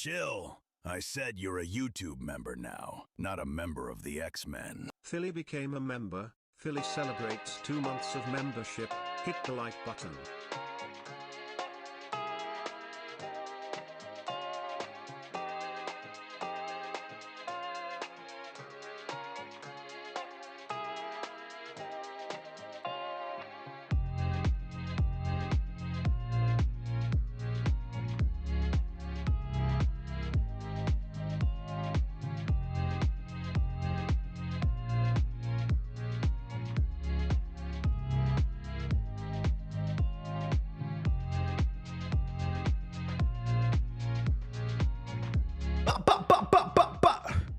Chill. I said you're a YouTube member now, not a member of the X-Men. Philly became a member. Philly celebrates 2 months of membership. Hit the like button.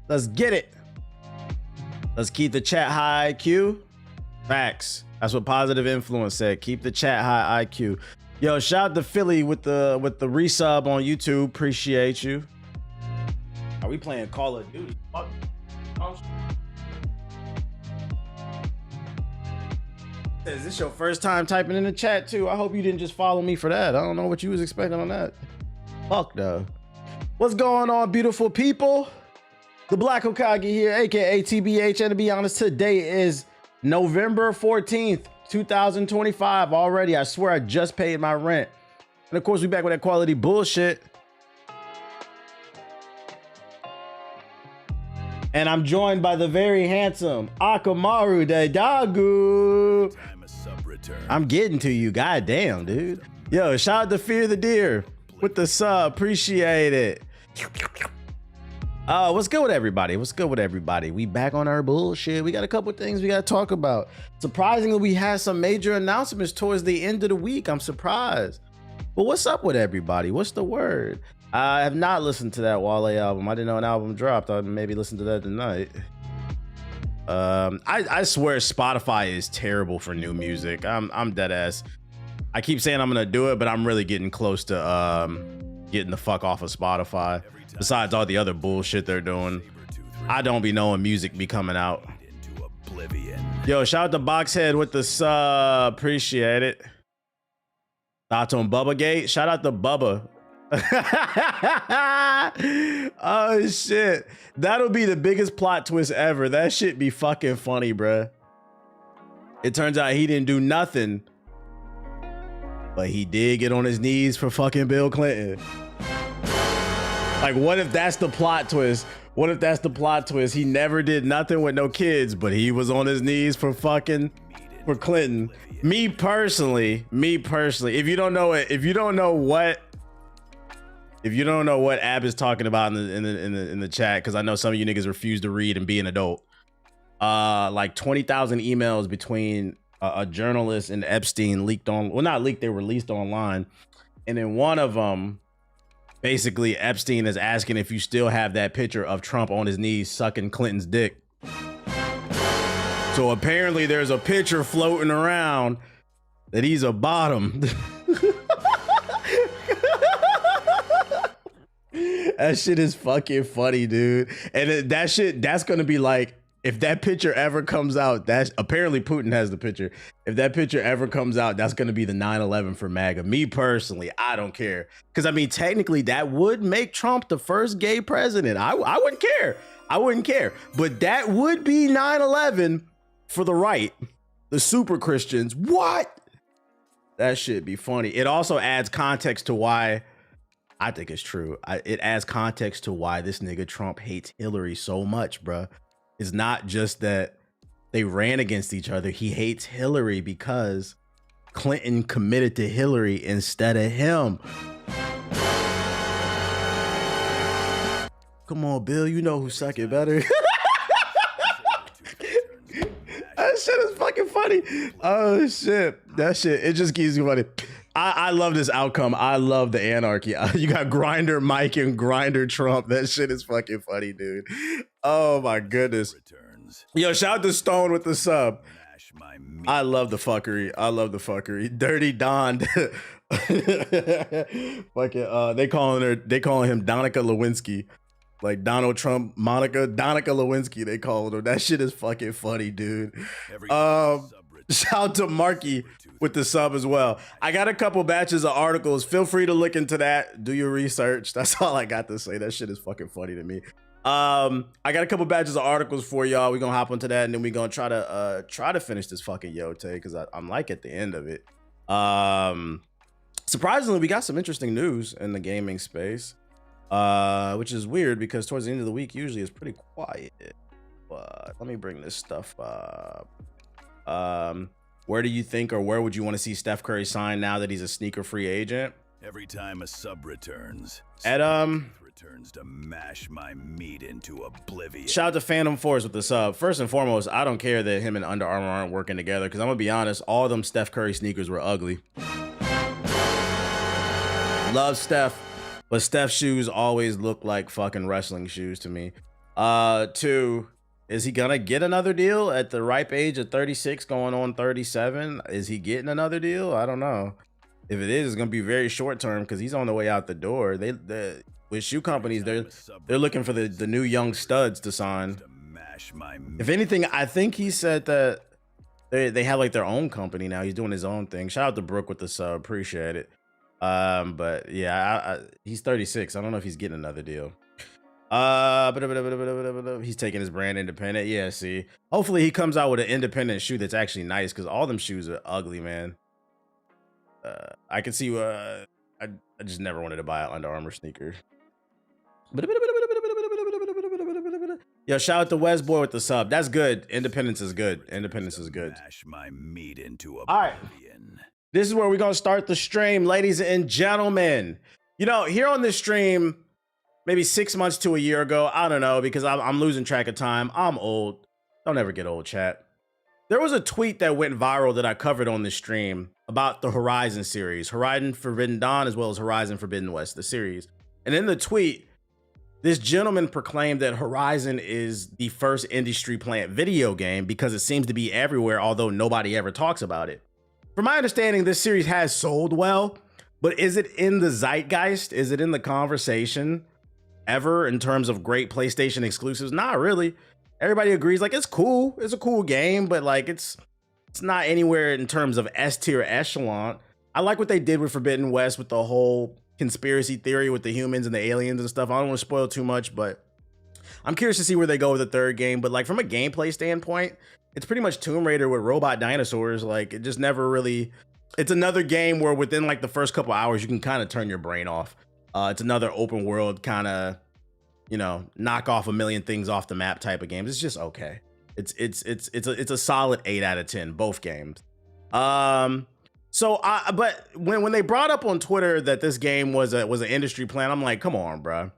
Let's get it. Let's keep the chat high IQ. Facts. That's what Positive Influence said. Keep the chat high IQ. Yo, shout out to Philly with the resub on YouTube. Appreciate you. Are we playing Call of Duty? Is this your first time typing in the chat too? I hope you didn't just follow me for that. I don't know what you was expecting on that. Fuck no. What's going on, beautiful people? The Black Hokage here, aka TBH, and to be honest, today is November 14th, 2025 already. I swear I just paid my rent. And of course, we back with that quality bullshit. And I'm joined by the very handsome Akamaru Daidagu. I'm getting to you, goddamn, dude. Yo, shout out to Fear the Deer with the sub, appreciate it. What's good with everybody? What's good with everybody? We back on our bullshit. We got a couple of things we got to talk about. Surprisingly, we had some major announcements towards the end of the week. I'm surprised. But what's up with everybody? What's the word? I have not listened to that Wale album. I didn't know an album dropped. I'd maybe listen to that tonight. I swear Spotify is terrible for new music. I'm dead ass. I keep saying I'm gonna do it, but I'm really getting close to getting the fuck off of Spotify. Besides all the other bullshit they're doing, I don't be knowing music be coming out. Yo, shout out to Boxhead with the sub, appreciate it. Thoughts on Bubba Gate? Shout out to Bubba. Oh shit, that'll be the biggest plot twist ever. That shit be fucking funny, bruh. It turns out he didn't do nothing, but he did get on his knees for fucking Bill Clinton. Like, what if that's the plot twist? What if that's the plot twist? He never did nothing with no kids, but he was on his knees for Clinton. Me personally, if you don't know it, if you don't know what Ab is talking about in the chat, because I know some of you niggas refuse to read and be an adult. Like 20,000 emails between a journalist and Epstein leaked on, well, not leaked, they were released online. And in one of them, basically Epstein is asking if you still have that picture of Trump on his knees sucking Clinton's dick. So apparently there's a picture floating around that he's a bottom. That shit is fucking funny, dude. And that's gonna be like, if that picture ever comes out, that's apparently Putin has the picture. If that picture ever comes out, that's gonna be the 9/11 for MAGA. Me personally, I don't care. Because I mean, technically that would make Trump the first gay president. I wouldn't care. I wouldn't care. But that would be 9/11 for the right. The super Christians. What? That shit be funny. It also adds context to why I think it's true. It adds context to why this nigga Trump hates Hillary so much, bruh. It's not just that they ran against each other. He hates Hillary because Clinton committed to Hillary instead of him. Come on, Bill, you know who suck it better. That shit is fucking funny. Oh shit, that shit, it just keeps me funny. I love this outcome. I love the anarchy. You got Grinder Mike and Grinder Trump. That shit is fucking funny, dude. Oh my goodness. Yo, shout out to Stone with the sub. I love the fuckery. I love the fuckery. Dirty Don. Fucking they calling him Donica Lewinsky. Like Donald Trump, Donica Lewinsky, they called her. That shit is fucking funny, dude. Shout out to Marky with the sub as well. I got a couple batches of articles. Feel free to look into that. Do your research. That's all I got to say. That shit is fucking funny to me. I got a couple batches of articles for y'all. We're gonna hop onto that, and then we're gonna try to finish this fucking Yote, because I'm like at the end of it. Surprisingly, we got some interesting news in the gaming space, which is weird because towards the end of the week usually is pretty quiet. But let me bring this stuff up. Where do you think, or where would you want to see Steph Curry sign now that he's a sneaker free agent? Every time a sub returns, At returns to mash my meat into oblivion. Shout out to Phantom Force with the sub. First and foremost, I don't care that him and Under Armour aren't working together, because I'm gonna be honest, all of them Steph Curry sneakers were ugly. Love Steph, but Steph's shoes always look like fucking wrestling shoes to me. Two, is he gonna get another deal at the ripe age of 36 going on 37? Is he getting another deal? I don't know. If it is, it's gonna be very short term because he's on the way out the door. They with shoe companies, they're looking for the new young studs to sign. If anything, I think he said that they have like their own company now. He's doing his own thing. Shout out to Brooke with the sub, appreciate it. But yeah, he's 36. I don't know if he's getting another deal. He's taking his brand independent. Yeah, see, hopefully he comes out with an independent shoe that's actually nice, because all them shoes are ugly, man. I can see I just never wanted to buy an Under Armour sneaker. Yo, shout out to Wes Boy with the sub. That's good. Independence is good. Independence is good. Mash my meat into oblivion. All right. This is where we're gonna start the stream, ladies and gentlemen. You know, here on this stream, maybe 6 months to a year ago, I don't know, because I'm losing track of time. I'm old. Don't ever get old, chat. There was a tweet that went viral that I covered on this stream about the Horizon series, Horizon Forbidden Dawn, as well as Horizon Forbidden West, the series. And in the tweet, this gentleman proclaimed that Horizon is the first industry plant video game because it seems to be everywhere, although nobody ever talks about it. From my understanding, this series has sold well, but is it in the zeitgeist? Is it in the conversation ever in terms of great PlayStation exclusives? Not really. Everybody agrees, like, it's cool. It's a cool game, but like it's not anywhere in terms of S tier echelon. I like what they did with Forbidden West with the whole conspiracy theory with the humans and the aliens and stuff. I don't want to spoil too much, but I'm curious to see where they go with the third game. But like from a gameplay standpoint, it's pretty much Tomb Raider with robot dinosaurs. Like it just never really, it's another game where within like the first couple hours, you can kind of turn your brain off. It's another open world kind of, you know, knock off a million things off the map type of games. It's just okay. It's a solid 8 out of 10, both games. But when they brought up on Twitter that this game was an industry plant, I'm like, come on, bro.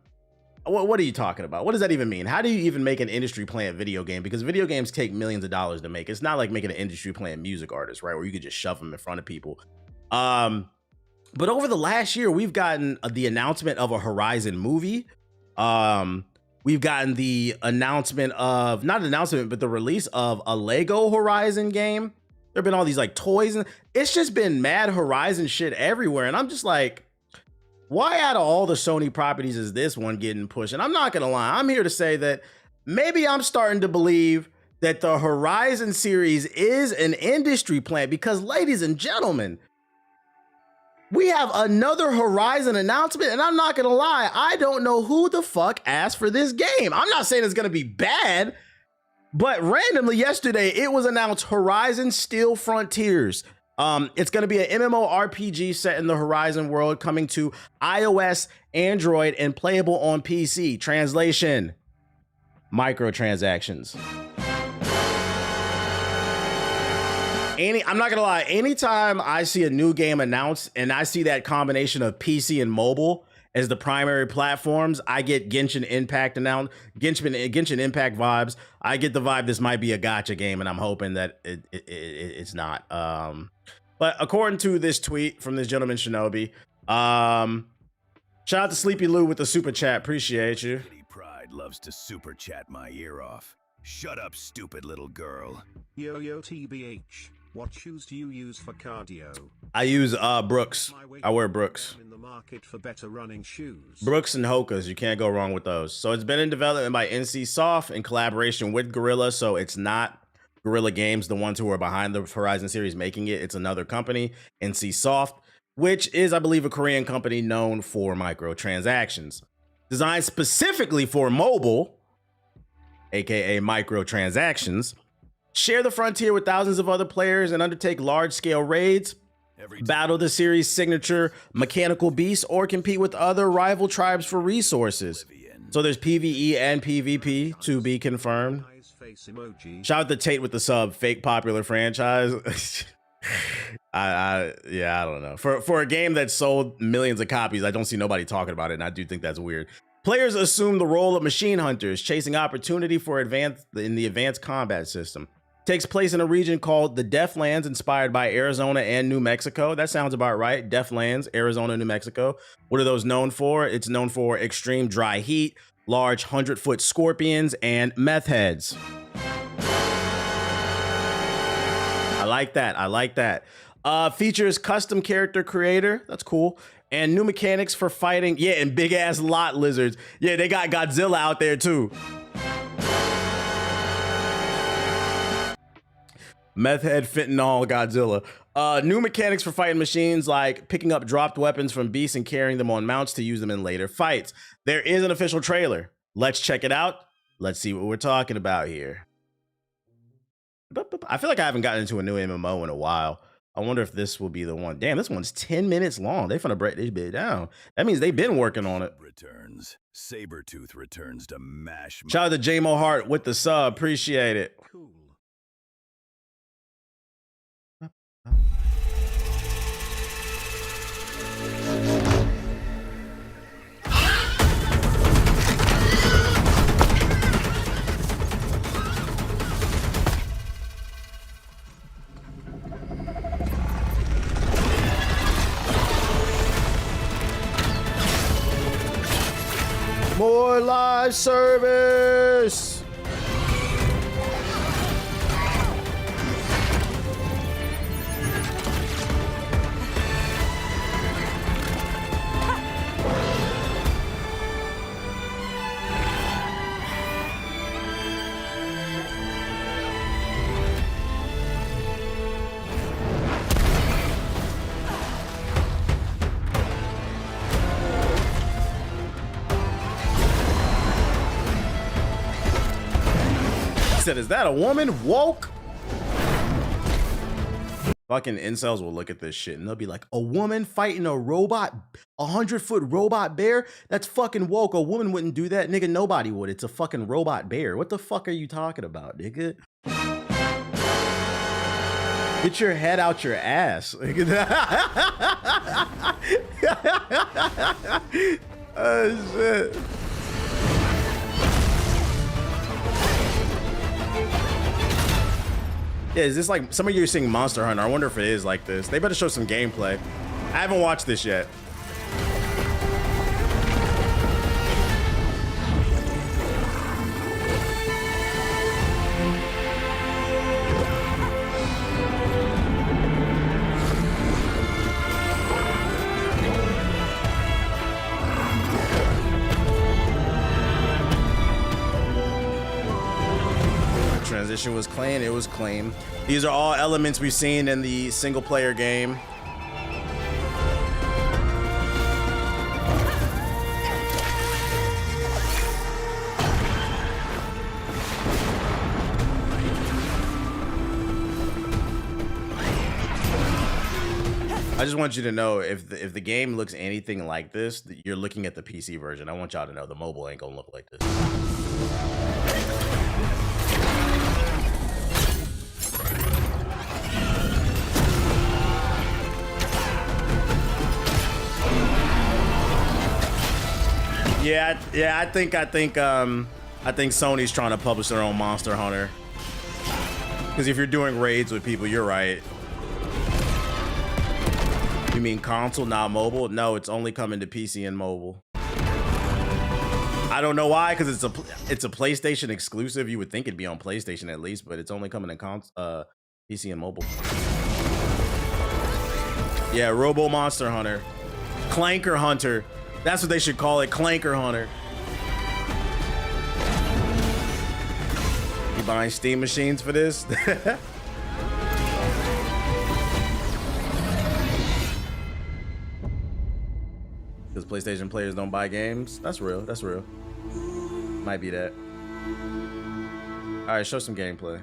What are you talking about? What does that even mean? How do you even make an industry plant video game? Because video games take millions of dollars to make. It's not like making an industry plant music artist, right? Where you could just shove them in front of people. But over the last year, we've gotten the announcement of a Horizon movie. We've gotten the announcement of, not an announcement, but the release of a Lego Horizon game. There have been all these like toys, and it's just been mad Horizon shit everywhere. And I'm just like, why out of all the Sony properties is this one getting pushed? And I'm not gonna lie, I'm here to say that maybe I'm starting to believe that the Horizon series is an industry plant, because ladies and gentlemen, we have another Horizon announcement, and I'm not gonna lie, I don't know who the fuck asked for this game. I'm not saying it's gonna be bad, but randomly yesterday, it was announced Horizon Steel Frontiers. It's gonna be an MMORPG set in the Horizon world, coming to iOS, Android, and playable on PC. Translation: microtransactions. I'm not gonna lie, anytime I see a new game announced and I see that combination of PC and mobile as the primary platforms, I get Genshin Impact Genshin Impact vibes. I get the vibe this might be a gacha game, and I'm hoping that it's not. But according to this tweet from this gentleman Shinobi, shout out to Sleepy Lou with the super chat, appreciate you. Pride loves to super chat my ear off. Shut up, stupid little girl. Yo TBH. What shoes do you use for cardio? I use Brooks. I wear Brooks. In the market for better running shoes. Brooks and Hokas, you can't go wrong with those. So it's been in development by NC Soft in collaboration with Gorilla, so it's not Guerrilla Games, the ones who are behind the Horizon series making it. It's another company, NC Soft, which is, I believe, a Korean company known for microtransactions. Designed specifically for mobile, aka microtransactions, share the frontier with thousands of other players and undertake large-scale raids, battle the series' signature mechanical beasts, or compete with other rival tribes for resources. So there's PvE and PvP to be confirmed. Shout out to Tate with the sub, fake popular franchise. I don't know. For a game that sold millions of copies, I don't see nobody talking about it, and I do think that's weird. Players assume the role of machine hunters, chasing opportunity for in the advanced combat system. Takes place in a region called the Deathlands, inspired by Arizona and New Mexico. That sounds about right. Deathlands, Arizona, New Mexico. What are those known for? It's known for extreme dry heat, large 100-foot scorpions, and meth heads. I like that. I like that. Features custom character creator. That's cool. And new mechanics for fighting. Yeah, and big ass lot lizards. Yeah, they got Godzilla out there too. Meth head fentanyl Godzilla. New mechanics for fighting machines, like picking up dropped weapons from beasts and carrying them on mounts to use them in later fights. There is an official trailer. Let's check it out. Let's see what we're talking about here. I feel like I haven't gotten into a new MMO in a while. I wonder if this will be the one. Damn, this one's 10 minutes long. They finna break this bit down. That means they've been working on it. Returns. Sabretooth returns to mash. Shout out to J-Mo Hart with the sub. Appreciate it. Cool. More live service. Said, is that a woman? Woke? Fucking incels will look at this shit and they'll be like, a woman fighting a robot, 100-foot robot bear? That's fucking woke. A woman wouldn't do that. Nigga, nobody would. It's a fucking robot bear. What the fuck are you talking about, nigga? Get your head out your ass. Oh, shit. Yeah, is this like, some of you are seeing Monster Hunter. I wonder if it is like this. They better show some gameplay. I haven't watched this yet. Transition was clean. It was clean. These are all elements we've seen in the single player game. I just want you to know, if the game looks anything like this, you're looking at the PC version. I want y'all to know the mobile ain't gonna look like this. Yeah, I think Sony's trying to publish their own Monster Hunter. Because if you're doing raids with people, you're right. You mean console, not mobile? No, it's only coming to PC and mobile. I don't know why, because it's a PlayStation exclusive. You would think it'd be on PlayStation at least, but it's only coming in PC and mobile. Yeah, Robo Monster Hunter. Clanker Hunter. That's what they should call it, Clanker Hunter. You buying Steam machines for this? Because PlayStation players don't buy games? That's real. That's real. Might be that. All right, show some gameplay.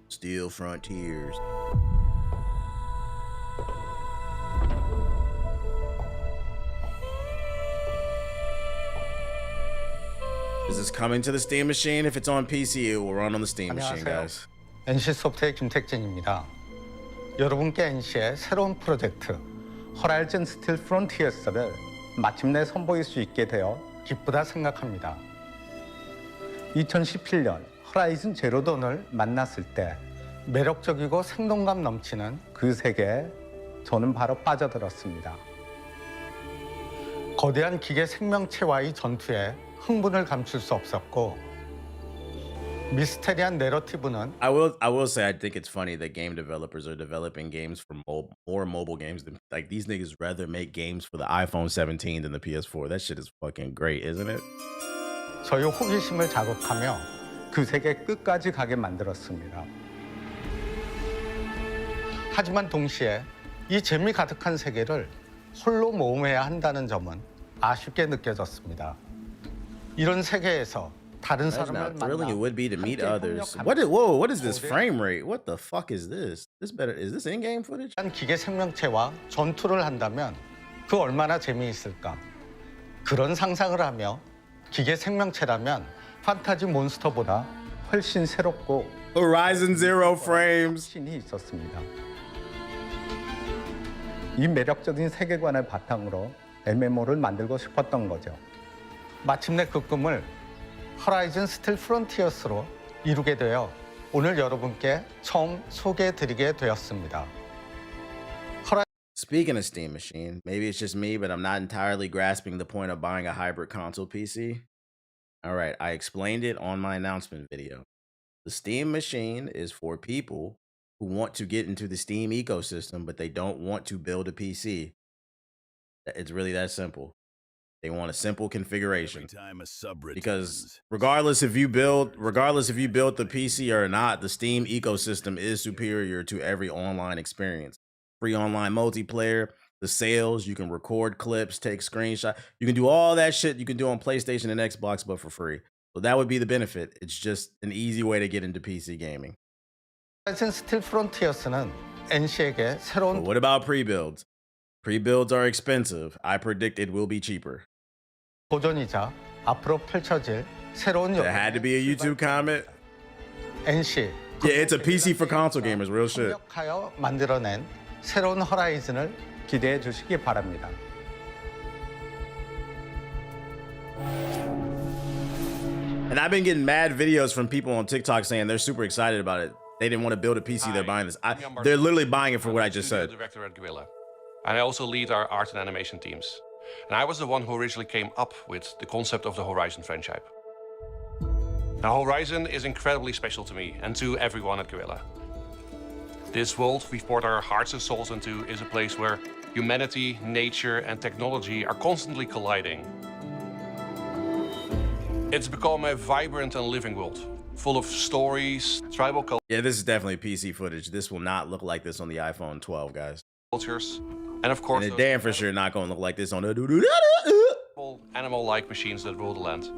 Steel Frontiers. Is this coming to the Steam machine? If it's on PC, it will run on the Steam machine, guys. NC소프트의 김택진입니다. 여러분께 NC의 새로운 프로젝트 호라이즌 스틸 프론티어스를 마침내 선보일 수 있게 되어 기쁘다 생각합니다. 2017년 호라이즌 제로돈을 만났을 때 매력적이고 생동감 넘치는 그 세계에 저는 바로 빠져들었습니다. 거대한 기계 생명체와의 전투에 흥분을 감출 수 없었고 미스테리한 내러티브는 I will say I think it's funny that game developers are developing games for more mobile games than like these niggas rather make games for the iPhone 17 than the PS4. That shit is fucking great, isn't it? 저의 호기심을 자극하며 그 세계 끝까지 가게 만들었습니다. 하지만 동시에 이 재미 가득한 세계를 홀로 모험해야 한다는 점은 아쉽게 느껴졌습니다. 이런 세계에서 다른 사람을 thrilling it would be to meet others. What is this frame rate? What the fuck is this? Is this in-game footage? 기계 생명체와 전투를 한다면 그 얼마나 재미있을까? 그런 상상을 하며 기계 생명체라면 판타지 몬스터보다 훨씬 새롭고 Horizon Zero frames. 신이 있었습니다. 이 매력적인 세계관을 바탕으로 MMO를 만들고 싶었던 거죠. 마침내 그 꿈을 호라이즌 스틸 프론티어스로 이루게 되어 오늘 여러분께 처음 소개해드리게 되었습니다. Speaking of Steam Machine, maybe it's just me, but I'm not entirely grasping the point of buying a hybrid console PC. All right, I explained it on my announcement video. The Steam Machine is for people who want to get into the Steam ecosystem, but they don't want to build a PC. It's really that simple. They want a simple configuration. Because regardless if you build the PC or not, the Steam ecosystem is superior to every online experience. Free online multiplayer, the sales, you can record clips, take screenshots. You can do all that shit you can do on PlayStation and Xbox, but for free. So that would be the benefit. It's just an easy way to get into PC gaming. 호라이즌 스틸 프론티어스는 NC에게 새로운 But what about pre-builds? Pre-builds are expensive. I predict it will be cheaper. 도전이자 앞으로 펼쳐질 새로운 There had to be a YouTube comment. NC Yeah, it's a PC for console gamers, real shit. 협력하여 만들어낸 새로운 호라이즌을 기대해 주시기 바랍니다. And I've been getting mad videos from people on TikTok saying they're super excited about it. They didn't want to build a PC, they're buying this. They're literally buying it for what I just said. Director at Guerrilla. And I also lead our art and animation teams. And I was the one who originally came up with the concept of the Horizon franchise. Now, Horizon is incredibly special to me and to everyone at Guerrilla. This world we've poured our hearts and souls into is a place where humanity, nature, and technology are constantly colliding. It's become a vibrant and living world, full of stories, tribal cultures. Yeah, this is definitely PC footage. This will not look like this on the iPhone 12, guys. And of course, And it's damn for sure not going to look like this on the animal-like machines that rule the land.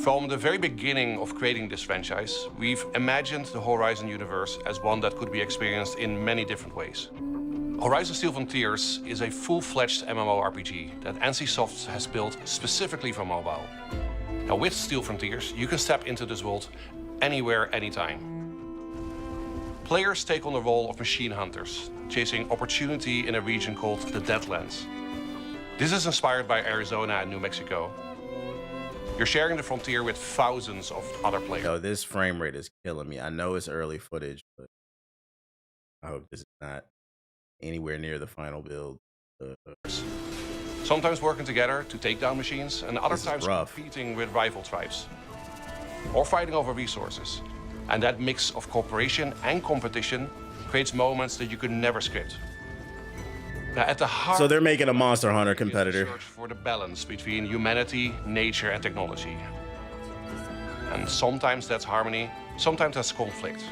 From the very beginning of creating this franchise, we've imagined the Horizon universe as one that could be experienced in many different ways. Horizon Steel Frontiers is a full-fledged MMORPG that NCSoft has built specifically for mobile. Now with Steel Frontiers, you can step into this world anywhere, anytime. Players take on the role of machine hunters, chasing opportunity in a region called the Deadlands. This is inspired by Arizona and New Mexico. You're sharing the frontier with thousands of other players. Yo, this frame rate is killing me. I know it's early footage, but I hope this is not anywhere near the final build. Sometimes working together to take down machines, and other times rough. competing with rival tribes. Or fighting over resources. And that mix of cooperation and competition creates moments that you could never script. Now, at the heart, So they're making a Monster Hunter is the competitor. search for the balance between humanity, nature, and technology. And sometimes that's harmony, sometimes that's conflict.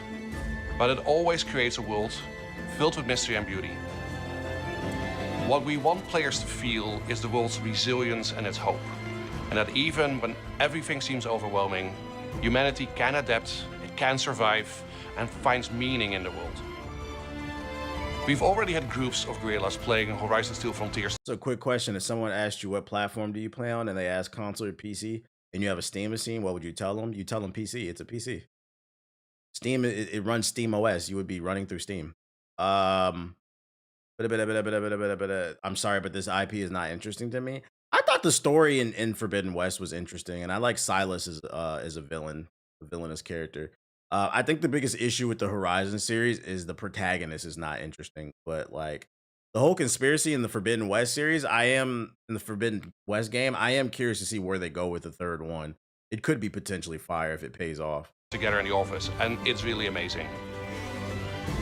But it always creates a world filled with mystery and beauty. What we want players to feel is the world's resilience and its hope. And that even when everything seems overwhelming, humanity can adapt, it can survive, and finds meaning in the world. We've already had groups of guerrillas playing Horizon Steel Frontiers. So, quick question: if someone asked you what platform do you play on, and they ask console or PC, and you have a Steam machine, what would you tell them? You tell them PC. It's a PC. Steam, it runs Steam OS. You would be running through Steam. I'm sorry, but this IP is not interesting to me. I thought the story in Forbidden West was interesting, and I like Silas as a villain, a villainous character. I think the biggest issue with the Horizon series is the protagonist is not interesting, but like the whole conspiracy in the Forbidden West series, I am in the Forbidden West game. I am curious to see where they go with the third one. It could be potentially fire if it pays off. Together in the office, and it's really amazing.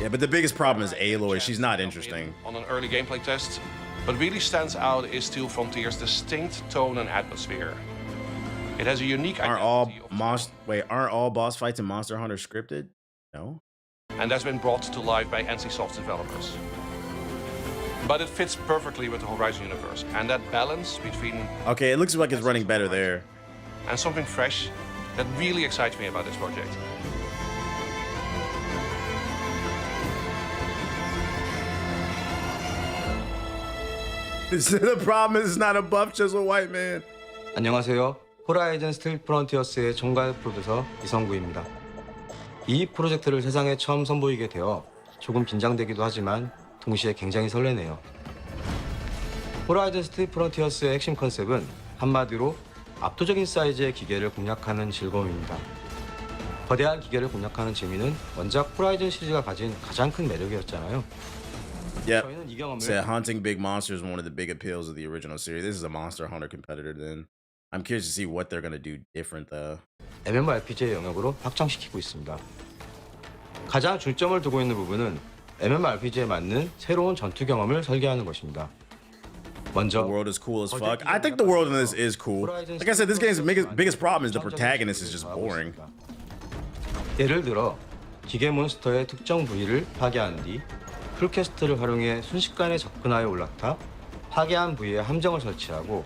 Yeah, but the biggest problem is Aloy. She's not interesting. On an early gameplay test, what really stands out is Steel Frontier's distinct tone and atmosphere. It has a unique aren't all boss fights in Monster Hunter scripted? No. And that's been brought to life by NCSoft's developers. But it fits perfectly with the Horizon universe, and that balance between okay, it looks like it's running better there. And something fresh that really excites me about this project. The problem is it's not a buff chisel white man. 안녕하세요. 호라이즌 스틸 프론티어스의 총괄 프로듀서 이성구입니다. 이 프로젝트를 세상에 처음 선보이게 되어 조금 긴장되기도 하지만 동시에 굉장히 설레네요. 호라이즌 스틸 프론티어스의 핵심 컨셉은 한마디로 압도적인 사이즈의 기계를 공략하는 즐거움입니다. 거대한 기계를 공략하는 재미는 원작 호라이즌 시리즈가 가진 가장 큰 매력이었잖아요. Yep. Said hunting big monsters is one of the big appeals of the original series. This is a Monster Hunter competitor then. I'm curious to see what they're going to do different though. MMORPG의 영역으로 확장시키고 있습니다. 가장 중점을 두고 있는 부분은 MMORPG에 맞는 새로운 전투 경험을 설계하는 것입니다. 먼저 the world is cool as fuck. I think the world in this is cool. Like I said, this game's biggest problem is the protagonist is just boring. 예를 들어 기계 몬스터의 특정 부위를 파괴한 뒤 풀캐스트를 활용해 순식간에 접근하여 올라타 파괴한 부위에 함정을 설치하고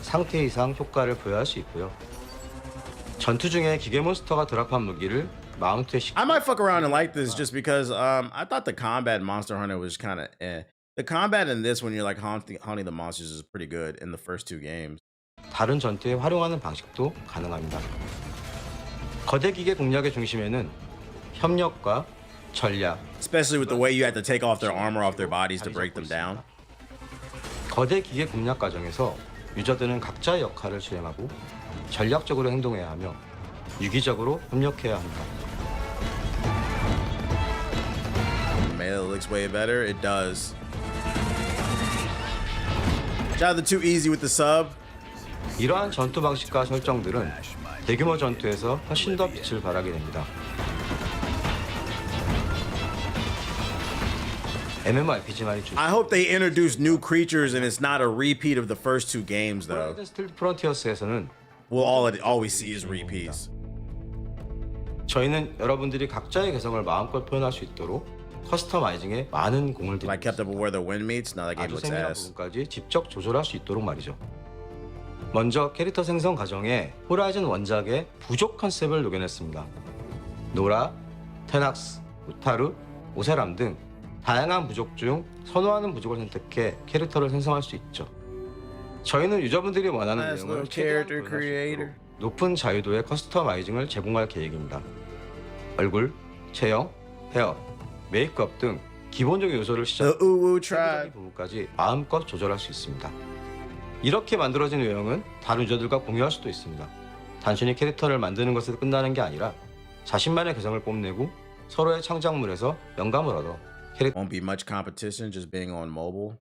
상태 이상 효과를 부여할 수 있고요. 전투 중에 기계 몬스터가 드랍한 무기를 마운트에 싣고 I might fuck around and like this just because I thought the combat in Monster Hunter was kind of eh. The combat in this when you're like hunting the monsters is pretty good in the first two games. 다른 전투에 활용하는 방식도 가능합니다. 거대 기계 공략의 중심에는 협력과 전략, especially with the way you had to take off their armor off their bodies to break them down. 거대 기계 공략 과정에서 유저들은 각자의 역할을 수행하고 전략적으로 행동해야 하며 유기적으로 협력해야 합니다. Melee looks way better. It does. Shout out to Too Easy with the sub. 이러한 전투 방식과 설정들은 대규모 전투에서 훨씬 더 빛을 발하게 됩니다. MMORPG만이 주. I hope they introduce new creatures and it's not a repeat of the first two games though. 스틸 프론티어스에서는 Well, all we see is repeats. 저희는 여러분들이 각자의 개성을 마음껏 표현할 수 있도록 커스터마이징에 많은 공을 I kept up with where the wind meets. Now that game 아주 looks 세밀한 ass. 부분까지 직접 조절할 수 있도록 말이죠. 먼저 캐릭터 생성 과정에 호라이즌 원작의 부족 컨셉을 녹여냈습니다. 노라, 테낙스, 우타루, 오세람 등 다양한 부족 중 선호하는 부족을 선택해 캐릭터를 생성할 수 있죠. 저희는 유저분들이 원하는 Nice 내용을 little 최대한 character 구현할 수 creator. 있도록 높은 자유도의 커스터마이징을 제공할 계획입니다. 얼굴, 체형, 헤어, 메이크업 등 기본적인 요소를 The Uwu 시작으로 tribe. 부분까지 마음껏 조절할 수 있습니다. 이렇게 만들어진 외형은 다른 유저들과 공유할 수도 있습니다. 단순히 캐릭터를 만드는 것에 끝나는 게 아니라 자신만의 개성을 뽐내고 서로의 창작물에서 영감을 얻어 캐릭터 Won't be much competition just being on mobile.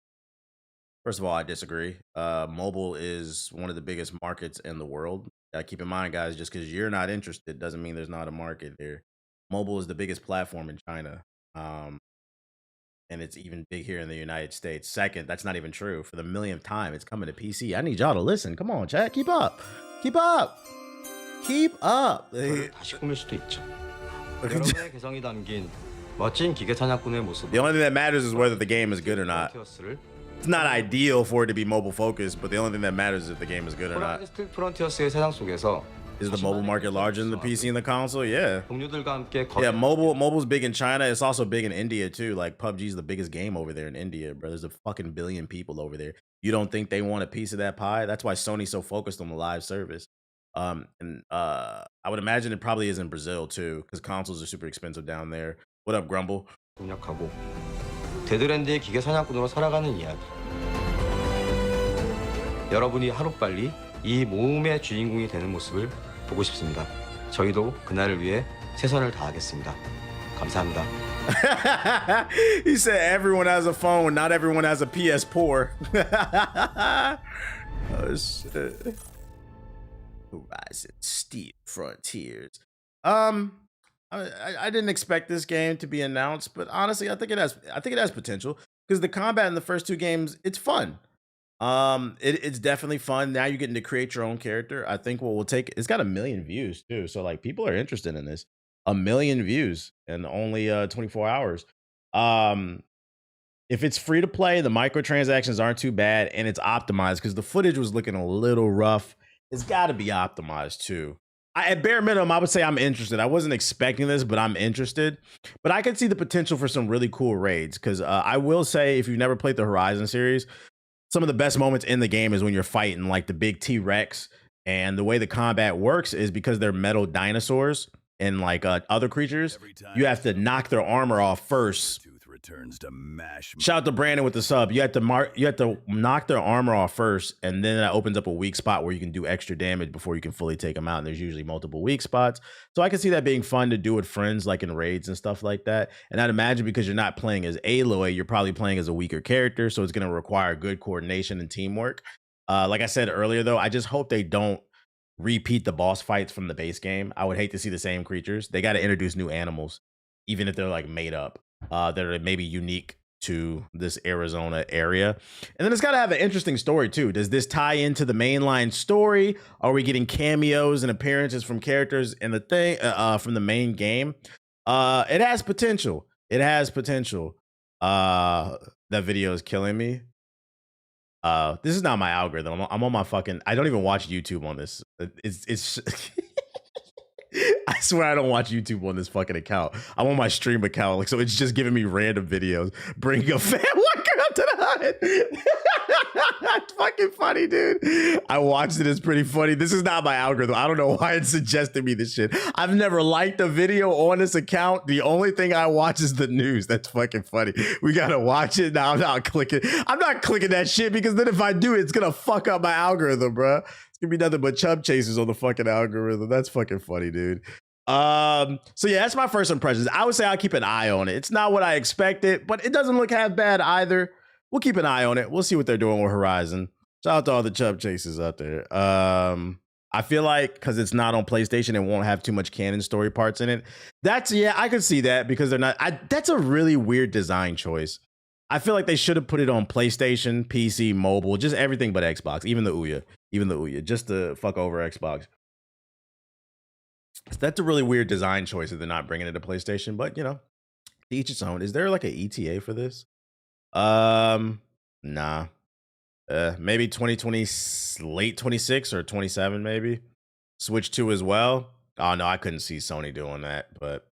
First of all, I disagree. Mobile is one of the biggest markets in the world. Keep in mind, guys, just because you're not interested doesn't mean there's not a market there. Mobile is the biggest platform in China. And it's even big here in the United States. Second, that's not even true. For the millionth time, it's coming to PC. I need y'all to listen. Come on, chat. Keep up. Keep up. Keep up. 다시 꾸밀 수도 있죠. 여러분의 개성이 담긴 멋진 기계 사냥꾼의 모습. The only thing that matters is whether the game is good or not. It's not ideal for it to be mobile focused, but the only thing that matters is if the game is good or not. 스틸 프론티어스의 세상 속에서 Is the mobile market larger than the PC and the console? Yeah. 동료들과 함께 Yeah, mobile's big in China. It's also big in India too. Like PUBG's the biggest game over there in India, bro. There's a fucking billion people over there. You don't think they want a piece of that pie? That's why Sony's so focused on the live service. I would imagine it probably is in Brazil too, because consoles are super expensive down there. What up, Grumble? 공략하고 데드랜드의 기계 사냥꾼으로 살아가는 이야기. 여러분이 하루빨리 이 모험의 주인공이 되는 모습을 보고 싶습니다. 저희도 그날을 위해 최선을 다하겠습니다. 감사합니다. He said everyone has a phone, not everyone has a PS4. Oh shit. Horizon Steel Frontiers. I didn't expect this game to be announced, but honestly, I think it has potential because the combat in the first two games, it's fun. It's definitely fun. Now you're getting to create your own character. I think what we'll take, it's got 1 million views too. So like people are interested in this. 1 million views in only 24 hours. If it's free to play, the microtransactions aren't too bad and it's optimized because the footage was looking a little rough. It's got to be optimized too. At bare minimum, I would say I'm interested. I wasn't expecting this, but I'm interested. But I could see the potential for some really cool raids because I will say, if you've never played the Horizon series, some of the best moments in the game is when you're fighting like the big T-Rex. And the way the combat works is because they're metal dinosaurs and like other creatures, you have to knock their armor off first. Returns to mash. Shout out to Brandon with the sub. You have to knock their armor off first, and then that opens up a weak spot where you can do extra damage before you can fully take them out. And there's usually multiple weak spots, so I can see that being fun to do with friends, like in raids and stuff like that. And I'd imagine because you're not playing as Aloy, you're probably playing as a weaker character, so it's going to require good coordination and teamwork. Like I said earlier, though, I just hope they don't repeat the boss fights from the base game. I would hate to see the same creatures. They got to introduce new animals, even if they're like made up. That are maybe unique to this Arizona area. And then it's got to have an interesting story too. Does this tie into the mainline story? Are we getting cameos and appearances from characters in the thing from the main game? It has potential. It has potential. That video is killing me. This is not my algorithm. I'm on my fucking, I don't even watch YouTube on this. It's I swear I don't watch YouTube on this fucking account. I'm on my stream account, like, so it's just giving me random videos. Bring a fan walker up to the hut. It's fucking funny, dude. I watched it. It's pretty funny. This is not my algorithm. I don't know why it's suggesting me this shit. I've never liked a video on this account. The only thing I watch is the news. That's fucking funny. We gotta watch it. Now I'm not clicking that shit because then if I do, it's gonna fuck up my algorithm, bro. It's gonna be nothing but chub chasers on the fucking algorithm. That's fucking funny, dude. So yeah, that's my first impressions. I would say I'll keep an eye on it. It's not what I expected, but it doesn't look half bad either. We'll keep an eye on it. We'll see what they're doing with Horizon. Shout out to all the chub chasers out there. I feel like because it's not on PlayStation, it won't have too much canon story parts in it. Yeah, I could see that because they're not. That's a really weird design choice. I feel like they should have put it on PlayStation, PC, mobile, just everything but Xbox, even the Ouya, just to fuck over Xbox. So that's a really weird design choice that they're not bringing it to PlayStation, but you know, to each its own. Is there like an ETA for this? Nah. Maybe 2020, late 26 or 27, maybe. Switch 2 as well. Oh no, I couldn't see Sony doing that, but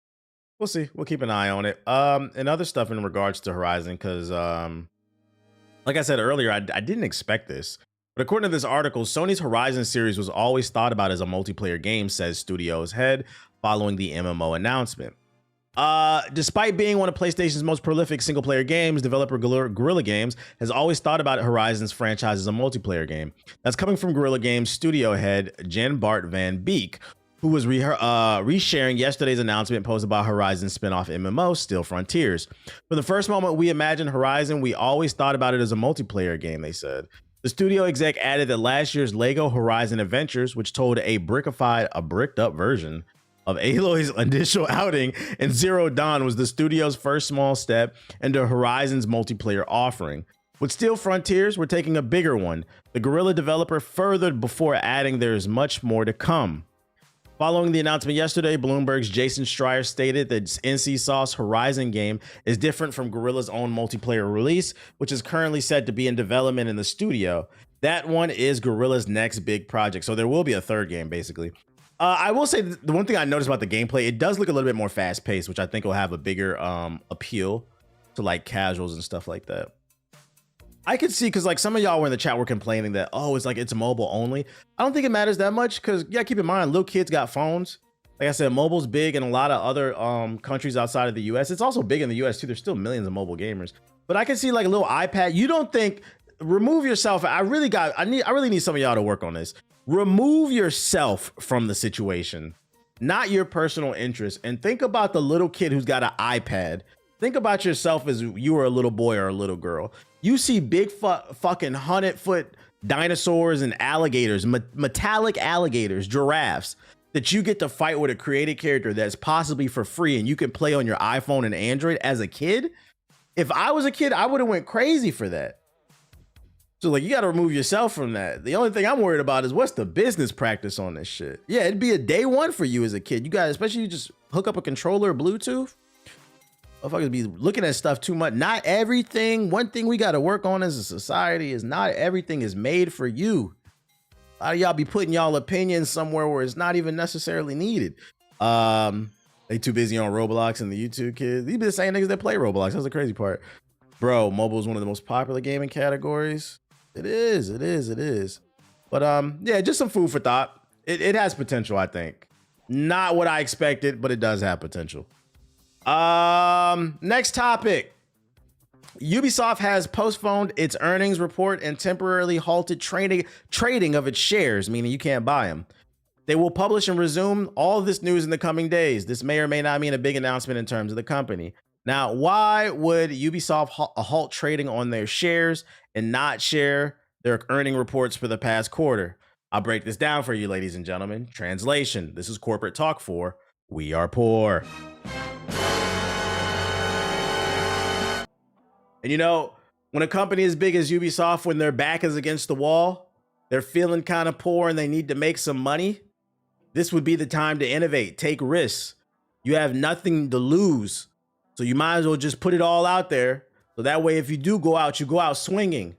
we'll see. We'll keep an eye on it. And other stuff in regards to Horizon, because like I said earlier, I didn't expect this. But according to this article, Sony's Horizon series was always thought about as a multiplayer game, says studio's head, following the MMO announcement. Despite being one of PlayStation's most prolific single-player games, developer Guerrilla Games has always thought about Horizon's franchise as a multiplayer game. That's coming from Guerrilla Games studio head Jen Bart Van Beek, who was resharing yesterday's announcement posted by Horizon's spin-off MMO, Steel Frontiers. From the first moment we imagined Horizon, we always thought about it as a multiplayer game, they said. The studio exec added that last year's LEGO Horizon Adventures, which told a bricked up version of Aloy's initial outing in Zero Dawn, was the studio's first small step into Horizon's multiplayer offering. With Steel Frontiers, we're taking a bigger one. The Guerrilla developer furthered before adding there is much more to come. Following the announcement yesterday, Bloomberg's Jason Schreier stated that NCSoft's Horizon game is different from Guerrilla's own multiplayer release, which is currently said to be in development in the studio. That one is Guerrilla's next big project, so there will be a third game, basically. I will say the one thing I noticed about the gameplay, it does look a little bit more fast-paced, which I think will have a bigger appeal to like casuals and stuff like that. I could see, because like some of y'all were in the chat were complaining that, oh, it's like it's mobile only. I don't think it matters that much, because yeah, keep in mind, little kids got phones. Like I said, mobile's big in a lot of other countries outside of the US. It's also big in the US too. There's still millions of mobile gamers. But I can see like a little iPad. You don't think, remove yourself. I really need some of y'all to work on this. Remove yourself from the situation, not your personal interest, and think about the little kid who's got an iPad. Think about yourself as you were a little boy or a little girl. You see big fucking 100-foot dinosaurs and alligators, metallic alligators, giraffes that you get to fight with a created character that's possibly for free and you can play on your iPhone and Android as a kid. If I was a kid, I would have went crazy for that. So like, you got to remove yourself from that. The only thing I'm worried about is what's the business practice on this shit. Yeah, it'd be a day one for you as a kid. You got, especially you just hook up a controller or Bluetooth. Motherfuckers be looking at stuff too much. Not everything. One thing we got to work on as a society is not everything is made for you. A lot of y'all be putting y'all opinions somewhere where it's not even necessarily needed. They too busy on Roblox and the YouTube kids. These be the same niggas that play Roblox. That's the crazy part. Bro, mobile is one of the most popular gaming categories. It is. But yeah, just some food for thought. It has potential, I think. Not what I expected, but it does have potential. Next topic. Ubisoft has postponed its earnings report and temporarily halted trading of its shares, meaning you can't buy them. They will publish and resume all of this news in the coming days. This may or may not mean a big announcement in terms of the company. Now, why would Ubisoft halt trading on their shares and not share their earning reports for the past quarter? I'll break this down for you, ladies and gentlemen. Translation: this is corporate talk for We Are Poor. And you know, when a company as big as Ubisoft, when their back is against the wall, they're feeling kind of poor and they need to make some money, this would be the time to innovate, take risks. You have nothing to lose. So you might as well just put it all out there. So that way, if you do go out, you go out swinging.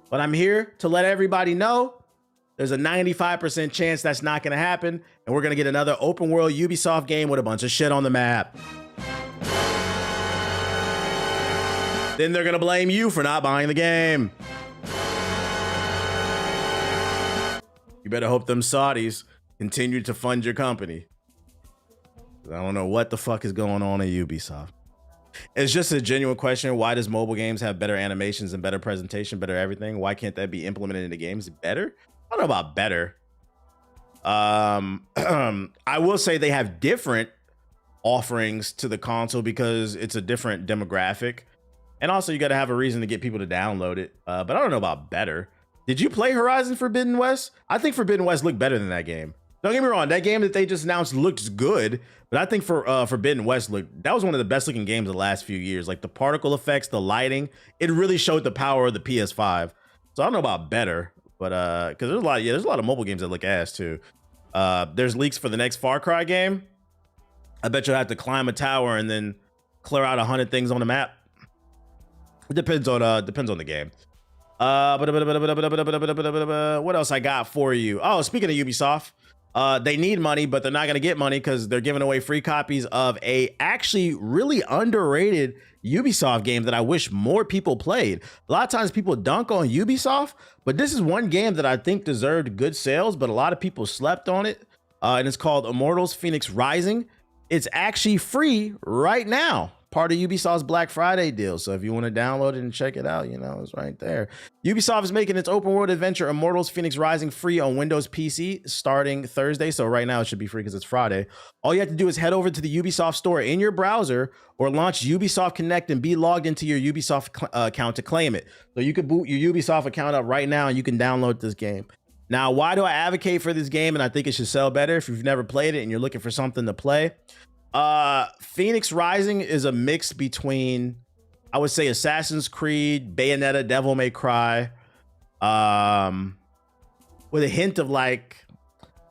But I'm here to let everybody know there's a 95% chance that's not going to happen. And we're going to get another open world Ubisoft game with a bunch of shit on the map. Then they're going to blame you for not buying the game. You better hope them Saudis continue to fund your company. I don't know what the fuck is going on at Ubisoft. It's just a genuine question. Why does mobile games have better animations and better presentation, better everything? Why can't that be implemented into games better? I don't know about better. I will say they have different offerings to the console because it's a different demographic. And also you got to have a reason to get people to download it. But I don't know about better. Did you play Horizon Forbidden West? I think Forbidden West looked better than that game. Don't get me wrong, that game that they just announced looks good, but I think for Forbidden West that was one of the best looking games of the last few years. Like the particle effects, the lighting, it really showed the power of the PS5. So I don't know about better, but because there's a lot of mobile games that look ass too. There's leaks for the next Far Cry game. I bet you'll have to climb a tower and then clear out 100 things on the map. It depends on the game. What else I got for you? Oh, speaking of Ubisoft, they need money, but they're not going to get money because they're giving away free copies of a actually really underrated Ubisoft game that I wish more people played. A lot of times people dunk on Ubisoft, but this is one game that I think deserved good sales, but a lot of people slept on it. And it's called Immortals Fenyx Rising. It's actually free right now. Part of Ubisoft's Black Friday deal. So if you want to download it and check it out, you know, it's right there. Ubisoft is making its open world adventure Immortals Fenyx Rising free on Windows PC starting Thursday. So right now it should be free because it's Friday. All you have to do is head over to the Ubisoft store in your browser or launch Ubisoft Connect and be logged into your Ubisoft account to claim it. So you could boot your Ubisoft account up right now and you can download this game. Now, why do I advocate for this game? And I think it should sell better if you've never played it and you're looking for something to play. Fenyx Rising is a mix between, I would say, Assassin's Creed, Bayonetta, Devil May Cry, with a hint of like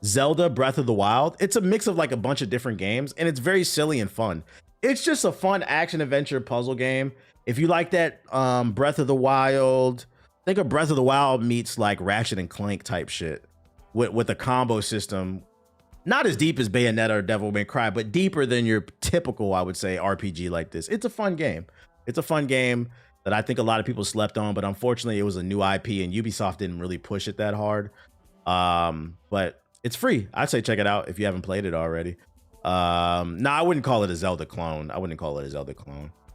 Zelda Breath of the Wild. It's a mix of like a bunch of different games, and it's very silly and fun. It's just a fun action adventure puzzle game. If you like that Breath of the Wild, think of Breath of the Wild meets like Ratchet and Clank type shit with a combo system. Not as deep as Bayonetta or Devil May Cry, but deeper than your typical, I would say, RPG like this. It's a fun game. It's a fun game that I think a lot of people slept on, but unfortunately it was a new IP and Ubisoft didn't really push it that hard. But it's free. I'd say check it out if you haven't played it already. I wouldn't call it a Zelda clone.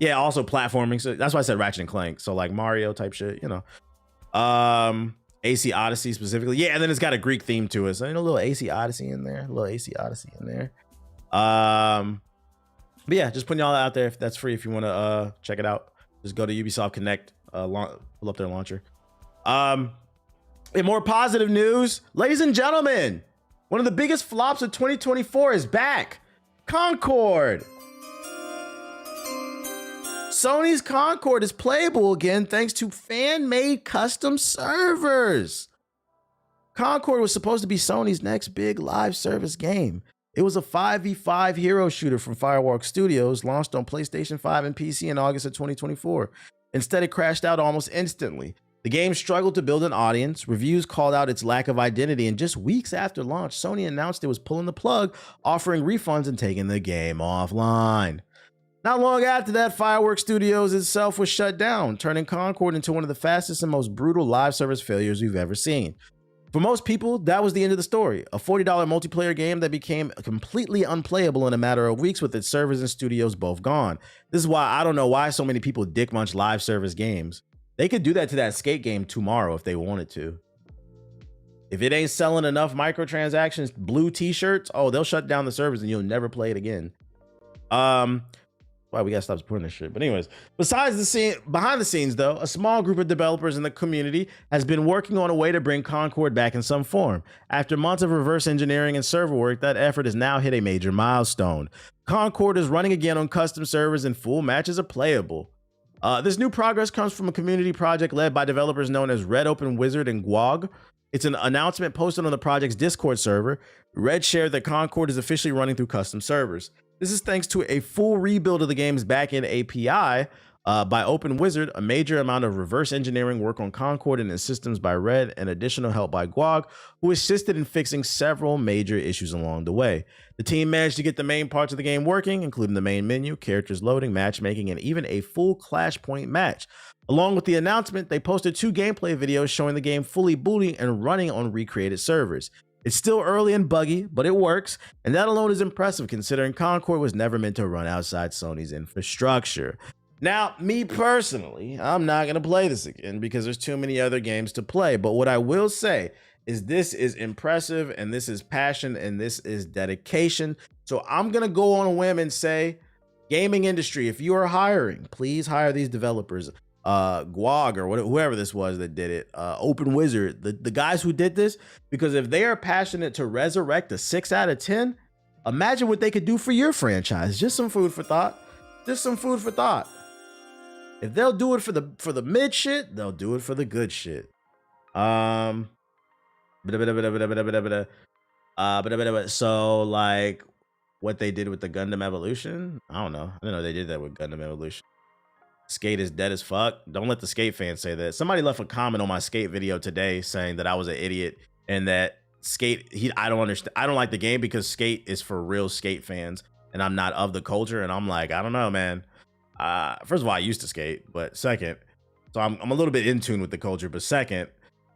Yeah, also platforming. So that's why I said Ratchet and Clank. So like Mario type shit, you know. AC Odyssey specifically. Yeah, and then it's got a Greek theme to it. So a little AC Odyssey in there. But yeah, just putting y'all out there if that's free. If you want to check it out, just go to Ubisoft Connect, pull up their launcher. In more positive news, ladies and gentlemen, one of the biggest flops of 2024 is back. Concord. Sony's Concord is playable again thanks to fan-made custom servers. Concord was supposed to be Sony's next big live service game. It was a 5v5 hero shooter from Fireworks Studios, launched on PlayStation 5 and PC in August of 2024. Instead, it crashed out almost instantly. The game struggled to build an audience, reviews called out its lack of identity, and just weeks after launch, Sony announced it was pulling the plug, offering refunds and taking the game offline. Not long after that, Fireworks Studios itself was shut down, turning Concord into one of the fastest and most brutal live service failures we've ever seen. For most people, that was the end of the story. A $40 multiplayer game that became completely unplayable in a matter of weeks with its servers and studios both gone. This is why I don't know why so many people dick munch live service games. They could do that to that skate game tomorrow if they wanted to. If it ain't selling enough microtransactions, blue t-shirts, oh, they'll shut down the servers and you'll never play it again. Wow, we gotta stop supporting this shit. But anyways, behind the scenes though, a small group of developers in the community has been working on a way to bring Concord back in some form. After months of reverse engineering and server work, that effort has now hit a major milestone. Concord is running again on custom servers and full matches are playable. This new progress comes from a community project led by developers known as Red Open Wizard and GWOG. It's an announcement posted on the project's Discord server. Red shared that Concord is officially running through custom servers. This is thanks to a full rebuild of the game's backend API by Open Wizard, a major amount of reverse engineering work on Concord and its systems by Red, and additional help by GWOG, who assisted in fixing several major issues along the way. The team managed to get the main parts of the game working, including the main menu, characters loading, matchmaking, and even a full Clash Point match. Along with the announcement, they posted 2 gameplay videos showing the game fully booting and running on recreated servers. It's still early and buggy, but it works, and that alone is impressive considering Concord was never meant to run outside Sony's infrastructure. Now, me personally, I'm not going to play this again because there's too many other games to play, but what I will say is this is impressive, and this is passion, and this is dedication. So I'm going to go on a whim and say, gaming industry, if you are hiring, please hire these developers. GWOG or whoever this was that did it, Open Wizard, the guys who did this, because if they are passionate to resurrect a 6 out of 10, imagine what they could do for your franchise. Just some food for thought. If they'll do it for the mid shit, they'll do it for the good shit. So like what they did with the Gundam Evolution, I don't know. I didn't know they did that with Gundam Evolution. Skate is dead as fuck. Don't let the Skate fans say that. Somebody left a comment on my Skate video today saying that I was an idiot and that Skate, I don't understand. I don't like the game because Skate is for real Skate fans and I'm not of the culture. And I'm like, I don't know, man. First of all, I used to skate, but second, so I'm a little bit in tune with the culture. But second,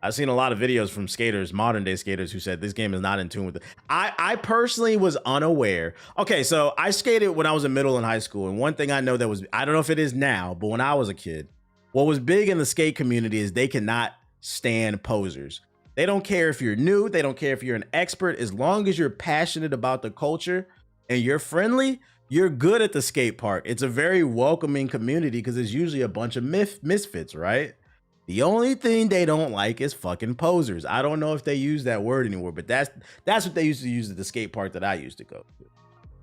I've seen a lot of videos from skaters, modern day skaters, who said this game is not in tune with it. I personally was unaware. Okay, so I skated when I was in middle and high school. And one thing I know that was, I don't know if it is now, but when I was a kid, what was big in the skate community is they cannot stand posers. They don't care if you're new. They don't care if you're an expert. As long as you're passionate about the culture and you're friendly, you're good at the skate park. It's a very welcoming community because it's usually a bunch of misfits, right? The only thing they don't like is fucking posers. I don't know if they use that word anymore, but that's what they used to use at the skate park that I used to go to.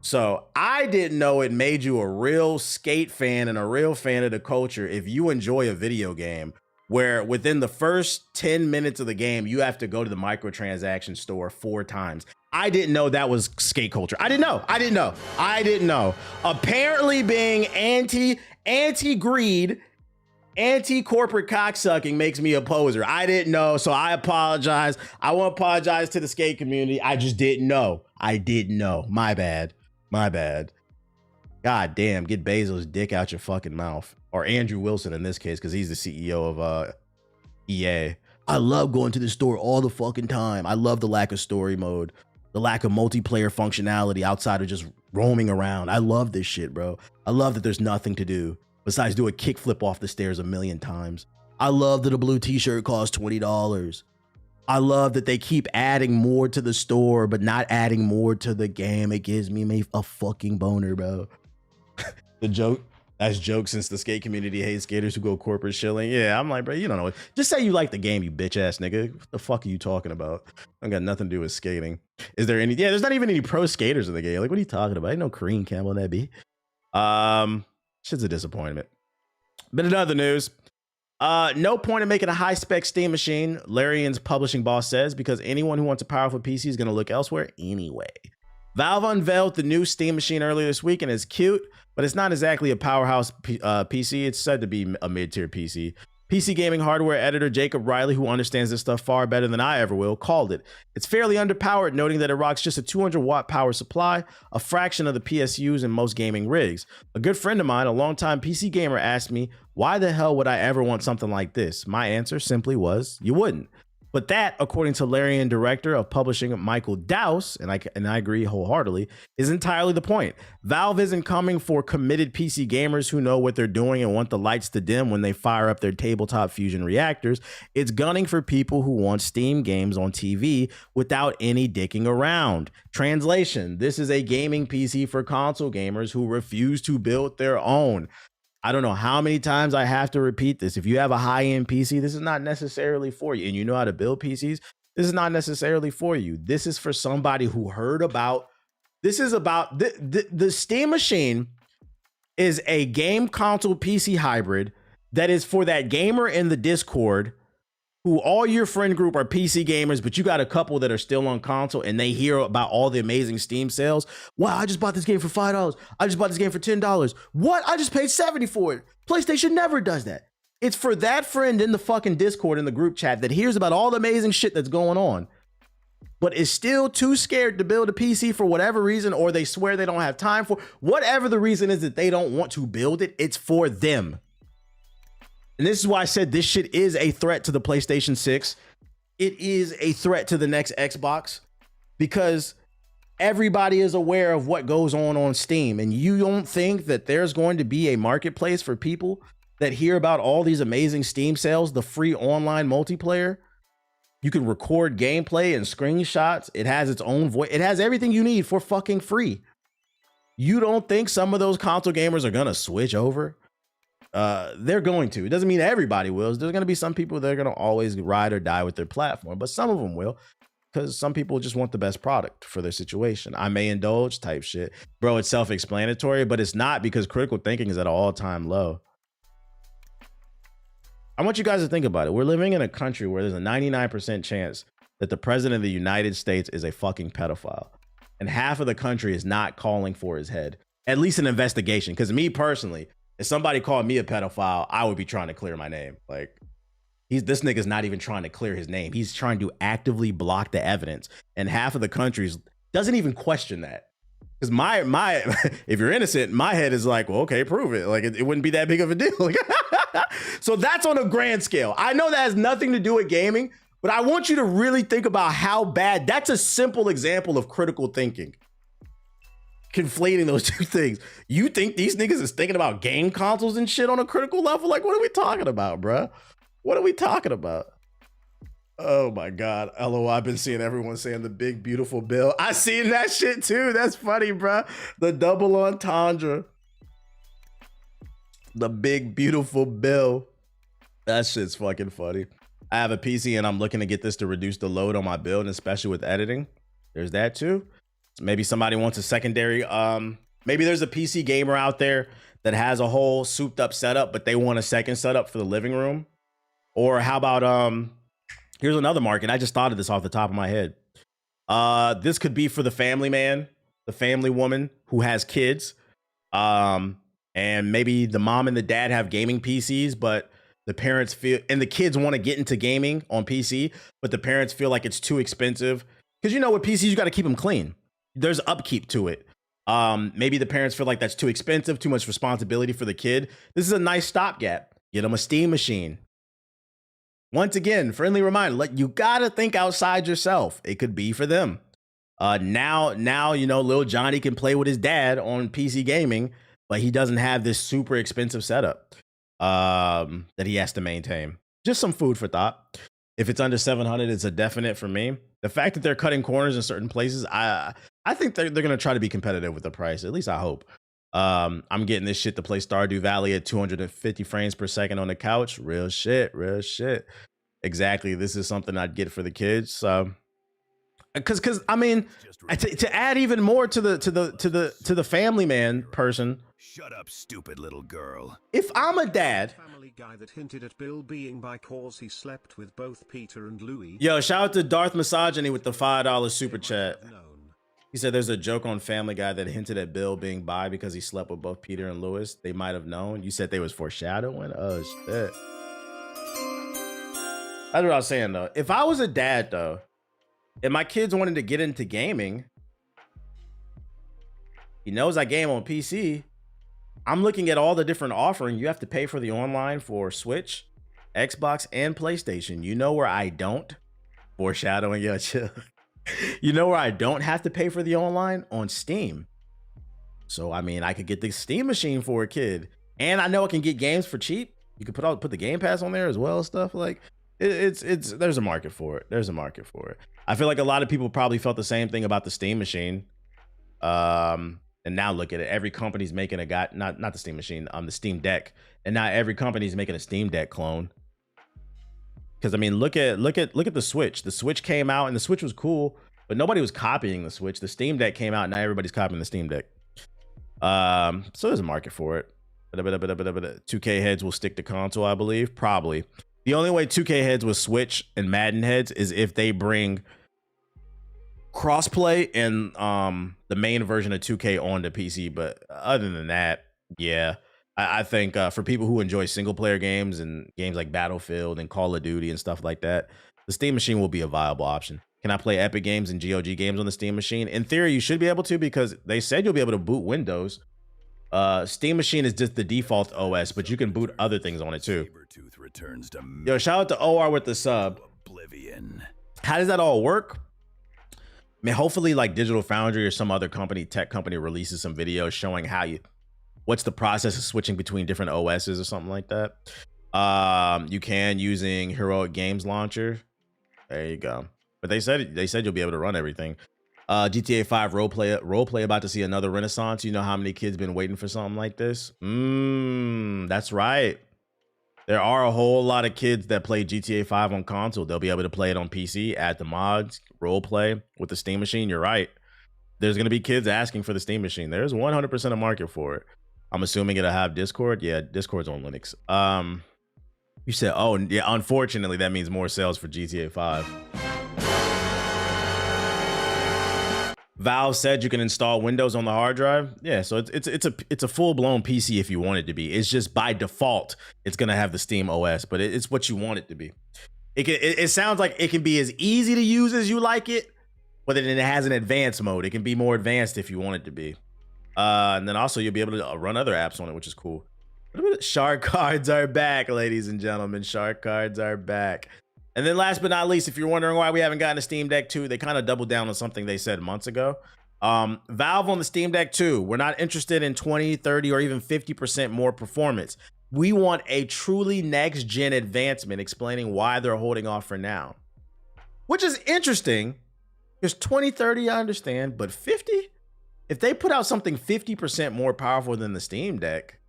So I didn't know it made you a real skate fan and a real fan of the culture if you enjoy a video game where within the first 10 minutes of the game, you have to go to the microtransaction store 4 times. I didn't know that was skate culture. I didn't know. Apparently being anti-greed, anti-corporate cocksucking makes me a poser. I didn't know, so I apologize. I want to apologize to the skate community. I just didn't know. I didn't know. My bad. God damn, get Bezos' dick out your fucking mouth. Or Andrew Wilson in this case, because he's the CEO of EA. I love going to the store all the fucking time. I love the lack of story mode, the lack of multiplayer functionality outside of just roaming around. I love this shit, bro. I love that there's nothing to do besides do a kickflip off the stairs a million times. I love that a blue t-shirt costs $20. I love that they keep adding more to the store, but not adding more to the game. It gives me a fucking boner, bro. That's joke since the skate community hates skaters who go corporate shilling. Yeah, I'm like, bro, you don't know it. Just say you like the game, you bitch ass nigga. What the fuck are you talking about? I got nothing to do with skating. Is there any? Yeah, there's not even any pro skaters in the game. Like, what are you talking about? Ain't no Kareem Campbell in that B. Shit's a disappointment. But in other news, no point in making a high-spec Steam machine, Larian's publishing boss says, because anyone who wants a powerful PC is going to look elsewhere anyway. Valve unveiled the new Steam machine earlier this week, and it's cute, but it's not exactly a powerhouse PC. It's said to be a mid-tier PC. PC gaming hardware editor Jacob Riley, who understands this stuff far better than I ever will, called it. It's fairly underpowered, noting that it rocks just a 200-watt power supply, a fraction of the PSUs in most gaming rigs. A good friend of mine, a longtime PC gamer, asked me, why the hell would I ever want something like this? My answer simply was, you wouldn't. But that, according to Larian director of publishing Michael Dowse, and I agree wholeheartedly, is entirely the point. Valve isn't coming for committed PC gamers who know what they're doing and want the lights to dim when they fire up their tabletop fusion reactors. It's gunning for people who want Steam games on TV without any dicking around. Translation: this is a gaming PC for console gamers who refuse to build their own. I don't know how many times I have to repeat this. If you have a high-end PC, this is not necessarily for you. And you know how to build PCs, this is not necessarily for you. This is for somebody who heard about, this is about, the Steam machine is a game console PC hybrid that is for that gamer in the Discord who all your friend group are PC gamers, but you got a couple that are still on console and they hear about all the amazing Steam sales. Wow, I just bought this game for $5. I just bought this game for $10. What? I just paid $70 for it. PlayStation never does that. It's for that friend in the fucking Discord in the group chat that hears about all the amazing shit that's going on, but is still too scared to build a PC for whatever reason, or they swear they don't have time for whatever the reason is that they don't want to build it. It's for them. And this is why I said this shit is a threat to the PlayStation 6. It is a threat to the next Xbox because everybody is aware of what goes on Steam. And you don't think that there's going to be a marketplace for people that hear about all these amazing Steam sales, the free online multiplayer. You can record gameplay and screenshots. It has its own voice. It has everything you need for fucking free. You don't think some of those console gamers are going to switch over? They're going to. It doesn't mean everybody will. There's going to be some people that are going to always ride or die with their platform, but some of them will, because some people just want the best product for their situation. I may indulge type shit. Bro, it's self-explanatory, but it's not, because critical thinking is at an all-time low. I want you guys to think about it. We're living in a country where there's a 99% chance that the president of the United States is a fucking pedophile. And half of the country is not calling for his head. At least an investigation. Because me personally, if somebody called me a pedophile, I would be trying to clear my name. Like, this nigga's not even trying to clear his name. He's trying to actively block the evidence. And half of the country doesn't even question that. Because my if you're innocent, my head is like, well, okay, prove it. Like, it wouldn't be that big of a deal. So that's on a grand scale. I know that has nothing to do with gaming, but I want you to really think about how bad. That's a simple example of critical thinking. Conflating those two things. You think these niggas is thinking about game consoles and shit on a critical level? Like, what are we talking about, bruh? What are we talking about? Oh my God. LOL, I've been seeing everyone saying the big, beautiful bill. I seen that shit too. That's funny, bruh. The double entendre. The big, beautiful bill. That shit's fucking funny. I have a PC and I'm looking to get this to reduce the load on my build, especially with editing. There's that too. Maybe somebody wants a secondary. Maybe there's a PC gamer out there that has a whole souped up setup, but they want a second setup for the living room. Or how about here's another market. I just thought of this off the top of my head. This could be for the family man, the family woman who has kids. And maybe the mom and the dad have gaming PCs, but the parents feel, and the kids want to get into gaming on PC, but the parents feel like it's too expensive. Because with PCs, you got to keep them clean. There's upkeep to it. Maybe the parents feel like that's too expensive, too much responsibility for the kid. This is a nice stopgap. Get them a Steam machine. Once again, friendly reminder, you got to think outside yourself. It could be for them. Now, little Johnny can play with his dad on PC gaming, but he doesn't have this super expensive setup that he has to maintain. Just some food for thought. If it's under 700, it's a definite for me. The fact that they're cutting corners in certain places, I think they're going to try to be competitive with the price. At least I hope. I'm getting this shit to play Stardew Valley at 250 frames per second on the couch. Real shit. Exactly. This is something I'd get for the kids. Because I mean, to add even more to the family man person. Shut up, stupid little girl. If I'm a dad, Family Guy that hinted at Bill being bi cause he slept with both Peter and Louis. Yo, shout out to Darth Misogyny with the $5 super chat. He said there's a joke on Family Guy that hinted at Bill being bi because he slept with both Peter and Louis. They might have known. You said they was foreshadowing. Oh shit. That's what I was saying though. If I was a dad though, and my kids wanted to get into gaming, he knows I game on PC. I'm looking at all the different offering. You have to pay for the online for Switch, Xbox, and PlayStation. You know where I don't? Foreshadowing, yo, chill. You know where I don't have to pay for the online? On Steam. So, I mean, I could get the Steam machine for a kid. And I know I can get games for cheap. You could put the Game Pass on there as well, stuff like it's there's a market for it. There's a market for it. I feel like a lot of people probably felt the same thing about the Steam machine. And now look at it. Every company's making not the Steam machine, the Steam Deck. And now every company's making a Steam Deck clone. Because I mean, look at the Switch. The Switch came out and the Switch was cool, but nobody was copying the Switch. The Steam Deck came out and now everybody's copying the Steam Deck. So there's a market for it. 2K heads will stick to console, I believe. Probably. The only way 2K heads will switch and Madden heads is if they bring crossplay and the main version of 2K onto PC. But other than that, yeah, I think for people who enjoy single player games and games like Battlefield and Call of Duty and stuff like that, the Steam machine will be a viable option. Can I play Epic Games and GOG games on the Steam machine? In theory, you should be able to, because they said you'll be able to boot Windows. Steam machine is just the default OS, but you can boot other things on it too. Yo, shout out to OR with the sub. Oblivion. How does that all work? I mean, hopefully like Digital Foundry or some other tech company releases some videos showing what's the process of switching between different OSs or something like that. You can using Heroic Games Launcher. There you go. But they said you'll be able to run everything. GTA 5 roleplay about to see another renaissance. You know how many kids been waiting for something like this? That's right. There are a whole lot of kids that play GTA 5 on console. They'll be able to play it on PC, add the mods, roleplay with the Steam machine. You're right. There's going to be kids asking for the Steam machine. There's 100% a market for it. I'm assuming it'll have Discord. Yeah, Discord's on Linux. You said, oh, yeah, unfortunately, that means more sales for GTA 5. Valve said you can install Windows on the hard drive. Yeah, so it's a full-blown PC if you want it to be. It's just by default, it's gonna have the Steam OS, but it's what you want it to be. It sounds like it can be as easy to use as you like it, but then it has an advanced mode. It can be more advanced if you want it to be. And then also you'll be able to run other apps on it, which is cool. Shark cards are back, ladies and gentlemen. Shark cards are back. And then last but not least, if you're wondering why we haven't gotten a Steam Deck 2, they kind of doubled down on something they said months ago. Valve on the Steam Deck 2, we're not interested in 20, 30, or even 50% more performance. We want a truly next-gen advancement, explaining why they're holding off for now. Which is interesting, because 20, 30, I understand, but 50? If they put out something 50% more powerful than the Steam Deck,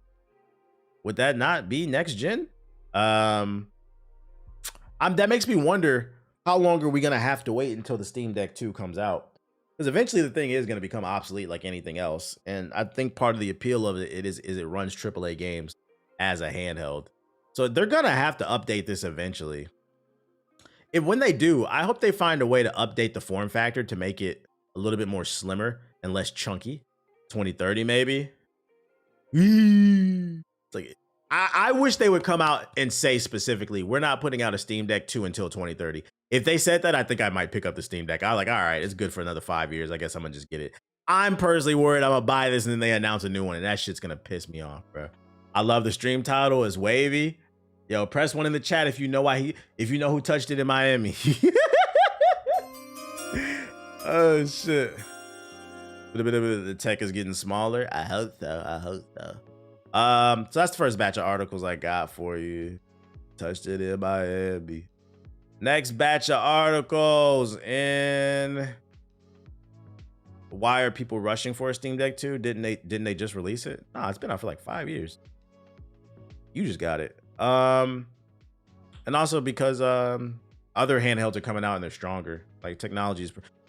would that not be next-gen? That makes me wonder, how long are we going to have to wait until the Steam Deck 2 comes out? Because eventually the thing is going to become obsolete like anything else. And I think part of the appeal of it is it runs AAA games as a handheld. So they're going to have to update this eventually. when they do, I hope they find a way to update the form factor to make it a little bit more slimmer and less chunky. 2030 maybe. It's like I wish they would come out and say specifically, we're not putting out a Steam Deck 2 until 2030. If they said that, I think I might pick up the Steam Deck. I'm like, all right, it's good for another 5 years. I guess I'm gonna just get it. I'm personally worried I'm gonna buy this and then they announce a new one, and that shit's gonna piss me off, bro. I love the stream title. It's wavy. Yo, press 1 in the chat if you know who touched it in Miami. Oh shit. The tech is getting smaller. I hope so. So that's the first batch of articles I got for you. Touched it in Miami. Next batch of articles in. Why are people rushing for a Steam Deck 2? Didn't they just release it? No, it's been out for like 5 years. You just got it. And also because other handhelds are coming out and they're stronger. Like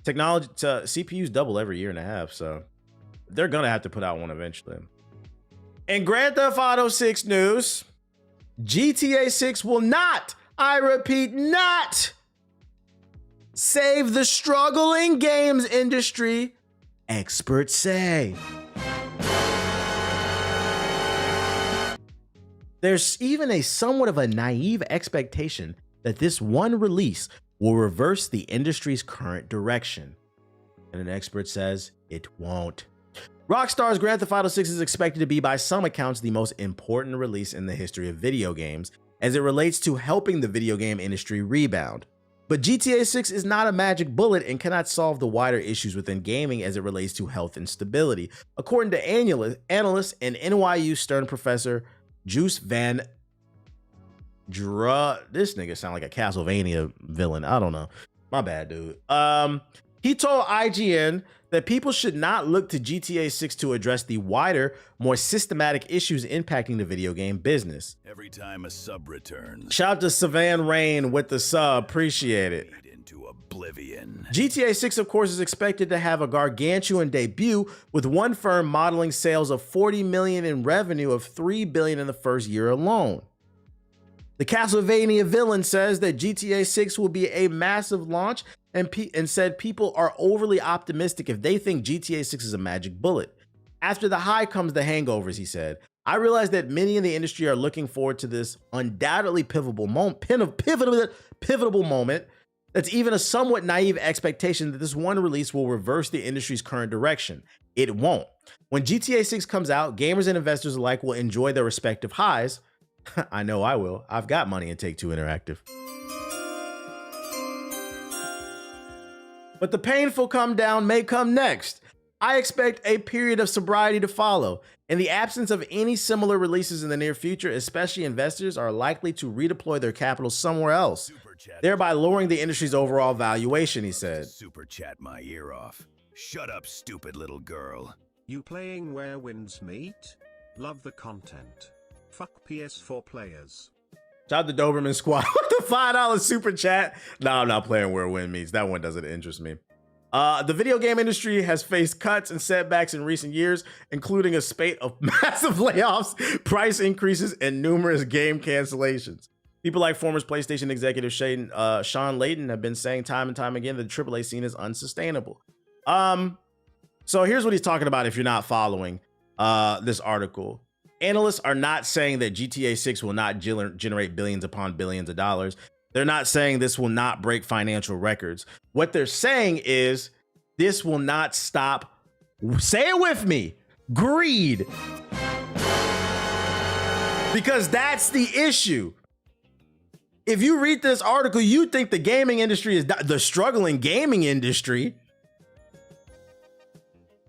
CPUs double every year and a half, so they're gonna have to put out one eventually. In Grand Theft Auto 6 news, GTA 6 will not, I repeat, not save the struggling games industry, experts say. There's even a somewhat of a naive expectation that this one release will reverse the industry's current direction. And an expert says it won't. Rockstar's Grand Theft Auto 6 is expected to be, by some accounts, the most important release in the history of video games, as it relates to helping the video game industry rebound. But GTA 6 is not a magic bullet and cannot solve the wider issues within gaming as it relates to health and stability, according to analyst and NYU Stern professor Juice Van this nigga sound like a Castlevania villain. I don't know. My bad, dude. He told IGN that people should not look to GTA 6 to address the wider, more systematic issues impacting the video game business. Every time a sub returns. Shout out to Savan Rain with the sub. Appreciate it. Into oblivion. GTA 6, of course, is expected to have a gargantuan debut, with one firm modeling sales of 40 million in revenue of 3 billion in the first year alone. The Castlevania villain says that GTA 6 will be a massive launch and said people are overly optimistic if they think GTA 6 is a magic bullet. After the high comes the hangovers, he said. I realize that many in the industry are looking forward to this undoubtedly pivotal moment. That's even a somewhat naive expectation that this one release will reverse the industry's current direction. It won't. When GTA 6 comes out, gamers and investors alike will enjoy their respective highs. I know I will. I've got money in Take-Two Interactive. But the painful come down may come next. I expect a period of sobriety to follow. In the absence of any similar releases in the near future, especially investors are likely to redeploy their capital somewhere else, thereby lowering the industry's overall valuation, he said. Super chat my ear off. Shut up, stupid little girl. You playing Where Winds Meet? Love the content. Fuck PS4 players. Shout out to Doberman Squad with the $5 super chat. No, I'm not playing Where Wind Meets. That one doesn't interest me. The video game industry has faced cuts and setbacks in recent years, including a spate of massive layoffs, price increases, and numerous game cancellations. People like former PlayStation executive Sean Layden have been saying time and time again that the AAA scene is unsustainable. So here's what he's talking about if you're not following this article. Analysts are not saying that GTA 6 will not generate billions upon billions of dollars. They're not saying this will not break financial records. What they're saying is this will not stop, say it with me, greed. Because that's the issue. If you read this article, you think the gaming industry is the struggling gaming industry.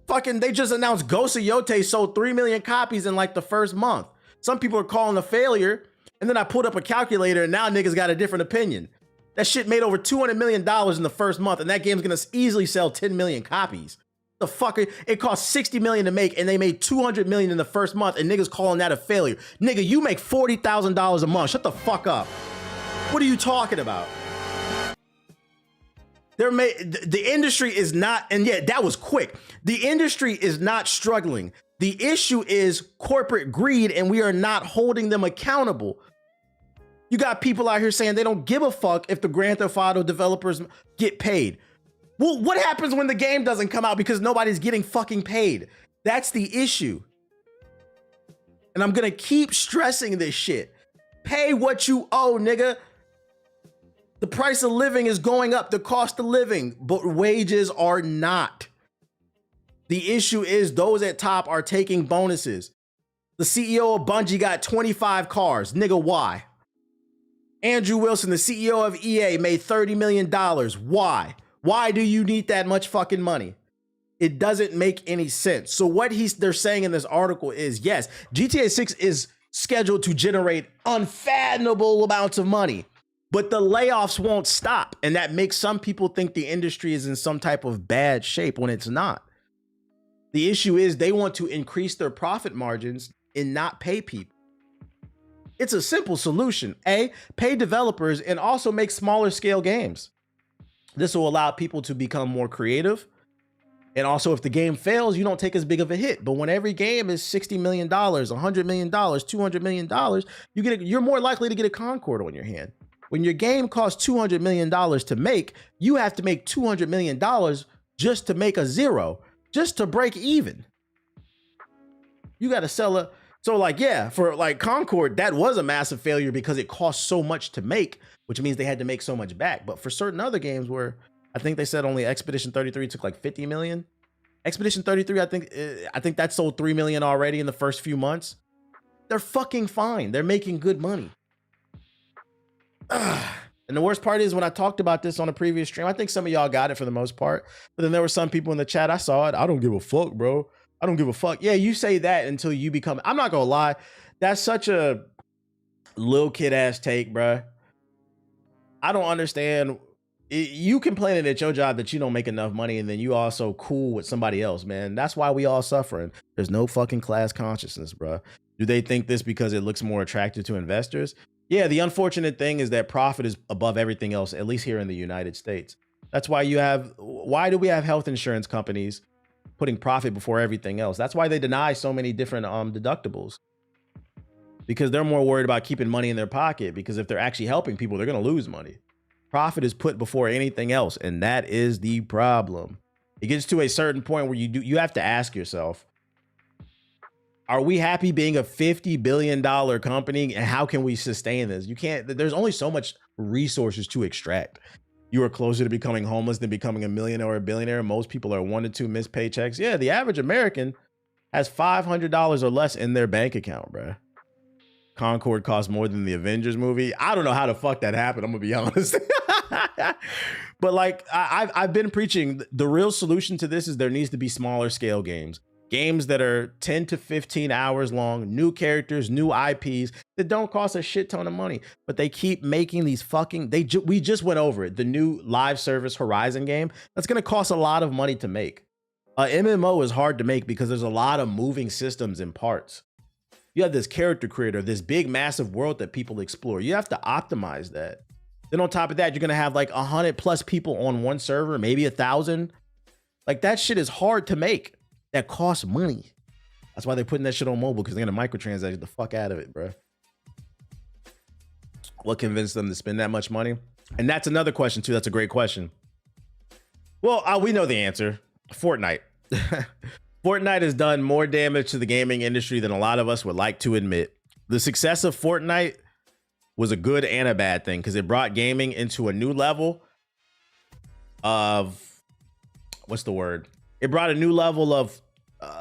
Fucking, they just announced Ghost of Yote sold 3 million copies in like the first month. Some people are calling a failure. And then I pulled up a calculator and now niggas got a different opinion. That shit made over $200 million in the first month. And that game's gonna easily sell 10 million copies. The fuck, it cost 60 million to make and they made 200 million in the first month and niggas calling that a failure. Nigga, you make $40,000 a month. Shut the fuck up. What are you talking about? The industry is not, and yet that was quick. The industry is not struggling. The issue is corporate greed, and we are not holding them accountable. You got people out here saying they don't give a fuck if the Grand Theft Auto developers get paid. Well, what happens when the game doesn't come out because nobody's getting fucking paid? That's the issue. And I'm gonna keep stressing this shit. Pay what you owe, nigga. The price of living is going up, the cost of living, but wages are not. The issue is those at top are taking bonuses. The CEO of Bungie got 25 cars. Nigga, why? Andrew Wilson, the CEO of EA, made $30 million. Why? Why do you need that much fucking money? It doesn't make any sense. So what they're saying in this article is, yes, GTA 6 is scheduled to generate unfathomable amounts of money, but the layoffs won't stop. And that makes some people think the industry is in some type of bad shape when it's not. The issue is they want to increase their profit margins and not pay people. It's a simple solution. A, pay developers and also make smaller scale games. This will allow people to become more creative. And also, if the game fails, you don't take as big of a hit. But when every game is $60 million, $100 million, $200 million, you're more likely to get a Concord on your hand. When your game costs $200 million to make, you have to make $200 million just to make a zero, just to break even. You got to sell a... So like, yeah, for like Concord, that was a massive failure because it cost so much to make, which means they had to make so much back. But for certain other games where I think they said only Expedition 33 took like 50 million. Expedition 33, I think that sold 3 million already in the first few months. They're fucking fine. They're making good money. And the worst part is when I talked about this on a previous stream, I think some of y'all got it for the most part. But then there were some people in the chat, I saw it. I don't give a fuck, bro. I don't give a fuck. Yeah, you say that until you become, I'm not gonna lie. That's such a little kid ass take, bro. I don't understand. You complaining at your job that you don't make enough money and then you also cool with somebody else, man. That's why we all suffering. There's no fucking class consciousness, bro. Do they think this because it looks more attractive to investors? Yeah, the unfortunate thing is that profit is above everything else, at least here in the United States. That's why why do we have health insurance companies putting profit before everything else? That's why they deny so many different deductibles. Because they're more worried about keeping money in their pocket, because if they're actually helping people, they're going to lose money. Profit is put before anything else, and that is the problem. It gets to a certain point where you have to ask yourself, are we happy being a $50 billion company, and how can we sustain this? You can't, there's only so much resources to extract. You are closer to becoming homeless than becoming a millionaire or a billionaire. Most people are 1 to 2 missed paychecks. Yeah, the average American has $500 or less in their bank account, bruh. Concord costs more than the Avengers movie. I don't know how the fuck that happened. I'm gonna be honest. But like I've been preaching, the real solution to this is there needs to be smaller scale games. Games that are 10 to 15 hours long, new characters, new IPs that don't cost a shit ton of money, but they keep making these fucking, we just went over it. The new live service Horizon game, that's gonna cost a lot of money to make. MMO is hard to make because there's a lot of moving systems and parts. You have this character creator, this big, massive world that people explore. You have to optimize that. Then on top of that, you're going to have like 100+ people on one server, maybe 1,000. Like that shit is hard to make. That costs money. That's why they're putting that shit on mobile, because they're going to microtransact the fuck out of it, bro. What convinced them to spend that much money? And that's another question too. That's a great question. Well, we know the answer. Fortnite. Fortnite has done more damage to the gaming industry than a lot of us would like to admit. The success of Fortnite was a good and a bad thing because it brought gaming into a new level of, what's the word? It brought a new level of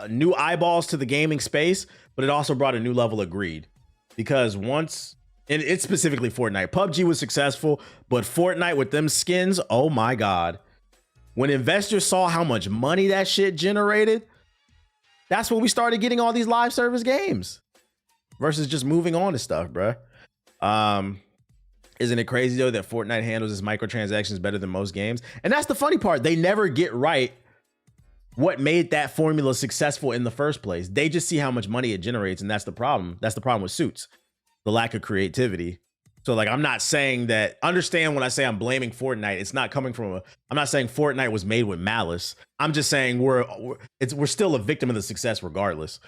new eyeballs to the gaming space, but it also brought a new level of greed. Because once, and it's specifically Fortnite, PUBG was successful, but Fortnite with them skins, oh my God. When investors saw how much money that shit generated, that's when we started getting all these live service games versus just moving on to stuff, bruh. Isn't it crazy though that Fortnite handles its microtransactions better than most games? And that's the funny part. They never get right what made that formula successful in the first place. They just see how much money it generates, and that's the problem. That's the problem with Suits, the lack of creativity. So like, I'm not saying that, understand when I say I'm blaming Fortnite, it's not coming from I'm not saying Fortnite was made with malice. I'm just saying we're still a victim of the success regardless.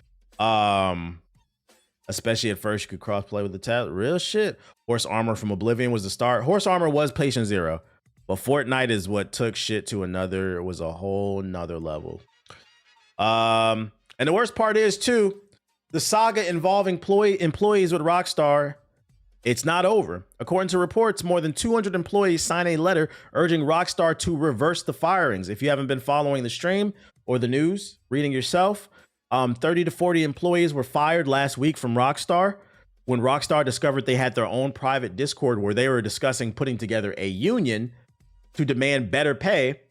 Especially at first, you could cross-play with the tab. Real shit. Horse Armor from Oblivion was the start. Horse Armor was Patient Zero. But Fortnite is what took shit to another, was a whole nother level. And the worst part is, too, the saga involving employees with Rockstar, it's not over. According to reports, more than 200 employees signed a letter urging Rockstar to reverse the firings. If you haven't been following the stream or the news, reading yourself, 30 to 40 employees were fired last week from Rockstar when Rockstar discovered they had their own private Discord where they were discussing putting together a union to demand better pay.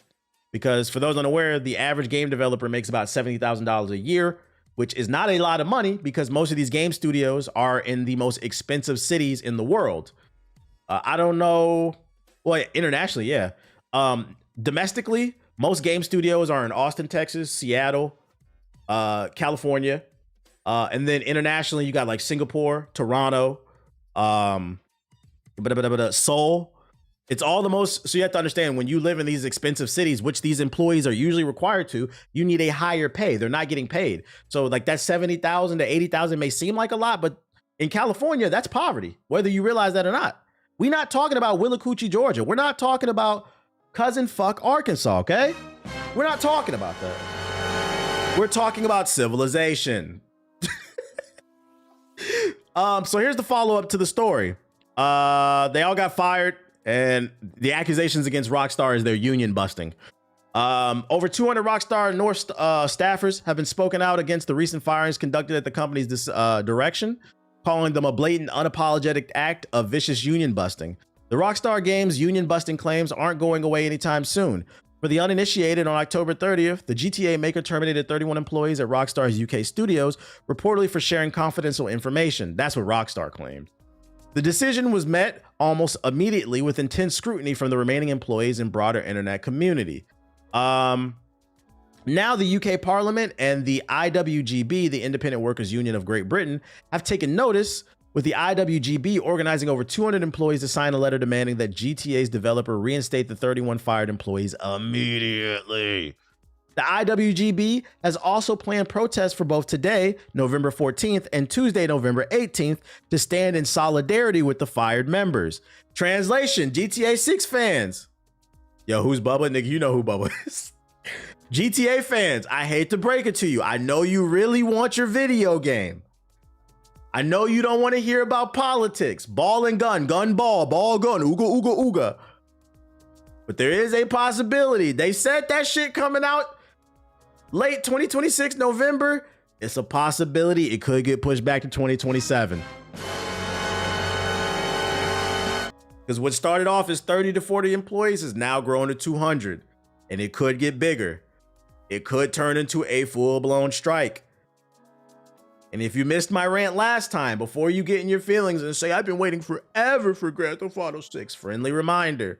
Because for those unaware, the average game developer makes about $70,000 a year, which is not a lot of money because most of these game studios are in the most expensive cities in the world. I don't know. Well, internationally, yeah. Domestically, most game studios are in Austin, Texas, Seattle, California. And then internationally, you got like Singapore, Toronto, Seoul. It's all the most. So you have to understand, when you live in these expensive cities, which these employees are usually required to, you need a higher pay. They're not getting paid. So like that 70,000 to 80,000 may seem like a lot, but in California, that's poverty, whether you realize that or not. We're not talking about Willacoochee, Georgia. We're not talking about cousin fuck Arkansas, okay? We're not talking about that. We're talking about civilization. So here's the follow-up to the story. They all got fired. And the accusations against Rockstar is they're union busting. Over 200 Rockstar North staffers have been spoken out against the recent firings conducted at the company's direction, calling them a blatant, unapologetic act of vicious union busting. The Rockstar Games union busting claims aren't going away anytime soon. For the uninitiated, on October 30th, the GTA maker terminated 31 employees at Rockstar's UK studios, reportedly for sharing confidential information. That's what Rockstar claimed. The decision was met almost immediately with intense scrutiny from the remaining employees and broader internet community. Now the UK Parliament and the IWGB, the Independent Workers Union of Great Britain, have taken notice, with the IWGB organizing over 200 employees to sign a letter demanding that GTA's developer reinstate the 31 fired employees immediately. The IWGB has also planned protests for both today, November 14th, and Tuesday, November 18th, to stand in solidarity with the fired members. Translation, GTA 6 fans. Yo, who's Bubba? Nigga, you know who Bubba is. GTA fans, I hate to break it to you. I know you really want your video game. I know you don't want to hear about politics. Ball and gun, gun, ball, gun, ooga, ooga, ooga. But there is a possibility. They said that shit coming out late 2026, November. It's a possibility it could get pushed back to 2027. Because what started off as 30 to 40 employees is now grown to 200. And it could get bigger. It could turn into a full-blown strike. And if you missed my rant last time, before you get in your feelings and say, I've been waiting forever for Grand Theft Auto 6, friendly reminder.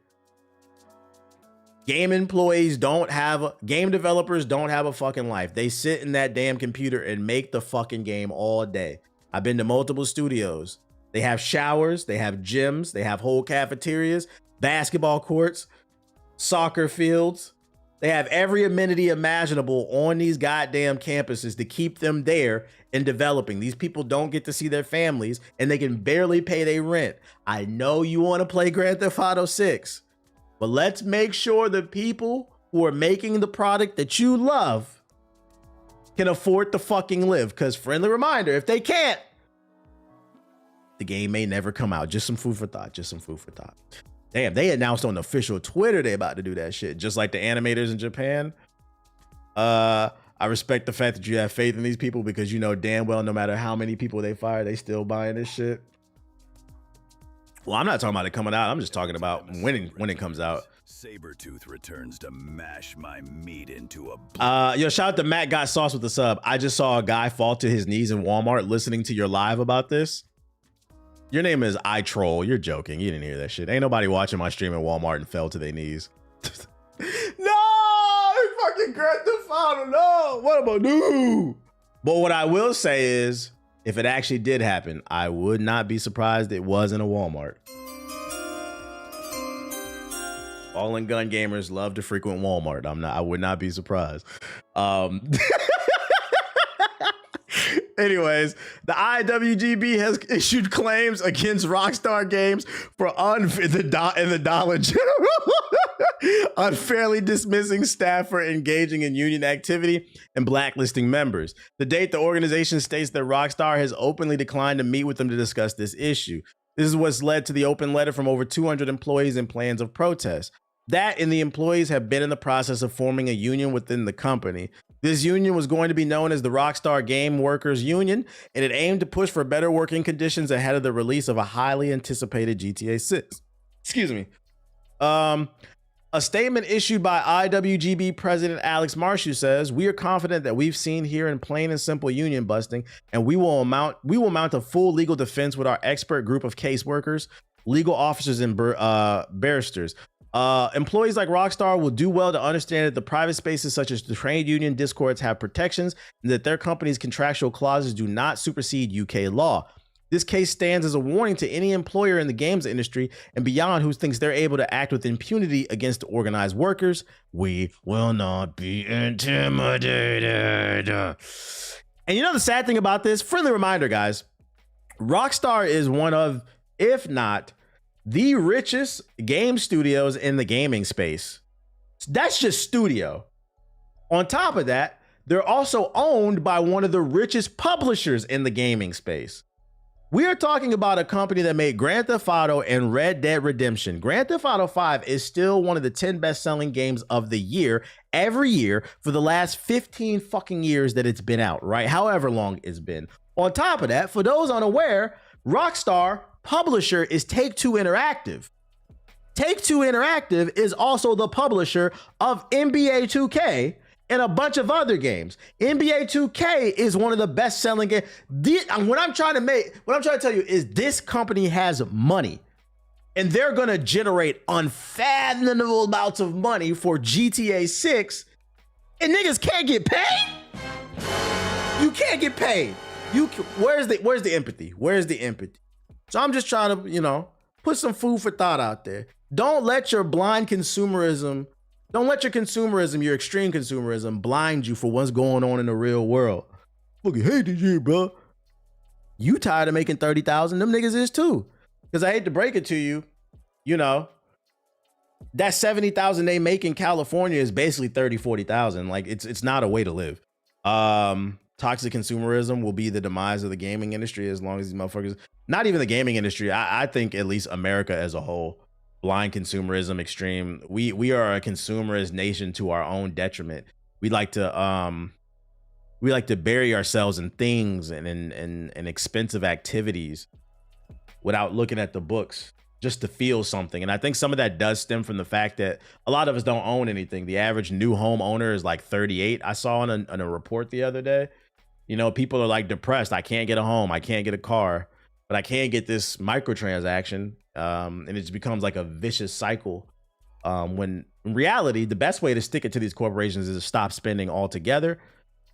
Game developers don't have a fucking life. They sit in that damn computer and make the fucking game all day. I've been to multiple studios. They have showers, they have gyms, they have whole cafeterias, basketball courts, soccer fields. They have every amenity imaginable on these goddamn campuses to keep them there and developing. These people don't get to see their families and they can barely pay their rent. I know you want to play Grand Theft Auto 6. But let's make sure the people who are making the product that you love can afford to fucking live. Because friendly reminder, if they can't, the game may never come out. Just some food for thought. Just some food for thought. Damn, they announced on the official Twitter they about to do that shit. Just like the animators in Japan. I respect the fact that you have faith in these people because you know damn well no matter how many people they fire, they still buying this shit. Well, I'm not talking about it coming out. I'm just talking about when it comes out. Sabretooth returns to mash my meat into a... Yo, shout out to Matt Got Sauce with the sub. I just saw a guy fall to his knees in Walmart listening to your live about this. Your name is I Troll. You're joking. You didn't hear that shit. Ain't nobody watching my stream at Walmart and fell to their knees. No! Fucking Grand Theft Auto, no! What am I do? But what I will say is, if it actually did happen, I would not be surprised it wasn't a Walmart. All and gun gamers love to frequent Walmart. I would not be surprised. Anyways, the IWGB has issued claims against Rockstar Games for the Dollar General unfairly dismissing staff for engaging in union activity and blacklisting members. To date, the organization states that Rockstar has openly declined to meet with them to discuss this issue. This is what's led to the open letter from over 200 employees and plans of protest. That and the employees have been in the process of forming a union within the company. This union was going to be known as the Rockstar Game Workers Union, and it aimed to push for better working conditions ahead of the release of a highly anticipated GTA 6. Excuse me. A statement issued by IWGB President Alex Marshew says, "We are confident that we've seen here in plain and simple union busting, and we will mount a full legal defense with our expert group of caseworkers, legal officers, and barristers. Employees like Rockstar will do well to understand that the private spaces such as the trade union discords have protections and that their company's contractual clauses do not supersede UK law. This case stands as a warning to any employer in the games industry and beyond who thinks they're able to act with impunity against organized workers. We will not be intimidated." And you know the sad thing about this? Friendly reminder, guys. Rockstar is one of, if not the richest game studios in the gaming space. That's just studio. On top of that, they're also owned by one of the richest publishers in the gaming space. We are talking about a company that made Grand Theft Auto and Red Dead Redemption. Grand Theft Auto 5 is still one of the 10 best-selling games of the year every year for the last 15 fucking years that it's been out, right? However long it's been. On top of that, for those unaware, Rockstar publisher is Take-Two Interactive. Take-Two Interactive is also the publisher of NBA 2K and a bunch of other games. NBA 2K is one of the best-selling games. What I'm trying to tell you is this company has money, and they're gonna generate unfathomable amounts of money for GTA 6, and niggas can't get paid. You can't get paid. Where's the empathy? Where's the empathy? So I'm just trying to, put some food for thought out there. Don't let your blind consumerism. Don't let your extreme consumerism blind you for what's going on in the real world. Fucking hate this shit, bro. You tired of making 30,000? Them niggas is too. Because I hate to break it to you, that 70,000 they make in California is basically 30, 40,000. Like it's not a way to live. Toxic consumerism will be the demise of the gaming industry as long as these motherfuckers, not even the gaming industry. I think at least America as a whole. Blind consumerism, extreme. We are a consumerist nation to our own detriment. We like to bury ourselves in things and in expensive activities without looking at the books just to feel something. And I think some of that does stem from the fact that a lot of us don't own anything. The average new home owner is like 38. I saw on a report the other day. People are like depressed. I can't get a home. I can't get a car, but I can get this microtransaction. And it just becomes like a vicious cycle. When in reality, the best way to stick it to these corporations is to stop spending altogether,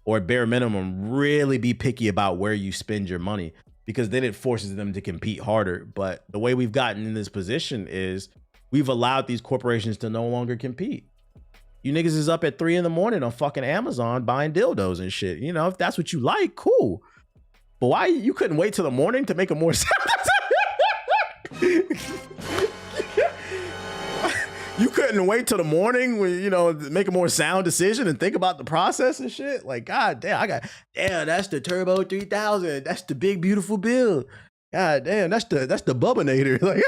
or at bare minimum, really be picky about where you spend your money, because then it forces them to compete harder. But the way we've gotten in this position is we've allowed these corporations to no longer compete. You niggas is up at 3 a.m. on fucking Amazon buying dildos and shit. If that's what you like, cool. But why you couldn't wait till the morning to make a more You couldn't wait till the morning when, make a more sound decision and think about the process and shit. Like, God damn, that's the Turbo 3000. That's the big, beautiful build. God damn, that's the Bubbinator. Like,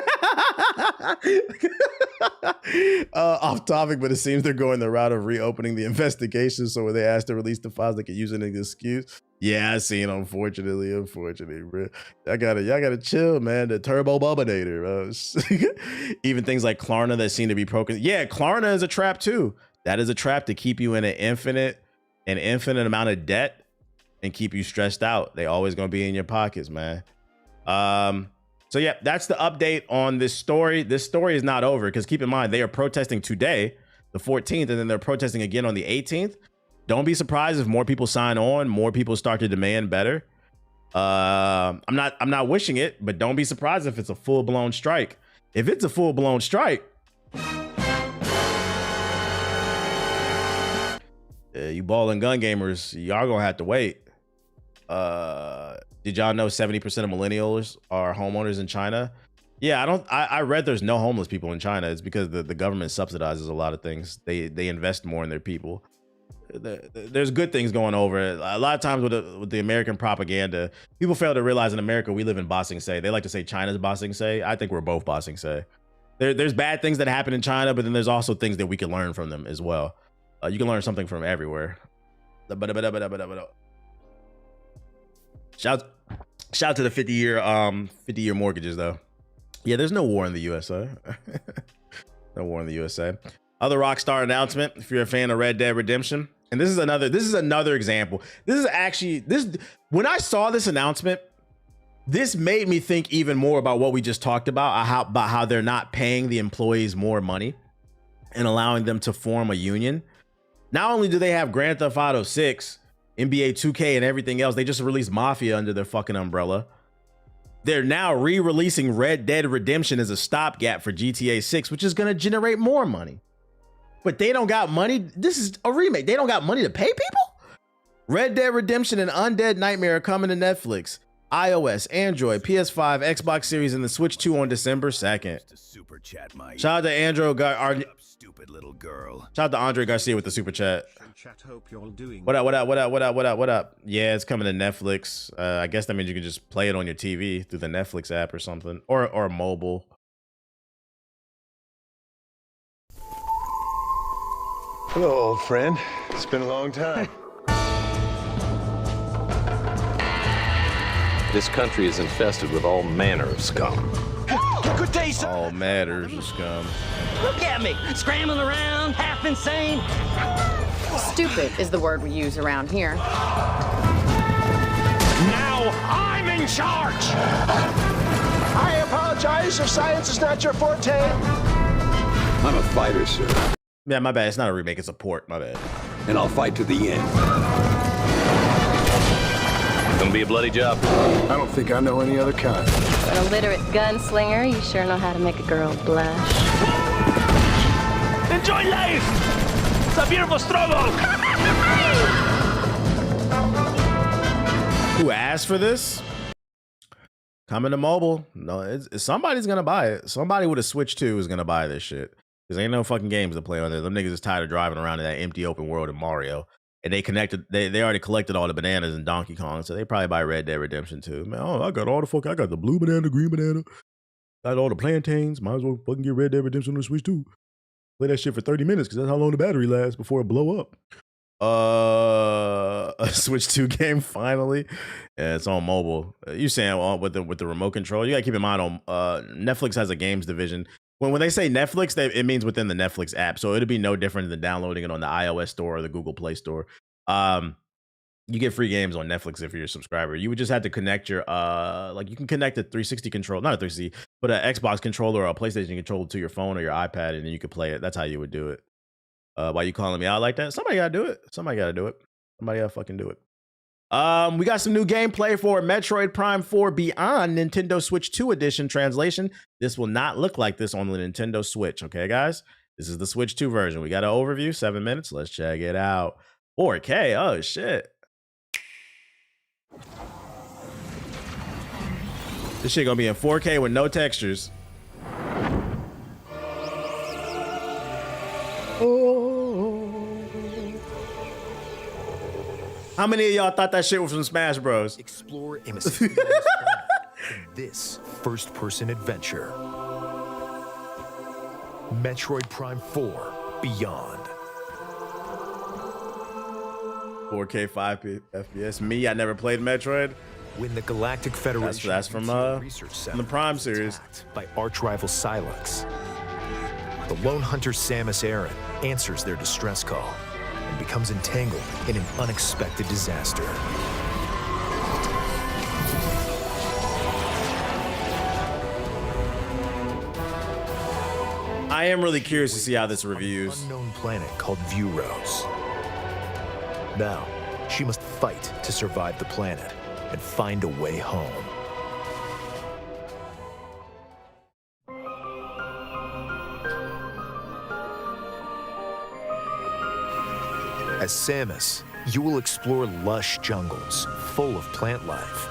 off topic, but it seems they're going the route of reopening the investigation. So when they asked to release the files, they could use it as an excuse. Yeah, I seen. Unfortunately, bro. Y'all gotta chill, man. The Turbo Bubbinator, bro. Even things like Klarna that seem to be broken. Yeah, Klarna is a trap too. That is a trap to keep you in an infinite amount of debt and keep you stressed out. They always gonna be in your pockets, man. So yeah, that's the update on this story. This story is not over, because keep in mind, they are protesting today, the 14th, and then they're protesting again on the 18th. Don't be surprised if more people sign on, more people start to demand better. I'm not wishing it, but don't be surprised if it's a full-blown strike. If it's a full-blown strike, you ball and gun gamers, y'all gonna have to wait. Did y'all know 70% of millennials are homeowners in China? Yeah, I read there's no homeless people in China. It's because the government subsidizes a lot of things. They invest more in their people. There's good things going over it. A lot of times with the American propaganda, people fail to realize in America we live in Ba Sing Se. They like to say China's Ba Sing Se. I think we're both Ba Sing Se. There's bad things that happen in China, but then there's also things that we can learn from them as well. You can learn something from everywhere. Shout out to the 50-year mortgages though. Yeah, there's no war in the USA. No war in the USA. Other Rockstar announcement, if you're a fan of Red Dead Redemption, and this is another example. When I saw this announcement, this made me think even more about what we just talked about how they're not paying the employees more money and allowing them to form a union. Not only do they have Grand Theft Auto 6, NBA 2K, and everything else, they just released Mafia under their fucking umbrella. They're now re-releasing Red Dead Redemption as a stopgap for GTA 6, which is going to generate more money. But they don't got money. This is a remake. They don't got money to pay people? Red Dead Redemption and Undead Nightmare are coming to Netflix, iOS, Android, PS5, Xbox Series, and the Switch 2 on December 2nd. Super chat, Mike. Shout out to Stupid little girl. Shout out to Andre Garcia with the super chat. Hope you're doing What up? Yeah, it's coming to Netflix. I guess that means you can just play it on your TV through the Netflix app or something, or mobile. Hello, old friend. It's been a long time. This country is infested with all manner of scum. Good day, sir. All matters of scum. Look at me, scrambling around, half insane. Stupid is the word we use around here. Now I'm in charge. I apologize if science is not your forte. I'm a fighter, sir, Yeah, my bad. It's not a remake. It's a port. My bad. and I'll fight to the end. Gonna be a bloody job. I don't think I know any other kind. For an illiterate gunslinger, you sure know how to make a girl blush. Enjoy life! It's a beautiful struggle! Who asked for this? Coming to mobile. No, somebody's gonna buy it. Somebody with a Switch 2 is gonna buy this shit. Because ain't no fucking games to play on there. Them niggas is tired of driving around in that empty open world in Mario. And they already collected all the bananas in Donkey Kong, so they probably buy Red Dead Redemption too. Man, I got the blue banana, green banana, got all the plantains. Might as well fucking get Red Dead Redemption on the Switch too. Play that shit for 30 minutes because that's how long the battery lasts before it blow up. A Switch 2 game finally. Yeah, it's on mobile. You saying with the remote control? You gotta keep in mind on Netflix has a games division. When they say Netflix, it means within the Netflix app. So it'd be no different than downloading it on the iOS store or the Google Play Store. You get free games on Netflix if you're a subscriber. You would just have to connect your you can connect a 360 controller, not a 360, but an Xbox controller or a PlayStation controller to your phone or your iPad, and then you could play it. That's how you would do it. Why you calling me out like that? Somebody gotta do it. Somebody gotta fucking do it. We got some new gameplay for Metroid Prime 4 Beyond Nintendo Switch 2 Edition. Translation: this will not look like this on the Nintendo Switch. Okay, guys? This is the Switch 2 version. We got an overview, 7 minutes. Let's check it out. 4K. Oh, shit. This shit gonna be in 4K with no textures. How many of y'all thought that shit was from Smash Bros? Explore a mysterious planet in this first-person adventure. Metroid Prime 4 Beyond. 4K 5 FPS. Me, I never played Metroid. When the Galactic Federation That's from the Prime series by arch-rival Silex, the lone hunter Samus Aran answers their distress call and becomes entangled in an unexpected disaster. I am really curious to see how this reviews. An unknown planet called Vuros. Now, she must fight to survive the planet and find a way home. As Samus You will explore lush jungles full of plant life.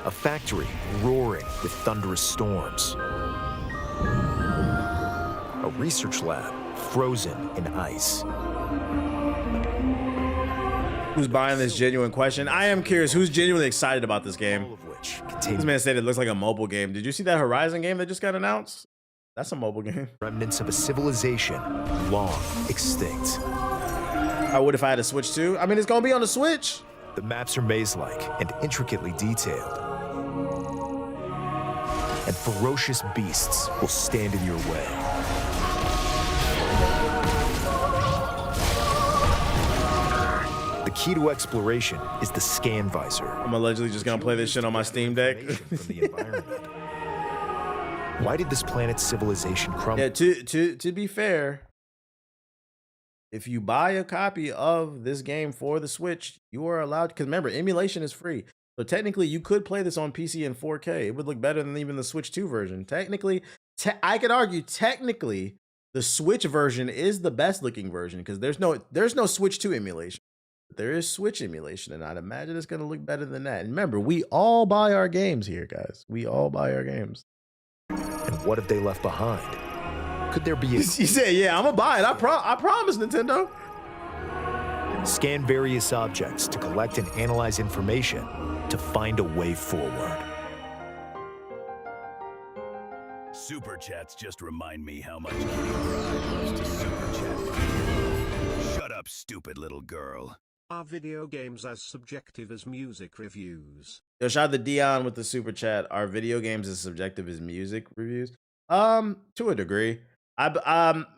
A factory roaring with thunderous storms. A research lab frozen in ice. Who's buying this genuine question? I am curious. Who's genuinely excited about this game? All of which This contain man said it looks like a mobile game. Did you see that Horizon game that just got announced? That's a mobile game. remnants of a civilization long extinct. I would if I had a Switch too. I mean, it's gonna be on the Switch. The maps are maze-like and intricately detailed. And ferocious beasts will stand in your way. The key to exploration is the scan visor. I'm allegedly just gonna play this shit on my Steam Deck. From the environment. Why did this planet's civilization crumble? Yeah, to be fair, if you buy a copy of this game for the Switch, you are allowed, because remember, emulation is free. So technically, you could play this on PC in 4K. It would look better than even the Switch 2 version. Technically, I could argue, technically, the Switch version is the best looking version because there's no Switch 2 emulation. There is Switch emulation, and I'd imagine it's going to look better than that. And remember, we all buy our games here, guys. We all buy our games. And what have they left behind? Could there be a... He said, yeah, I'm going to buy it. I promise, Nintendo. Scan various objects to collect and analyze information to find a way forward. Super chats just remind me how much Kitty Pryde loves to super chat. Shut up, stupid little girl. Are video games as subjective as music reviews? Yo, shout out to Dion with the super chat. Are video games as subjective as music reviews? To a degree.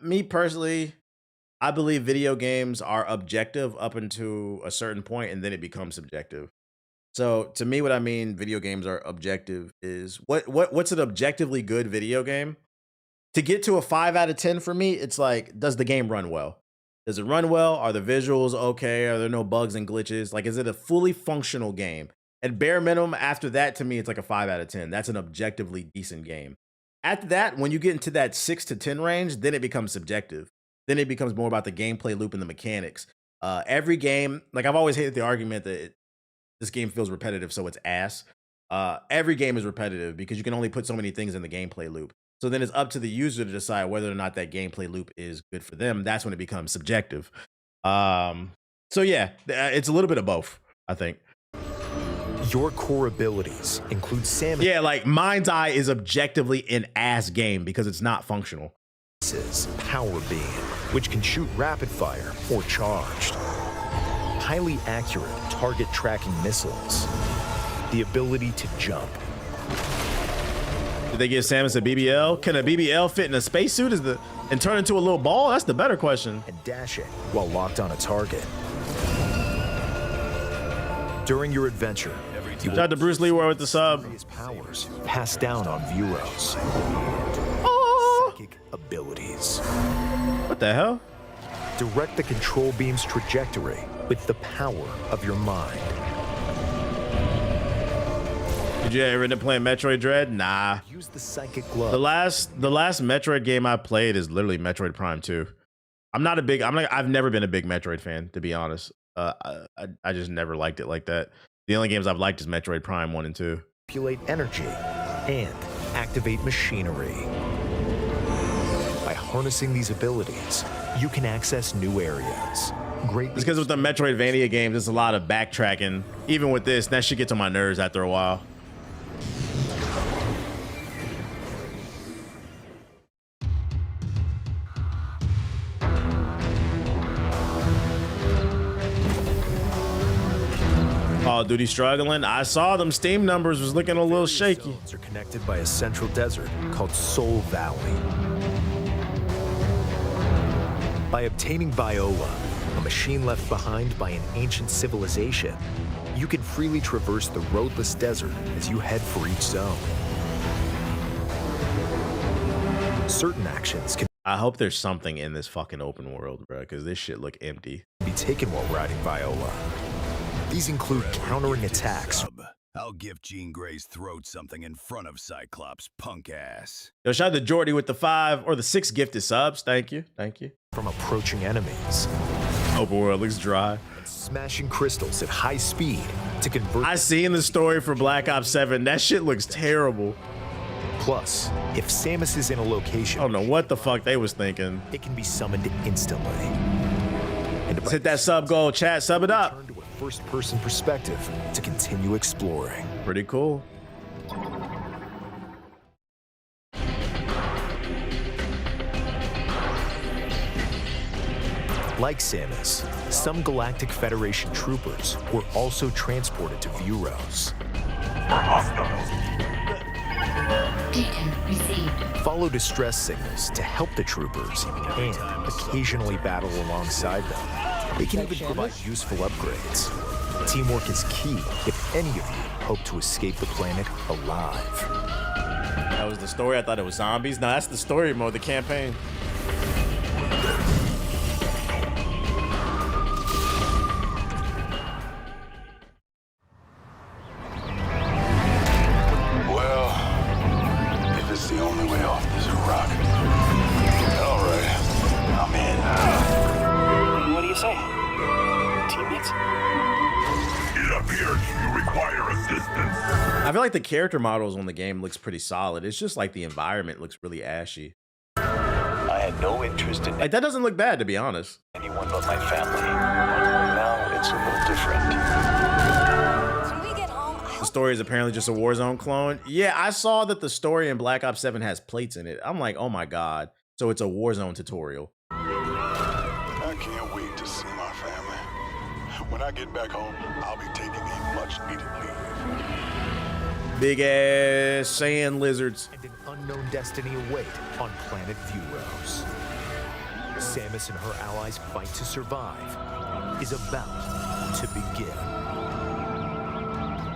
Me personally, I believe video games are objective up until a certain point, and then it becomes subjective. So to me, what I mean, video games are objective is what's an objectively good video game? To get to a 5 out of 10 for me, it's like, does the game run well? Does it run well? Are the visuals okay? Are there no bugs and glitches? Like, is it a fully functional game? At bare minimum, after that, to me, it's like a 5 out of 10. That's an objectively decent game. After that, when you get into that 6 to 10 range, then it becomes subjective. Then it becomes more about the gameplay loop and the mechanics. Every game, like I've always hated the argument that this game feels repetitive, so it's ass. Every game is repetitive because you can only put so many things in the gameplay loop. So then it's up to the user to decide whether or not that gameplay loop is good for them. That's when it becomes subjective. So yeah, it's a little bit of both, I think. Your core abilities include Samus. Yeah, like Mind's Eye is objectively an ass game because it's not functional. Power Beam, which can shoot rapid fire or charged. Highly accurate target tracking missiles. The ability to jump. Did they give Samus a BBL? Can a BBL fit in a spacesuit and turn into a little ball? That's the better question. And dashing while locked on a target. During your adventure, you shout out to Bruce Leroy with the sub. His powers passed down on Vuros. Psychic abilities. What the hell? Direct the control beam's trajectory with the power of your mind. Did you ever end up playing Metroid Dread? Nah. Use the psychic glove. The last Metroid game I played is literally Metroid Prime 2. I've never been a big Metroid fan, to be honest. I just never liked it like that. The only games I've liked is Metroid Prime 1 and 2. Manipulate energy and activate machinery. By harnessing these abilities, you can access new areas. It's because with the Metroidvania games, it's a lot of backtracking. Even with this, that shit gets on my nerves after a while. Call of Duty struggling. I saw them Steam numbers was looking a little shaky. Zones are connected by a central desert called Soul Valley. By obtaining Viola, a machine left behind by an ancient civilization, you can freely traverse the roadless desert as you head for each zone. Certain actions can I hope there's something in this fucking open world, bro, because this shit look empty. Be taken while riding Viola. These include countering attacks. I'll give Jean Grey's throat something in front of Cyclops' punk ass. Yo, shout out to Jordy with the 5 or the 6 gifted subs. Thank you. Thank you. From approaching enemies. Open world looks dry. And smashing crystals at high speed to convert. I seen the story for Black Ops 7. That shit looks terrible. Plus, if Samus is in a location, I don't know what the fuck they was thinking. it can be summoned instantly. And Let's hit that sub goal, chat. Sub it up. turn to a first-person perspective to continue exploring. Pretty cool. Like Samus, some Galactic Federation troopers were also transported to Vuros. Follow distress signals to help the troopers and occasionally battle alongside them. They can even provide useful upgrades. Teamwork is key if any of you hope to escape the planet alive. That was the story. I thought it was zombies. No, that's the story mode, the campaign. Well, if it's the only way off this rock. All right, I'm in. What do you say? Teammates? It appears you require assistance. I feel like the character models on the game looks pretty solid. It's just like the environment looks really ashy. I had no interest in Like that doesn't look bad, to be honest. anyone but my family. Now it's a little different. When we get home, The story is apparently just a Warzone clone. Yeah, I saw that the story in Black Ops 7 has plates in it. I'm like, oh my God. So it's a Warzone tutorial. I can't wait to see my family. When I get back home, I'll be taking a much-needed leave. Big ass sand lizards. And an unknown destiny await on planet Vuros. Samus and her allies' fight to survive is about to begin.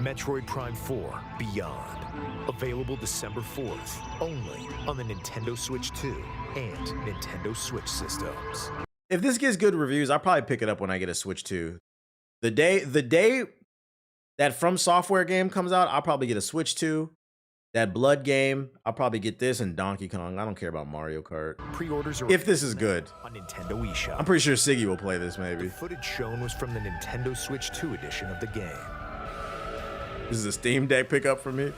Metroid Prime 4 Beyond. Available December 4th, only on the Nintendo Switch 2 and Nintendo Switch systems. If this gets good reviews, I'll probably pick it up when I get a Switch 2. The day that From Software game comes out, I'll probably get a Switch 2. That Blood game, I'll probably get this and Donkey Kong. I don't care about Mario Kart. Pre-orders are If this is good. on Nintendo eShop. I'm pretty sure Siggy will play this maybe. The footage shown was from the Nintendo Switch 2 edition of the game. This is a Steam Deck pickup for me.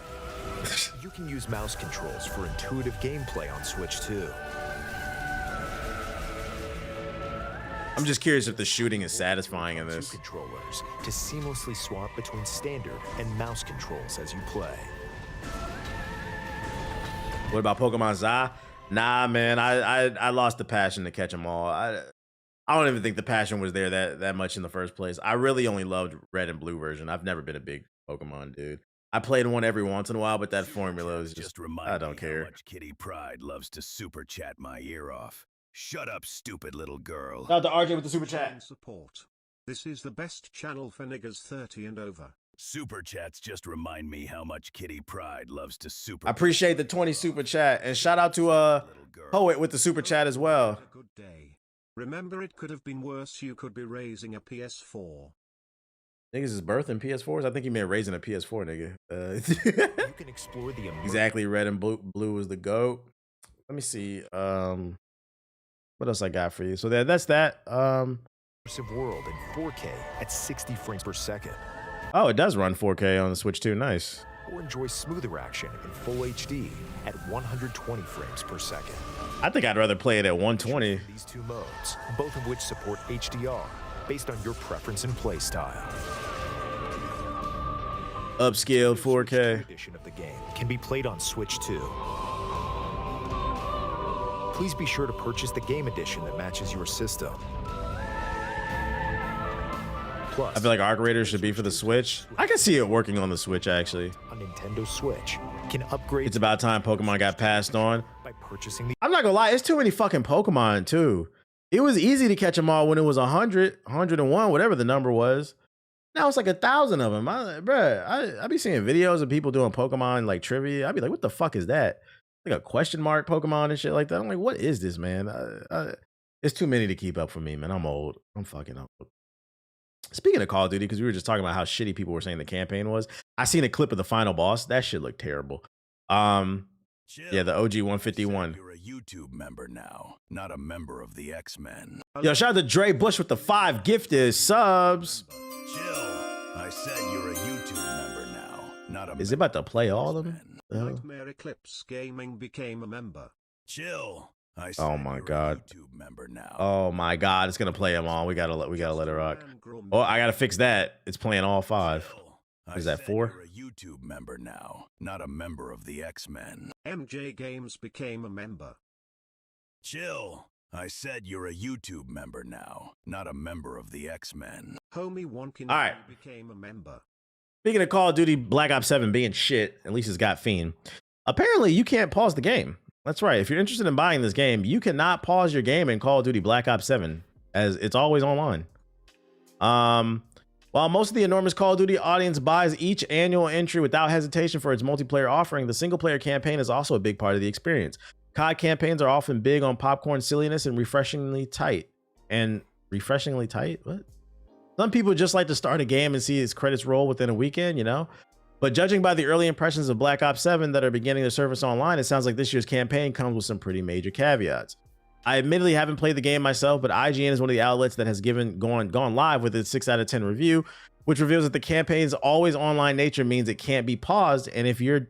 You can use mouse controls for intuitive gameplay on Switch 2. I'm just curious if the shooting is satisfying in Two this. controllers to seamlessly swap between standard and mouse controls as you play. What about Pokemon Za? Nah, man, I lost the passion to catch them all. I don't even think the passion was there that much in the first place. I really only loved Red and Blue version. I've never been a big Pokemon dude. I played one every once in a while, but that formula is just I don't care. How much Kitty Pride loves to super chat my ear off. Shut up, stupid little girl. Shout out to RJ with the super chat. Support. This is the best channel for niggas 30 and over. Super chats just remind me how much Kitty Pride loves to super. I appreciate the 20 super chat, and shout out to Poet with the super chat as well. A good day. Remember, it could have been worse. You could be raising a PS4. Niggas is birthing PS4s. I think he meant raising a PS4, nigga. You can explore the Exactly, Red and Blue is the GOAT. Let me see. What else I got for you? So that's that. immersive world in 4K at 60 frames per second. Oh, it does run 4K on the Switch too. Nice. Or enjoy smoother action in full HD at 120 frames per second. I think I'd rather play it at 120. These two modes, both of which support HDR, based on your preference and play style. Upscaled 4K. Edition of the game can be played on Switch 2. Please be sure to purchase the game edition that matches your system. Plus, I feel like Arc Raiders should be for the Switch. I can see it working on the Switch, actually. on Nintendo Switch can upgrade It's about time Pokemon got passed on. by purchasing the I'm not gonna lie, it's too many fucking Pokemon, too. It was easy to catch them all when it was 100, 101, whatever the number was. Now it's like 1,000 of them. I be seeing videos of people doing Pokemon like trivia. I'd be like, what the fuck is that? Like a question mark Pokemon and shit like that. I'm like, what is this, man? It's too many to keep up for me, man. I'm old. I'm fucking old. Speaking of Call of Duty, because we were just talking about how shitty people were saying the campaign was, I seen a clip of the final boss. That shit looked terrible. Yeah, the OG 151. You're a YouTube member now, not a member of the X-Men. Yo, shout out to Dre Bush with the 5 gifted subs. Chill. I said you're a YouTube member now, not a Is it about to play all of them? Nightmare Eclipse Gaming became a member. Chill. I said Oh my god. YouTube member now. Oh my god, it's gonna play them all. We gotta let it rock. Oh, I gotta fix that. It's playing all 5. Is that 4? You're a YouTube member now, not a member of the X-Men. MJ Games became a member. Chill. I said you're a YouTube member now, not a member of the X-Men. Homie Wonkin All right. became a member. Speaking of Call of Duty Black Ops 7 being shit, at least it's got Fiend. Apparently, you can't pause the game. That's right. If you're interested in buying this game, you cannot pause your game in Call of Duty Black Ops 7, as it's always online. While most of the enormous Call of Duty audience buys each annual entry without hesitation for its multiplayer offering, the single-player campaign is also a big part of the experience. COD campaigns are often big on popcorn silliness and refreshingly tight. What? Some people just like to start a game and see its credits roll within a weekend, you know? But judging by the early impressions of Black Ops 7 that are beginning to surface online, it sounds like this year's campaign comes with some pretty major caveats. I admittedly haven't played the game myself, but IGN is one of the outlets that has gone live with its 6 out of 10 review, which reveals that the campaign's always online nature means it can't be paused, and if you're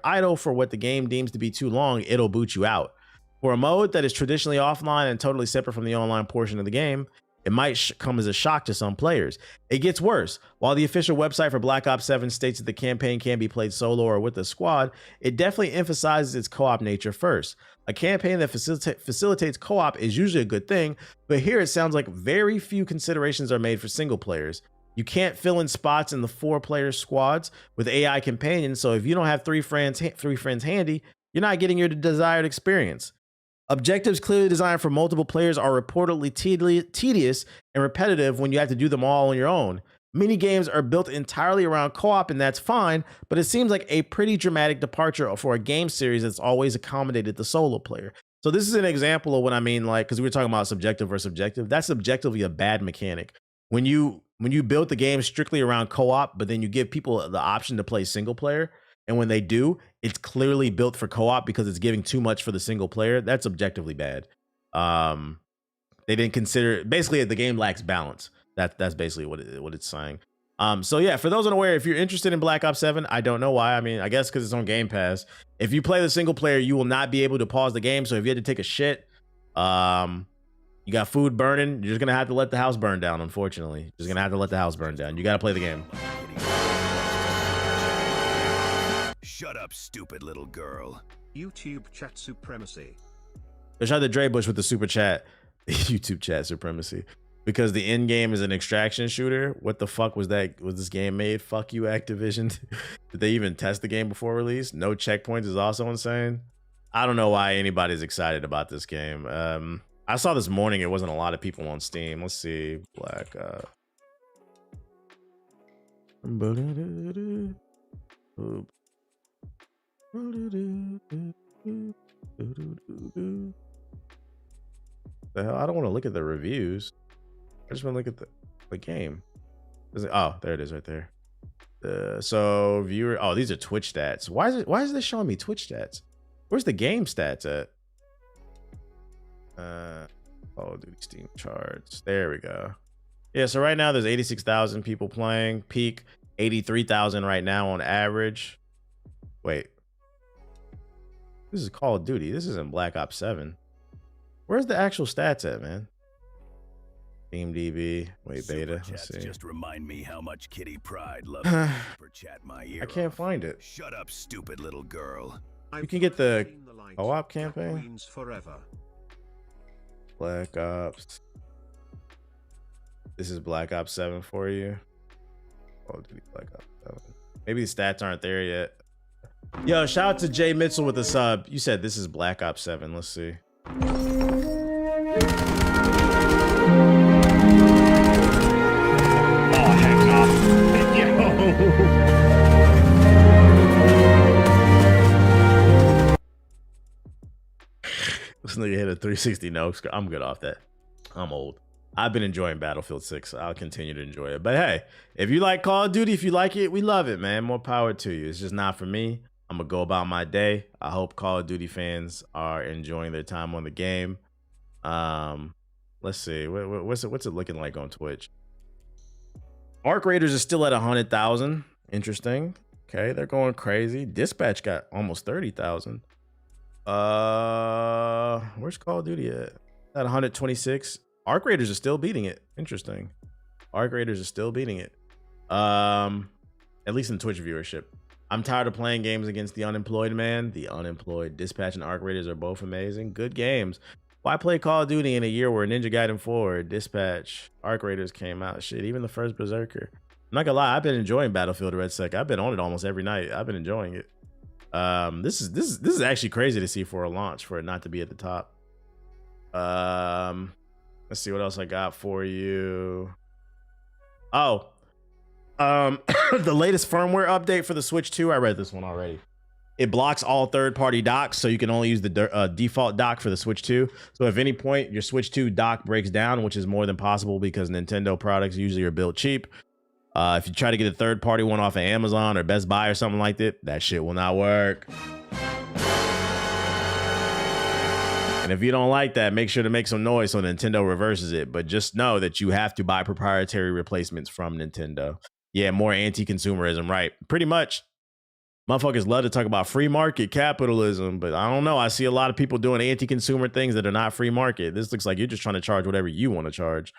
idle for what the game deems to be too long, it'll boot you out. For a mode that is traditionally offline and totally separate from the online portion of the game, it might come as a shock to some players. It gets worse. While the official website for Black Ops 7 states that the campaign can be played solo or with a squad, it definitely emphasizes its co-op nature first. A campaign that facilitates co-op is usually a good thing, but here it sounds like very few considerations are made for single players. You can't fill in spots in the 4-player squads with AI companions, so if you don't have three friends handy, you're not getting your desired experience. Objectives clearly designed for multiple players are reportedly tedious and repetitive when you have to do them all on your own. Mini games are built entirely around co-op, and that's fine, but it seems like a pretty dramatic departure for a game series that's always accommodated the solo player. So this is an example of what I mean, like, because we were talking about subjective versus objective. That's objectively a bad mechanic. When you build the game strictly around co-op, but then you give people the option to play single player, and when they do, it's clearly built for co-op because it's giving too much for the single player. That's objectively bad. They didn't consider, basically the game lacks balance. That's basically what it's saying. So yeah, for those unaware, if you're interested in Black Ops 7, I don't know why. I mean, I guess because it's on Game Pass. If you play the single player, you will not be able to pause the game. So if you had to take a shit, you got food burning, you're just gonna have to let the house burn down. Unfortunately, just gonna have to let the house burn down. You gotta play the game. Shut up, stupid little girl. YouTube chat supremacy. Shout out to Dre Bush with the super chat. YouTube chat supremacy. Because the end game is an extraction shooter. What the fuck was that? Was this game made? Fuck you, Activision. Did they even test the game before release? No checkpoints is also insane. I don't know why anybody's excited about this game. I saw this morning it wasn't a lot of people on Steam. Let's see. Black the hell? I don't want to look at the reviews. I just want to look at the game. Oh, there it is right there. So viewer, oh, these are Twitch stats. Why is this showing me Twitch stats? Where's the game stats at? Oh, dude, Steam charts. There we go. Yeah, so right now there's 86,000 people playing. Peak 83,000 right now on average. Wait. This is Call of Duty. This isn't Black Ops 7. Where's the actual stats at, man? DB. Wait, beta. Let's see. Just remind me how much Kitty Pride loves super chat my ear. I can't find it. Shut up, stupid little girl. You can get the co-op campaign. Forever. Black Ops. This is Black Ops 7 for you. Oh, dude, Black Ops 7. Maybe the stats aren't there yet. Yo, shout out to Jay Mitchell with the sub. You said this is Black Ops 7. Let's see. Oh, heck no. Yo. This nigga hit a 360 no. I'm good off that. I'm old. I've been enjoying Battlefield 6. I'll continue to enjoy it. But hey, if you like Call of Duty, if you like it, we love it, man. More power to you. It's just not for me. I'm gonna go about my day. I hope Call of Duty fans are enjoying their time on the game. Let's see. What's it looking like on Twitch? Arc Raiders is still at 100,000. Interesting. Okay, they're going crazy. Dispatch got almost 30,000. Where's Call of Duty at? At 126. Arc Raiders is still beating it. Interesting. Arc Raiders is still beating it. At least in Twitch viewership. I'm tired of playing games against the unemployed, man. The unemployed. Dispatch and Arc Raiders are both amazing. Good games. Why play Call of Duty in a year where Ninja Gaiden 4, Dispatch, Arc Raiders came out? Shit, even the first Berserker. I'm not gonna lie, I've been enjoying Battlefield Red Sec. I've been on it almost every night. I've been enjoying it. This is actually crazy to see for a launch, for it not to be at the top. Let's see what else I got for you. Oh, the latest firmware update for the Switch 2. I read this one already. It blocks all third-party docks, so you can only use the default dock for the Switch 2. So if at any point your Switch 2 dock breaks down, which is more than possible because Nintendo products usually are built cheap, if you try to get a third-party one off of Amazon or Best Buy or something like that shit will not work. And if you don't like that, make sure to make some noise so Nintendo reverses it. But just know that you have to buy proprietary replacements from Nintendo. Yeah, more anti-consumerism, right? Pretty much. Motherfuckers love to talk about free market capitalism, but I don't know. I see a lot of people doing anti-consumer things that are not free market. This looks like you're just trying to charge whatever you want to charge.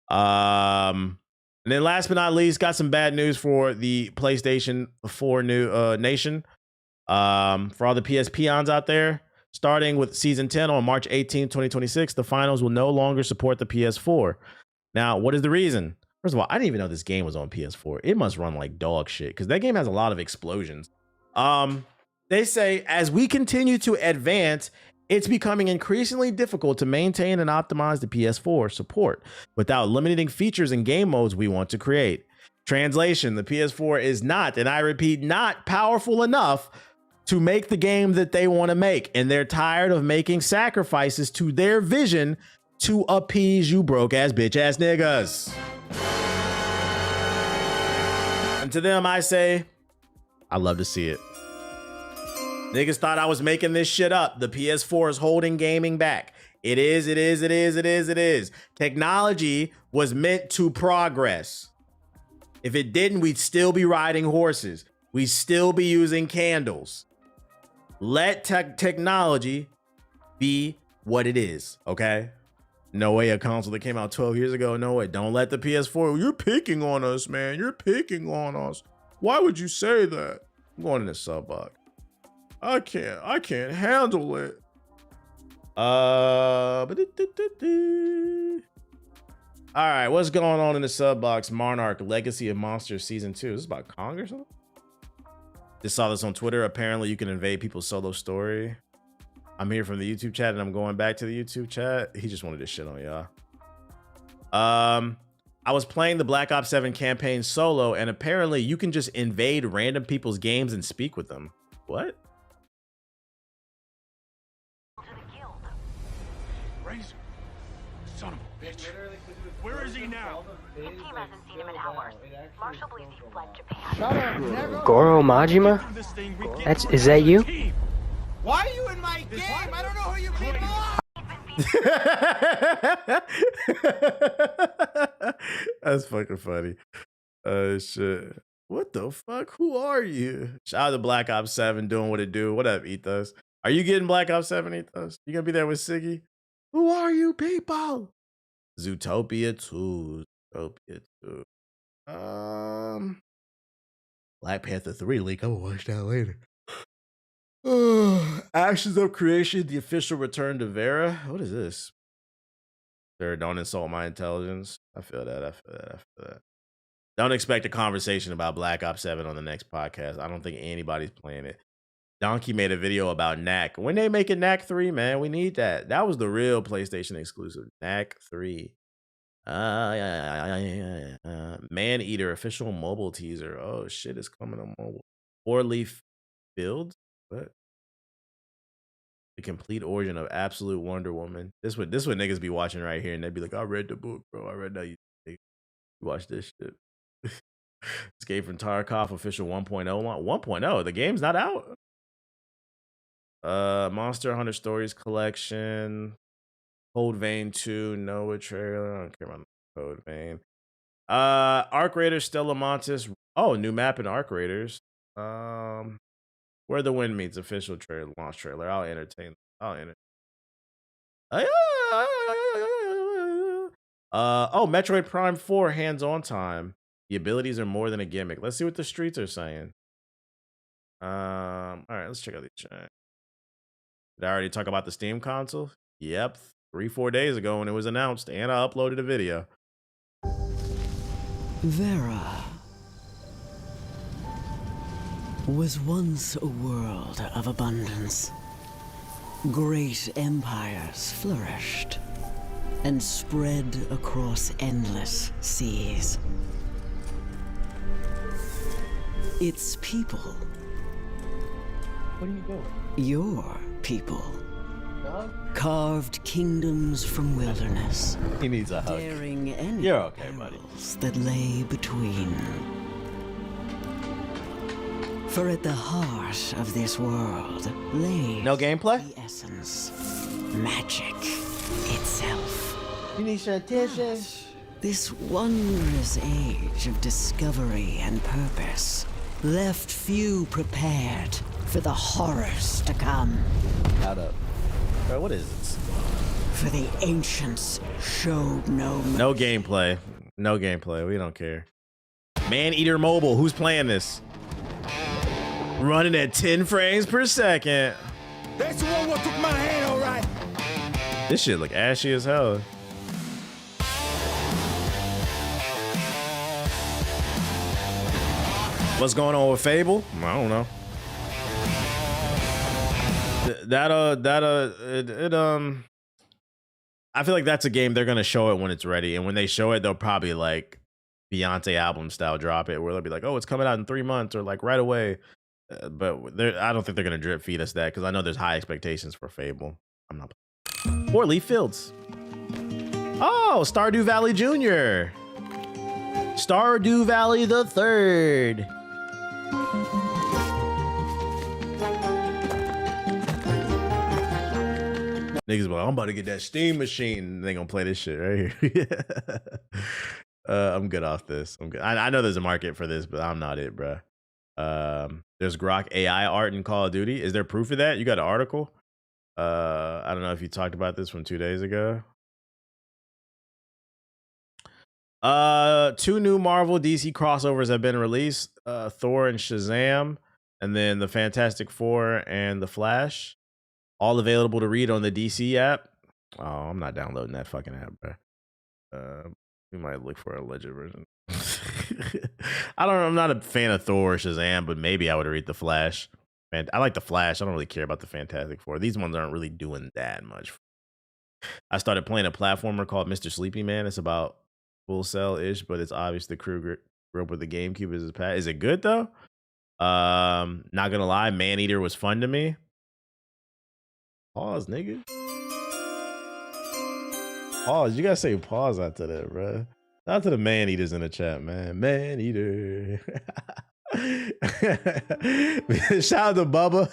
And then last but not least, got some bad news for the PlayStation 4 new nation. For all the PS peons out there, starting with Season 10 on March 18, 2026, the finals will no longer support the PS4. Now, what is the reason? First of all, I didn't even know this game was on PS4. It must run like dog shit because that game has a lot of explosions. They say as we continue to advance, it's becoming increasingly difficult to maintain and optimize the PS4 support without limiting features and game modes we want to create. Translation, the PS4 is not, and I repeat, not powerful enough to make the game that they want to make. And they're tired of making sacrifices to their vision to appease you broke ass bitch ass niggas. And to them, I say, I love to see it. Niggas thought I was making this shit up. The PS4 is holding gaming back. It is. Technology was meant to progress. If it didn't, we'd still be riding horses. We'd still be using candles. Let technology be what it is, okay? No way a console that came out 12 years ago. No way. Don't let the PS4. You're picking on us, man. You're picking on us. Why would you say that? I'm going in the sub box. I can't handle it. All right, what's going on in the sub box? Monarch Legacy of Monsters Season 2. Is this about Kong or something? Just saw this on Twitter. Apparently you can invade people's solo story. I'm here from the YouTube chat and I'm going back to the YouTube chat. He just wanted to shit on y'all. I was playing the Black Ops 7 campaign solo and apparently you can just invade random people's games and speak with them. What? Razor. Son of a bitch. Where is he now? The team hasn't seen him in hours. Marshall believes he fled Japan. Goro Majima? Is that you? Why are you in my game? I don't know who you people are. That's fucking funny. Shit. What the fuck? Who are you? Shout out to Black Ops 7 doing what it do. What up, Ethos? Are you getting Black Ops 7, Ethos? You gonna be there with Siggy? Who are you people? Zootopia 2. Zootopia 2. Black Panther 3 leak. I'm gonna watch that later. Actions of Creation, the official return to Vera. What is this? Vera, don't insult my intelligence. I feel that. Don't expect a conversation about Black Ops 7 on the next podcast. I don't think anybody's playing it. Donkey made a video about Knack. When they make a Knack 3, man, we need that. That was the real PlayStation exclusive. Knack 3. Man Eater, official mobile teaser. Oh, shit, it's coming on mobile. 4-leaf builds? What? The complete origin of Absolute Wonder Woman. This what niggas be watching right here, and they'd be like, I read the book, bro. I read that. You watch this shit. Escape from Tarkov official 1.0 launch. 1.0? The game's not out? Monster Hunter Stories Collection, Code Vein 2, Noah trailer. I don't care about Code Vein. Arc Raiders, Stella Montes. Oh, new map in Arc Raiders. Where the Wind Meets official trailer, launch trailer. I'll entertain. Metroid Prime 4 hands-on time. The abilities are more than a gimmick. Let's see what the streets are saying. All right, let's check out the chat. Did I already talk about the Steam console? Yep, 3-4 days ago when it was announced, and I uploaded a video. Vera was once a world of abundance. Great empires flourished and spread across endless seas. Its people. Where do you go? Your people. Carved kingdoms from wilderness. He needs a hug. Daring any You're okay, buddy. that lay between. For at the heart of this world lay no gameplay? The essence, magic itself. You need some attention. This wondrous age of discovery and purpose left few prepared for the horrors to come. Out up. Bro, what is this? For the ancients showed no gameplay. No gameplay. We don't care. Man-Eater Mobile. Who's playing this? Running at 10 frames per second. That's the one what took my hand, all right. This shit look ashy as hell. What's going on with Fable? I don't know. I feel like that's a game they're gonna show it when it's ready, and when they show it, they'll probably like Beyonce album style drop it, where they'll be like, "Oh, it's coming out in 3 months," or like right away. But I don't think they're gonna drip feed us that, because I know there's high expectations for Fable. I'm not. Or Leaf Fields. Oh, Stardew Valley Jr. Stardew Valley the Third. Niggas be like, I'm about to get that Steam machine. They gonna play this shit right here. I'm good off this. I'm good. I know there's a market for this, but I'm not it, bro. There's Grok AI art in Call of Duty. Is there proof of that? You got an article? I don't know if you talked about this from 2 days ago. 2 new Marvel DC crossovers have been released. Thor and Shazam, and then the Fantastic Four and the Flash. All available to read on the DC app. Oh, I'm not downloading that fucking app, bro. We might look for a legit version. I don't know. I'm not a fan of Thor or Shazam, but maybe I would read the Flash. Man, I like the Flash. I don't really care about the Fantastic Four. These ones aren't really doing that much. I started playing a platformer called Mr. Sleepy Man. It's about Full Cell-ish, but it's obvious the crew grew up with the GameCube as his past. Is it good though? Not gonna lie, Man-Eater was fun to me. Pause, nigga. Pause. You gotta say pause after that, bro. Shout out to the Man-Eaters in the chat, man. Man-Eater. Shout out to Bubba.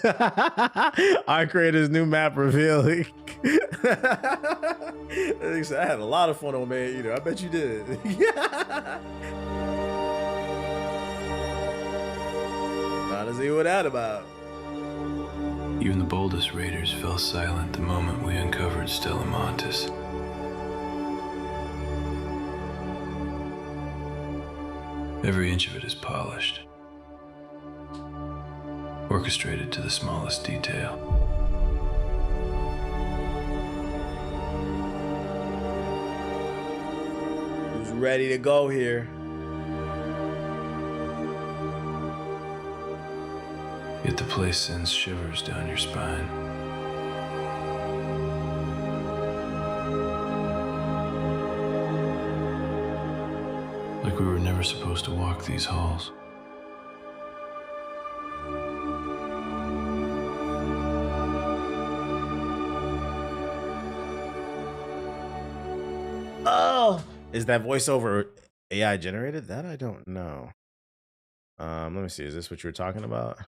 Our creator's new map revealing. I had a lot of fun on Man-Eater. I bet you did. Trying to see what that about. Even the boldest raiders fell silent the moment we uncovered Stella Montes. Every inch of it is polished, orchestrated to the smallest detail. Who's ready to go here? Yet the place sends shivers down your spine. Like we were never supposed to walk these halls. Oh, is that voiceover AI generated? That I don't know. Let me see. Is this what you were talking about?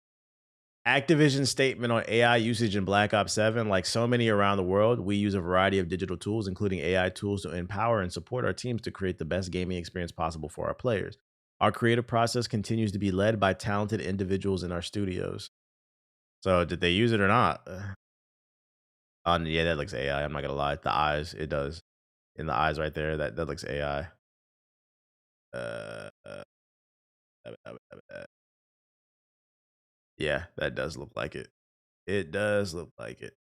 Activision's statement on AI usage in Black Ops 7, like so many around the world, we use a variety of digital tools, including AI tools, to empower and support our teams to create the best gaming experience possible for our players. Our creative process continues to be led by talented individuals in our studios. So did they use it or not? Yeah, that looks AI. I'm not gonna lie. The eyes, it does. In the eyes right there, that looks AI. Yeah, that does look like it. It does look like it.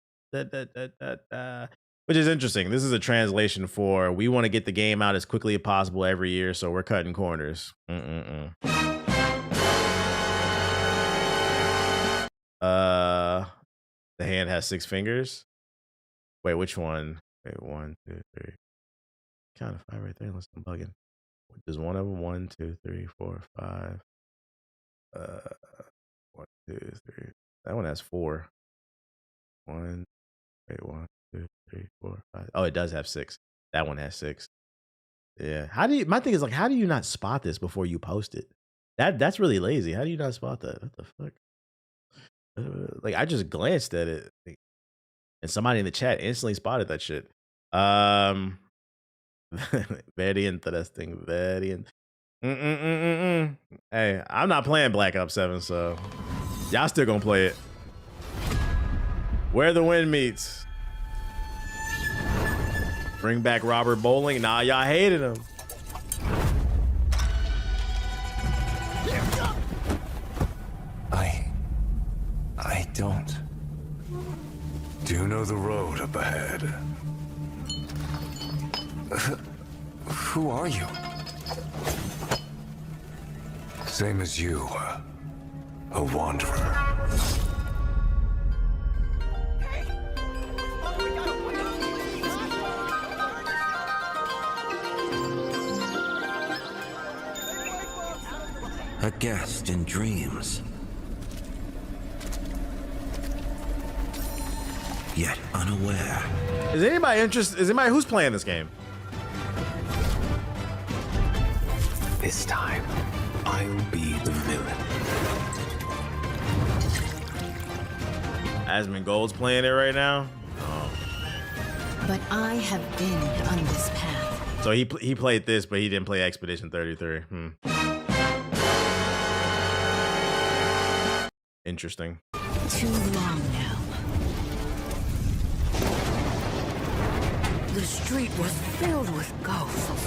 Which is interesting. This is a translation for we want to get the game out as quickly as possible every year, so we're cutting corners. The hand has 6 fingers. Wait, which one? Wait, 1, 2, 3. Count of 5 right there, unless I'm bugging. There's one of them. 1, 2, 3, 4, 5. 1, 2, 3. That one has 4. 1, wait, 1, 2, 3, 4, 5. Oh, it does have 6. That one has 6. Yeah. My thing is like, how do you not spot this before you post it? That's really lazy. How do you not spot that? What the fuck? Like I just glanced at it, and somebody in the chat instantly spotted that shit. Very interesting. Very. Hey, I'm not playing Black Ops 7, so y'all still gonna play it. Where the wind meets. Bring back Robert Bowling. Nah, y'all hated him. I don't. Do you know the road up ahead? Who are you? Same as you. A wanderer. A guest in dreams. Yet unaware. Is anybody interested? Is anybody who's playing this game? This time, I'll be the villain. Asmongold's playing it right now. Oh. But I have been on this path. So he played this, but he didn't play Expedition 33. Interesting. Too long now. The street was filled with ghosts.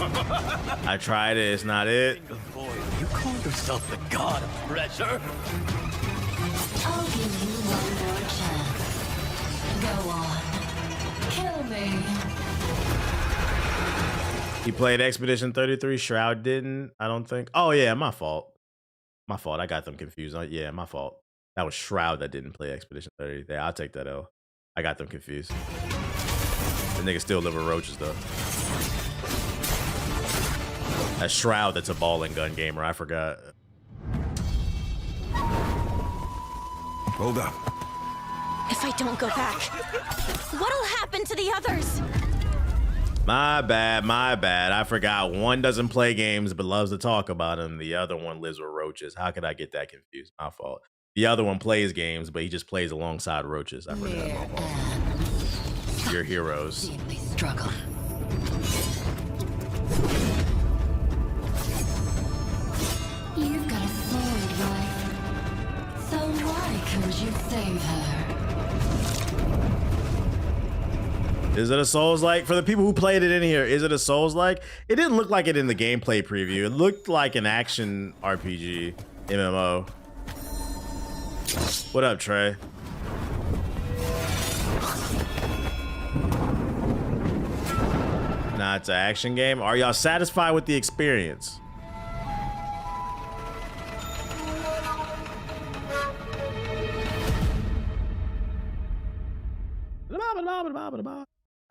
I tried it. It's not it. You call yourself the god of treasure? I'll give you one more chance. Go on. Kill me. He played Expedition 33. Shroud didn't. I don't think. Oh yeah, my fault. My fault. I got them confused. Yeah, my fault. That was Shroud that didn't play Expedition 33. Yeah, I'll take that L. I got them confused. The nigga still live with roaches though. That's Shroud. That's a ball and gun gamer. I forgot. Hold up. If I don't go back, what'll happen to the others? My bad. My bad. I forgot. One doesn't play games but loves to talk about them. The other one lives with roaches. How could I get that confused? My fault. The other one plays games, but he just plays alongside roaches. I forgot. My fault. Your heroes. Struggle. You've got a sword, wife. So why couldn't you save her? Is it a Souls-like? For the people who played it in here, is it a Souls-like? It didn't look like it in the gameplay preview. It looked like an action RPG MMO. What up, Trey? Nah, it's an action game. Are y'all satisfied with the experience?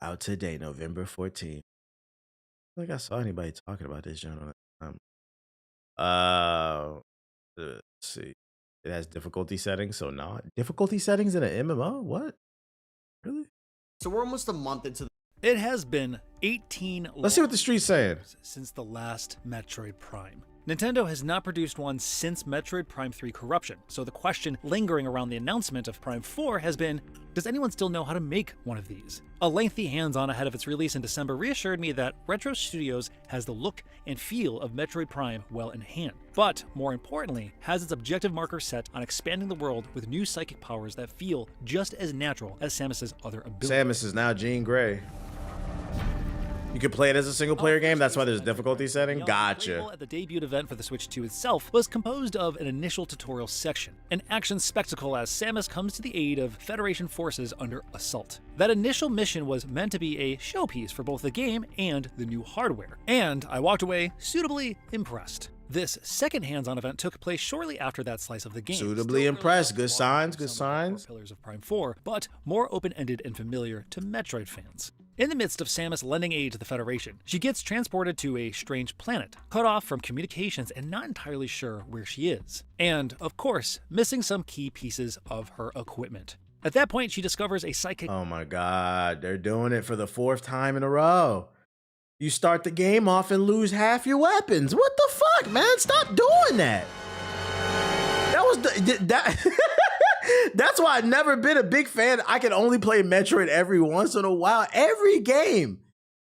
Out today, November 14th. I don't think I saw anybody talking about this genre. Let's see. It has difficulty settings, so not difficulty settings in an MMO. What? Really? So we're almost a month into. It has been 18. Let's see what the street's saying. Since the last Metroid Prime. Nintendo has not produced one since Metroid Prime 3 Corruption, so the question lingering around the announcement of Prime 4 has been, does anyone still know how to make one of these? A lengthy hands-on ahead of its release in December reassured me that Retro Studios has the look and feel of Metroid Prime well in hand, but more importantly, has its objective marker set on expanding the world with new psychic powers that feel just as natural as Samus's other abilities. Samus is now Jean Grey. You can play it as a single-player game. That's why there's a difficulty setting. Gotcha. At the debut event for the Switch 2 itself was composed of an initial tutorial section, an action spectacle as Samus comes to the aid of Federation forces under assault. That initial mission was meant to be a showpiece for both the game and the new hardware, and I walked away suitably impressed. This second hands-on event took place shortly after that slice of the game. Suitably impressed. Good signs, good signs. Pillars of Prime 4, but more open-ended and familiar to Metroid fans. In the midst of Samus lending aid to the Federation, she gets transported to a strange planet, cut off from communications and not entirely sure where she is. And, of course, missing some key pieces of her equipment. At that point, she discovers a psychic— Oh my god, they're doing it for the 4th time in a row. You start the game off and lose half your weapons. What the fuck, man? Stop doing that. That was that. That's why I've never been a big fan. I can only play Metroid every once in a while. Every game,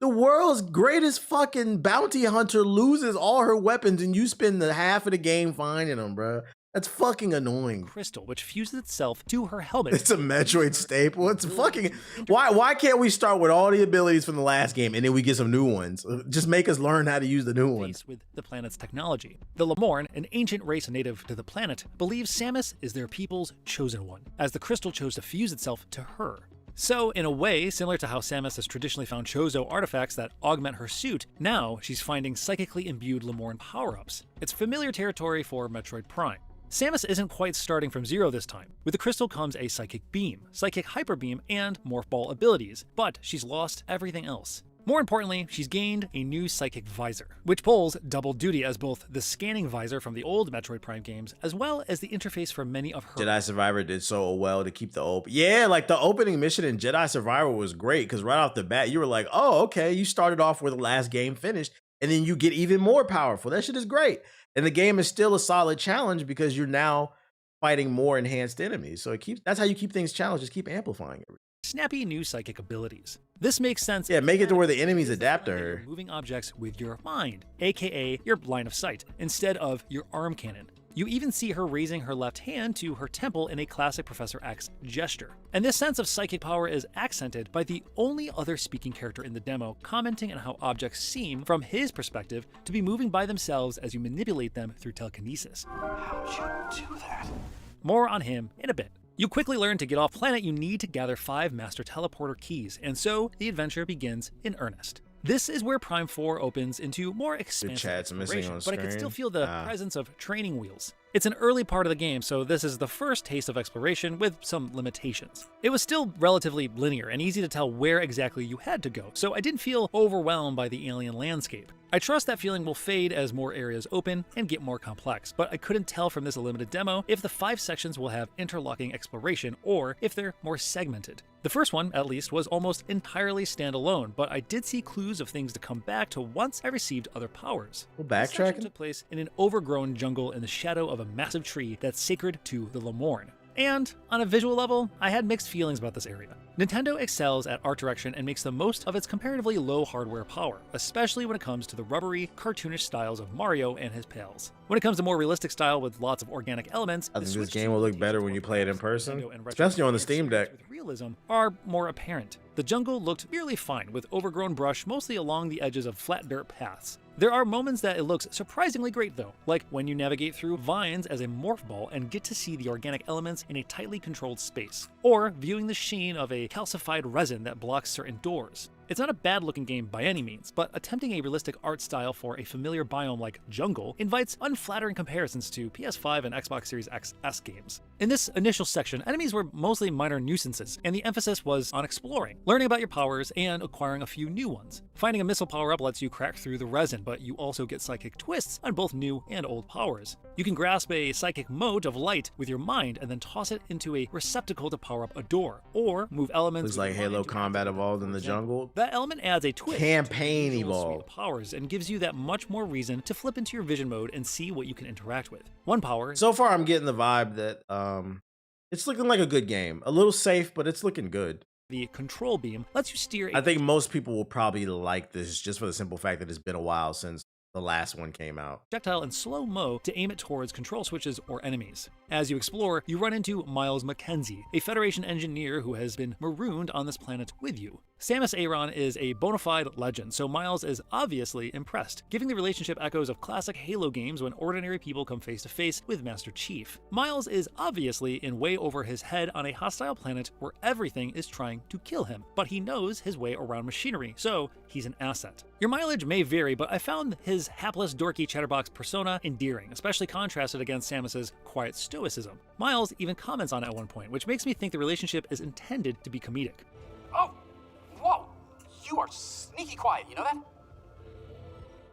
the world's greatest fucking bounty hunter loses all her weapons and you spend the half of the game finding them, bro. That's fucking annoying. Crystal, which fuses itself to her helmet. It's a Metroid staple. It's fucking— Why can't we start with all the abilities from the last game and then we get some new ones? Just make us learn how to use the new ones. With the planet's technology. The Lemorn, an ancient race native to the planet, believes Samus is their people's chosen one, as the crystal chose to fuse itself to her. So, in a way, similar to how Samus has traditionally found Chozo artifacts that augment her suit, now she's finding psychically imbued Lemorn power-ups. It's familiar territory for Metroid Prime. Samus isn't quite starting from zero this time. With the crystal comes a psychic beam, psychic hyper beam, and morph ball abilities, but she's lost everything else. More importantly, she's gained a new psychic visor, which pulls double duty as both the scanning visor from the old Metroid Prime games, as well as the interface for many of her— Jedi Survivor did so well to keep the open. Yeah, like the opening mission in Jedi Survivor was great because right off the bat, you were like, oh, okay, you started off where the last game finished, and then you get even more powerful. That shit is great. And the game is still a solid challenge because you're now fighting more enhanced enemies. So that's how you keep things challenged, just keep amplifying it. Snappy new psychic abilities. This makes sense. Yeah, make it to where the enemies adapt to her. Moving objects with your mind, aka your line of sight, instead of your arm cannon. You even see her raising her left hand to her temple in a classic Professor X gesture. And this sense of psychic power is accented by the only other speaking character in the demo commenting on how objects seem, from his perspective, to be moving by themselves as you manipulate them through telekinesis. How'd you do that? More on him in a bit. You quickly learn to get off planet you need to gather 5 Master Teleporter keys, and so the adventure begins in earnest. This is where Prime 4 opens into more expansive exploration, but I can still feel the presence of training wheels. It's an early part of the game, so this is the first taste of exploration with some limitations. It was still relatively linear and easy to tell where exactly you had to go, so I didn't feel overwhelmed by the alien landscape. I trust that feeling will fade as more areas open and get more complex, but I couldn't tell from this limited demo if the 5 sections will have interlocking exploration or if they're more segmented. The first one, at least, was almost entirely standalone, but I did see clues of things to come back to once I received other powers. Well, backtracking took place in an overgrown jungle in the shadow of a massive tree that's sacred to the Lemorn. And on a visual level, I had mixed feelings about this area. Nintendo excels at art direction and makes the most of its comparatively low hardware power, especially when it comes to the rubbery, cartoonish styles of Mario and his pals. When it comes to more realistic style with lots of organic elements, I think this game will look better when you play it in person, especially on the Steam Deck. With realism are more apparent. The jungle looked merely fine, with overgrown brush mostly along the edges of flat dirt paths. There are moments that it looks surprisingly great though, like when you navigate through vines as a morph ball and get to see the organic elements in a tightly controlled space, or viewing the sheen of a calcified resin that blocks certain doors. It's not a bad looking game by any means, but attempting a realistic art style for a familiar biome like jungle invites unflattering comparisons to PS5 and Xbox Series XS games. In this initial section, enemies were mostly minor nuisances, and the emphasis was on exploring, learning about your powers, and acquiring a few new ones. Finding a missile power-up lets you crack through the resin, but you also get psychic twists on both new and old powers. You can grasp a psychic mote of light with your mind and then toss it into a receptacle to power up a door, or move elements. Looks like Halo Combat Evolved in the jungle. That element adds a twist Campaign to the usual suite Evolved of powers and gives you that much more reason to flip into your vision mode and see what you can interact with. One power. So far, I'm getting the vibe that it's looking like a good game. A little safe, but it's looking good. The control beam lets you steer. I think most people will probably like this just for the simple fact that it's been a while since the last one came out. Projectile in slow-mo to aim it towards control switches or enemies. As you explore, you run into Miles Mackenzie, a Federation engineer who has been marooned on this planet with you. Samus Aran is a bona fide legend, so Miles is obviously impressed, giving the relationship echoes of classic Halo games when ordinary people come face to face with Master Chief. Miles is obviously in way over his head on a hostile planet where everything is trying to kill him, but he knows his way around machinery, so he's an asset. Your mileage may vary, but I found his hapless, dorky chatterbox persona endearing, especially contrasted against Samus's quiet stoicism. Miles even comments on it at one point, which makes me think the relationship is intended to be comedic. Oh, whoa, you are sneaky quiet, you know that?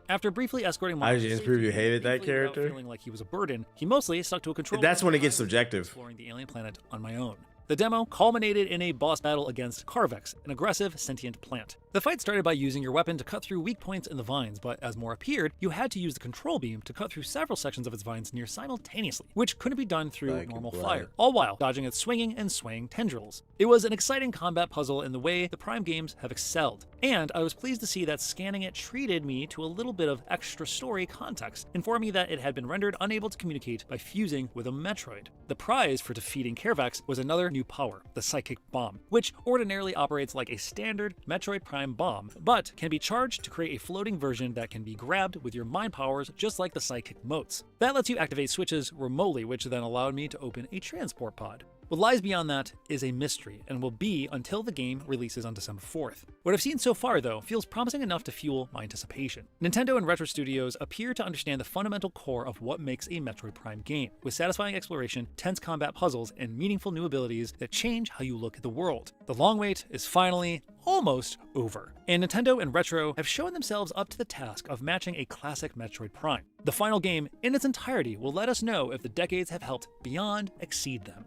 After briefly escorting Miles, IGN's preview hated that character. Feeling like he was a burden, he mostly stuck to a control. That's when it gets subjective. Exploring the alien planet on my own. The demo culminated in a boss battle against Carvex, an aggressive, sentient plant. The fight started by using your weapon to cut through weak points in the vines, but as more appeared, you had to use the control beam to cut through several sections of its vines near simultaneously, which couldn't be done through normal fire, all while dodging its swinging and swaying tendrils. It was an exciting combat puzzle in the way the Prime games have excelled, and I was pleased to see that scanning it treated me to a little bit of extra story context, informing me that it had been rendered unable to communicate by fusing with a Metroid. The prize for defeating Carvex was another new power, the Psychic Bomb, which ordinarily operates like a standard Metroid Prime bomb, but can be charged to create a floating version that can be grabbed with your mind powers just like the Psychic Motes. That lets you activate switches remotely, which then allowed me to open a transport pod. What lies beyond that is a mystery and will be until the game releases on December 4th. What I've seen so far, though, feels promising enough to fuel my anticipation. Nintendo and Retro Studios appear to understand the fundamental core of what makes a Metroid Prime game, with satisfying exploration, tense combat puzzles, and meaningful new abilities that change how you look at the world. The long wait is finally almost over, and Nintendo and Retro have shown themselves up to the task of matching a classic Metroid Prime. The final game, in its entirety, will let us know if the decades have helped beyond exceed them.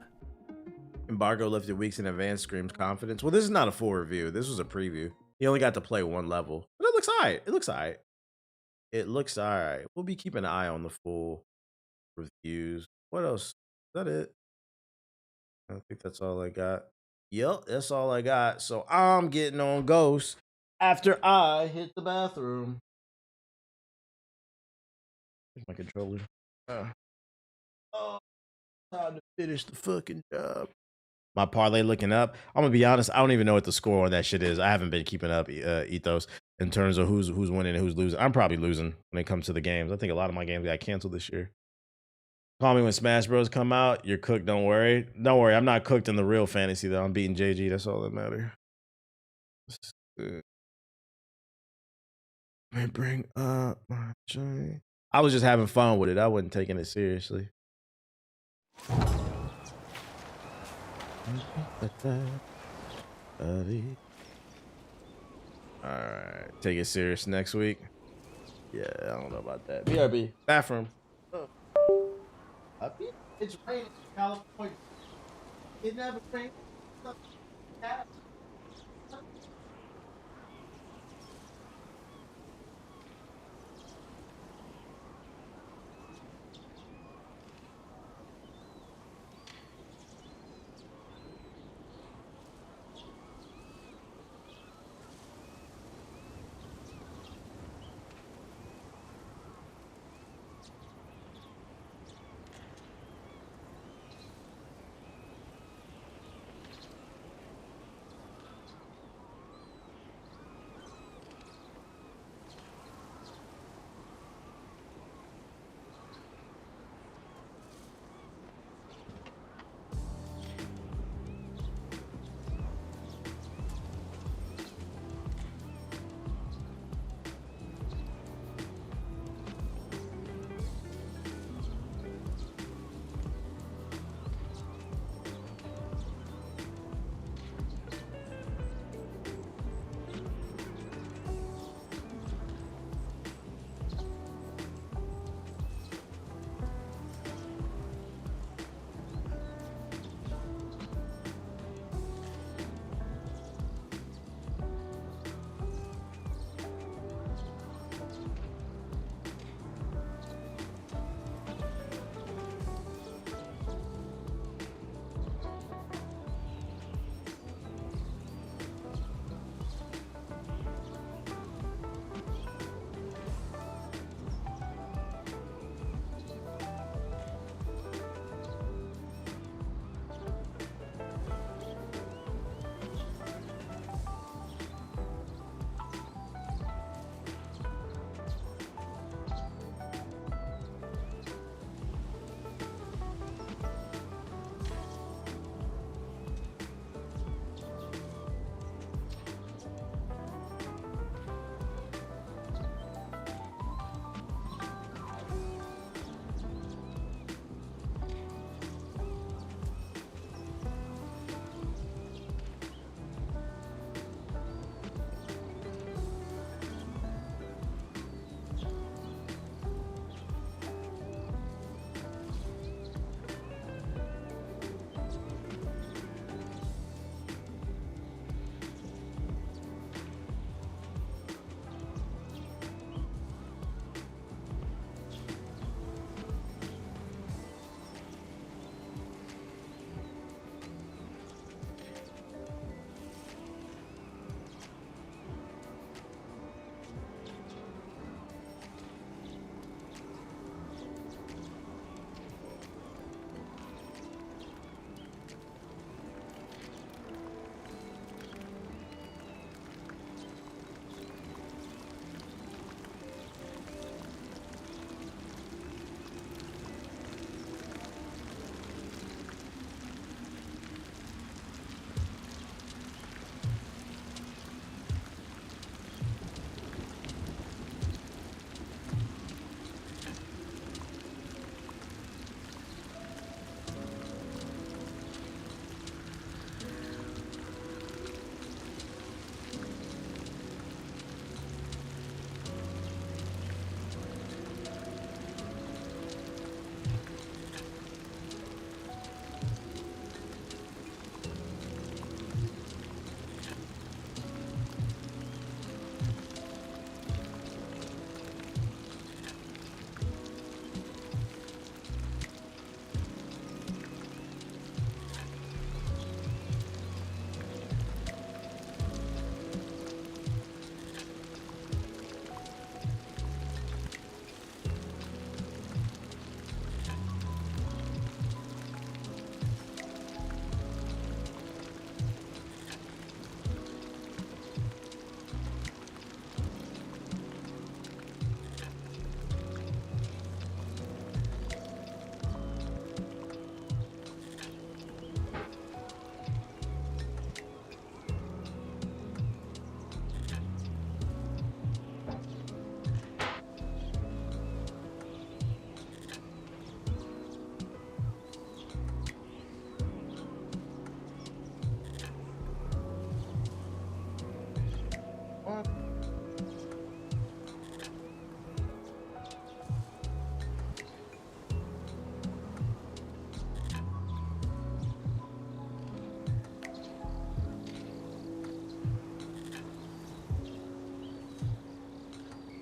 Embargo lifted weeks in advance screams confidence. Well, this is not a full review. This was a preview. You only got to play one level. But it looks alright. It looks alright. It looks alright. We'll be keeping an eye on the full reviews. What else? Is that it? I think that's all I got. Yep, that's all I got. So I'm getting on Ghost after I hit the bathroom. Here's my controller. Oh, time to finish the fucking job. My parlay looking up. I'm gonna be honest, I don't even know what the score on that shit is. I haven't been keeping up ethos in terms of who's winning and who's losing. I'm probably losing when it comes to the games. I think a lot of my games got canceled this year. Call me when Smash Bros come out. You're cooked, don't worry. Don't worry, I'm not cooked in the real fantasy though. I'm beating JG, that's all that matters. Bring up my joy. I was just having fun with it. I wasn't taking it seriously. Alright, take it serious next week. Yeah, I don't know about that. BRB, bathroom. It's raining in California. It never rains.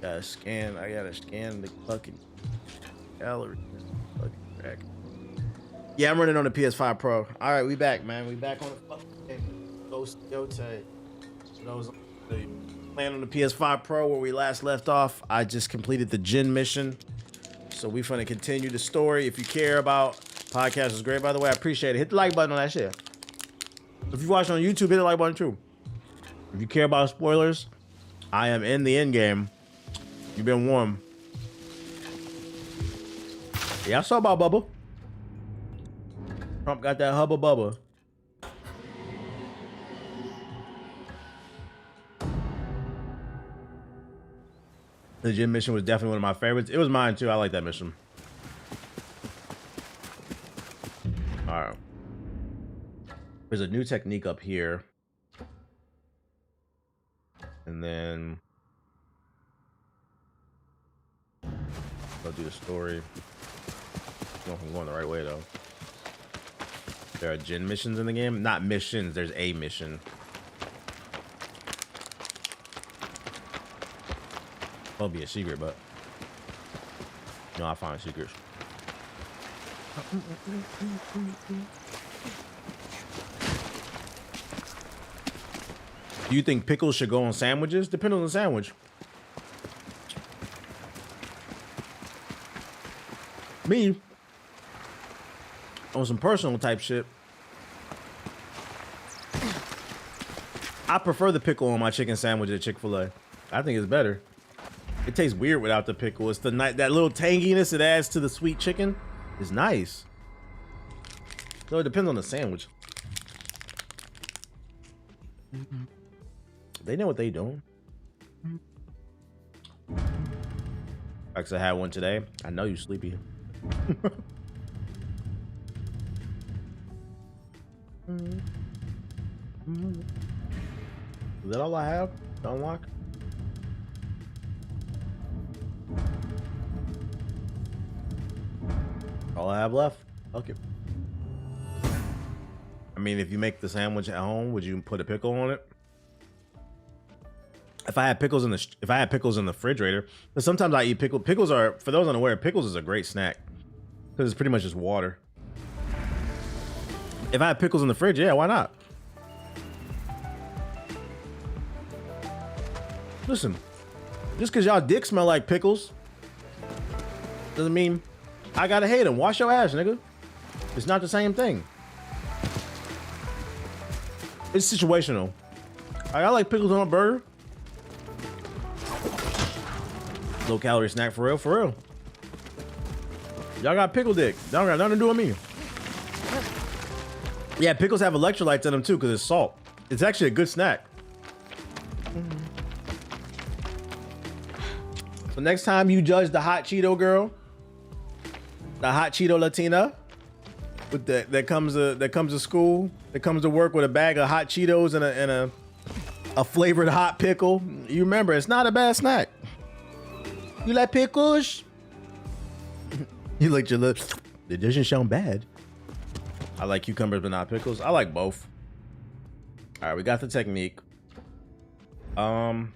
Gotta scan. I gotta scan the fucking gallery. Fucking crack. Yeah, I'm running on the PS5 Pro. All right, we back, man. We back on the fucking game. Ghost Yote. Those playing on the PS5 Pro where we last left off. I just completed the Jin mission, so we finna continue the story. If you care about podcast, is great. By the way, I appreciate it. Hit the like button on that shit. If you watch on YouTube, hit the like button too. If you care about spoilers, I am in the end game. You've been warned. Yeah, I saw about Bubba. Trump got that hubba bubba. The gym mission was definitely one of my favorites. It was mine too. I like that mission. All right. There's a new technique up here. And then I'll do the story. I don't know if I'm going the right way though. There are Jin missions in the game. Not missions, there's a mission. It'll be a secret, but you know, I find secrets. Do you think pickles should go on sandwiches? Depends on the sandwich. Me, on some personal type shit, I prefer the pickle on my chicken sandwich at Chick-fil-A. I think it's better. It tastes weird without the pickle. It's the that little tanginess it adds to the sweet chicken is nice. So it depends on the sandwich. They know what they doing. Actually, I had one today. I know you sleepy. Is that all I have to unlock? All I have left. Okay. I mean, if you make the sandwich at home, would you put a pickle on it? If I had pickles in the refrigerator, but sometimes I eat pickles. Pickles are, for those unaware, pickles is a great snack because it's pretty much just water. If I had pickles in the fridge, yeah, why not? Listen, just because y'all dick smell like pickles doesn't mean I gotta hate them. Wash your ass, nigga. It's not the same thing. It's situational. I like pickles on a burger. Low calorie snack for real, for real. Y'all got pickle dick. Y'all got nothing to do with me. Yeah, pickles have electrolytes in them too because it's salt. It's actually a good snack. So next time you judge the hot Cheeto girl, the hot Cheeto Latina, with that comes to school, that comes to work with a bag of hot Cheetos and a flavored hot pickle, you remember it's not a bad snack. You like pickles? You licked your lips. It doesn't sound bad. I like cucumbers, but not pickles. I like both. All right, we got the technique. Let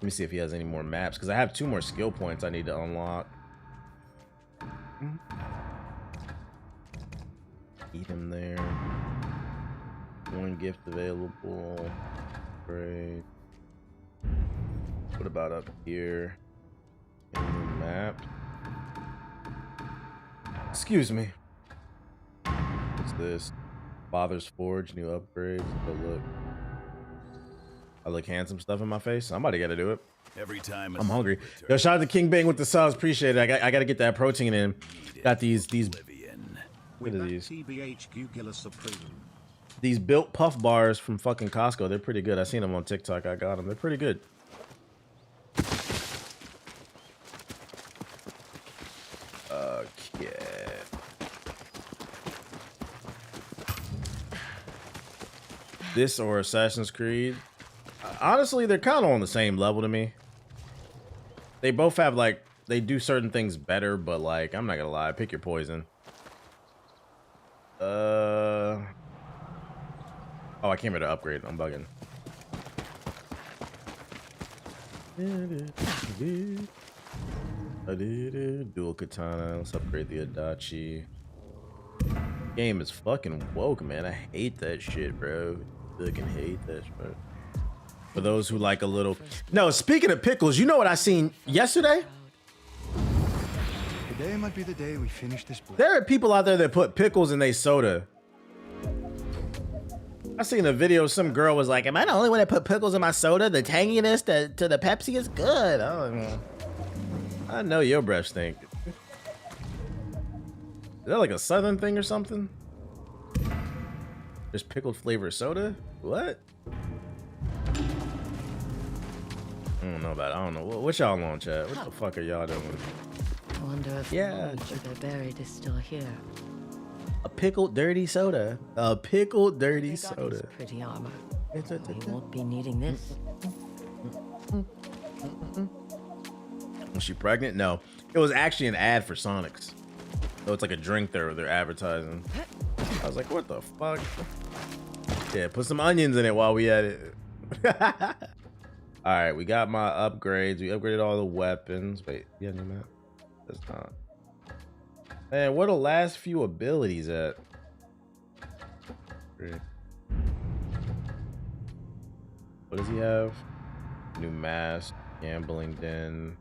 me see if he has any more maps because I have 2 more skill points I need to unlock. Eat him there. 1 gift available. Great. What about up here? Any map? Excuse me. What's this? Father's Forge, new upgrades. Oh, I look handsome stuff in my face. Somebody got to do it. Every time I'm hungry. Yo, shout out to King Bang with the subs. Appreciate it. I got to get that protein in. Got these. What are these? These built puff bars from fucking Costco. They're pretty good. I seen them on TikTok. I got them. They're pretty good. Okay. This or Assassin's Creed. Honestly, they're kind of on the same level to me. They both have like, they do certain things better, but like, I'm not gonna lie, pick your poison. Oh, I came here to upgrade. I'm bugging. Dual katana. Let's upgrade the Adachi. Game is fucking woke, man. I hate that shit, bro. Fucking hate that shit. For those who like a little. No, speaking of pickles, you know what I seen yesterday? Today might be the day we finish this blend. There are people out there that put pickles in their soda. I seen a video. Some girl was like, "Am I the only one that put pickles in my soda? The tanginess to the Pepsi is good." I know your breath stink. Is that like a southern thing or something? There's pickled flavor soda? What? I don't know about it. I don't know. What y'all on, chat? What the fuck are y'all doing? I wonder if the knowledge of their buried is still here. A pickled dirty soda. A pickled dirty soda. Pretty armor. We won't be needing this. Was she pregnant? No. It was actually an ad for Sonics. So it's like a drink they're advertising. I was like, what the fuck? Yeah, put some onions in it while we at it. Alright, we got my upgrades. We upgraded all the weapons. Wait, yeah, new map? That's not. Man, what are the last few abilities at? Great. What does he have? New mask, gambling den,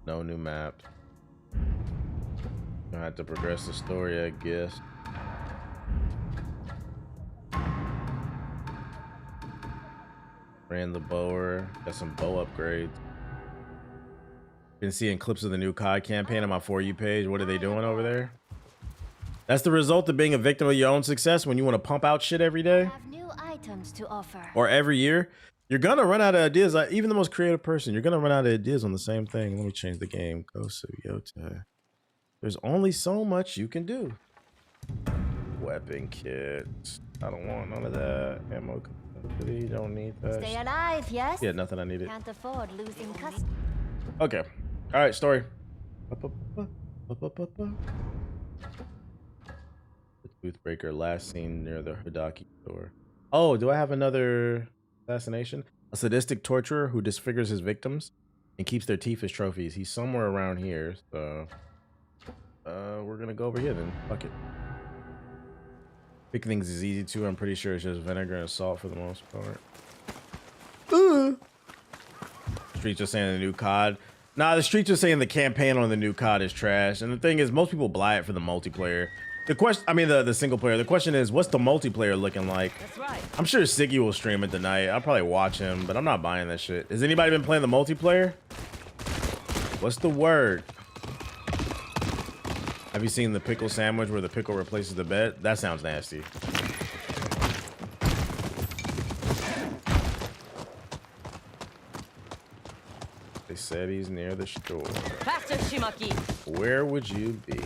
no new map. Gonna have to progress the story, I guess. Ran the bower, got some bow upgrades. Been seeing clips of the new COD campaign on my For You page. What are they doing over there? That's the result of being a victim of your own success when you want to pump out shit every day. Have new items to offer. Or every year. You're gonna run out of ideas. Like, even the most creative person, you're gonna run out of ideas on the same thing. Let me change the game. Go Suyote. There's only so much you can do. Weapon kit. I don't want none of that. Ammo capacity. Don't need that. Stay alive, yes? Yeah, nothing I needed. Can't afford losing customers. Okay. All right, story. The Toothbreaker last seen near the Hokage store. Oh, do I have another assassination? A sadistic torturer who disfigures his victims and keeps their teeth as trophies. He's somewhere around here, so we're gonna go over here then. Fuck it. Picking things is easy too. I'm pretty sure it's just vinegar and salt for the most part. Streets are saying the new COD. Nah, the streets are saying the campaign on the new COD is trash. And the thing is, most people buy it for the multiplayer. The question, I mean, the single player. The question is, what's the multiplayer looking like? That's right. I'm sure Siggy will stream it tonight. I'll probably watch him, but I'm not buying that shit. Has anybody been playing the multiplayer? What's the word? Have you seen the pickle sandwich where the pickle replaces the bed? That sounds nasty. They said he's near the store. Faster, Shimaki. Where would you be?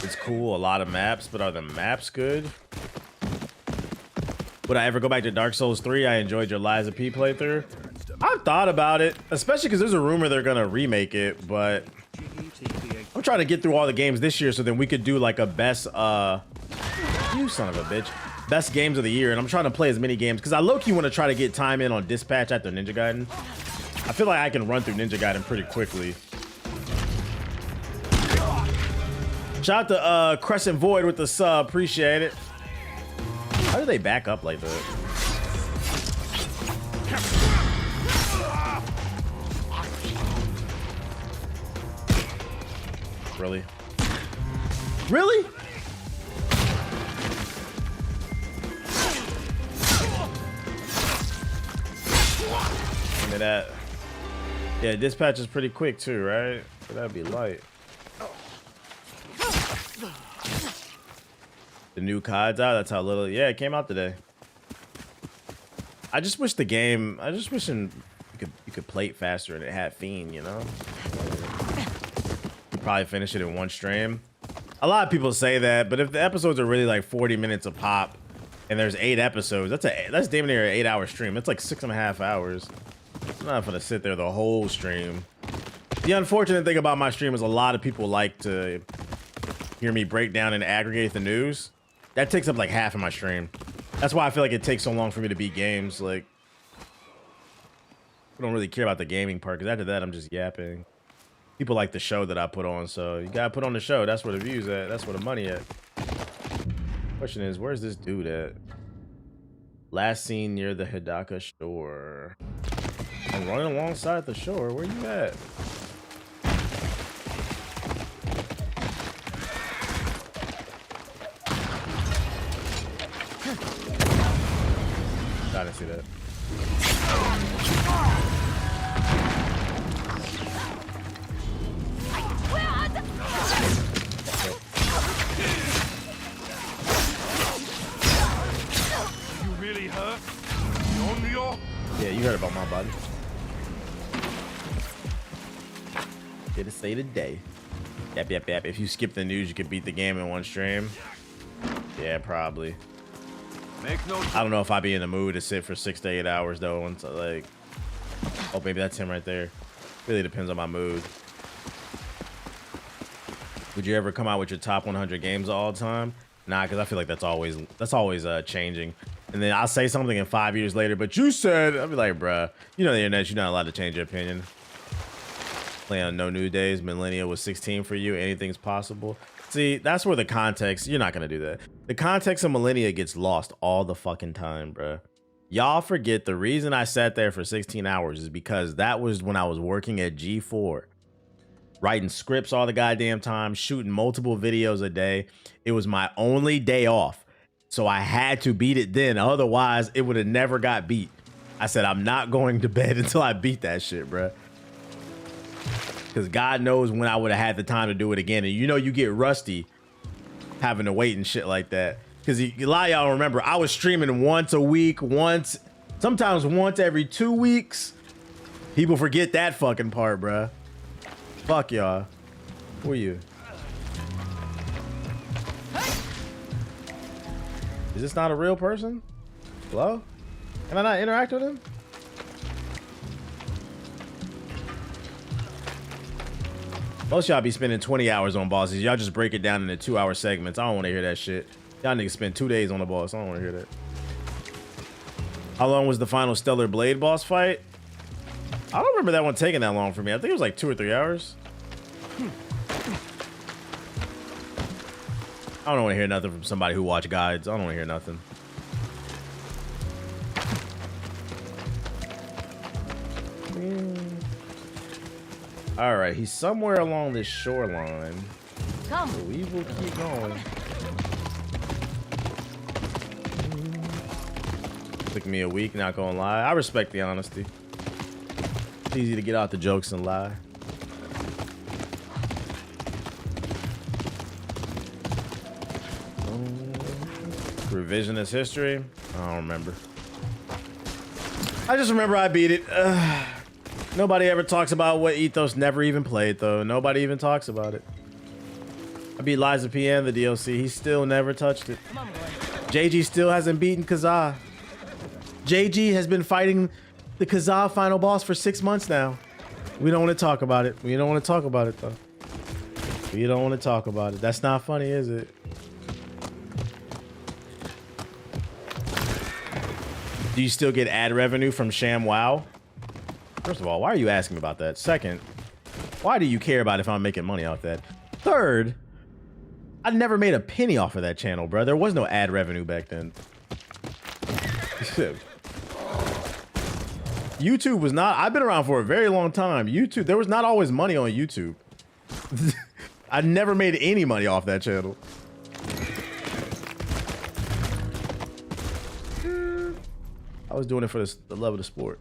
It's cool, a lot of maps, but are the maps good? Would I ever go back to Dark Souls 3? I enjoyed your Lies of P playthrough. I've thought about it, especially because there's a rumor they're gonna remake it, but I'm trying to get through all the games this year so then we could do like a best, you son of a bitch, best games of the year, and I'm trying to play as many games because I low-key want to try to get time in on Dispatch after Ninja Gaiden. I feel like I can run through Ninja Gaiden pretty quickly. Shout out to Crescent Void with the sub, appreciate it. How do they back up like that? Really? Really? Give me that. Yeah, Dispatch is pretty quick too, right? So that'd be light. The new COD's out. That's how little. Yeah, it came out today. I just wish the game. I just wish you could play it faster and it had Fiend. You know. You'd probably finish it in one stream. A lot of people say that, but if the episodes are really like 40 minutes a pop, and there's 8 episodes, that's damn near an 8-hour stream. That's like 6.5 hours. I'm not gonna sit there the whole stream. The unfortunate thing about my stream is a lot of people like to hear me break down and aggregate the news. That takes up like half of my stream. That's why I feel like it takes so long for me to beat games. Like, I don't really care about the gaming part because after that, I'm just yapping. People like the show that I put on, so you gotta put on the show. That's where the views at. That's where the money at. Question is, where's this dude at? Last seen near the Hidaka shore. I'm running alongside the shore. Where you at? I didn't see that. You really hurt? Yeah, you heard about my body. Here to say today. Yap, yap, yap. If you skip the news, you could beat the game in one stream. Yeah, probably. I don't know if I'd be in the mood to sit for 6 to 8 hours though. Once like, oh, maybe that's him right there. Really depends on my mood. Would you ever come out with your top 100 games all the time? Nah, because I feel like that's always changing. And then I'll say something in 5 years later, but you said, I'll be like, bruh, you know the internet, you're not allowed to change your opinion. Play on No New Days, Millennial was 16 for you, anything's possible. See, that's where the context, you're not gonna do that. The context of Millennia gets lost all the fucking time, bruh. Y'all forget the reason I sat there for 16 hours is because that was when I was working at G4. Writing scripts all the goddamn time, shooting multiple videos a day. It was my only day off. So I had to beat it then. Otherwise, it would have never got beat. I said, I'm not going to bed until I beat that shit, bruh. Because God knows when I would have had the time to do it again. And you know you get rusty having to wait and shit like that. Because a lot of y'all remember, I was streaming once a week, sometimes once every 2 weeks. People forget that fucking part, bruh. Fuck y'all. Who are you? Is this not a real person? Hello? Can I not interact with him? Most y'all be spending 20 hours on bosses. Y'all just break it down into 2-hour segments. I don't want to hear that shit. Y'all niggas spend 2 days on the boss. I don't want to hear that. How long was the final Stellar Blade boss fight? I don't remember that one taking that long for me. I think it was like 2 or 3 hours. I don't want to hear nothing from somebody who watch guides. I don't want to hear nothing. All right, he's somewhere along this shoreline. Come. So we will keep going. Took me a week, not gonna lie. I respect the honesty. It's easy to get out the jokes and lie. Revisionist history? I don't remember. I just remember I beat it. Nobody ever talks about what Ethos never even played, though. Nobody even talks about it. I beat Liza PN, the DLC. He still never touched it. JG still hasn't beaten Kazaa. JG has been fighting the Kazaa final boss for 6 months now. We don't want to talk about it. We don't want to talk about it, though. We don't want to talk about it. That's not funny, is it? Do you still get ad revenue from ShamWow? First of all, why are you asking me about that? Second, why do you care about if I'm making money off that? Third, I never made a penny off of that channel, bro. There was no ad revenue back then. YouTube was not, I've been around for a very long time. YouTube, there was not always money on YouTube. I never made any money off that channel. I was doing it for the love of the sport.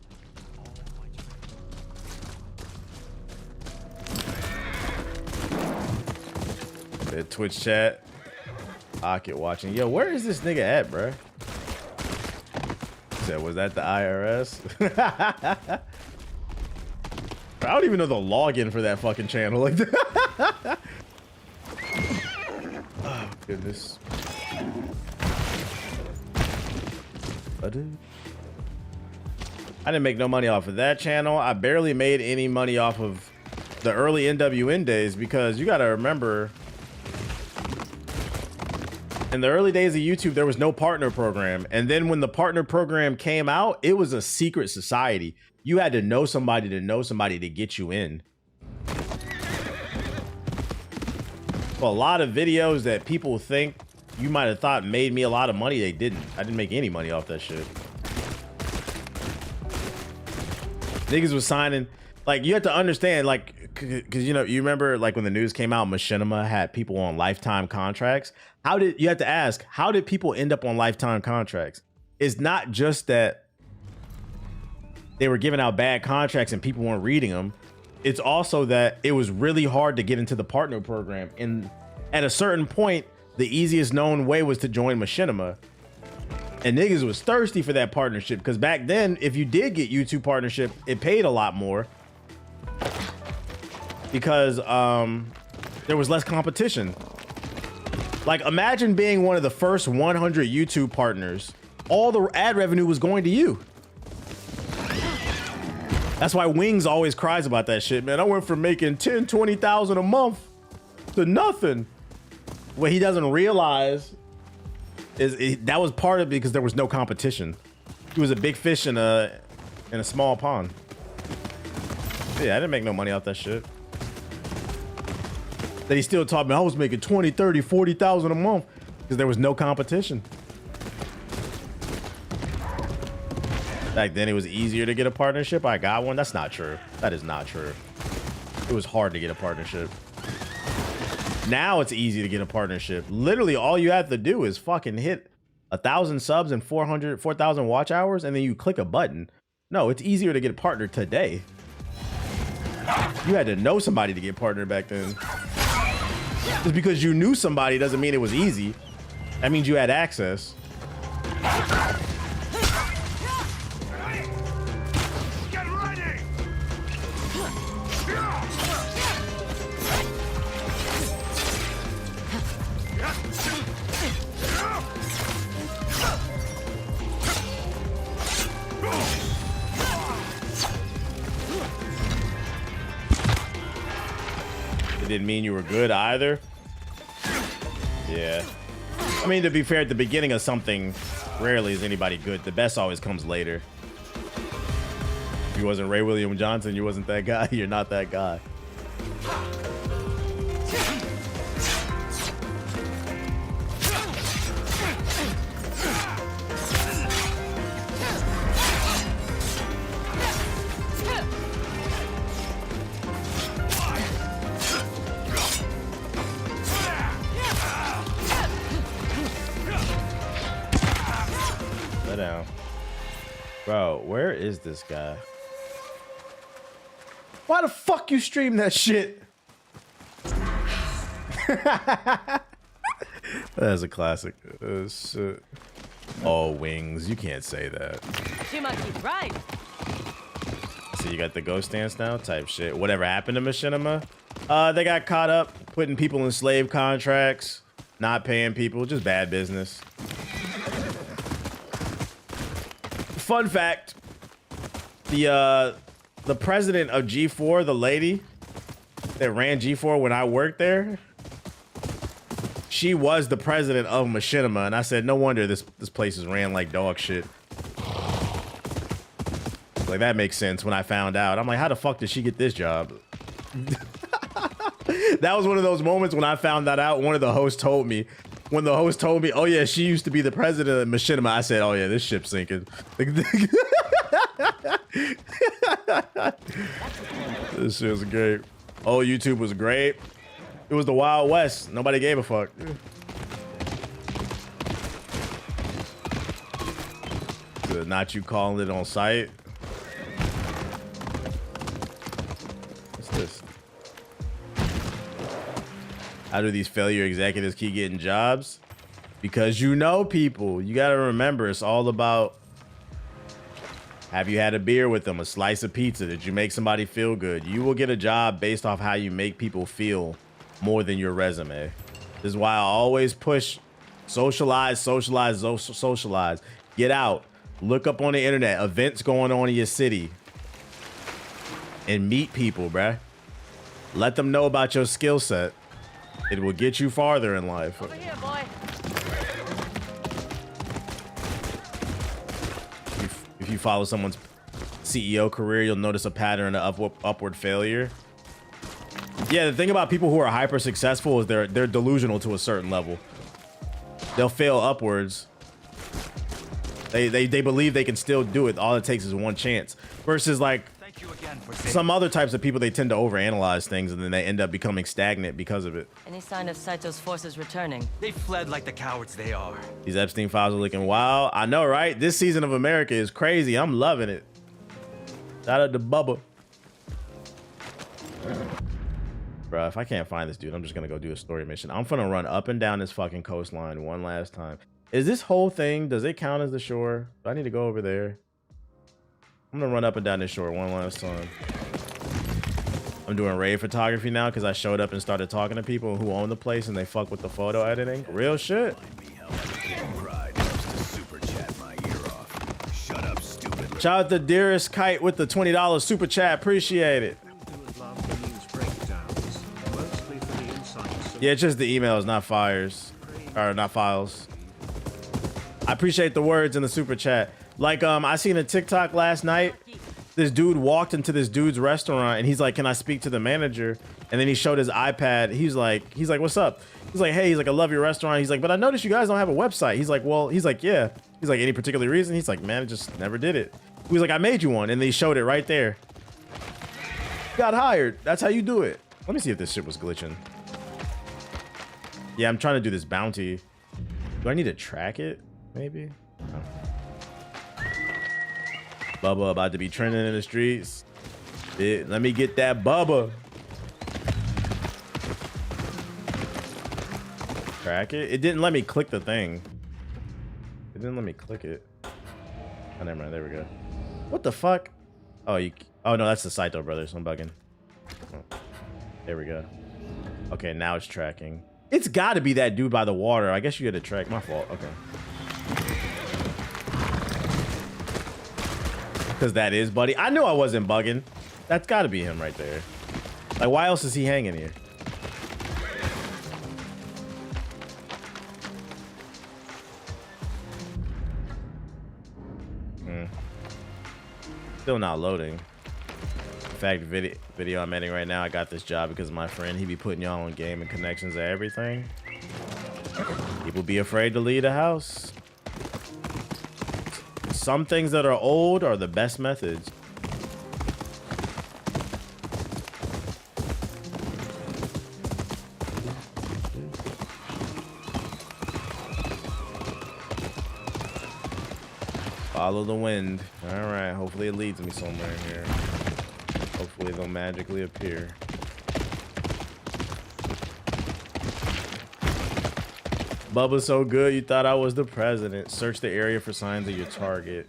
The Twitch chat. Pocket watching. Yo, where is this nigga at, bro? Said, was that the IRS? I don't even know the login for that fucking channel. Like that. Oh, goodness. I didn't make no money off of that channel. I barely made any money off of the early NWN days because you got to remember In the early days of YouTube, there was no partner program. And then when the partner program came out, it was a secret society. You had to know somebody to get you in. Well, a lot of videos that people think you might have thought made me a lot of money, they didn't. I didn't make any money off that shit. Niggas was signing, like, you have to understand, like, because, you know, you remember, like, when the news came out, Machinima had people on lifetime contracts. You have to ask, how did people end up on lifetime contracts? It's not just that they were giving out bad contracts and people weren't reading them. It's also that it was really hard to get into the partner program. And at a certain point, the easiest known way was to join Machinima. And niggas was thirsty for that partnership, because back then, if you did get YouTube partnership, it paid a lot more because there was less competition. Like, imagine being one of the first 100 YouTube partners. All the ad revenue was going to you. That's why Wings always cries about that shit, man. I went from making 10, 20,000 a month to nothing. What he doesn't realize is that was part of it because there was no competition. He was a big fish in a small pond. Yeah, I didn't make no money off that shit. That he still taught me I was making 20, 30, 40,000 a month because there was no competition. Back then it was easier to get a partnership. I got one. That's not true. That is not true. It was hard to get a partnership. Now it's easy to get a partnership. Literally all you have to do is fucking hit 1,000 subs and 4,000 watch hours, and then you click a button. No, it's easier to get a partner today. You had to know somebody to get partnered back then. Just because you knew somebody doesn't mean it was easy. That means you had access. Didn't mean you were good either. Yeah. I mean, to be fair, at the beginning of something, rarely is anybody good. The best always comes later. If you wasn't Ray William Johnson, you wasn't that guy. You're not that guy. Down. Bro, where is this guy? Why the fuck you stream that shit? That's a classic. Oh, Wings, you can't say that. Shimaki's right. So you got the ghost dance now type shit. Whatever happened to Machinima? They got caught up putting people in slave contracts, not paying people, just bad business. Fun fact, the president of G4, the lady that ran G4 when I worked there, she was the president of Machinima, and I said, no wonder this place is ran like dog shit. Like, that makes sense when I found out. I'm like, how the fuck did she get this job? That was one of those moments when I found that out. One of the hosts told me. When the host told me, oh yeah, she used to be the president of Machinima, I said, oh yeah, this ship's sinking. This shit was great. Oh, YouTube was great. It was the Wild West. Nobody gave a fuck. Not you calling it on site. What's this? How do these failure executives keep getting jobs? Because you know people. You got to remember, it's all about, have you had a beer with them, a slice of pizza? Did you make somebody feel good? You will get a job based off how you make people feel more than your resume. This is why I always push socialize, socialize, socialize. Get out. Look up on the internet, events going on in your city. And meet people, bruh. Let them know about your skill set. It will get you farther in life. Over here, boy. you follow someone's CEO career, you'll notice a pattern of upward failure. Yeah, the thing about people who are hyper successful is they're delusional to a certain level. They'll fail upwards. They believe they can still do it. All it takes is one chance. Versus like some other types of people, they tend to overanalyze things and then they end up becoming stagnant because of it. Any sign of Saito's forces returning? They fled like the cowards they are. These Epstein files are looking wild. I know, right? This season of America is crazy. I'm loving it. Shout out to Bubba. Bro, if I can't find this dude, I'm just gonna go do a story mission. I'm gonna run up and down this fucking coastline one last time. Is this whole thing, does it count as the shore? Do I need to go over there? I'm gonna run up and down this shore one last time. I'm doing raid photography now because I showed up and started talking to people who own the place and they fuck with the photo editing. Real shit. Shout out to Dearest Kite with the $20 super chat. Appreciate it. Yeah, it's just the emails, not fires. Or not files. I appreciate the words in the super chat. Like, I seen a TikTok last night. This dude walked into this dude's restaurant and he's like, "Can I speak to the manager?" And then he showed his iPad. He's like, "What's up?" He's like, "Hey," he's like, "I love your restaurant." He's like, "But I noticed you guys don't have a website." He's like, "Well," he's like, "Yeah." He's like, "Any particular reason?" He's like, "Man, I just never did it." He was like, "I made you one." And they showed it right there. Got hired. That's how you do it. Let me see if this shit was glitching. Yeah, I'm trying to do this bounty. Do I need to track it? Maybe? No. Bubba about to be trending in the streets. Let me get that Bubba. Track it? It didn't let me click the thing. It didn't let me click it. Oh, never mind. There we go. What the fuck? Oh, oh no, that's the Saito brothers. I'm bugging. Oh, there we go. Okay, now it's tracking. It's got to be that dude by the water. I guess you had to track. My fault. Okay. Because that is Buddy. I knew I wasn't bugging. That's got to be him right there. Like, why else is he hanging here? Still not loading. In fact, video I'm editing right now, I got this job because of my friend. He be putting y'all on game and connections and everything. People be afraid to leave the house. Some things that are old are the best methods. Follow the wind. All right, hopefully it leads me somewhere here. Hopefully they'll magically appear. Bubba's so good, you thought I was the president. Search the area for signs of your target.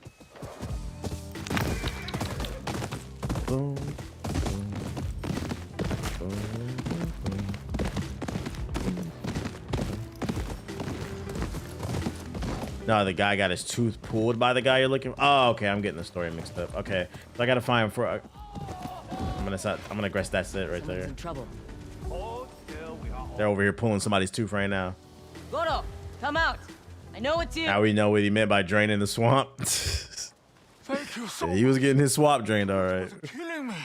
Boom, boom, boom, boom. No, the guy got his tooth pulled by the guy you're looking for. Oh, okay, I'm getting the story mixed up. Okay, so I gotta find for. I'm gonna guess that's it right there. They're over here pulling somebody's tooth right now. Goro, come out. I know it's you. Now we know what he meant by draining the swamp. Thank you so Yeah, he was getting his swamp drained, all right. killing me.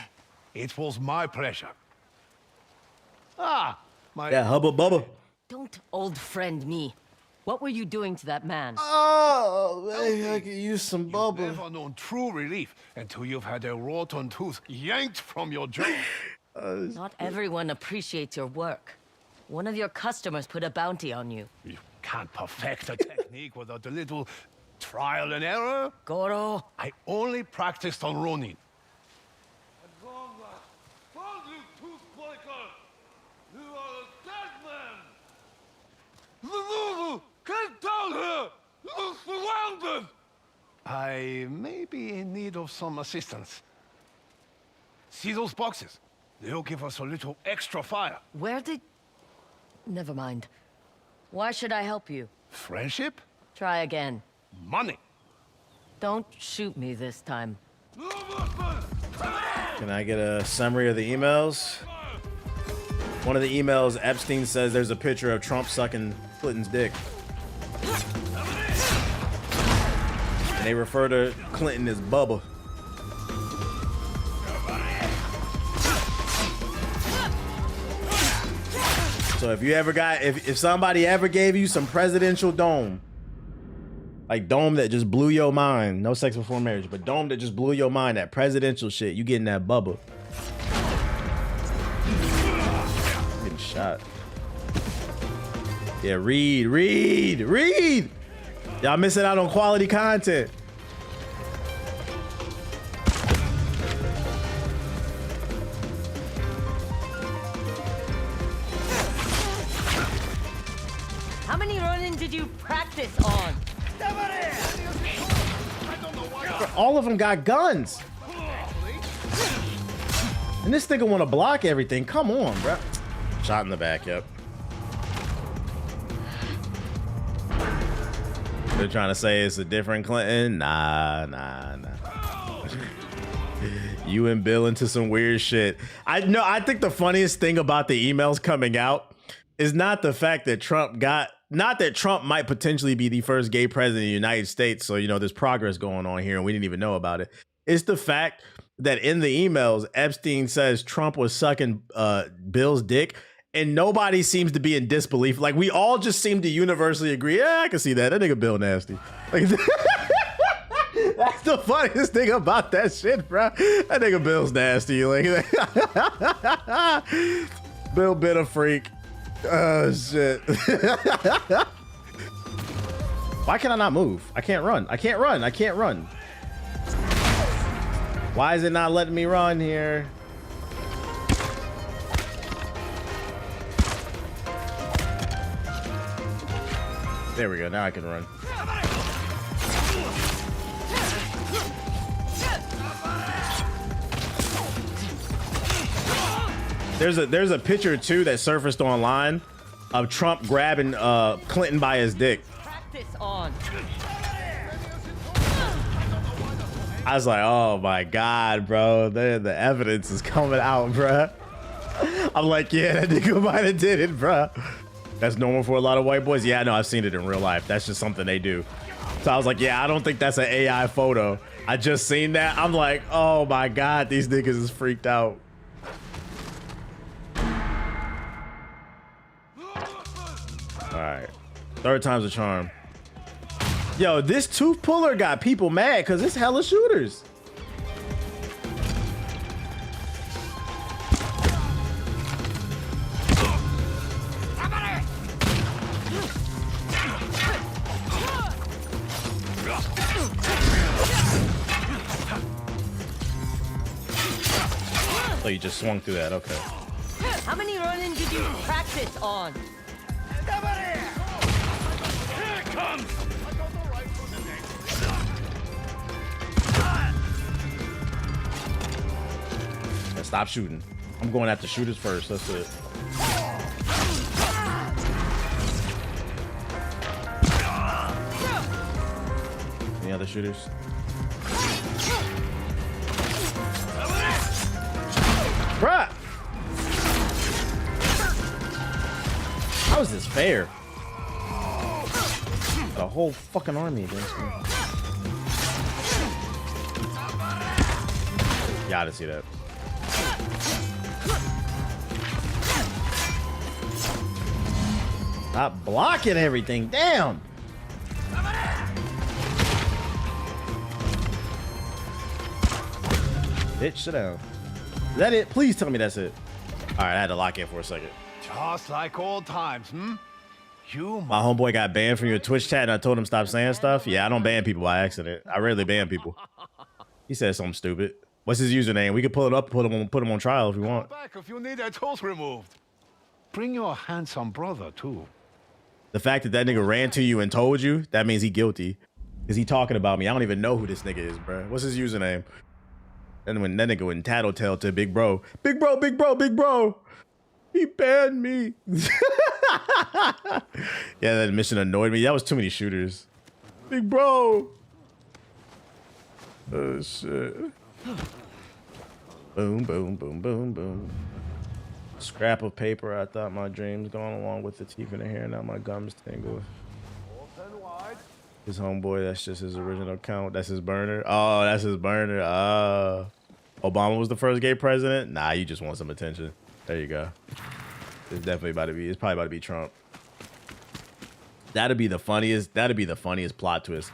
It was my pleasure. Ah, my... Yeah, hubba bubba. Don't old friend me. What were you doing to that man? Oh, man, I could use some bubble. You've never known true relief until you've had a rotten tooth yanked from your jaw. Not everyone appreciates your work. One of your customers put a bounty on you. You can't perfect a technique without a little trial and error. Goro. I only practiced on Ronin. Get down here! You're surrounded! I may be in need of some assistance. See those boxes? They'll give us a little extra fire. Where did... Never mind. Why should I help you? Friendship? Try again. Money. Don't shoot me this time. Can I get a summary of the emails? One of the emails, Epstein says there's a picture of Trump sucking Clinton's dick. And they refer to Clinton as Bubba. So if you ever got, if somebody ever gave you some presidential dome, like dome that just blew your mind, no sex before marriage, but dome that just blew your mind, that presidential shit, you getting that Bubba. Getting shot. Yeah, read. Y'all missing out on quality content. How many running did you practice on? All of them got guns. And this nigga want to block everything. Come on, bro. Shot in the back, yep. They're trying to say it's a different Clinton. Nah. You and Bill into some weird shit. I think the funniest thing about the emails coming out is not the fact that Trump might potentially be the first gay president of the United States. So, there's progress going on here and we didn't even know about it. It's the fact that in the emails, Epstein says Trump was sucking Bill's dick. And nobody seems to be in disbelief. Like, we all just seem to universally agree. Yeah, I can see that. That nigga Bill nasty. Like, that's the funniest thing about that shit, bro. That nigga Bill's nasty. Like, Bill been a freak. Oh, shit. Why can I not move? I can't run. I can't run. Why is it not letting me run here? There we go. Now I can run. There's a picture too that surfaced online of Trump grabbing Clinton by his dick. Practice on. I was like, oh my God, bro. The evidence is coming out, bro. I'm like, yeah, that nigga might have did it, bro. That's normal for a lot of white boys. Yeah, I know. I've seen it in real life. That's just something they do. So I was like, yeah, I don't think that's an AI photo. I just seen that. I'm like, oh my God, these niggas is freaked out. All right. Third time's a charm. Yo, this tooth puller got people mad because it's hella shooters. Oh, you just swung through that. Okay. How many running did you practice on? Here it comes! Stop shooting. I'm going after shooters first. That's it. Any other shooters? Bruh! How is this fair? The whole fucking army against me. Gotta see that. Stop blocking everything. Damn. Bitch, sit down. Is that it? Please tell me that's it. All right, I had to lock in for a second. Just like old times, hmm? My homeboy got banned from your Twitch chat and I told him stop saying stuff. Yeah, I don't ban people by accident. I rarely ban people. He said something stupid. What's his username? We could pull it up and put him on trial if we want. Back if you need that tooth removed. Bring your handsome brother, too. The fact that nigga ran to you and told you, that means he guilty. Is he talking about me? I don't even know who this nigga is, bro. What's his username? And when that nigga went tattletale to big bro. Big bro. He banned me. Yeah, that mission annoyed me. That was too many shooters. Big bro. Oh, shit. Boom. Scrap of paper. I thought my dreams going along with the teeth in the hair. Now my gums tingle. His homeboy, that's just his original account. That's his burner. Oh, that's his burner. Obama was the first gay president? Nah, you just want some attention. There you go. It's definitely about to be, it's probably about to be Trump. That'd be the funniest plot twist.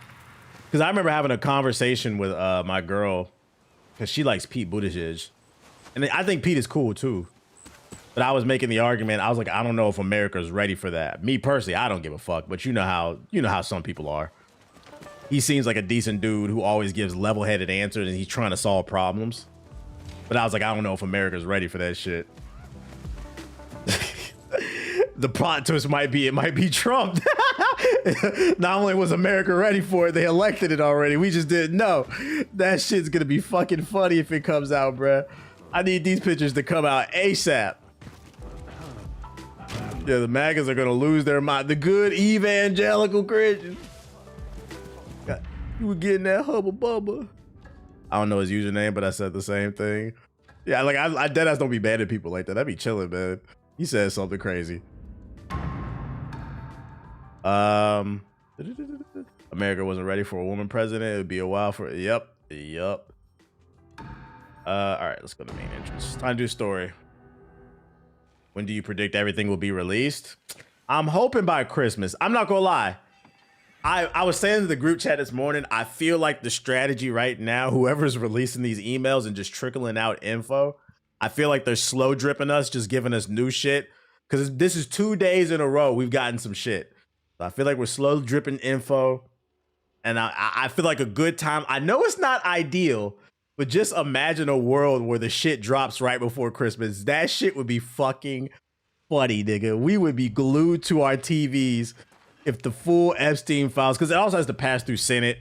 Because I remember having a conversation with my girl, because she likes Pete Buttigieg. And I think Pete is cool too. But I was making the argument. I was like, I don't know if America's ready for that. Me personally, I don't give a fuck. But you know how some people are. He seems like a decent dude who always gives level-headed answers and he's trying to solve problems. But I was like, I don't know if America's ready for that shit. The plot twist might be Trump. Not only was America ready for it, they elected it already. We just didn't know. That shit's gonna be fucking funny if it comes out, bruh. I need these pictures to come out ASAP. Yeah, the MAGAs are gonna lose their mind. The good evangelical Christians. You were getting that hubba bubba. I don't know his username, but I said the same thing. Yeah, like I deadass don't be bad at people like that. I'd be chilling, man. He said something crazy. America wasn't ready for a woman president. It would be a while for yep. All right, let's go to main entrance. Time to do story. When do you predict everything will be released? I'm hoping by Christmas. I'm not gonna lie. I was saying to the group chat this morning, I feel like the strategy right now, whoever's releasing these emails and just trickling out info, I feel like they're slow dripping us, just giving us new shit. Because this is 2 days in a row we've gotten some shit. So I feel like we're slow dripping info. And I feel like a good time. I know it's not ideal, but just imagine a world where the shit drops right before Christmas. That shit would be fucking funny, nigga. We would be glued to our TVs if the full Epstein files, because it also has to pass through Senate,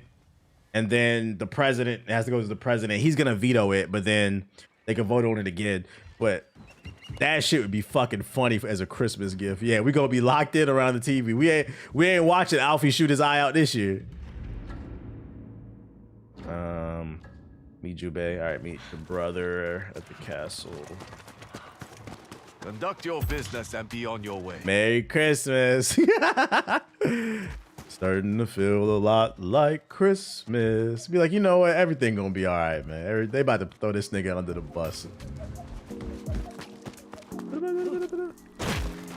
and then the president has to go to the president. He's gonna veto it, but then they can vote on it again. But that shit would be fucking funny as a Christmas gift. Yeah, we gonna be locked in around the TV. We ain't watching Alfie shoot his eye out this year. Meet Jubei. All right, meet the brother at the castle. Conduct your business and be on your way. Merry Christmas. Starting to feel a lot like Christmas. Be like, you know what? Everything gonna be all right, man. They about to throw this nigga under the bus.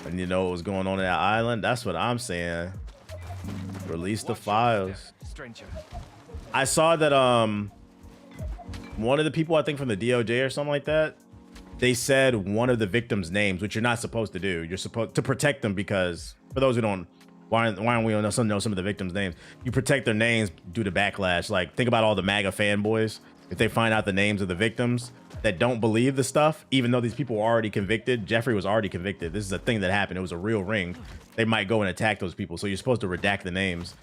And you know what was going on in that island? That's what I'm saying. Release the files. Stranger. I saw that one of the people, I think from the DOJ or something like that, they said one of the victims' names, which you're not supposed to do. You're supposed to protect them because, for those who don't, why don't we know some of the victims' names? You protect their names due to backlash. Like, think about all the MAGA fanboys. If they find out the names of the victims that don't believe the stuff, even though these people were already convicted, Jeffrey was already convicted. This is a thing that happened. It was a real ring. They might go and attack those people. So you're supposed to redact the names.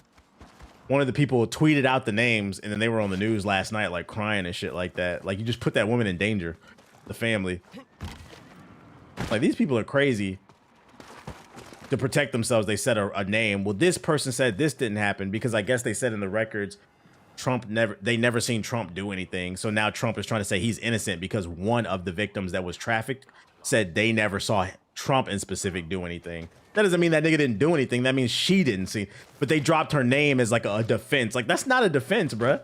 One of the people tweeted out the names, and then they were on the news last night, like crying and shit like that. Like, you just put that woman in danger, the family. Like, these people are crazy. To protect themselves, they said a name. Well, this person said this didn't happen because I guess they said in the records, they never seen Trump do anything. So now Trump is trying to say he's innocent because one of the victims that was trafficked said they never saw Trump in specific do anything. That doesn't mean that nigga didn't do anything. That means she didn't see. But they dropped her name as like a defense. Like, that's not a defense, bruh.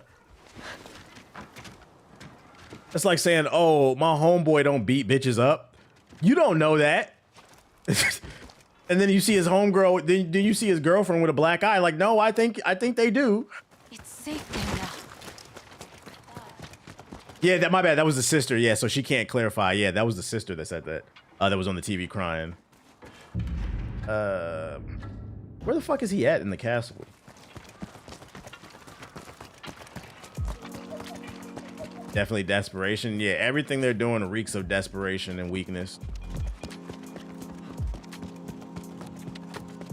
That's like saying, oh, my homeboy don't beat bitches up. You don't know that. And then you see his homegirl, then you see his girlfriend with a black eye. Like, no, I think they do. It's safe there now. Yeah, my bad. That was the sister. Yeah, so she can't clarify. Yeah, that was the sister that said that. That was on the TV crying. Where the fuck is he at in the castle? Definitely desperation. Yeah, everything they're doing reeks of desperation and weakness.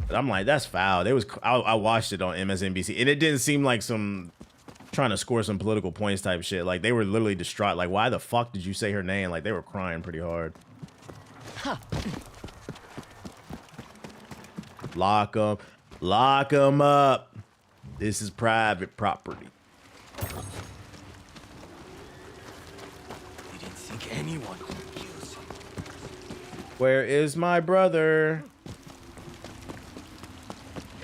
But I'm like, that's foul. I watched it on MSNBC, and it didn't seem like some trying to score some political points type shit. Like, they were literally distraught. Like, why the fuck did you say her name? Like, they were crying pretty hard. Huh. Lock them up. This is private property. You didn't think anyone could use it. Where is my brother?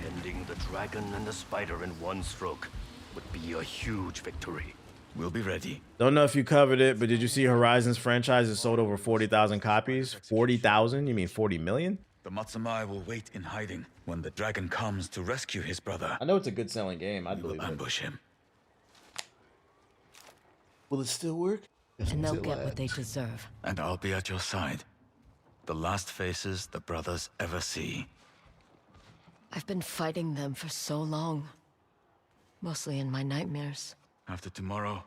Ending the dragon and the spider in one stroke would be a huge victory. We'll be ready. Don't know if you covered it, but did you see Horizon's franchise has sold over 40,000 copies? 40,000? You mean 40 million? The Matsumai will wait in hiding when the dragon comes to rescue his brother. I know it's a good selling game. I believe will ambush him. Will it still work? And they'll get what they deserve. And I'll be at your side. The last faces the brothers ever see. I've been fighting them for so long. Mostly in my nightmares. After tomorrow,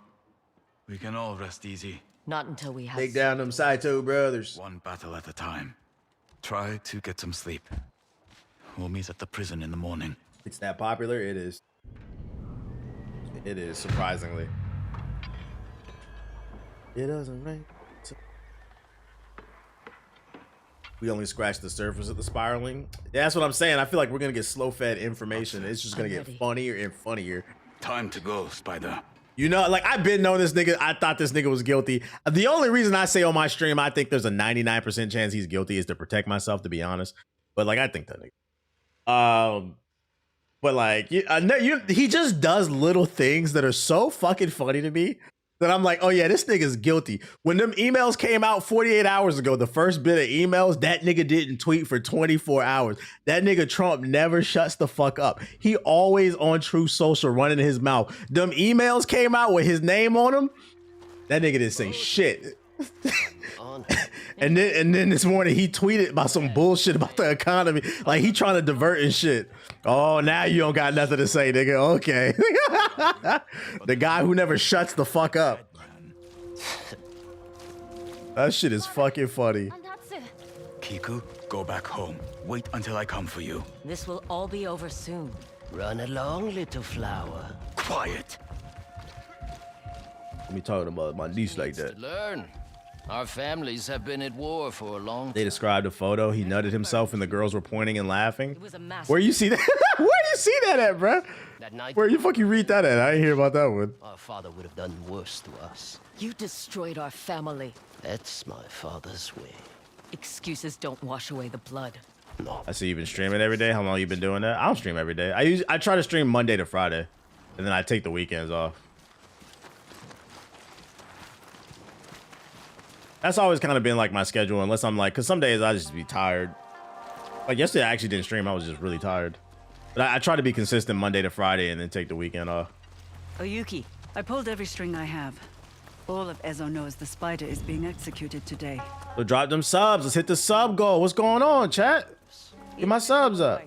we can all rest easy. Not until we have... Take down them Saito brothers. One battle at a time. Try to get some sleep. We'll meet at the prison in the morning. It's that popular? It is. It is, surprisingly. It doesn't rain. We only scratched the surface of the spiraling. Yeah, that's what I'm saying. I feel like we're gonna get slow-fed information. It's just gonna get funnier and funnier. Time to go, Spider. You know, like, I've been knowing this nigga. I thought this nigga was guilty. The only reason I say on my stream I think there's a 99% chance he's guilty is to protect myself, to be honest. But like, I think that nigga. But like, he just does little things that are so fucking funny to me that I'm like, oh yeah, this nigga's guilty. When them emails came out 48 hours ago, the first bit of emails, that nigga didn't tweet for 24 hours. That nigga Trump never shuts the fuck up. He always on True Social running his mouth. Them emails came out with his name on them. That nigga didn't say shit. and then this morning he tweeted about some bullshit about the economy. Like he trying to divert and shit. Oh, now you don't got nothing to say, nigga. Okay. The guy who never shuts the fuck up. That shit is fucking funny. Kiku, go back home. Wait until I come for you. This will all be over soon. Run along, little flower. Quiet. Let me talk about my niece like that. Learn. Our families have been at war for a long time. They described a photo. He nutted himself and the girls were pointing and laughing. Where you see that? Where you see that at, bro? Where you fucking read that at? I didn't hear about that one. Our father would have done worse to us. You destroyed our family. That's my father's way. Excuses don't wash away the blood. No. I see you've been streaming every day. How long you been doing that? I don't stream every day. I try to stream Monday to Friday, and then I take the weekends off. That's always kind of been like my schedule, unless I'm like, because some days I just be tired. Like yesterday, I actually didn't stream. I was just really tired. But I try to be consistent Monday to Friday and then take the weekend off. Oyuki, I pulled every string I have. All of Ezo knows the spider is being executed today. So drop them subs. Let's hit the sub goal. What's going on, chat? Get my subs up.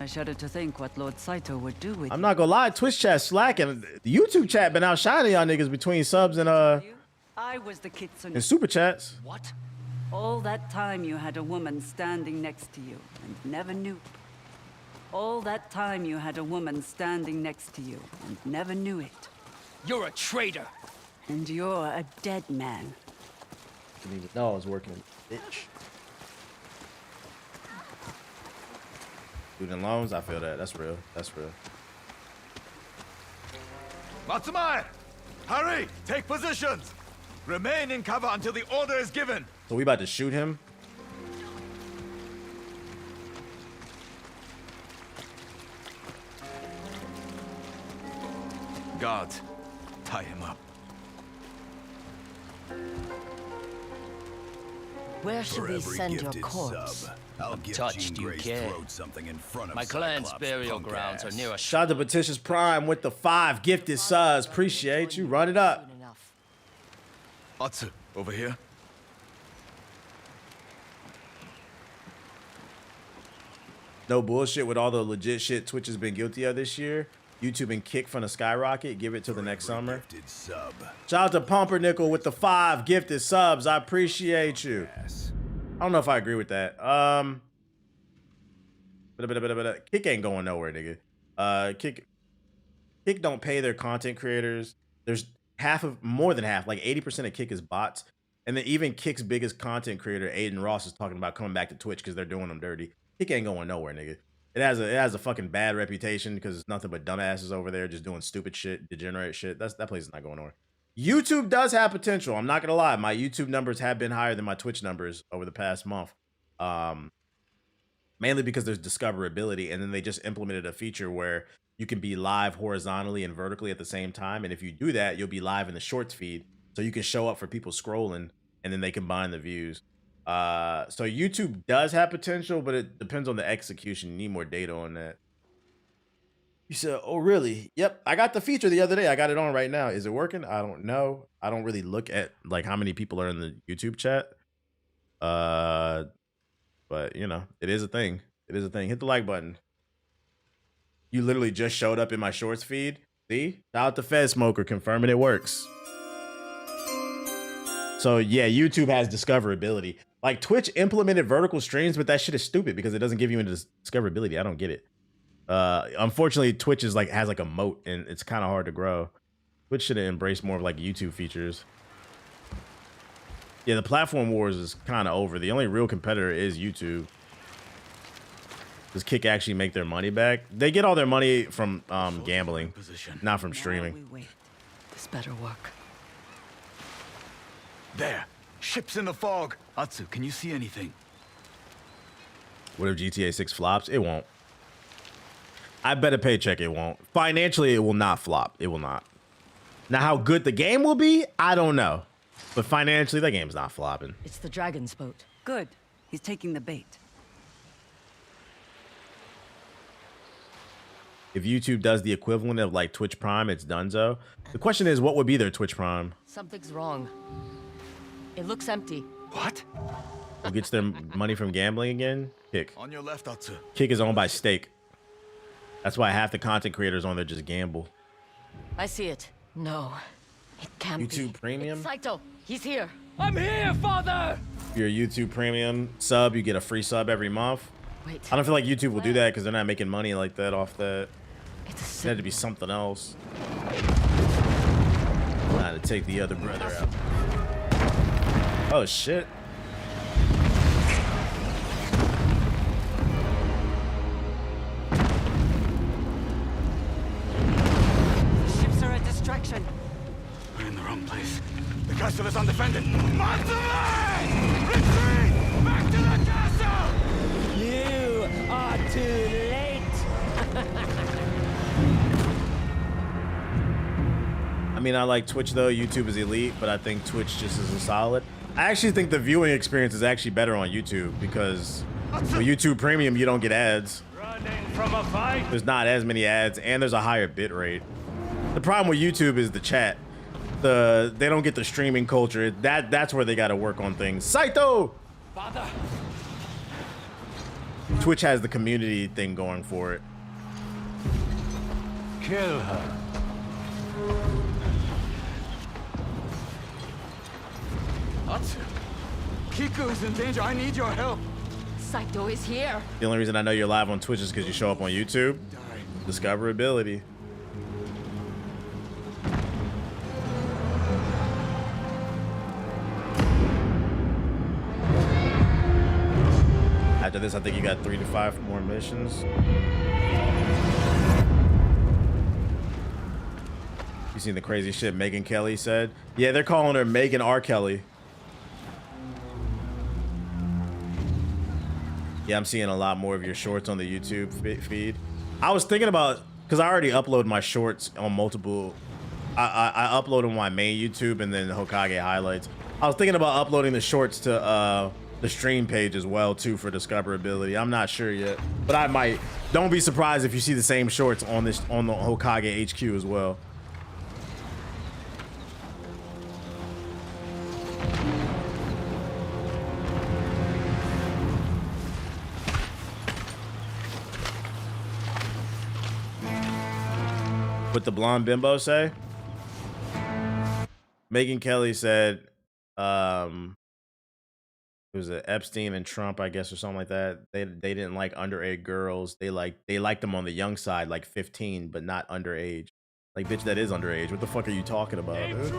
I shudder to think what Lord Saito would do with I'm not gonna lie, Twitch chat slacking. The YouTube chat been outshining y'all niggas between subs and I was the kitsune. and super chats. What? All that time you had a woman standing next to you and never knew. All that time you had a woman standing next to you and never knew it. You're a traitor. And you're a dead man. Didn't even know I was working, bitch. Student loans, I feel that. That's real. That's real. Matsumai! Hurry! Take positions! Remain in cover until the order is given! So we about to shoot him? Guards, tie him up. Where should we send your corpse? I'll give Touched Jean you Grey's care. throat something in front of My clan's Cyclops' burial punk grounds are ass. near a Shout out to Petitious Prime with the 5 gifted subs. Appreciate you. Run it up. Atsu, over here. No bullshit with all the legit shit Twitch has been guilty of this year. YouTube and Kick from the skyrocket. Give it till the next summer. Sub. Shout out to Pumpernickel with the 5 gifted subs. I appreciate you. I don't know if I agree with that. Kick ain't going nowhere, nigga. Kick don't pay their content creators. There's more than half, like 80% of Kick is bots. And then even Kick's biggest content creator, Aiden Ross, is talking about coming back to Twitch because they're doing them dirty. Kick ain't going nowhere, nigga. It has a fucking bad reputation because it's nothing but dumbasses over there just doing stupid shit, degenerate shit. That place is not going nowhere. YouTube does have potential. I'm not gonna lie. My YouTube numbers have been higher than my Twitch numbers over the past month. mainly because there's discoverability, and then they just implemented a feature where you can be live horizontally and vertically at the same time, and if you do that, you'll be live in the shorts feed, so you can show up for people scrolling, and then they combine the views. So YouTube does have potential, but it depends on the execution. You need more data on that. You said, oh, really? Yep. I got the feature the other day. I got it on right now. Is it working? I don't know. I don't really look at like how many people are in the YouTube chat. But you know, it is a thing. It is a thing. Hit the like button. You literally just showed up in my shorts feed. See? Shout out to Fed Smoker confirming it works. So yeah, YouTube has discoverability. Like Twitch implemented vertical streams, but that shit is stupid because it doesn't give you any discoverability. I don't get it. Unfortunately, Twitch is like has like a moat, and it's kind of hard to grow. Twitch should have embraced more of like YouTube features. Yeah, the platform wars is kind of over. The only real competitor is YouTube. Does Kick actually make their money back? They get all their money from gambling, not from streaming. This better work. There, ships in the fog. Atsu, can you see anything? What if GTA 6 flops? It won't. I bet a paycheck it won't. Financially, it will not flop. It will not. Now, how good the game will be, I don't know. But financially, that game's not flopping. It's the Dragon's boat. Good. He's taking the bait. If YouTube does the equivalent of like Twitch Prime, it's donezo. The question is, what would be their Twitch Prime? Something's wrong. It looks empty. What? Who gets their money from gambling again? Kick. On your left, Atsu. Kick is owned by Stake. That's why half the content creators on there just gamble. I see it. No, it can't be. YouTube Premium? It's Saito. He's here. I'm here, father! If you're a YouTube Premium sub, you get a free sub every month. Wait. I don't feel like YouTube will do that because they're not making money like that off that. It had to be something else. Trying to take the other brother out. Oh shit. Ships are a distraction. We're in the wrong place. The castle is undefended. Matsumi! Retreat! Back to the castle! You are too late! I mean, I like Twitch though. YouTube is elite, but I think Twitch just isn't solid. I actually think the viewing experience is actually better on YouTube because with YouTube Premium, you don't get ads. Running from a fight. There's not as many ads, and there's a higher bit rate. The problem with YouTube is the chat. They don't get the streaming culture. That's where they got to work on things. Saito. Father. Twitch has the community thing going for it. Kill her. Atsu, Kiku is in danger. I need your help. Saito is here. The only reason I know you're live on Twitch is because you show up on YouTube. Discoverability. After this, I think you got 3 to 5 more missions. You seen the crazy shit Megan Kelly said? Yeah, they're calling her Megan R. Kelly. Yeah, I'm seeing a lot more of your shorts on the YouTube feed. I was thinking about, because I already upload my shorts on multiple, I upload on my main YouTube and then Hokage highlights. I was thinking about uploading the shorts to the stream page as well too for discoverability. I'm not sure yet, but I might. Don't be surprised if you see the same shorts on the Hokage HQ as well. What the blonde bimbo say? Megan Kelly said, it was Epstein and Trump, I guess, or something like that. They didn't like underage girls. They liked them on the young side, like 15, but not underage. Like, bitch, that is underage. What the fuck are you talking about, dude?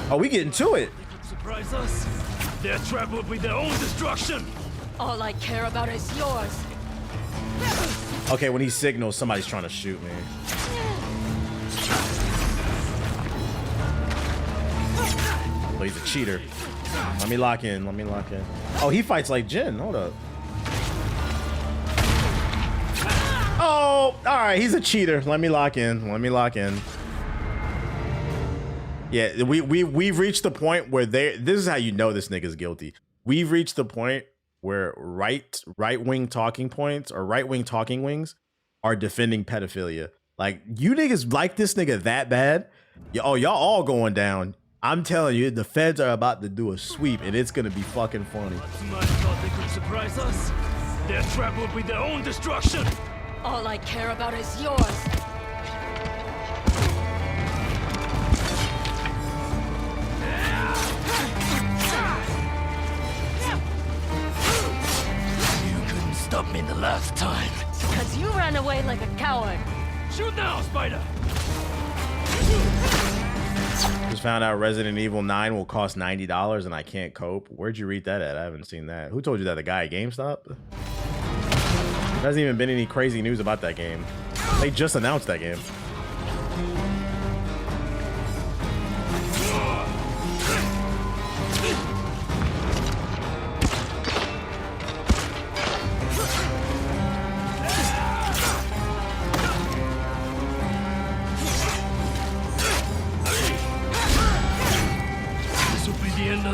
Oh, we getting to it. They could surprise us. Their trap will be their own destruction. All I care about is yours. Okay, when he signals, somebody's trying to shoot me. Oh, he's a cheater. Let me lock in. Let me lock in. Oh, he fights like Jin. Hold up. all right. He's a cheater. Let me lock in. Let me lock in. Yeah, we've reached the point where this is how you know this nigga's guilty. We've reached the point where right-wing talking points or right-wing talking wings are defending pedophilia. Like, you niggas like this nigga that bad? Y'all all going down. I'm telling you, the feds are about to do a sweep, and it's gonna be fucking funny. Matsumai thought they could surprise us. Their trap will be their own destruction. All I care about is yours. You couldn't stop me the last time. Because you ran away like a coward. Shoot now, Spider! Just found out Resident Evil 9 will cost $90 and I can't cope. Where'd you read that at? I haven't seen that. Who told you that? The guy at GameStop? There hasn't even been any crazy news about that game. They just announced that game.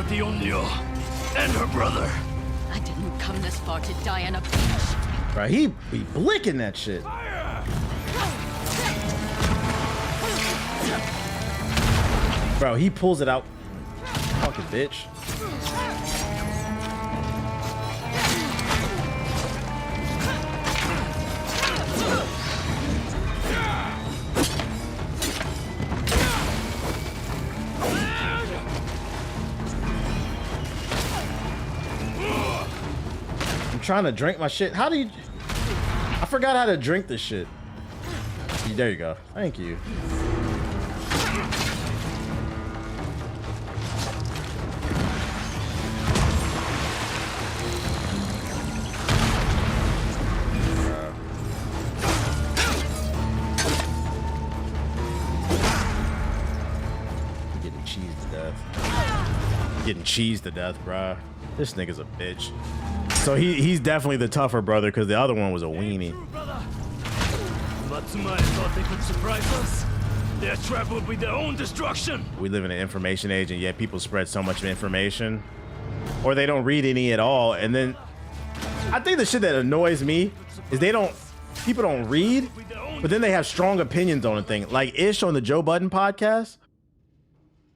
The Onyo and her brother. I didn't come this far to die on a beach. Bro, he be blicking that shit. Bro, he pulls it out. Fucking bitch. Trying to drink my shit. How do you? I forgot how to drink this shit. There you go. Thank you. Getting cheesed to death. Getting cheesed to death, bruh. This nigga's a bitch. So he's definitely the tougher brother because the other one was a weenie. Matsumai thought they could surprise us. Their trap will be their own destruction. We live in an information age, and yet people spread so much information, or they don't read any at all. And then I think the shit that annoys me is people don't read, but then they have strong opinions on a thing. Like Ish on the Joe Budden podcast,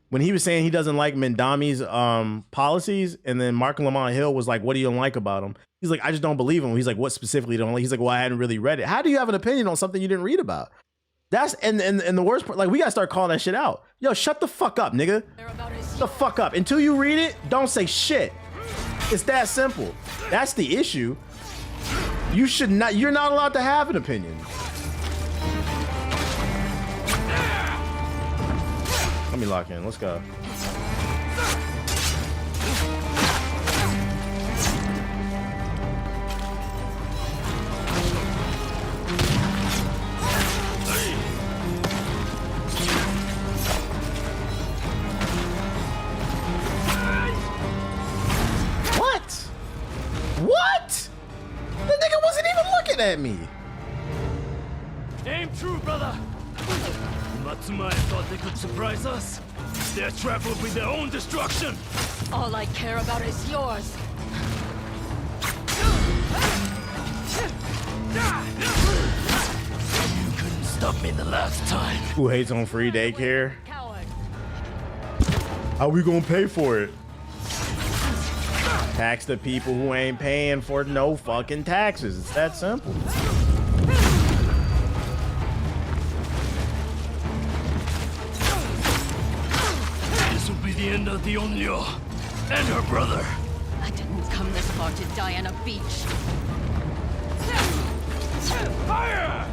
when he was saying he doesn't like Mendami's policies, and then Mark Lamont Hill was like, what do you don't like about him? He's like, I just don't believe him. He's like, what specifically don't like? He's like, well, I hadn't really read it. How do you have an opinion on something you didn't read about? That's and the worst part, like, we gotta start calling that shit out. Yo, shut the fuck up, nigga. Shut the fuck up. Until you read it, don't say shit. It's that simple. That's the issue. You're not allowed to have an opinion. Let me lock in. Let's go. What? The nigga wasn't even looking at me. Aim true, brother. Matsumai thought they could surprise us. Their trap will be their own destruction. All I care about is yours. You couldn't stop me the last time. Who hates on free daycare? How we gonna pay for it? Tax the people who ain't paying for no fucking taxes. It's that simple. This will be the end of the Onyo and her brother. I didn't come this far to die on a beach. Fire!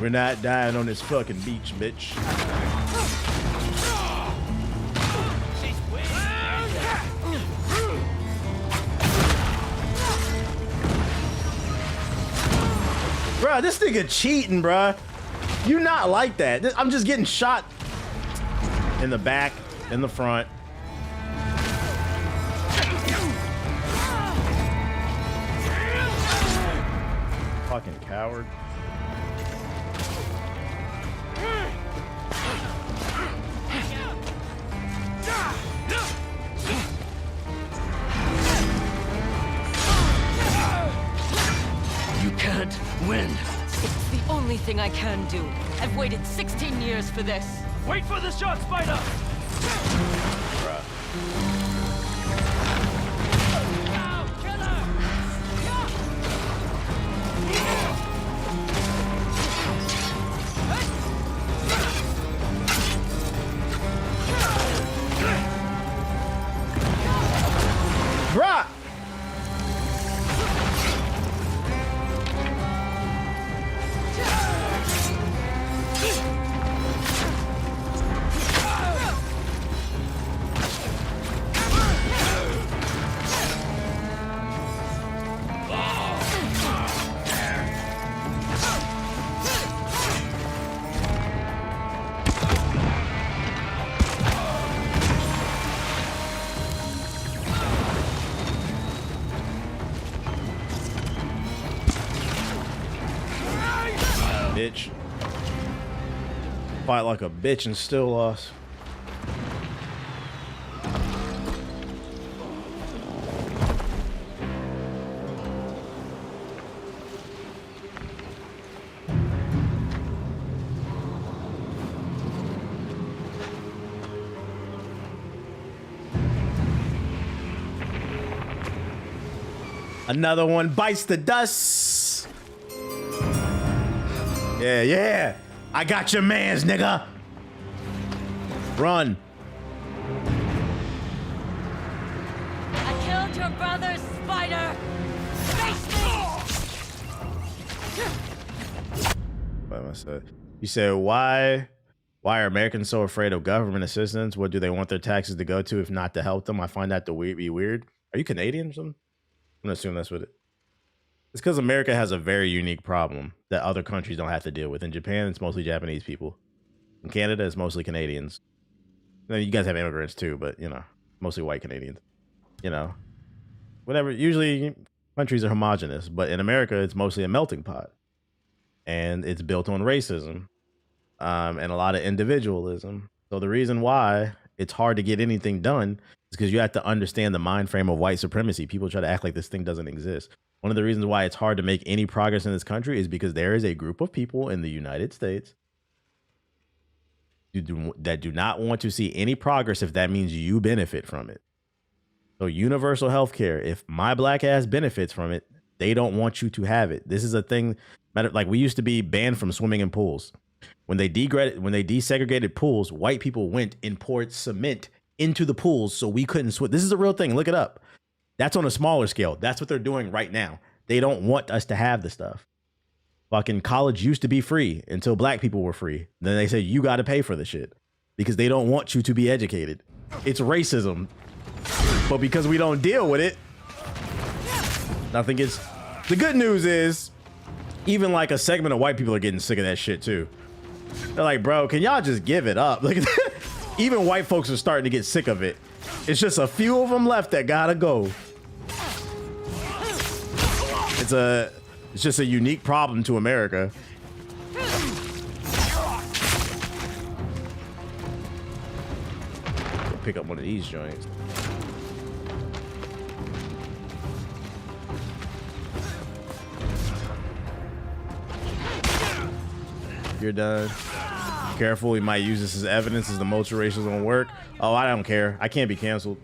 We're not dying on this fucking beach, bitch. Bruh, this nigga cheating, bruh. You not like that. I'm just getting shot. In the back, in the front. Fucking coward. You can't win. It's the only thing I can do. I've waited 16 years for this. Wait for the shot, Spider! Bruh! Bitch. Fight like a bitch and still lost. Another one bites the dust. Yeah, yeah. I got your mans, nigga. Run. I killed your brother, Spider. Face me. What am I saying? You said why are Americans so afraid of government assistance? What do they want their taxes to go to if not to help them? I find that to be weird. Are you Canadian or something? I'm gonna assume that's what it. It's because America has a very unique problem that other countries don't have to deal with. In Japan, it's mostly Japanese people. In Canada, it's mostly Canadians. You guys have immigrants too, but you know, mostly white Canadians. You know, whatever. Usually, countries are homogenous, but in America, it's mostly a melting pot, and it's built on racism and a lot of individualism. So the reason why it's hard to get anything done is because you have to understand the mind frame of white supremacy. People try to act like this thing doesn't exist. One of the reasons why it's hard to make any progress in this country is because there is a group of people in the United States that do not want to see any progress if that means you benefit from it. So universal health care, if my black ass benefits from it, they don't want you to have it. This is a thing. Like, we used to be banned from swimming in pools. When they desegregated pools, white people went and poured cement into the pools so we couldn't swim. This is a real thing. Look it up. That's on a smaller scale. That's what they're doing right now. They don't want us to have the stuff. Fucking college used to be free until black people were free. Then they said, you got to pay for the shit because they don't want you to be educated. It's racism. But because we don't deal with it, nothing gets. The good news is, even like a segment of white people are getting sick of that shit too. They're like, bro, can y'all just give it up? Like, even white folks are starting to get sick of it. It's just a few of them left that gotta go. It's just a unique problem to America. Pick up one of these joints. You're done. Careful, he might use this as evidence as the multiracials won't work. Oh, I don't care. I can't be canceled.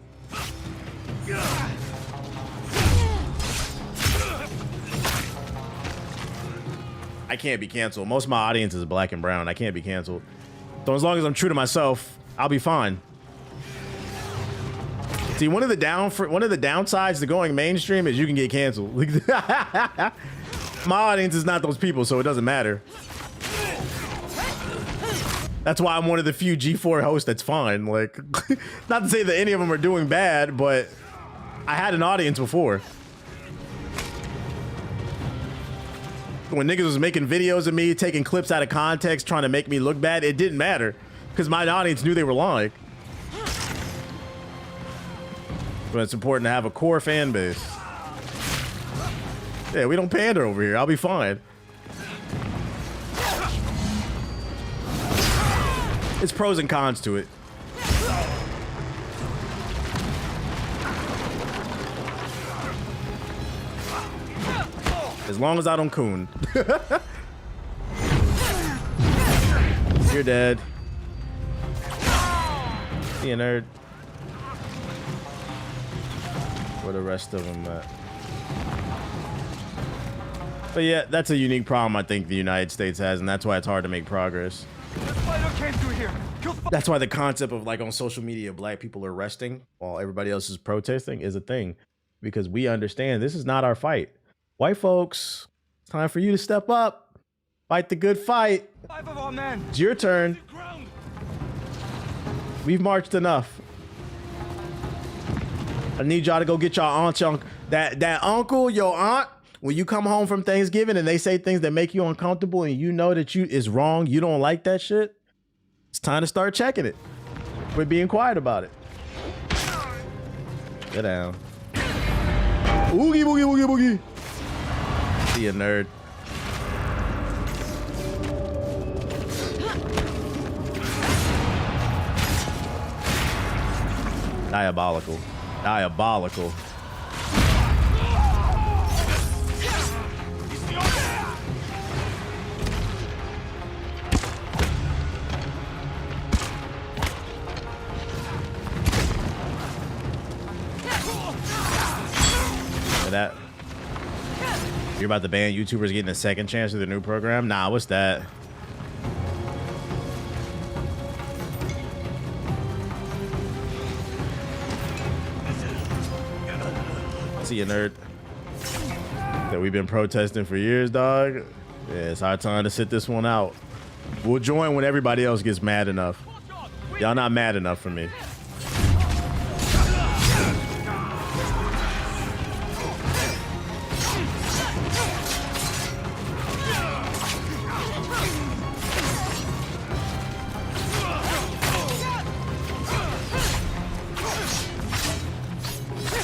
I can't be canceled. Most of my audience is black and brown. I can't be canceled. So as long as I'm true to myself, I'll be fine. See, one of the downsides to going mainstream is you can get canceled. My audience is not those people, so it doesn't matter. That's why I'm one of the few G4 hosts that's fine. Like, not to say that any of them are doing bad, but I had an audience before. When niggas was making videos of me, taking clips out of context, trying to make me look bad, it didn't matter. because my audience knew they were lying. But it's important to have a core fan base. Yeah, we don't pander over here. I'll be fine. It's pros and cons to it. As long as I don't coon. You're dead. See a nerd. Where the rest of them at? But yeah, that's a unique problem I think the United States has, and that's why it's hard to make progress. That's why the concept of like on social media, black people are resting while everybody else is protesting is a thing, because we understand this is not our fight. White folks, it's time for you to step up, fight the good fight. It's your turn. We've marched enough. I need y'all to go get y'all aunt, that uncle, your aunt. When you come home from Thanksgiving and they say things that make you uncomfortable and you know that is wrong, you don't like that shit, it's time to start checking it. Quit being quiet about it. Get down. Oogie boogie boogie boogie. See ya, nerd. Diabolical. Diabolical. That you're about to ban YouTubers getting a second chance with the new program? Nah, what's that? See you, nerd. That we've been protesting for years, dog. Yeah, it's our time to sit this one out. We'll join when everybody else gets mad enough. Y'all not mad enough for me.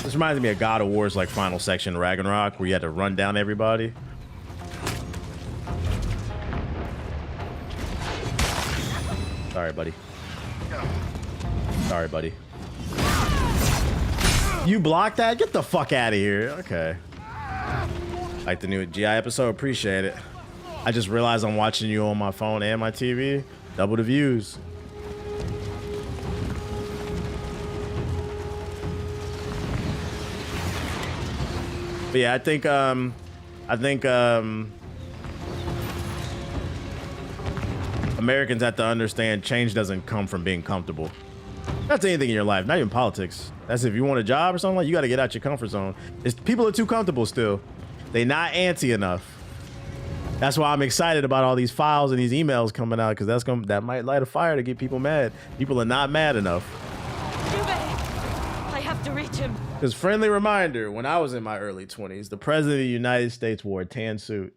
This reminds me of God of War's like final section, Ragnarok, where you had to run down everybody. Sorry, buddy. Sorry, buddy. You blocked that? Get the fuck out of here. Okay. Like the new GI episode, appreciate it. I just realized I'm watching you on my phone and my TV. Double the views. But yeah, I think Americans have to understand change doesn't come from being comfortable. That's anything in your life, not even politics. That's if you want a job or something, like you got to get out your comfort zone. People are too comfortable still. They not antsy enough. That's why I'm excited about all these files and these emails coming out, because that might light a fire to get people mad. People are not mad enough. I have to reach him. Because friendly reminder, when I was in my early 20s, the president of the United States wore a tan suit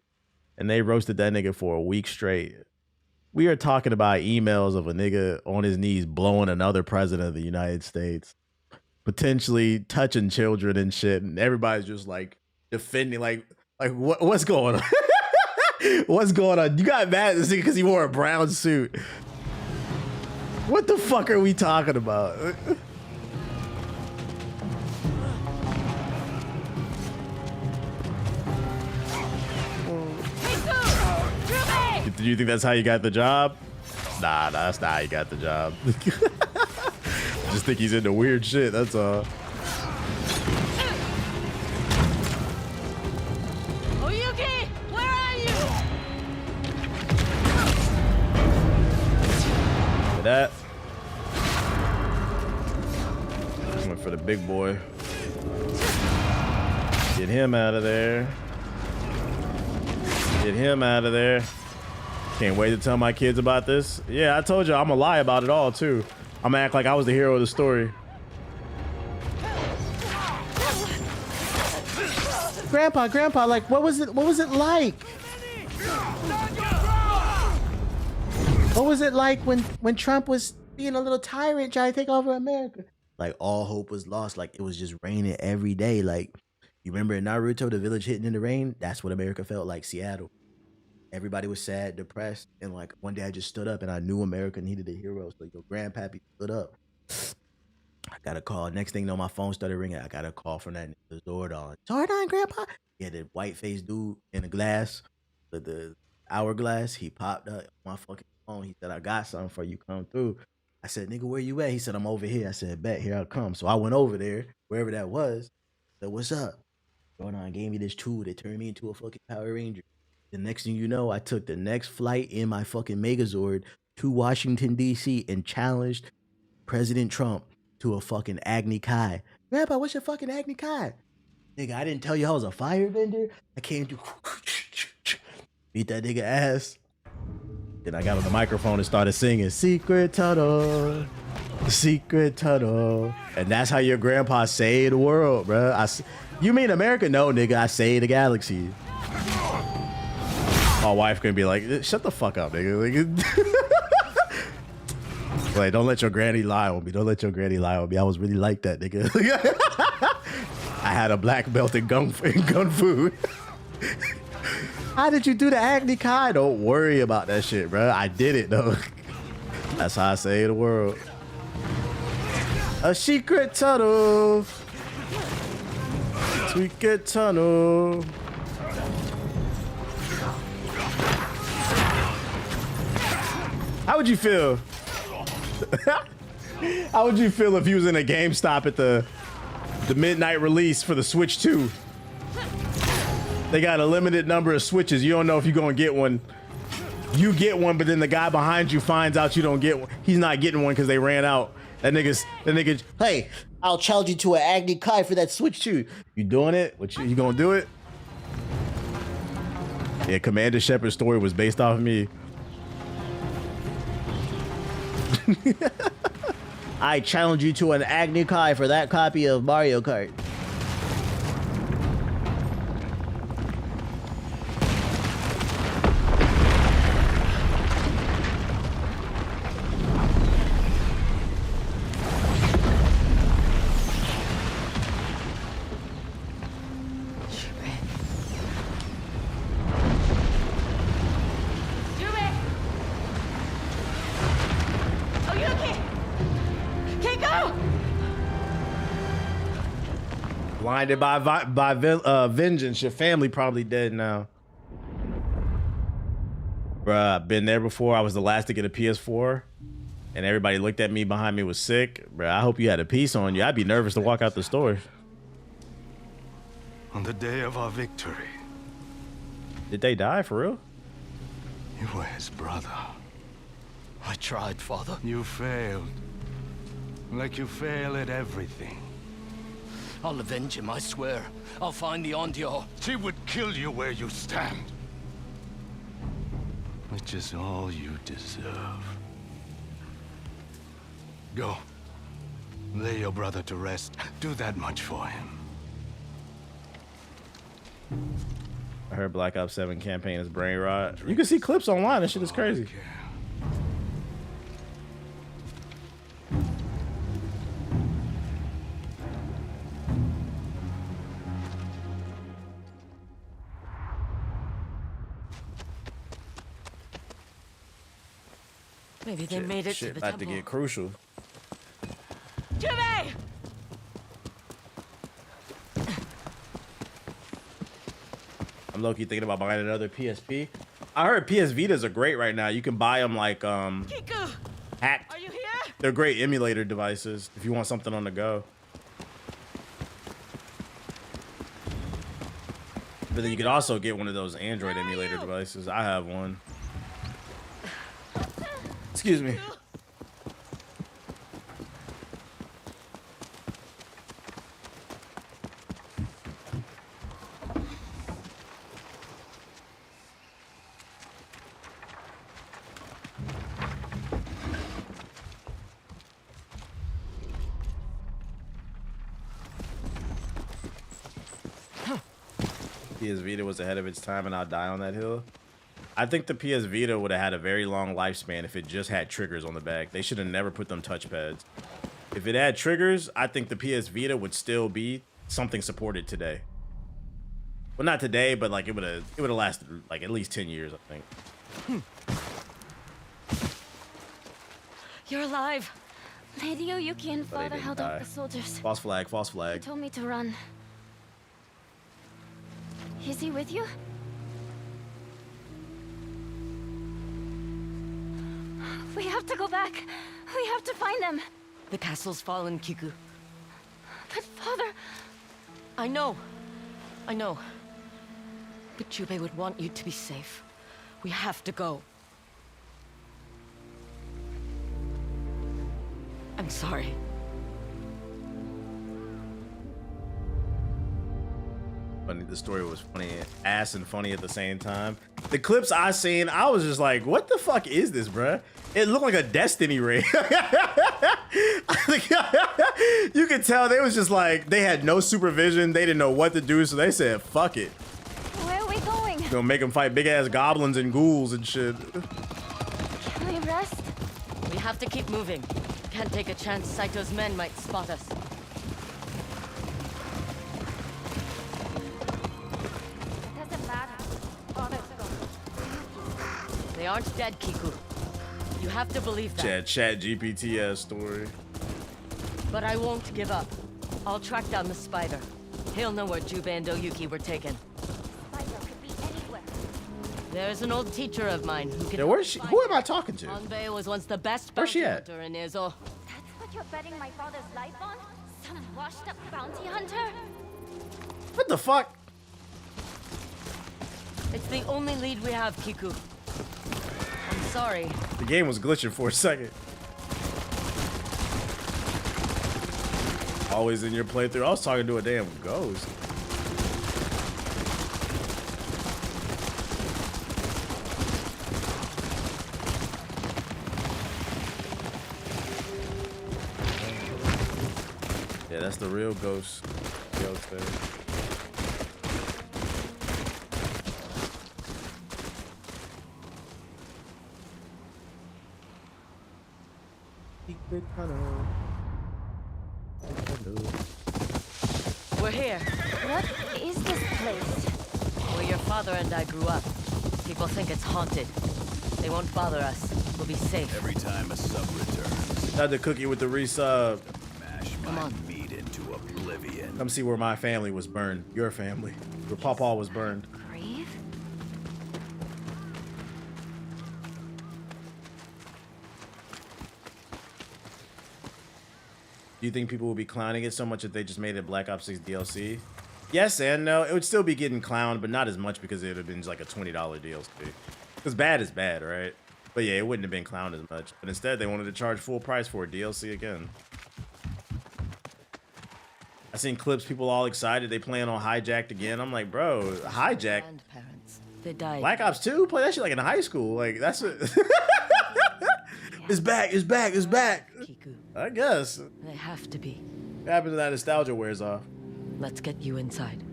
and they roasted that nigga for a week straight. We are talking about emails of a nigga on his knees blowing another president of the United States, potentially touching children and shit. And everybody's just like defending, like what's going on? What's going on? You got mad at this nigga because he wore a brown suit. What the fuck are we talking about? Do you think that's how you got the job? Nah, that's not how you got the job. Just think he's into weird shit, that's all. Oyuki, where are you? For that. Went for the big boy. Get him out of there. Get him out of there. Can't wait to tell my kids about this. Yeah, I told you I'm gonna lie about it all too. I'm gonna act like I was the hero of the story. Grandpa, like what was it like? What was it like when Trump was being a little tyrant trying to take over America? Like all hope was lost. Like it was just raining every day. Like you remember in Naruto, the village hitting in the rain? That's what America felt like, Seattle. Everybody was sad, depressed, and like one day I just stood up and I knew America needed a hero. So your grandpappy stood up. I got a call. Next thing you know, my phone started ringing. I got a call from that nigga Zordon. Zordon, grandpa? Yeah, the white faced dude in the glass, the hourglass. He popped up on my fucking phone. He said, I got something for you. Come through. I said, nigga, where you at? He said, I'm over here. I said, bet, here I come. So I went over there, wherever that was. Said, what's up? Zordon gave me this tool that turned me into a fucking Power Ranger. The next thing you know, I took the next flight in my fucking Megazord to Washington, D.C. and challenged President Trump to a fucking Agni Kai. Grandpa, what's your fucking Agni Kai? Nigga, I didn't tell you I was a firebender. I came to beat that nigga ass. Then I got on the microphone and started singing Secret Tunnel, Secret Tunnel. And that's how your grandpa saved the world, bro. You mean America? No, nigga, I saved the galaxy. My wife gonna be like, shut the fuck up, nigga. Like, don't let your granny lie on me. Don't let your granny lie on me. I was really like that, nigga. I had a black belt in gun fu. How did you do the Agni Kai? Don't worry about that shit, bro. I did it, though. That's how I save the world. A secret tunnel. Secret tunnel. How would you feel? How would you feel if you was in a GameStop at the midnight release for the Switch 2? They got a limited number of Switches. You don't know if you're gonna get one. You get one, but then the guy behind you finds out you don't get one. He's not getting one because they ran out. That nigga, hey, I'll challenge you to an Agni Kai for that Switch 2. You doing it? You gonna do it? Yeah, Commander Shepard's story was based off of me. I challenge you to an Agni Kai for that copy of Mario Kart. Blinded by vengeance. Your family probably dead now. Bruh, I've been there before. I was the last to get a PS4. And everybody looked at me behind me was sick. Bruh, I hope you had a piece on you. I'd be nervous to walk out the store. On the day of our victory. Did they die for real? You were his brother. I tried, Father. You failed. Like you fail at everything. I'll avenge him, I swear. I'll find the Ondio. She would kill you where you stand. Which is all you deserve. Go. Lay your brother to rest. Do that much for him. I heard Black Ops 7 campaign is brain rot. You can see clips online. That shit is crazy. Maybe they made it to the about temple. to get crucial. Jimmy! I'm low-key thinking about buying another PSP. I heard PS Vitas are great right now. You can buy them like Kiku! hacked. Are you here? They're great emulator devices if you want something on the go. But then you could also get one of those Android emulator devices. I have one. Excuse me. PS Vita was ahead of its time and I'll die on that hill. I think the PS Vita would have had a very long lifespan if it just had triggers on the back. They should have never put them touchpads. If it had triggers, I think the PS Vita would still be something supported today. Well, not today, but like it would have lasted like at least 10 years, I think. You're alive. Lady Oyuki and But they father didn't held die. off the soldiers. False flag, false He flag. told me to run. Is he with you? We have to go back. We have to find them. The castle's fallen, Kiku. But father... I know. But Jubei would want you to be safe. We have to go. I'm sorry. Funny, the story was funny, ass and funny at the same time. The clips I seen, I was just like, what the fuck is this, bruh? It looked like a Destiny raid. You could tell they was just like, they had no supervision. They didn't know what to do, so they said, fuck it. Where are we going? Gonna make them fight big ass goblins and ghouls and shit. Can we rest? We have to keep moving. Can't take a chance Saito's men might spot us. Doesn't matter. Father's gone. They aren't dead, Kiku. You have to believe that. Chat GPT ass story. But I won't give up. I'll track down the spider. He'll know where Jubei and Oyuki were taken. Spider could be anywhere. There's an old teacher of mine who can. Yeah, where's she? Who am I talking to? Hanbei was once the best Where's she bounty at? hunter in Izo. That's what you're betting my father's life on? Some washed-up bounty hunter? What the fuck? It's the only lead we have, Kiku. I'm sorry. The game was glitching for a second. Always in your playthrough. I was talking to a damn ghost. Yeah, that's the real ghost. Ghost there. We're here. What is this place? Where your father and I grew up. People think it's haunted. They won't bother us. We'll be safe. Every time a sub returns, Had the cookie with the resub. mash my meat into oblivion. Come see where my family was burned. Your family. Where Pawpaw was burned. Grave? Do you think people will be clowning it so much that they just made it Black Ops 6 DLC? Yes and no. It would still be getting clowned, but not as much because it would have been like a $20 DLC. Because bad is bad, right? But yeah, it wouldn't have been clowned as much. But instead, they wanted to charge full price for a DLC again. I seen clips, people all excited. They playing on Hijacked again. I'm like, bro, Hijacked? Grandparents. They died. Black Ops 2? Play that shit like in high school. Like, that's it. It's back, it's back, it's back. Kiku. I guess. They have to be. What happens when that nostalgia wears off? Let's get you inside.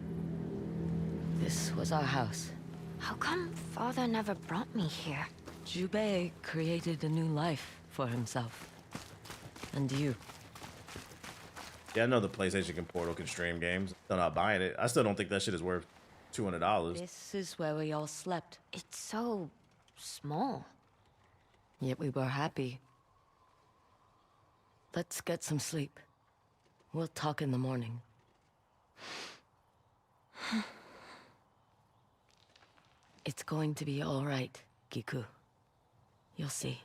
This was our house. How come father never brought me here? Jubei created a new life for himself. And you. Yeah, I know the PlayStation Portal can stream games. Still not buying it. I still don't think that shit is worth $200. This is where we all slept. It's so small. Yet we were happy. Let's get some sleep. We'll talk in the morning. It's going to be all right, Kiku. You'll see.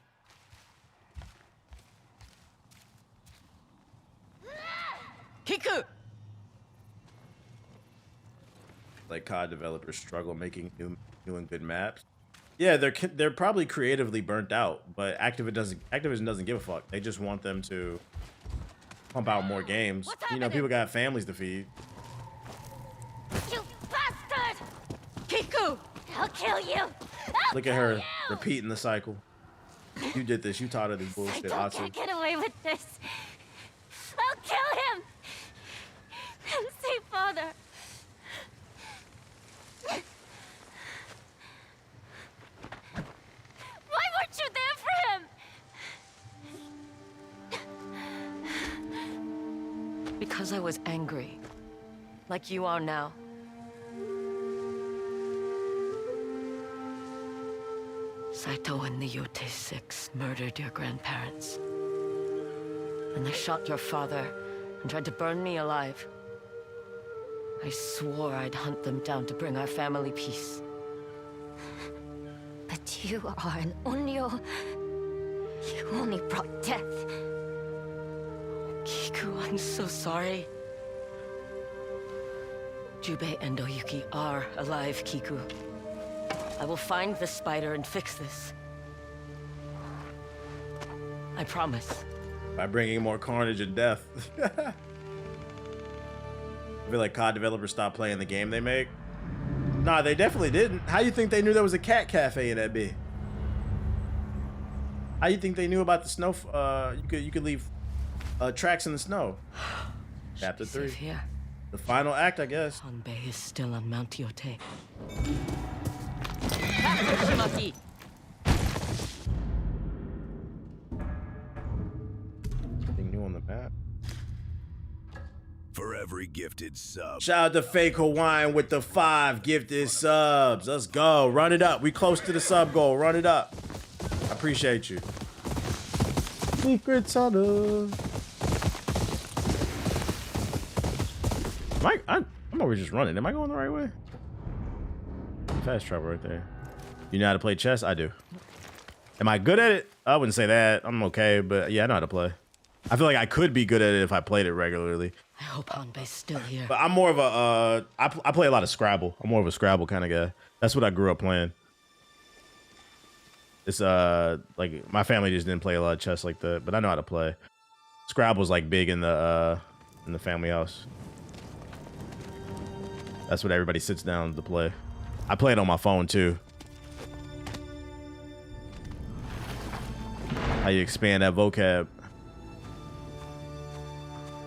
Kiku! Like COD developers struggle making new and good maps. Yeah, they're probably creatively burnt out, but Activision doesn't give a fuck. They just want them to pump out more games. You know, people got families to feed. You bastard! Kiku! I'll kill you! Look at her repeating the cycle. You did this. You taught her this bullshit. I Atsu. can't get away with this. I'll kill him! And save father. because I was angry. Like you are now. Saito and the Yote 6 murdered your grandparents. And they shot your father and tried to burn me alive. I swore I'd hunt them down to bring our family peace. But you are an Onryo. You only brought death. Kiku, I'm so sorry. Jubei and Oyuki are alive, Kiku. I will find the spider and fix this. I promise. By bringing more carnage and death. I feel like COD developers stopped playing the game they make. Nah, they definitely didn't. How you think they knew there was a cat cafe in that bit? How you think they knew about the snow? You could leave tracks in the snow. Chapter 3. Here. The final act, I guess. Hanbei is still on Mount Yote. Shimaki. Something new on the map. For every gifted sub. Shout out to Fake Hawaiian with the 5 gifted subs. Let's go. Run it up. We close to the sub goal. Run it up. I appreciate you. Secret Santa. I'm over just running. Am I going the right way? Fast travel right there. You know how to play chess? I do. Am I good at it? I wouldn't say that. I'm okay, but yeah, I know how to play. I feel like I could be good at it if I played it regularly. I hope Hanbei's still here. But I'm more of a, I play a lot of Scrabble. I'm more of a Scrabble kind of guy. That's what I grew up playing. It's like my family just didn't play a lot of chess like that, but I know how to play. Scrabble's like big in the family house. That's what everybody sits down to play. I play it on my phone too. How you expand that vocab?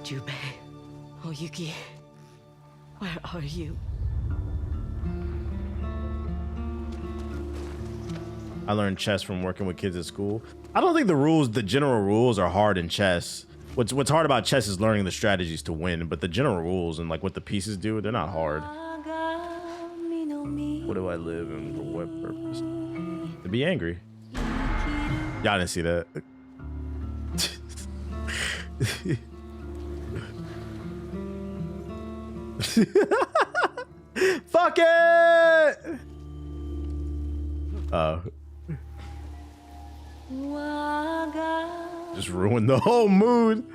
Jubei, Oyuki, where are you? I learned chess from working with kids at school. I don't think the general rules are hard in chess. What's hard about chess is learning the strategies to win, but the general rules and like what the pieces do, they're not hard. What do I live in for what purpose? To be angry. Y'all didn't see that. Fuck it! Just ruined the whole mood.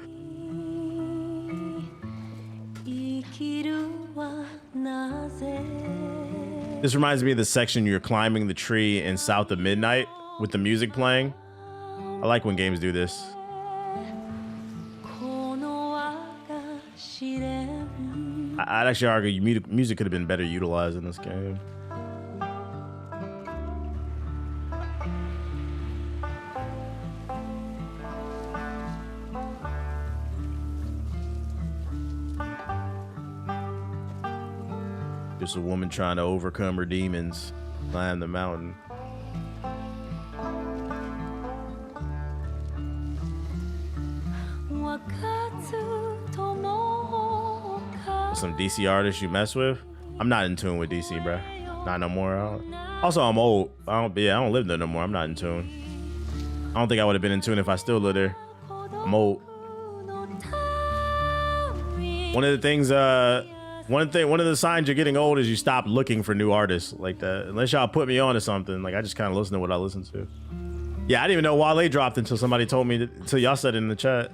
This reminds me of the section you're climbing the tree in South of Midnight with the music playing. I like when games do this. I'd actually argue music could have been better utilized in this game. Just a woman trying to overcome her demons, climb the mountain. Some DC artists you mess with? I'm not in tune with DC, bro. Not no more. Also, I'm old. I don't live there no more. I'm not in tune. I don't think I would have been in tune if I still lived there. I'm old. One of the things, one of the signs you're getting old is you stop looking for new artists like that. Unless y'all put me on to something, like I just kind of listen to what I listen to. Yeah, I didn't even know Wale dropped until somebody told me, until y'all said it in the chat.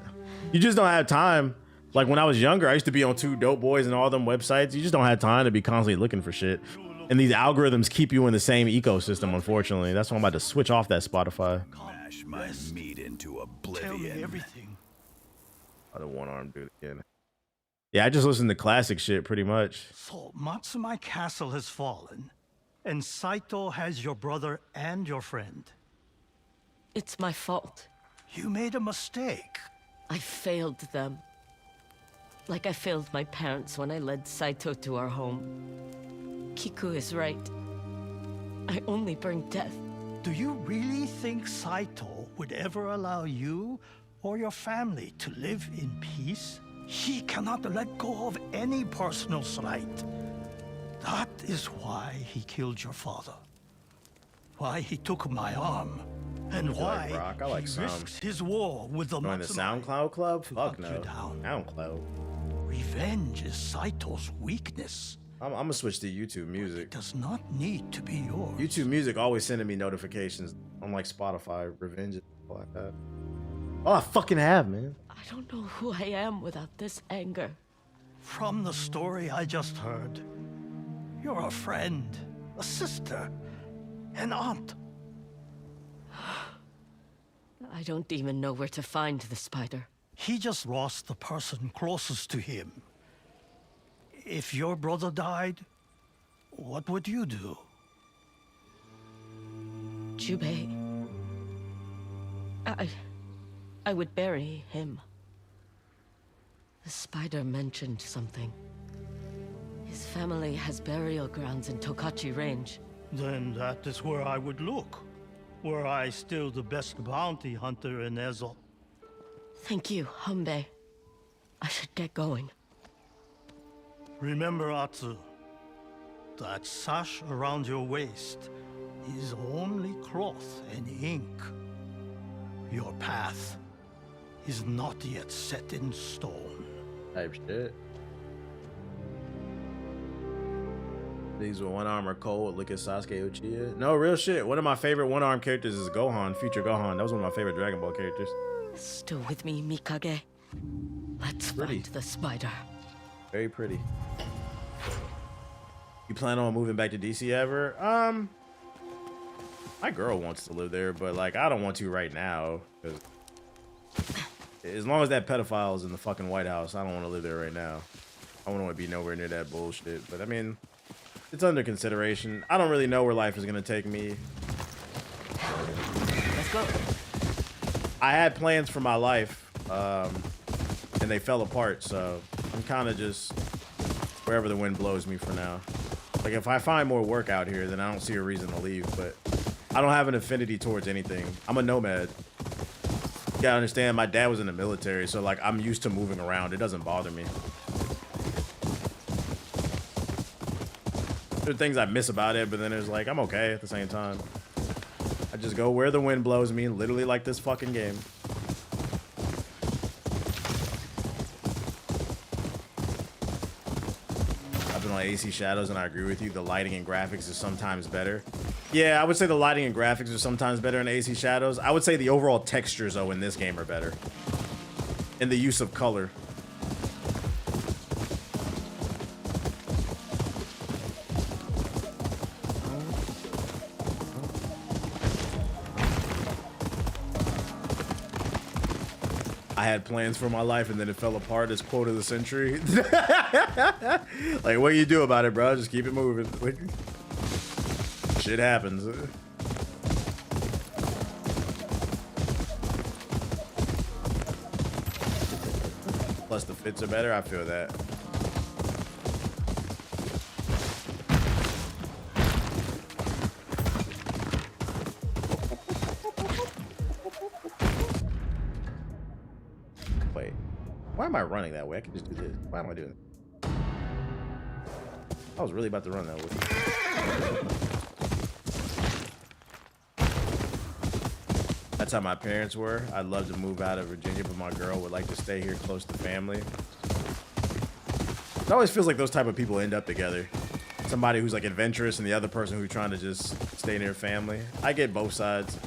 You just don't have time. Like when I was younger, I used to be on 2 Dope Boys and all them websites. You just don't have time to be constantly looking for shit. And these algorithms keep you in the same ecosystem, unfortunately. That's why I'm about to switch off that Spotify. Mash my meat into oblivion. Tell me everything. Other one-arm dude again. Yeah, I just listen to classic shit pretty much. So Matsumai Castle has fallen, and Saito has your brother and your friend. It's my fault. You made a mistake. I failed them. Like I failed my parents when I led Saito to our home. Kiku is right. I only bring death. Do you really think Saito would ever allow you or your family to live in peace? He cannot let go of any personal slight. That is why he killed your father. Why he took my arm. And why rock? I like he risks his war with the Join the Matsumae SoundCloud club? to Fuck hunt you no. down. SoundCloud. Revenge is Saito's weakness. I'm gonna switch to YouTube Music. It does not need to be yours. YouTube Music always sending me notifications, unlike Spotify. Revenge and stuff like that. Oh, I fucking have, man. I don't know who I am without this anger. From the story I just heard, you're a friend, a sister, an aunt. I don't even know where to find the spider. He just lost the person closest to him. If your brother died, what would you do? Jubei. I would bury him. The spider mentioned something. His family has burial grounds in Tokachi Range. Then that is where I would look. Were I still the best bounty hunter in Ezo. Thank you, Humbe. I should get going. Remember, Atsu, that sash around your waist is only cloth and ink. Your path is not yet set in stone. Type shit. These were one armor cold. Look at Sasuke Uchiha. No, real shit. One of my favorite one arm characters is Gohan, Future Gohan. That was one of my favorite Dragon Ball characters. Still with me, Mikage. Let's find the spider. Very pretty. You plan on moving back to DC ever? My girl wants to live there, but like I don't want to right now. Cause as long as that pedophile is in the fucking White House, I don't want to live there right now. I don't want to be nowhere near that bullshit. But I mean, it's under consideration. I don't really know where life is gonna take me. Let's go. I had plans for my life, and they fell apart. So I'm kind of just wherever the wind blows me for now. Like if I find more work out here, then I don't see a reason to leave. But I don't have an affinity towards anything. I'm a nomad. You gotta understand, my dad was in the military, so like I'm used to moving around. It doesn't bother me. There are things I miss about it, but then it's like I'm okay at the same time. I just go where the wind blows me, literally like this fucking game. I've been on AC Shadows and I agree with you. The lighting and graphics is sometimes better. Yeah, I would say the lighting and graphics are sometimes better in AC Shadows. I would say the overall textures, though, in this game are better. And the use of color. I had plans for my life and then it fell apart as quote of the century. Like, what do you do about it, bro? Just keep it moving. Shit happens. Plus the fits are better. I feel that. Wait, why am I running that way? I can just do this. Why am I doing it? I was really about to run that way. That's how my parents were. I'd love to move out of Virginia, but my girl would like to stay here close to family. It always feels like those type of people end up together. Somebody who's like adventurous and the other person who's trying to just stay near family. I get both sides.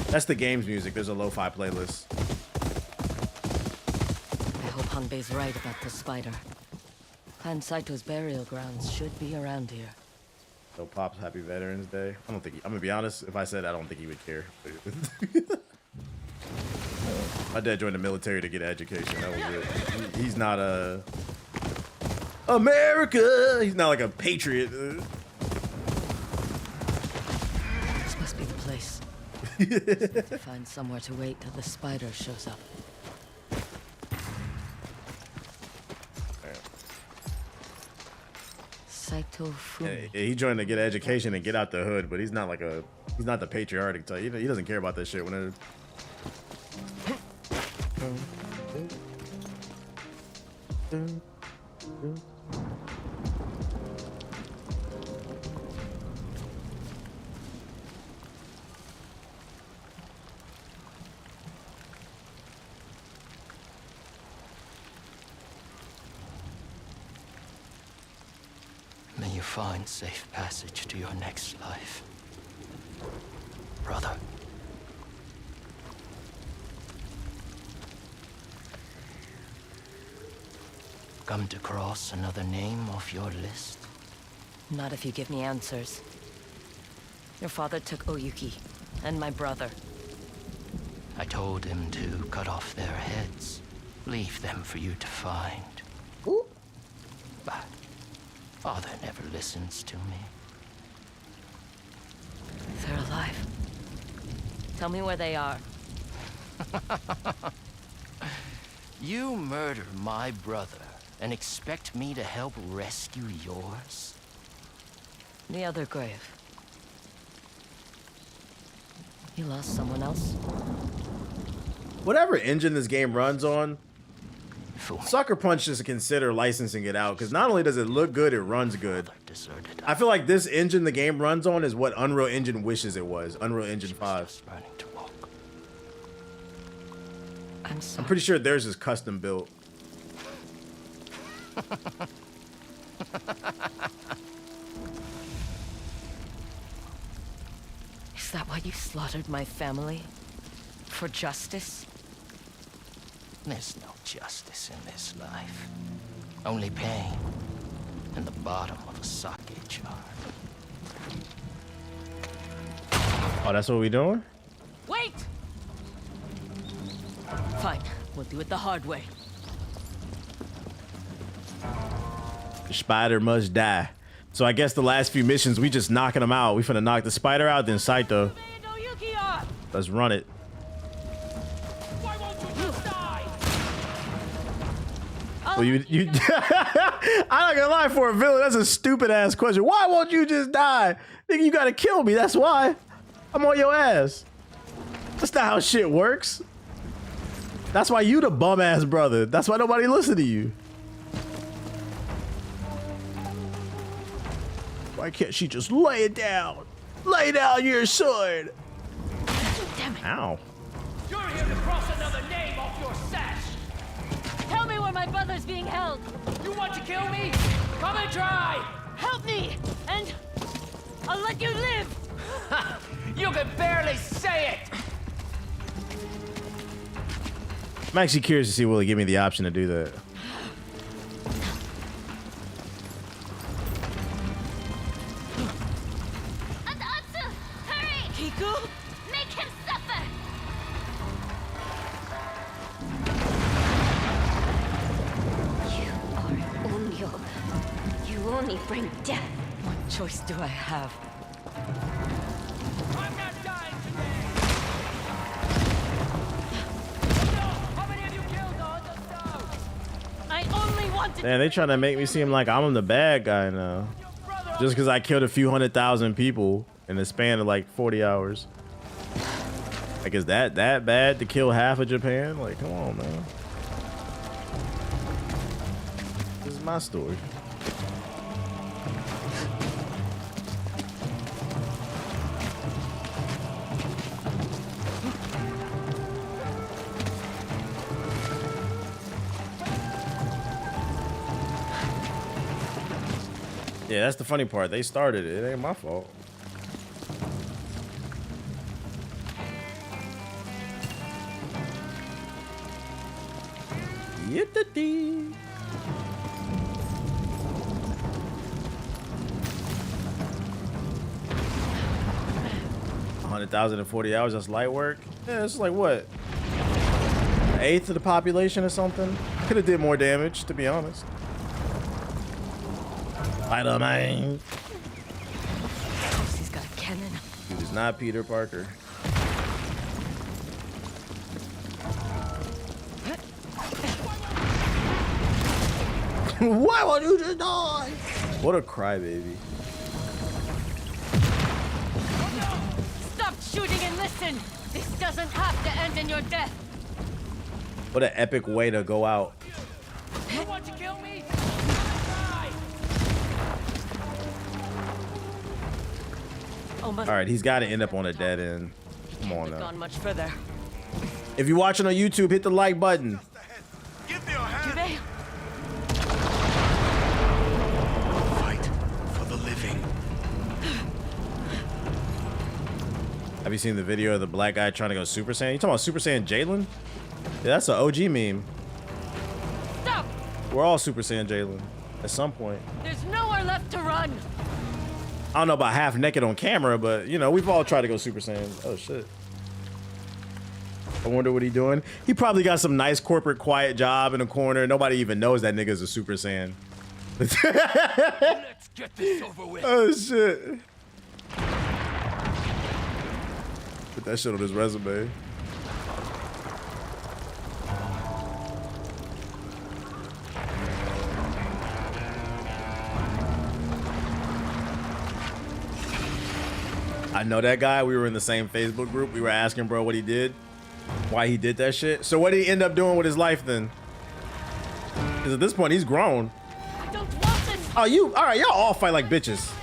That's the game's music. There's a lo-fi playlist. I hope Hanbei's right about the spider. Clan Saito's burial grounds should be around here. So Pop's Happy Veterans Day. I don't think I'm gonna be honest. If I said I don't think he would care. My dad joined the military to get an education. That was it. He's not a America. He's not like a patriot. This must be the place. Just need to find somewhere to wait till the spider shows up. Saito Fumi. Yeah, he joined to get an education and get out the hood, but he's not like he's not the patriotic type. He doesn't care about that shit. Whenever May you find safe passage to your next life, brother. Come to cross another name off your list? Not if you give me answers. Your father took Oyuki and my brother. I told him to cut off their heads, leave them for you to find. Ooh. But father never listens to me. They're alive. Tell me where they are. You murder my brother and expect me to help rescue yours? The other grave. You lost someone else? Whatever engine this game runs on, Sucker Punch just consider licensing it out, because not only does it look good, it runs good. I feel like this engine the game runs on is what Unreal Engine wishes it was. Unreal Engine 5. I'm pretty sure theirs is custom built. Is that why you slaughtered my family? For justice? There's no justice in this life. Only pain in the bottom of a sake jar. Oh, that's what we doing? Wait! Fine, we'll do it the hard way. The spider must die. So I guess the last few missions, we just knocking them out. We finna knock the spider out, then Saito. Let's run it. Well, you I'm not gonna lie, for a villain, that's a stupid ass question. Why won't you just die? Nigga, you gotta kill me, that's why. I'm on your ass. That's not how shit works. That's why you the bum ass brother. That's why nobody listen to you. Why can't she just lay it down? Lay down your sword. Damn it. Ow. You're here to cross another name off your sash. Tell me where my brother's being held. You want to kill me? Come and try. Help me, and I'll let you live. You can barely say it. I'm actually curious to see will he give me the option to do that. Adatsu, hurry! Kiku? Make him suffer! You are Onyo. You only bring death. What choice do I have? I'm not dying today. No, how many have you killed on the stove? I only wanted. Man, they trying to make me seem like I'm the bad guy now. Just because I killed a few 100,000 people in the span of like 40 hours. Like, is that bad to kill half of Japan? Like, come on, man. This is my story. Yeah, that's the funny part. They started it. It ain't my fault. Yittity. 100,000 in 40 hours, that's light work. Yeah, it's like what? An eighth of the population or something? Could have did more damage, to be honest. Spider-Man. He's got a cannon. Dude is not Peter Parker. Why won't you just die? What a crybaby. Stop shooting and listen. This doesn't have to end in your death. What an epic way to go out. You want to kill me? All right, he's got to end up on a dead end. Come on now. Gone much further. If you're watching on YouTube, hit the like button. Give me your hand. Fight for the living. Have you seen the video of the black guy trying to go Super Saiyan? You talking about Super Saiyan Jalen? Yeah, that's an OG meme. Stop! We're all Super Saiyan Jalen at some point. There's nowhere left to run. I don't know about half naked on camera, but you know, we've all tried to go Super Saiyan. Oh shit. I wonder what he's doing. He probably got some nice corporate quiet job in a corner. Nobody even knows that nigga's a Super Saiyan. Let's get this over with. Oh shit. Put that shit on his resume. I know that guy. We were in the same Facebook group. We were asking bro what he did, why he did that shit. So what did he end up doing with his life then? Because at this point he's grown. I don't want this. Oh, you all right? Y'all all fight like bitches.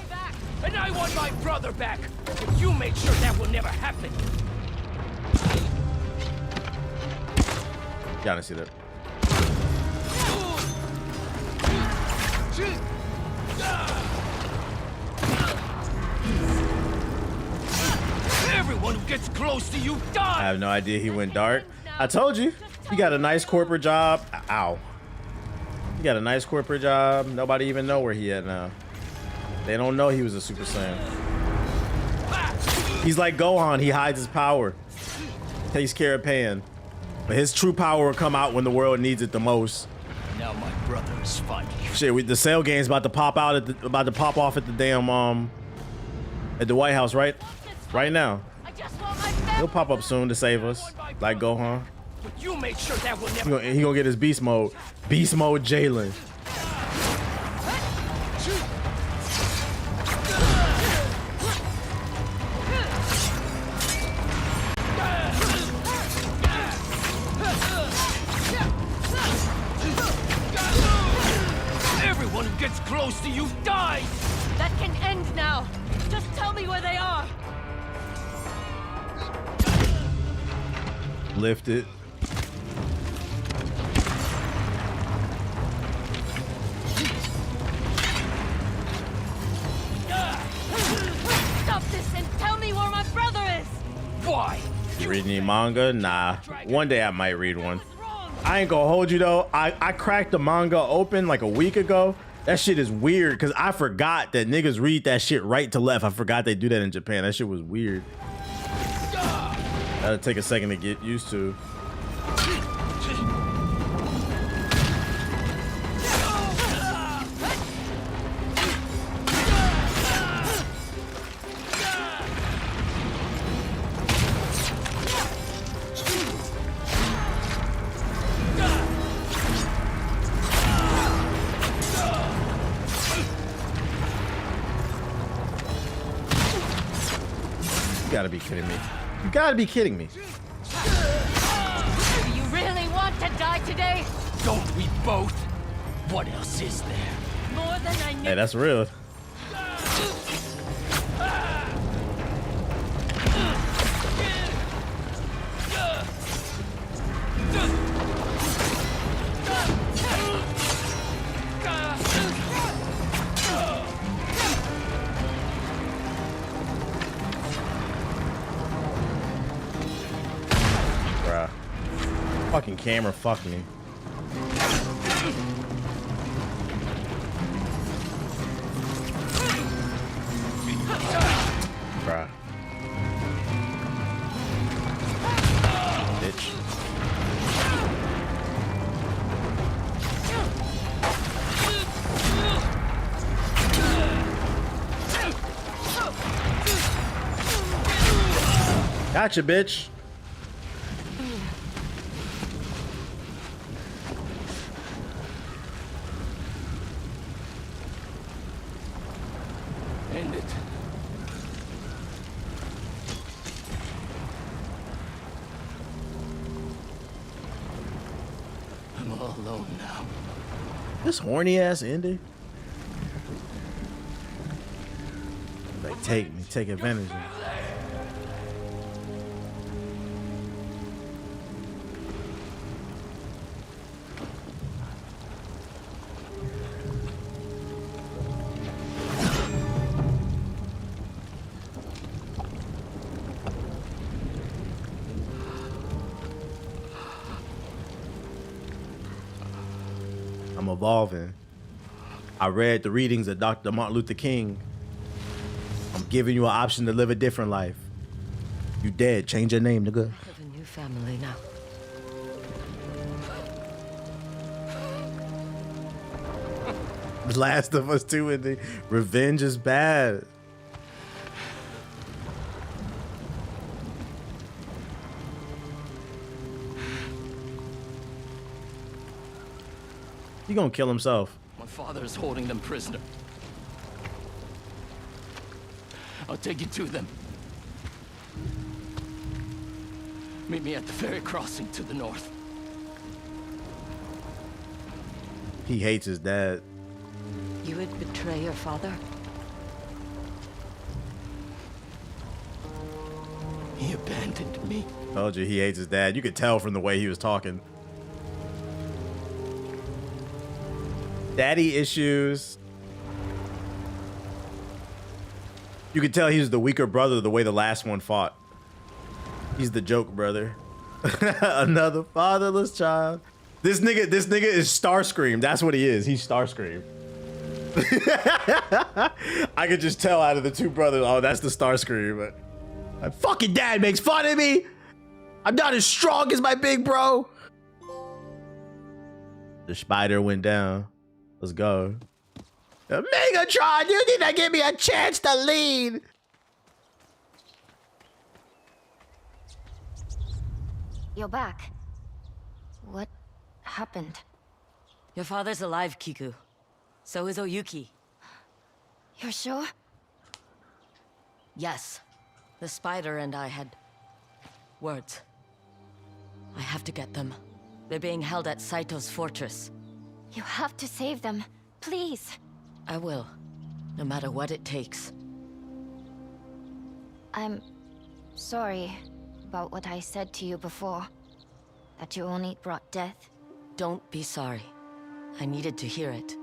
And I want my brother back. But you made sure that will never happen. Y'all didn't see that. Everyone who gets close to you dies. I have no idea he went dark. I told you. He got a nice corporate job. Ow. He got a nice corporate job. Nobody even know where he at now. They don't know he was a Super Saiyan. He's like Gohan. He hides his power. Takes care of Pan. But his true power will come out when the world needs it the most. Now my brother is finally. Shit, the sale game's about to pop out about to pop off at the damn at the White House, right? Right now. He'll pop up soon to save us, like Gohan. But you made sure that will never. He gonna get his beast mode. Beast mode Jalen. Everyone who gets close to you dies. That can end now. Just tell me where they are. Lift it. Stop this and tell me where my brother is. Why? You read any manga? Nah. One day I might read one. I ain't gonna hold you though. I cracked the manga open like a week ago. That shit is weird because I forgot that niggas read that shit right to left. I forgot they do that in Japan. That shit was weird. That'll take a second to get used to. You gotta be kidding me. You gotta be kidding me. Do you really want to die today? Don't we both? What else is there? More than I knew. Hey, that's real. Bruh. Fucking camera fuck me. Bruh. Bitch. Gotcha, bitch. End it. I'm all alone now. This horny ass ending. Like take advantage of me. I'm evolving. I read the readings of Dr. Martin Luther King. I'm giving you an option to live a different life. You dead. Change your name, nigga. I have a new family now. Last of Us 2 and the revenge is bad. He gonna kill himself. My father is holding them prisoner. I'll take you to them. Meet me at the ferry crossing to the north. He hates his dad. You would betray your father? He abandoned me. Told you he hates his dad. You could tell from the way he was talking. Daddy issues. You could tell he was the weaker brother the way the last one fought. He's the joke brother. Another fatherless child. This nigga is Starscream. That's what he is. He's Starscream. I could just tell out of the two brothers, oh, that's the Starscream. But my fucking dad makes fun of me. I'm not as strong as my big bro. The spider went down. Let's go. Megatron, you need to give me a chance to lead. You're back. What happened? Your father's alive, Kiku. So is Oyuki. You're sure? Yes. The spider and I had words. I have to get them. They're being held at Saito's fortress. You have to save them. Please. I will. No matter what it takes. I'm sorry about what I said to you before. That you only brought death. Don't be sorry. I needed to hear it.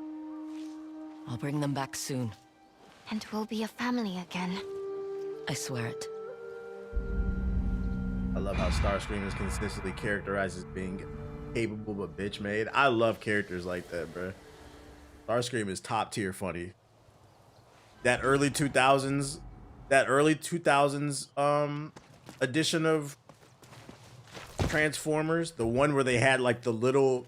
I'll bring them back soon. And we'll be a family again. I swear it. I love how Starscream is consistently characterized as being capable but bitch made. I love characters like that, bro. Starscream is top tier funny. That early 2000s edition of Transformers, the one where they had like the little,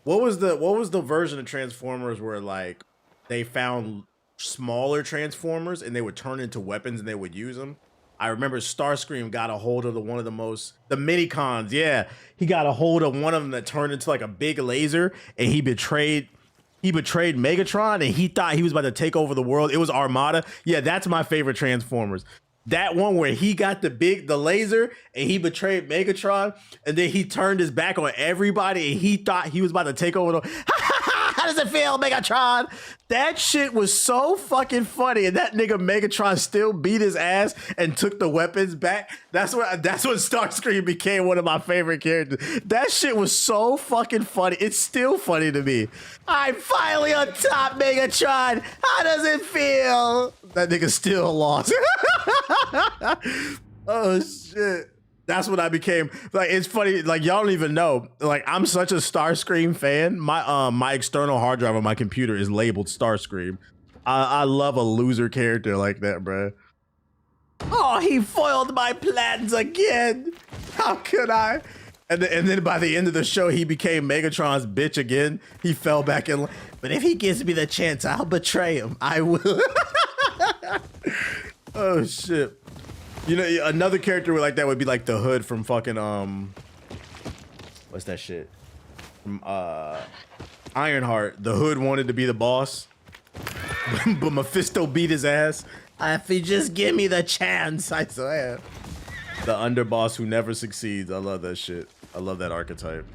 what was the version of Transformers where like they found smaller Transformers and they would turn into weapons and they would use them? I remember Starscream got a hold of the Minicons. Yeah, he got a hold of one of them that turned into like a big laser, and he betrayed Megatron, and he thought he was about to take over the world. It was Armada. Yeah, that's my favorite Transformers. That one where he got the laser and he betrayed Megatron, and then he turned his back on everybody and he thought he was about to take over the how does it feel, Megatron? That shit was so fucking funny, and that nigga Megatron still beat his ass and took the weapons back. That's when Starscream became one of my favorite characters. That shit was so fucking funny. It's still funny to me. I'm finally on top, Megatron. How does it feel? That nigga still lost. Oh shit. That's what I became. Like, it's funny, like y'all don't even know. Like, I'm such a Starscream fan. My external hard drive on my computer is labeled Starscream. I love a loser character like that, bro. Oh, he foiled my plans again. How could I? And then by the end of the show, he became Megatron's bitch again. He fell back in. But if he gives me the chance, I'll betray him. I will. Oh shit. You know, another character like that would be like the Hood from fucking what's that shit? From Ironheart. The Hood wanted to be the boss, but Mephisto beat his ass. If you just give me the chance, I swear. The underboss who never succeeds. I love that shit. I love that archetype.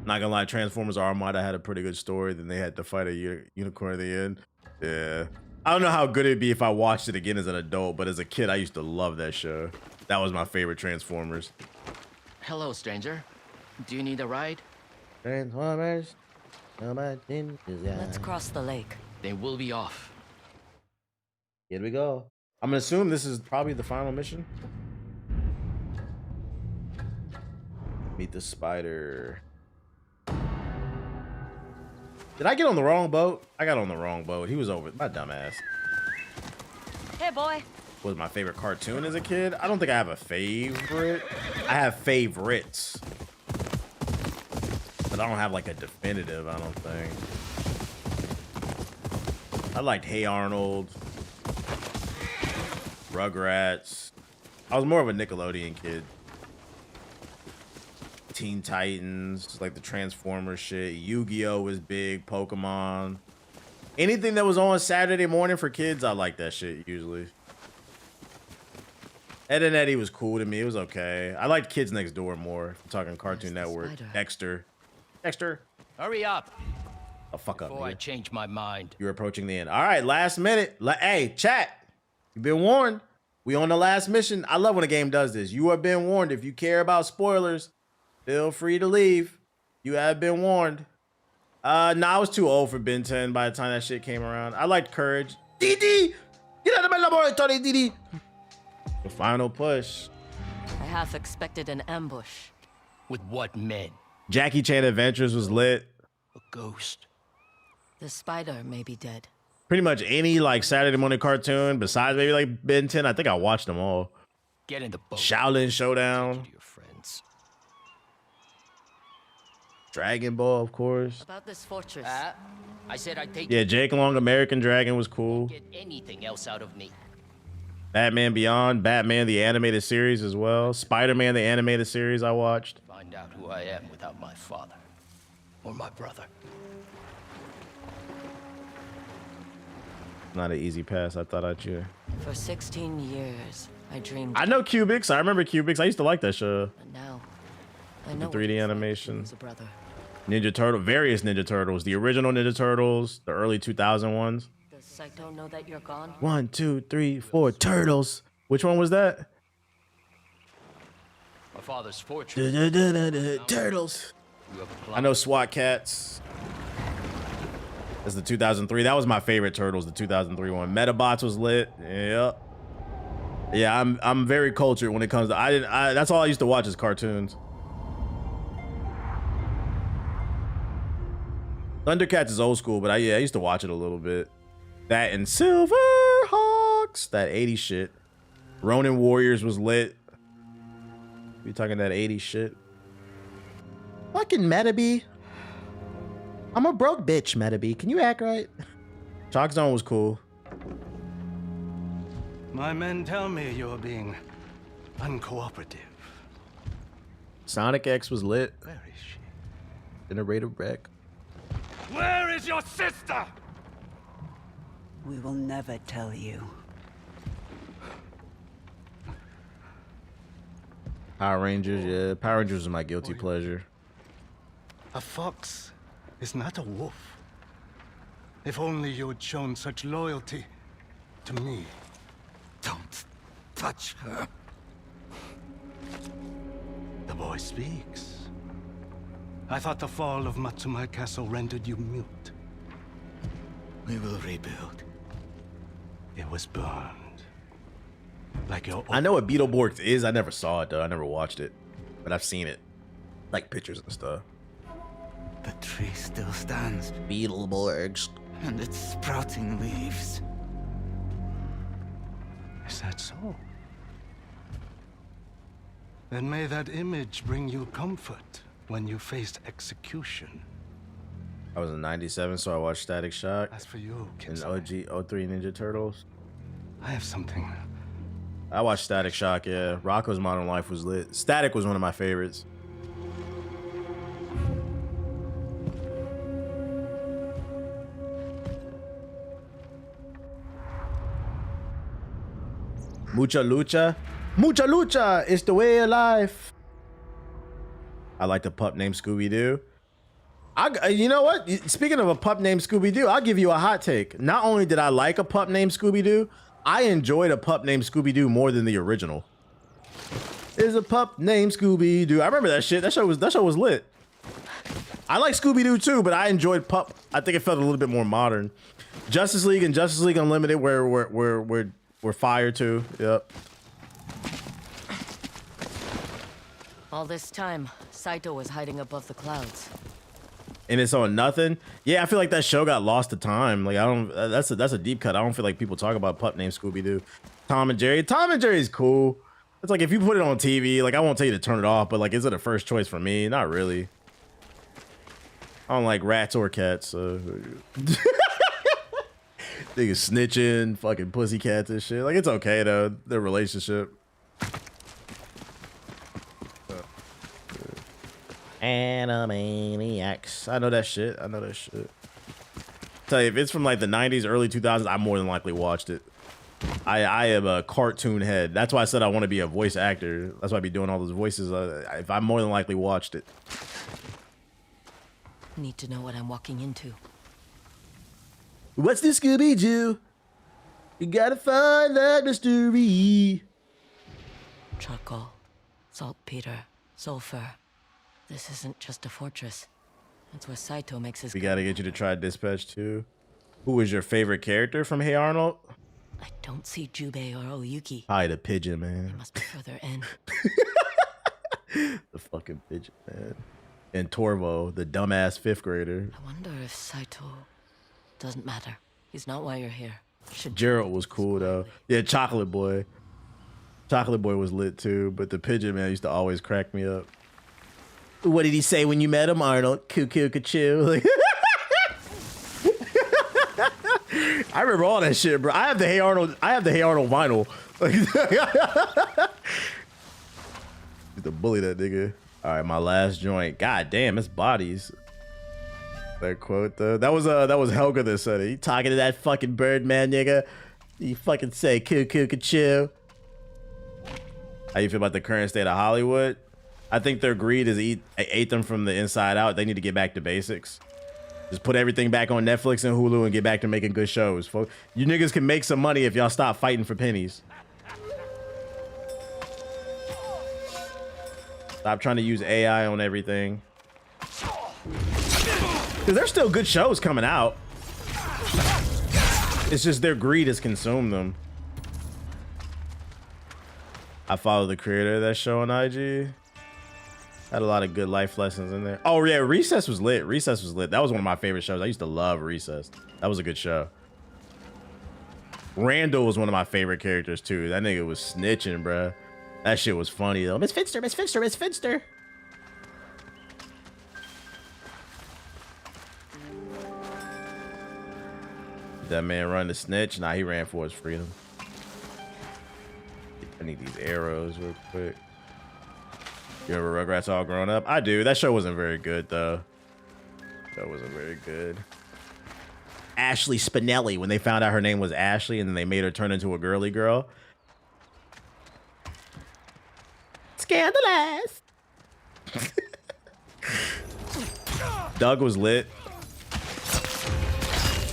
Not gonna lie, Transformers Armada had a pretty good story. Then they had to fight a unicorn at the end. Yeah. I don't know how good it'd be if I watched it again as an adult, but as a kid, I used to love that show. That was my favorite Transformers. Hello, stranger. Do you need a ride? Transformers. Let's cross the lake. They will be off. Here we go. I'm gonna assume this is probably the final mission. Meet the spider. Did I get on the wrong boat? I got on the wrong boat. He was over. My dumbass. Hey, boy. Was my favorite cartoon as a kid? I don't think I have a favorite. I have favorites. But I don't have like a definitive, I don't think. I liked Hey Arnold. Rugrats. I was more of a Nickelodeon kid. Teen Titans, like the Transformers shit. Yu-Gi-Oh was big. Pokemon. Anything that was on Saturday morning for kids, I liked that shit usually. Ed and Eddie was cool to me. It was okay. I liked Kids Next Door more. I'm talking Cartoon Network. Dexter. Dexter. Hurry up. Oh, fuck up. Before I change my mind. You're approaching the end. All right, last minute. Hey, chat. You've been warned. We on the last mission. I love when a game does this. You have been warned. If you care about spoilers, feel free to leave. You have been warned. Nah, I was too old for Ben 10 by the time that shit came around. I liked Courage. DD! Get out of my laboratory, DD! The final push. I half expected an ambush. With what men? Jackie Chan Adventures was lit. A ghost. The spider may be dead. Pretty much any like Saturday morning cartoon besides maybe like Ben 10. I think I watched them all. Get in the boat. Shaolin Showdown. Your friends. Dragon Ball, of course. About this fortress. I said I'd take. Yeah, Jake Long, American Dragon was cool. Get anything else out of me. Batman Beyond, Batman the animated series as well. Spider-Man the animated series I watched. Find out who I am without my father or my brother. Not an easy pass. I thought I'd cheer. For 16 years, I dreamed. I know Cubics. I remember Cubics. I used to like that show. But now, I know the 3D animation. a brother. Ninja Turtle, various Ninja Turtles. The original Ninja Turtles, the early 2000 ones. Does Saito know that you're gone? 1, 2, 3, 4 turtles. Which one was that? My father's fortress. Turtles. I know SWAT Cats. That's the 2003. That was my favorite Turtles, the 2003 one. Metabots was lit. Yep. Yeah, I'm very cultured when it comes to that's all I used to watch is cartoons. Thundercats is old school, but I used to watch it a little bit. That and Silverhawks, that 80s shit. Ronin Warriors was lit. We talking that 80s shit. Fucking Metabee. I'm a broke bitch, Metabee. Can you act right? Chalk Zone was cool. My men tell me you're being uncooperative. Sonic X was lit. Where is she? Generator wreck. Where is your sister? We will never tell you. Power Rangers, yeah. Power Rangers is my guilty pleasure. A fox is not a wolf. If only you had shown such loyalty to me. Don't touch her. The boy speaks. I thought the fall of Matsumai Castle rendered you mute. We will rebuild. It was burned. Like your I know what Beetleborgs is. I never saw it though. I never watched it. But I've seen it. Like pictures and stuff. The tree still stands. Beetleborgs. And it's sprouting leaves. Is that so? Then may that image bring you comfort when you faced execution. I was in 97, so I watched Static Shock. As for you, and OG 03 Ninja Turtles. I have something. I watched Static Shock, yeah. Rocco's Modern Life was lit. Static was one of my favorites. Mucha Lucha. Mucha Lucha is the way of life. I like the pup named Scooby-Doo. You know what? Speaking of a pup named Scooby-Doo, I'll give you a hot take. Not only did I like a pup named Scooby-Doo, I enjoyed a pup named Scooby-Doo more than the original. There's a pup named Scooby-Doo. I remember that shit. That show was lit. I like Scooby-Doo too, but I enjoyed Pup. I think it felt a little bit more modern. Justice League and Justice League Unlimited were fire too. Yep. All this time, Saito was hiding above the clouds. And it's on nothing. Yeah, I feel like that show got lost to time. Like I don't. That's a deep cut. I don't feel like people talk about pup named Scooby-Doo. Tom and Jerry. Tom and Jerry's cool. It's like if you put it on TV, like I won't tell you to turn it off, but like, is it a first choice for me? Not really. I don't like rats or cats. Niggas snitching, fucking pussycats and shit. Like it's okay though. Their relationship. Animaniacs. I know that shit. I know that shit. Tell you, if it's from like the 90s, early 2000s, I more than likely watched it. I am a cartoon head. That's why I said I want to be a voice actor. That's why I be doing all those voices. If I more than likely watched it. Need to know what I'm walking into. What's this, Scooby-Doo? You gotta find that mystery. Charcoal, saltpeter, sulfur. This isn't just a fortress. It's where Saito makes his. We gotta get you to try Dispatch 2. Who was your favorite character from Hey Arnold? I don't see Jubei or Oyuki. Hi, the pigeon, man. They must be further in. The fucking pigeon, man. And Torvo, the dumbass 5th grader. I wonder if Saito doesn't matter. He's not why you're here. Gerald was cool though. Yeah, Chocolate Boy. Chocolate Boy was lit too, but the pigeon man used to always crack me up. What did he say when you met him, Arnold? Cuckoo, ka-choo. Like, I remember all that shit, bro. I have the Hey Arnold vinyl. Like, used to bully that nigga. All right, my last joint. God damn, it's bodies. That quote though. That was Helga that said it. You talking to that fucking Birdman nigga? You fucking say cuckoo, ka-choo. How you feel about the current state of Hollywood? I think their greed is ate them from the inside out. They need to get back to basics. Just put everything back on Netflix and Hulu and get back to making good shows, folks. You niggas can make some money if y'all stop fighting for pennies. Stop trying to use AI on everything. Because there's still good shows coming out. It's just their greed has consumed them. I follow the creator of that show on IG. Had a lot of good life lessons in there. Oh yeah, Recess was lit. Recess was lit. That was one of my favorite shows. I used to love Recess. That was a good show. Randall was one of my favorite characters too. That nigga was snitching, bruh. That shit was funny though. Miss Finster, Miss Finster, Miss Finster. Did that man run the snitch? Nah, he ran for his freedom. I need these arrows real quick. You ever Rugrats All Grown Up? I do. That show wasn't very good though. That wasn't very good. Ashley Spinelli, when they found out her name was Ashley and then they made her turn into a girly girl. Scandalous. Doug was lit.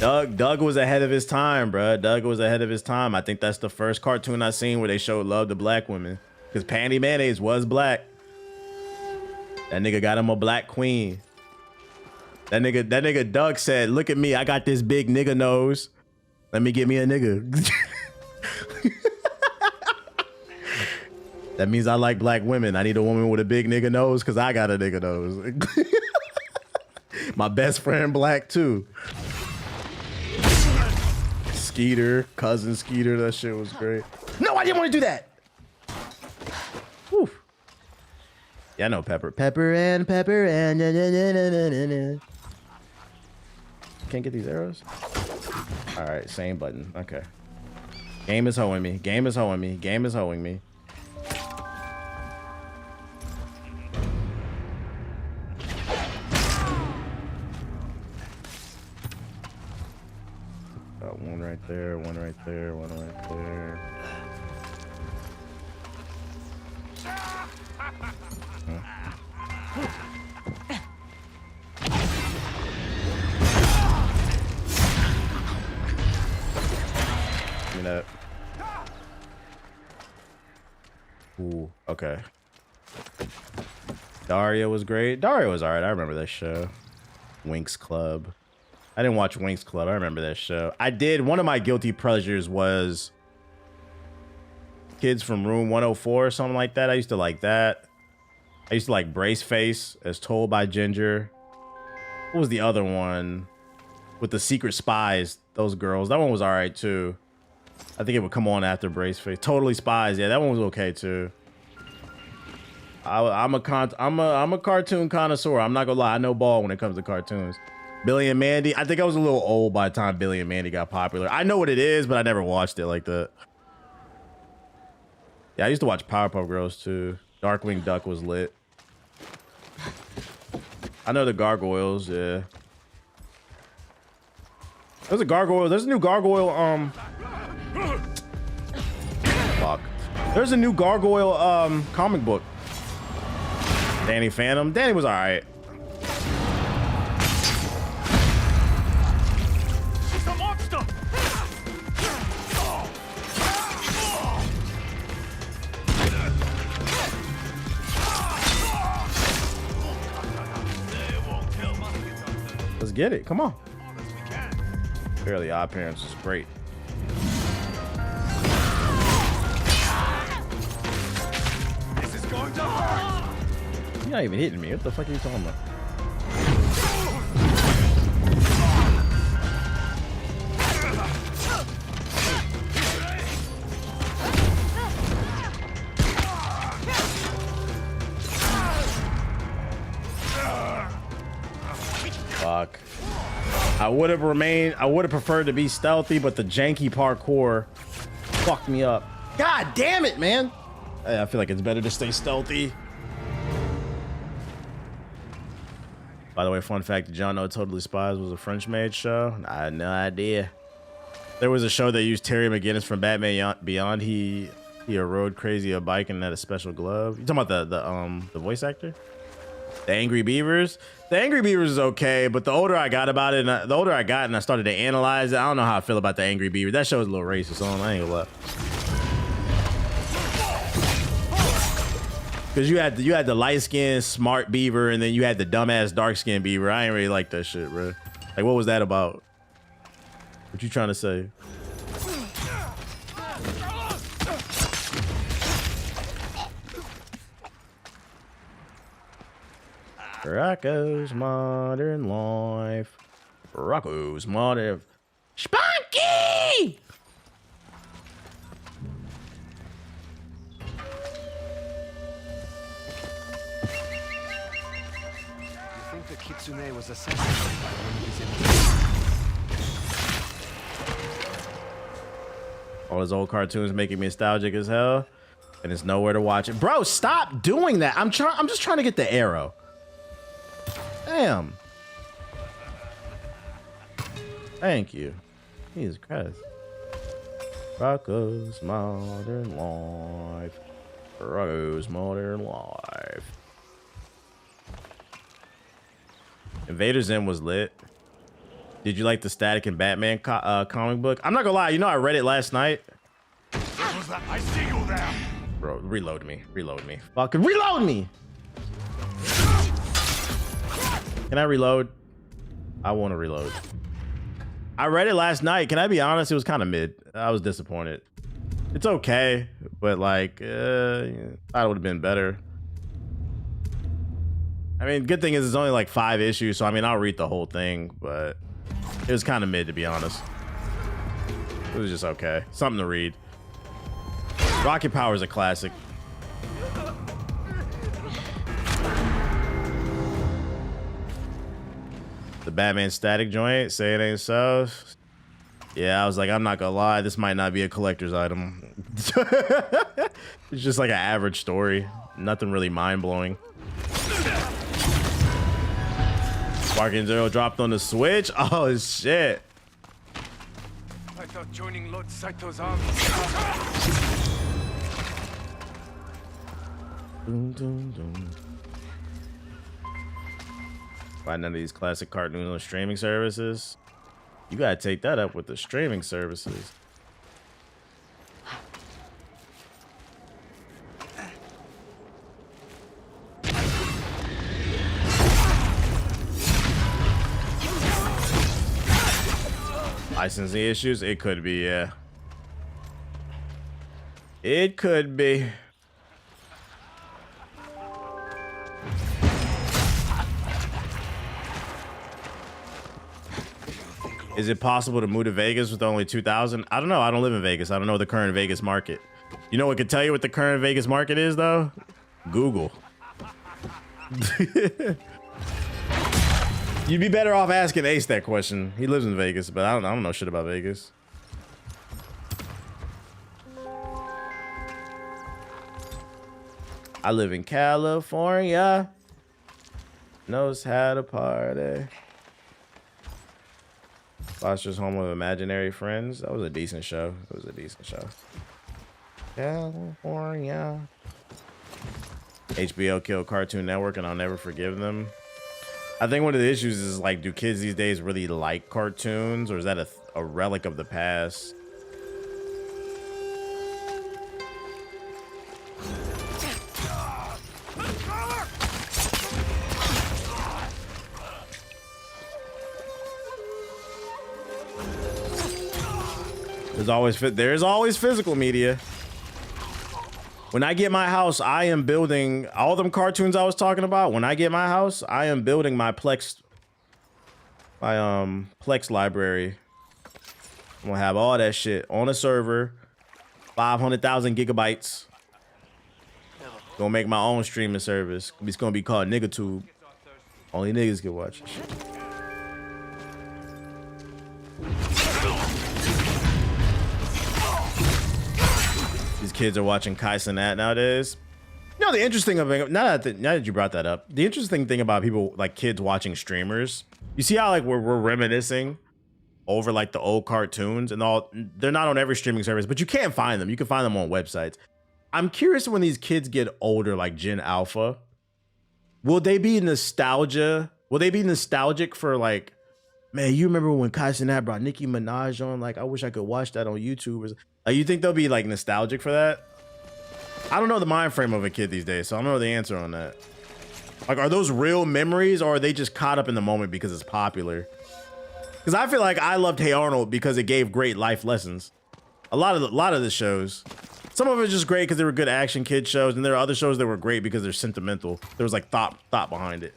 Doug was ahead of his time, bruh. Doug was ahead of his time. I think that's the first cartoon I seen where they showed love to black women. Because Panty Mayonnaise was black. That nigga got him a black queen. That nigga Doug said, look at me, I got this big nigga nose. Let me get me a nigga. That means I like black women. I need a woman with a big nigga nose because I got a nigga nose. My best friend black too. Skeeter, cousin Skeeter, that shit was great. No, I didn't want to do that. Whew. Yeah, I know Pepper. Pepper and na, na, na, na, na, na. Can't get these arrows? All right, same button. Okay. Game is hoeing me. Game is hoeing me. Game is hoeing me. Got one right there, one right there, one right there. me that. Ooh, okay. Daria was great. Daria was alright. I remember that show. Winx Club. I didn't watch Winx Club. I remember that show. I did. One of my guilty pleasures was Kids from Room 104 or something like that. I used to like that. I used to like Brace Face as Told by Ginger. What was the other one? With the secret spies, those girls. That one was alright too. I think it would come on after Brace Face. Totally Spies. Yeah, that one was okay too. I'm a cartoon connoisseur. I'm not gonna lie. I know ball when it comes to cartoons. Billy and Mandy. I think I was a little old by the time Billy and Mandy got popular. I know what it is, but I never watched it like that. Yeah, I used to watch Powerpuff Girls too. Darkwing Duck was lit. I know the Gargoyles. Yeah. There's a gargoyle. There's a new gargoyle. Fuck. There's a new gargoyle comic book. Danny Phantom. Danny was alright. She's a monster! Let's get it. Come on. Fairly Odd Parents is great. This is going to hurt! You're not even hitting me. What the fuck are you talking about? Fuck. I would have preferred to be stealthy, but the janky parkour fucked me up. God damn it, man. I feel like it's better to stay stealthy. By the way, fun fact, did y'all know Totally Spies was a French-made show? I had no idea. There was a show that used Terry McGinnis from Batman Beyond. He rode crazy a bike and had a special glove. You talking about the voice actor? The Angry Beavers? The Angry Beavers is okay, but the older I got about it, and I started to analyze it, I don't know how I feel about the Angry Beavers. That show is a little racist on. I ain't gonna lie. Because you had the light-skinned smart beaver, and then you had the dumbass dark-skinned beaver. I ain't really like that shit, bro. Like, what was that about? What you trying to say? Rocco's Modern Life. Rocco's Modern... Spunky! You think the Kitsune was assassinated by one of his enemies? All his old cartoons making me nostalgic as hell, and it's nowhere to watch it. Bro, stop doing that. I'm just trying to get the arrow. Damn. Thank you. Jesus Christ. Rocco's Modern Life. Rocco's Modern Life. Invader Zim was lit. Did you like the Static and Batman comic book? I'm not gonna lie, you know I read it last night. I see you there. Bro, reload me. Reload me. Fucking reload me! Can I reload? I want to reload. I read it last night. Can I be honest? It was kind of mid. I was disappointed. It's okay, but like, I thought it would have been better. I mean, good thing is it's only like 5 issues, so I mean, I'll read the whole thing, but it was kind of mid, to be honest. It was just okay. Something to read. Rocket Power is a classic. The Batman Static joint, say it ain't so. Yeah, I was like, I'm not gonna lie, this might not be a collector's item. It's just like an average story. Nothing really mind-blowing. Sparking Zero dropped on the Switch? Oh, shit. I thought joining Lord Saito's army. Dun, dun, dun. Why none of these classic cartoons on streaming services? You gotta take that up with the streaming services. Licensing issues? It could be, yeah. It could be. Is it possible to move to Vegas with only 2,000? I don't know. I don't live in Vegas. I don't know the current Vegas market. You know what could tell you what the current Vegas market is, though? Google. You'd be better off asking Ace that question. He lives in Vegas, but I don't know shit about Vegas. I live in California. Knows how to party. Foster's Home of Imaginary Friends. That was a decent show. It was a decent show. California. HBO killed Cartoon Network, and I'll never forgive them. I think one of the issues is, like, do kids these days really like cartoons, or is that a relic of the past? There's always physical media. When I get my house, I am building all them cartoons I was talking about. When I get my house, I am building my Plex library. I'm gonna have all that shit on a server, 500,000 gigabytes. Gonna make my own streaming service. It's gonna be called NiggaTube. Only niggas can watch this shit. These kids are watching Kai Cenat nowadays. You know, the interesting thing, now that you brought that up, the interesting thing about people, like kids watching streamers, you see how like we're reminiscing over like the old cartoons and all. They're not on every streaming service, but you can't find them. You can find them on websites. I'm curious when these kids get older, like Gen Alpha, will they be nostalgia? Will they be nostalgic for like, man, you remember when Kai Cenat brought Nicki Minaj on? Like, I wish I could watch that on YouTube. You think they'll be like nostalgic for that? I don't know the mind frame of a kid these days, so I don't know the answer on that. Like, are those real memories, or are they just caught up in the moment because it's popular? Because I feel like I loved Hey Arnold because it gave great life lessons. A lot of the shows, some of it was just great because they were good action kid shows, and there are other shows that were great because they're sentimental. There was like thought behind it.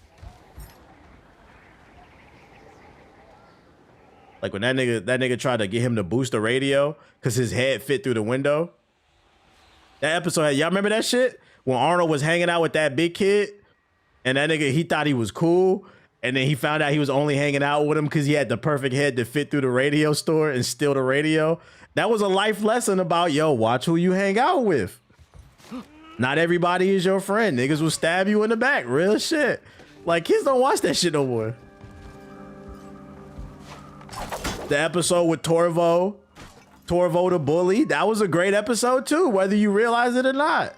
Like when that nigga tried to get him to boost the radio because his head fit through the window. That episode, y'all remember that shit? When Arnold was hanging out with that big kid, and that nigga, he thought he was cool, and then he found out he was only hanging out with him because he had the perfect head to fit through the radio store and steal the radio. That was a life lesson about, yo, watch who you hang out with. Not everybody is your friend. Niggas will stab you in the back. Real shit. Like, kids don't watch that shit no more. The episode with Torvo the bully, that was a great episode too, whether you realize it or not.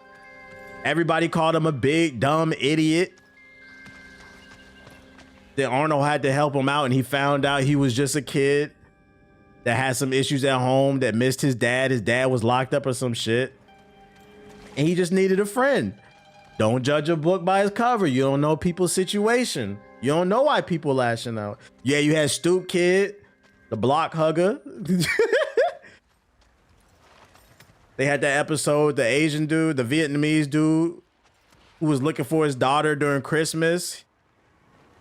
Everybody called him a big dumb idiot. Then Arnold had to help him out, and he found out he was just a kid that had some issues at home, that missed his dad. His dad was locked up or some shit, and he just needed a friend. Don't judge a book by its cover. You don't know people's situation. You don't know why people lashing out. Yeah, you had Stoop Kid, the block hugger. They had that episode, the Asian dude, the Vietnamese dude who was looking for his daughter during Christmas.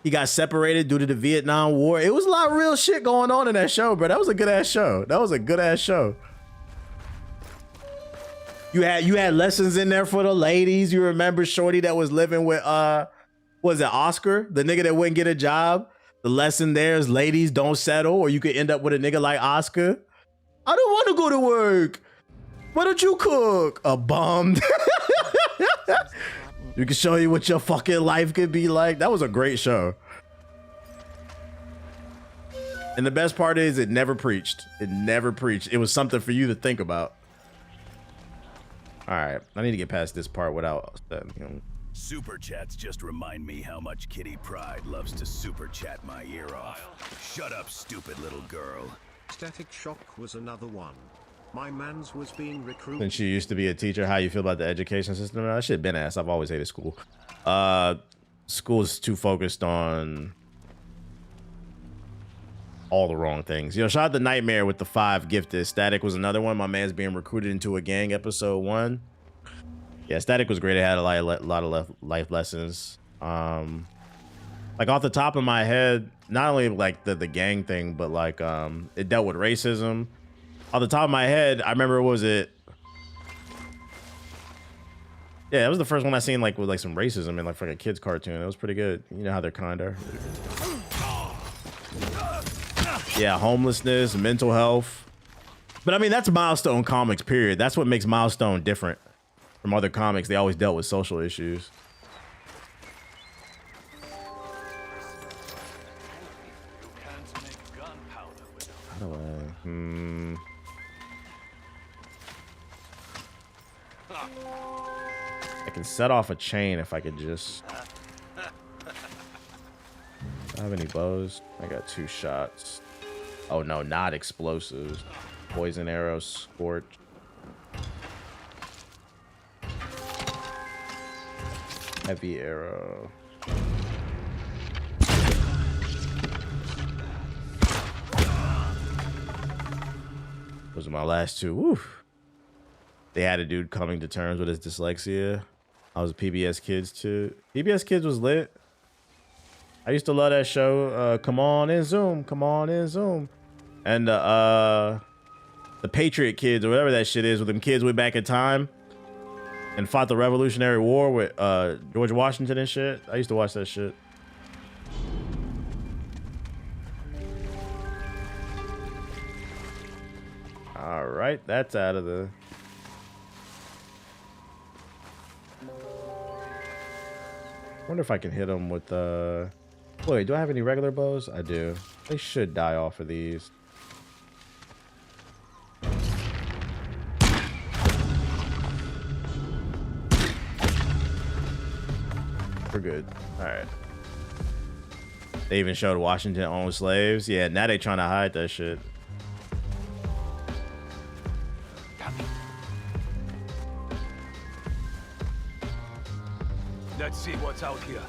He got separated due to the Vietnam War. It was a lot of real shit going on in that show, bro. That was a good ass show. That was a good ass show. You had lessons in there for the ladies. You remember Shorty that was living with was it Oscar, the nigga that wouldn't get a job? The lesson there is ladies don't settle, or you could end up with a nigga like Oscar. I don't want to go to work. Why don't you cook? A bum. You can show you what your fucking life could be like. That was a great show. And the best part is it never preached. It never preached. It was something for you to think about. All right, I need to get past this part without Super chats just remind me how much Kitty Pryde loves to super chat my ear off. Shut up, stupid little girl. Static Shock was another one. My mans was being recruited. Since you used to be a teacher, how you feel about the education system? That shit been ass. I've always hated school. School is too focused on all the wrong things. Yo, shout out to Nightmare with the 5 gifted. Static was another one. My man's being recruited into a gang, episode 1. Yeah, Static was great. It had a lot of life lessons. Like off the top of my head, not only like the gang thing, but like it dealt with racism. Off the top of my head, I remember, was it? Yeah, that was the first one I seen like with like some racism in like a kid's cartoon. It was pretty good. You know how they're kind of. Yeah, homelessness, mental health. But I mean, that's Milestone Comics, period. That's what makes Milestone different from other comics. They always dealt with social issues. How do I can set off a chain if I could just... Do I have any bows? I got 2 shots. Oh no, not explosives. Poison arrow, scorch. Heavy arrow. Those are my last 2. Woo. They had a dude coming to terms with his dyslexia. I was a PBS Kids too. PBS Kids was lit. I used to love that show. Come on in Zoom. Come on in Zoom. And the Patriot Kids or whatever that shit is, with them kids way back in time and fought the Revolutionary War with George Washington and shit. I used to watch that shit. All right, that's out of the... Wonder if I can hit them with wait, do I have any regular bows? I do. They should die off of these. We're good. All right. They even showed Washington owned slaves. Yeah, now they trying to hide that shit. Let's see what's out here.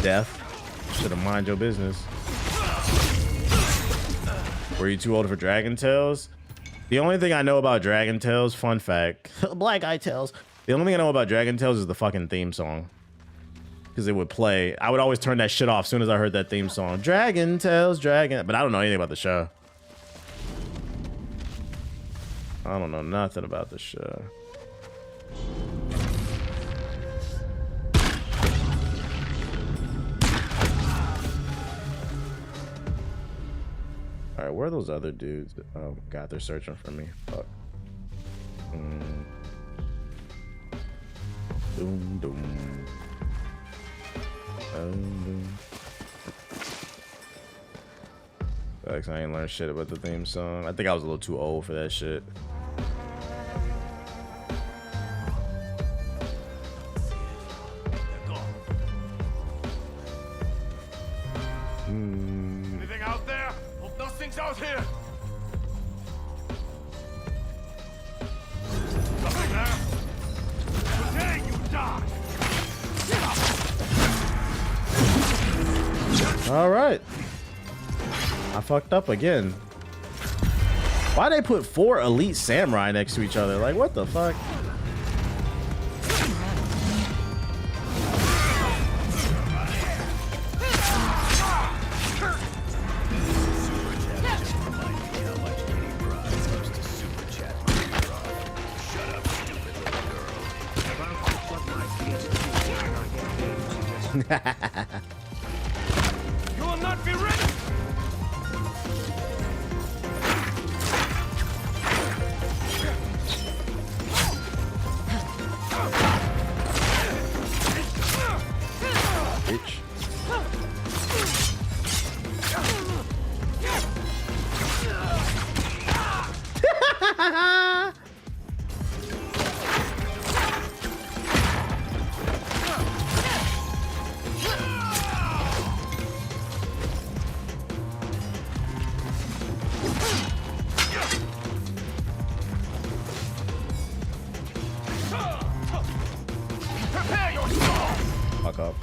Death. Should have mind your business. Were you too old for Dragon Tales? The only thing I know about Dragon Tales, fun fact, Black Eye Tales. The only thing I know about Dragon Tales is the fucking theme song. Because it would play. I would always turn that shit off as soon as I heard that theme song. Dragon Tales, Dragon. But I don't know anything about the show. I don't know nothing about the show. All right, where are those other dudes? Oh God, they're searching for me. Fuck. Doom, doom. Facts, I ain't learned shit about the theme song. I think I was a little too old for that shit. Anything out there? Hope nothing's out here. Nothing there. Today you die. All right. I fucked up again. Why they put 4 elite samurai next to each other? Like, what the fuck? You will not be ready. Bitch. Prepare yourself. Fuck up.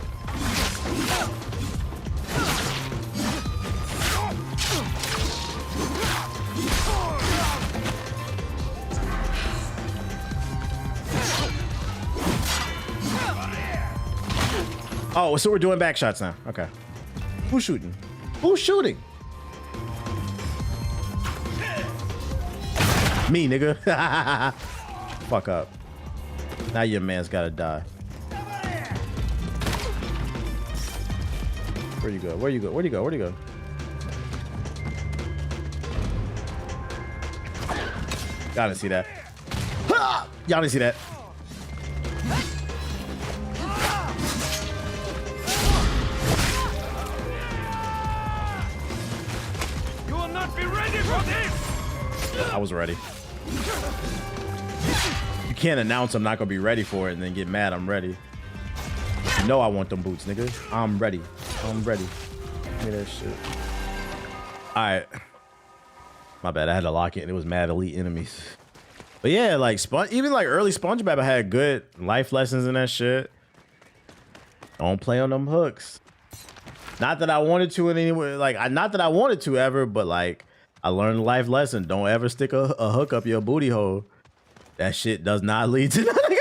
Oh, so we're doing back shots now. Okay. Who's shooting? Who's shooting? Me, nigga. Fuck up. Now your man's gotta die. Where you go? Where you go? Where'd you go? Where'd you go? Y'all didn't see that. Y'all didn't see that. You will not be ready for this! I was ready. You can't announce I'm not gonna be ready for it and then get mad I'm ready. You know I want them boots, nigga. I'm ready. I'm ready. Give me that shit. Alright. My bad, I had to lock it and it was mad elite enemies. But yeah, like even like early SpongeBob I had good life lessons in that shit. Don't play on them hooks. Not that I wanted to in any way, like not that I wanted to ever, but like I learned a life lesson. Don't ever stick a hook up your booty hole. That shit does not lead to nothing.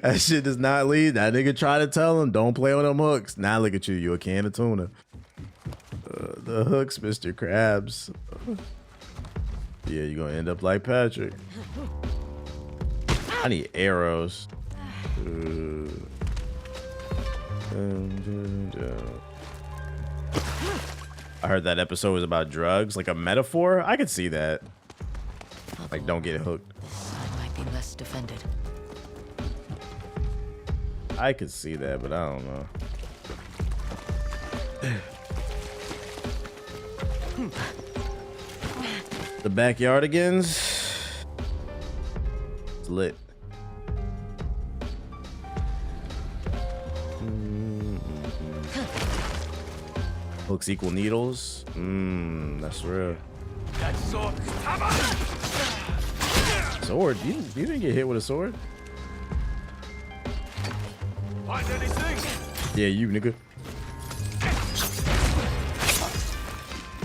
That shit does not lead. That nigga try to tell him, don't play on them hooks. Now look at you, you a can of tuna. The hooks, Mr. Krabs. Yeah, you're gonna end up like Patrick. I need arrows. I heard that episode was about drugs, like a metaphor. I could see that. Like, don't get hooked. I might be less defended. I could see that, but I don't know. The backyardigans. It's lit. Hooks equal needles. That's real. That sword. Sword? You didn't get hit with a sword? Find anything? Yeah, you nigga.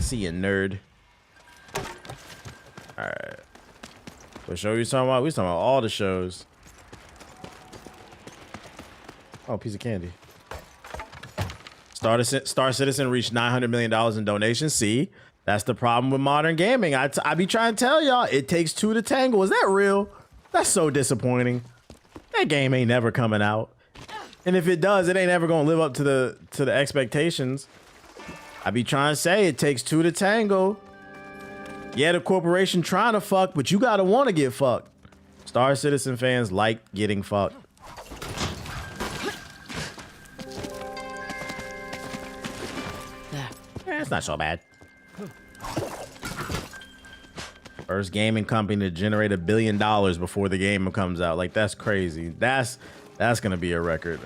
See you, nerd. All right. What show you talking about? We talking about all the shows. Oh, piece of candy. Star Citizen reached $900 million in donations. See, that's the problem with modern gaming. I be trying to tell y'all, it takes two to tangle. Is that real? That's so disappointing. That game ain't never coming out. And if it does, it ain't ever gonna live up to the expectations. I be trying to say it takes two to tango. Yeah, the corporation trying to fuck, but you gotta want to get fucked. Star Citizen fans like getting fucked. It's not so bad. First gaming company to generate $1 billion before the game comes out. Like, that's crazy. That's gonna be a record.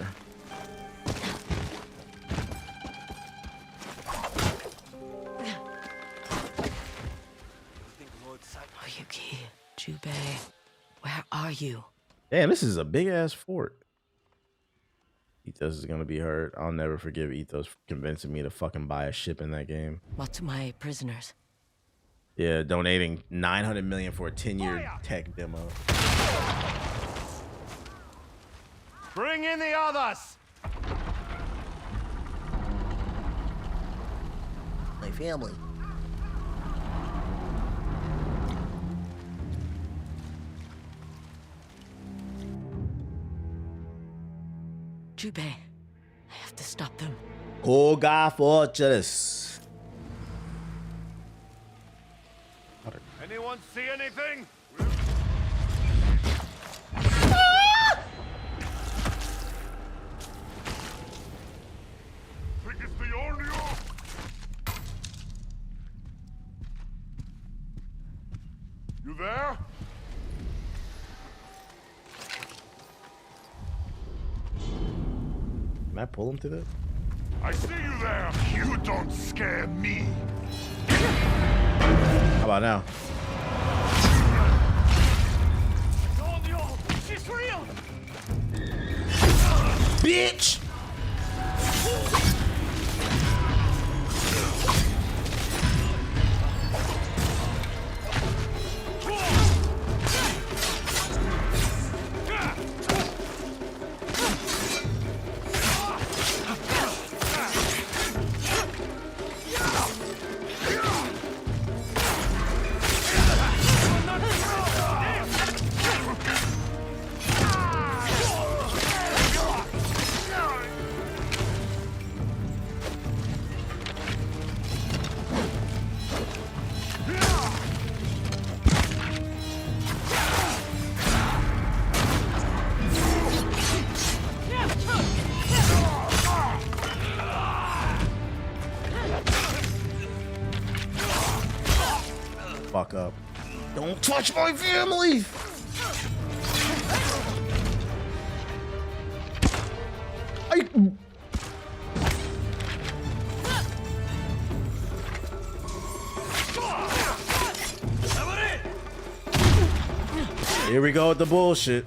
Oyuki, Jubei, where are you? Damn, this is a big ass fort. Ethos is gonna be hurt. I'll never forgive Ethos for convincing me to fucking buy a ship in that game. What's my prisoners? Yeah, donating $900 million for a 10-year tech demo. Bring in the others! My family. Jubei, I have to stop them. Hokage Fortress. Anyone see anything? You there? Can I pull him to that? I see you there. You don't scare me. How about now? She's real. Bitch! Fuck up. Don't touch my family! Here we go with the bullshit.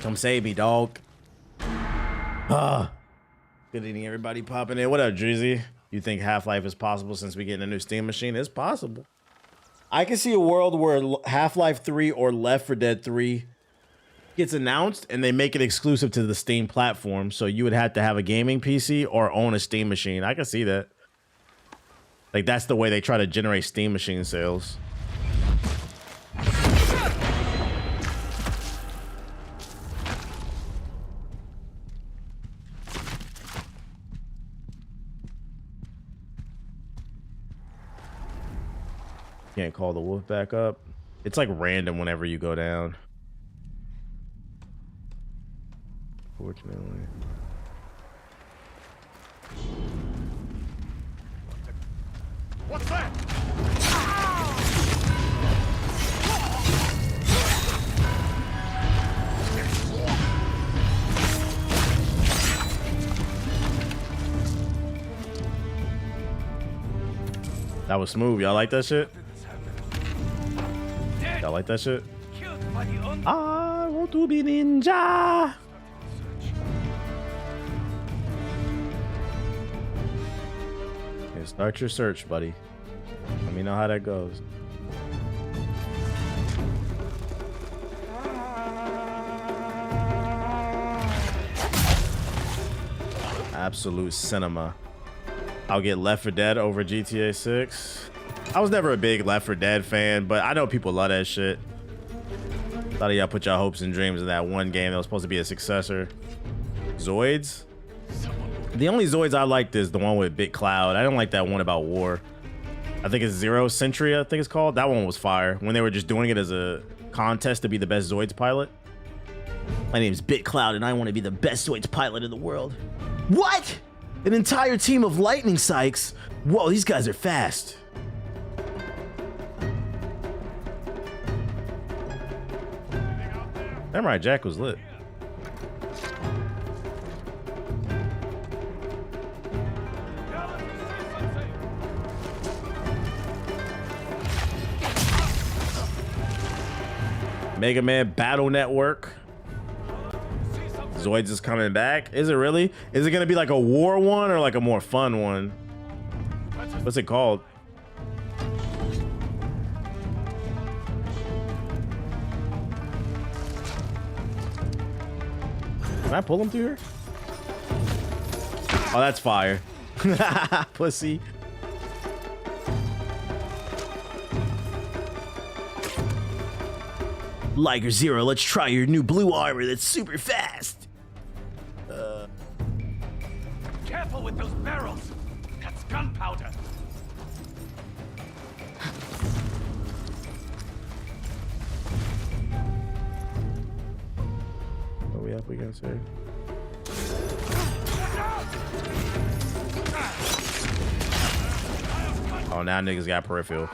Come save me, dog. Good evening, everybody popping in. What up, Drizzy? You think Half-Life is possible since we getting a new Steam machine? It's possible. I can see a world where Half-Life 3 or Left 4 Dead 3 gets announced and they make it exclusive to the Steam platform. So you would have to have a gaming PC or own a Steam machine. I can see that. Like, that's the way they try to generate Steam machine sales. Can't call the wolf back up. It's like random whenever you go down. Fortunately. What's that? That was smooth. Y'all like that shit? Y'all like that shit? I want to be ninja. Okay, start your search, buddy. Let me know how that goes. Absolute cinema. I'll get Left 4 Dead over GTA 6. I was never a big Left 4 Dead fan, but I know people love that shit. A lot of y'all put y'all hopes and dreams in that one game that was supposed to be a successor. Zoids? The only Zoids I liked is the one with Big Cloud. I don't like that one about war. I think it's Zero Century, I think it's called. That one was fire. When they were just doing it as a contest to be the best Zoids pilot. My name's Big Cloud and I want to be the best Zoids pilot in the world. What? An entire team of lightning sykes? Whoa, these guys are fast. Samurai Jack was lit. Mega Man Battle Network. Zoids is coming back. Is it really? Is it gonna be like a war one or like a more fun one? What's it called? Can I pull him through here? Oh, that's fire. Pussy. Liger Zero, let's try your new blue armor that's super fast. Careful with those barrels. That's gunpowder. What are we up against here? Oh, now niggas got peripheral.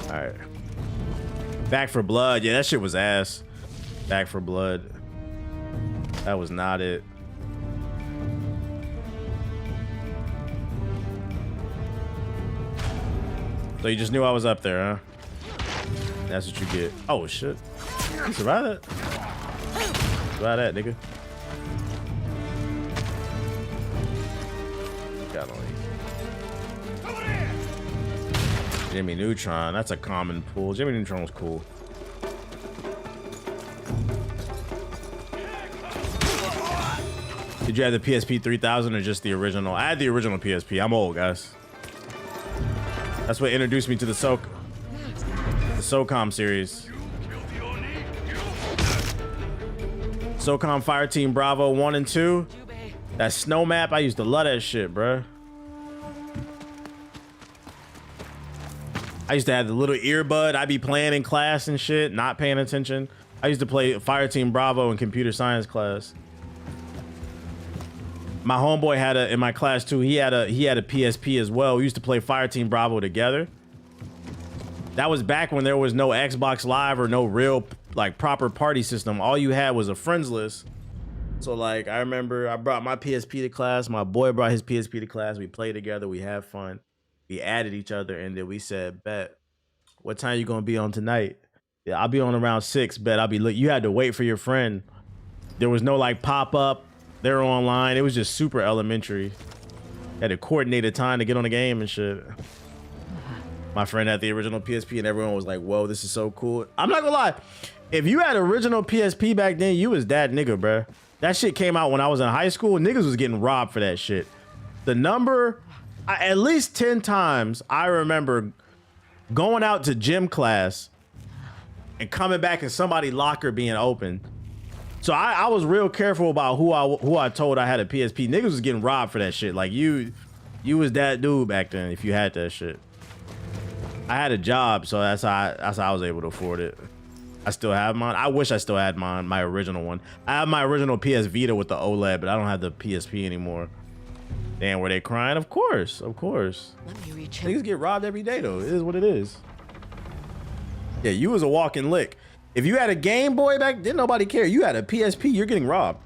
Alright. Back 4 Blood. Yeah, that shit was ass. Back 4 Blood. That was not it. So you just knew I was up there, huh? That's what you get. Oh, shit. You survived that? Survive that, nigga. Got on you. Jimmy Neutron. That's a common pool. Jimmy Neutron was cool. Did you have the PSP 3000 or just the original? I had the original PSP. I'm old, guys. That's what introduced me to the SOCOM series. SOCOM Fireteam Bravo 1 and 2. That snow map, I used to love that shit, bruh. I used to have the little earbud. I'd be playing in class and shit, not paying attention. I used to play Fireteam Bravo in computer science class. My homeboy had in my class too. He had a PSP as well. We used to play Fireteam Bravo together. That was back when there was no Xbox Live or no real like proper party system. All you had was a friends list. So like I remember I brought my PSP to class. My boy brought his PSP to class. We played together. We had fun. We added each other, and then we said, bet, what time you gonna be on tonight? Yeah, I'll be on around 6, bet. I'll be, look, you had to wait for your friend. There was no like pop up. They were online. It was just super elementary. Had to coordinate a time to get on the game and shit. My friend had the original PSP and everyone was like, whoa, this is so cool. I'm not gonna lie. If you had original PSP back then, you was that nigga, bruh. That shit came out when I was in high school. Niggas was getting robbed for that shit. The number, at least 10 times, I remember going out to gym class and coming back and somebody's locker being open. So I was real careful about who I told I had a PSP. Niggas was getting robbed for that shit. Like you was that dude back then if you had that shit. I had a job, so that's how I was able to afford it. I still have mine. I wish I still had mine, my original one. I have my original PS Vita with the OLED, but I don't have the PSP anymore. Damn, were they crying? Of course, of course. Let me reach him. Niggas get robbed every day though. It is what it is. Yeah, you was a walking lick. If you had a Game Boy back then, nobody cared. You had a PSP, you're getting robbed.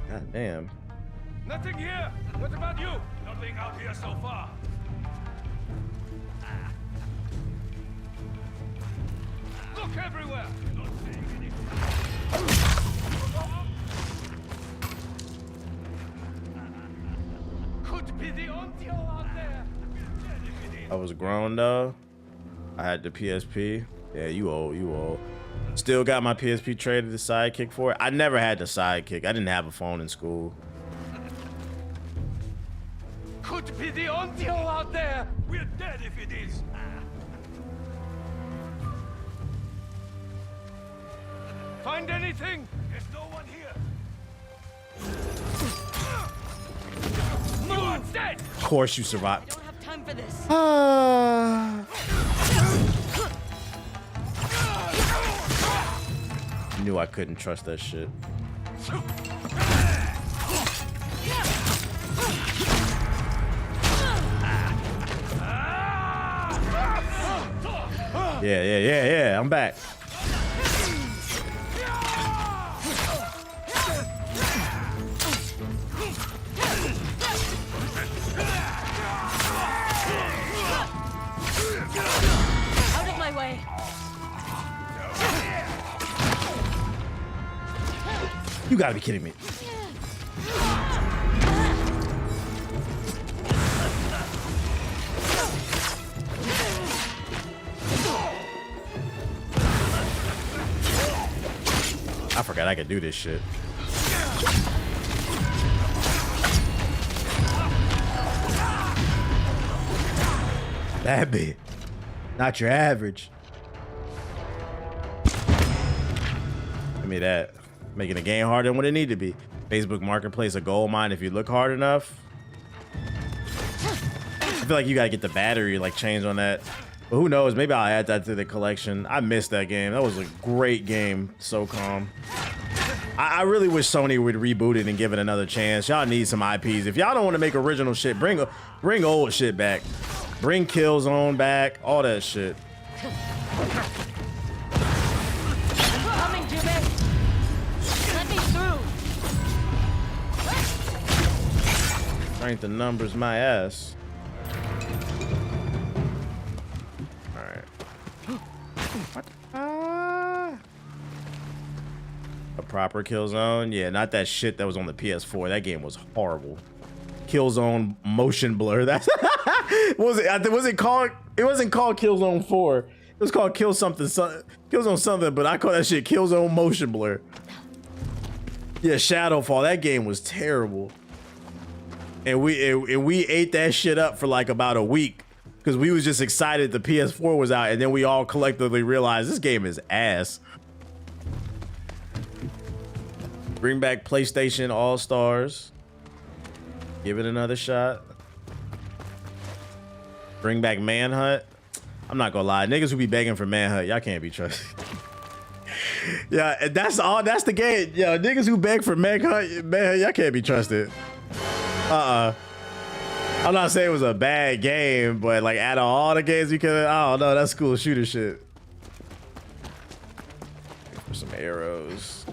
God damn. Nothing here. What about you? Nothing out here so far. Look everywhere. Not seeing anything. Could be the Ontio out there. I was grown though. I had the PSP. Yeah, you old. Still got my PSP traded the Sidekick for it. I never had the Sidekick. I didn't have a phone in school. Could be the Ontio out there. We're dead if it is. Find anything? There's no one here. You are dead. Of course you survived. I don't have time for this. Knew I couldn't trust that shit. Yeah. I'm back. Out of my way. You gotta be kidding me. I forgot I could do this shit. That bit. Not your average. Give me that. Making the game harder than what it need to be. Facebook Marketplace a gold mine if you look hard enough. I feel like you gotta get the battery like changed on that. But who knows? Maybe I'll add that to the collection. I missed that game. That was a great game. SOCOM. I really wish Sony would reboot it and give it another chance. Y'all need some IPs. If y'all don't want to make original shit, bring old shit back. Bring Killzone back. All that shit. Coming, Jimmy. Let me through. Strength in numbers, my ass. A proper Killzone? Yeah, not that shit that was on the PS4. That game was horrible. Killzone motion blur. That's was it called? It wasn't called Killzone 4. It It's called Kill Something, Killzone something, but I call that shit Killzone Motion Blur. Yeah, Shadowfall. That game was terrible, and we ate that shit up for like about a week because we was just excited the PS4 was out, and then we all collectively realized this game is ass. Bring back PlayStation All Stars. Give it another shot. Bring back Manhunt. I'm not gonna lie, niggas who be begging for Manhunt, y'all can't be trusted. Yeah, that's all. That's the game. Yo, niggas who beg for Manhunt, y'all can't be trusted. I'm not saying it was a bad game, but like out of all the games you could, I don't know, that's school shooter shit. For some arrows.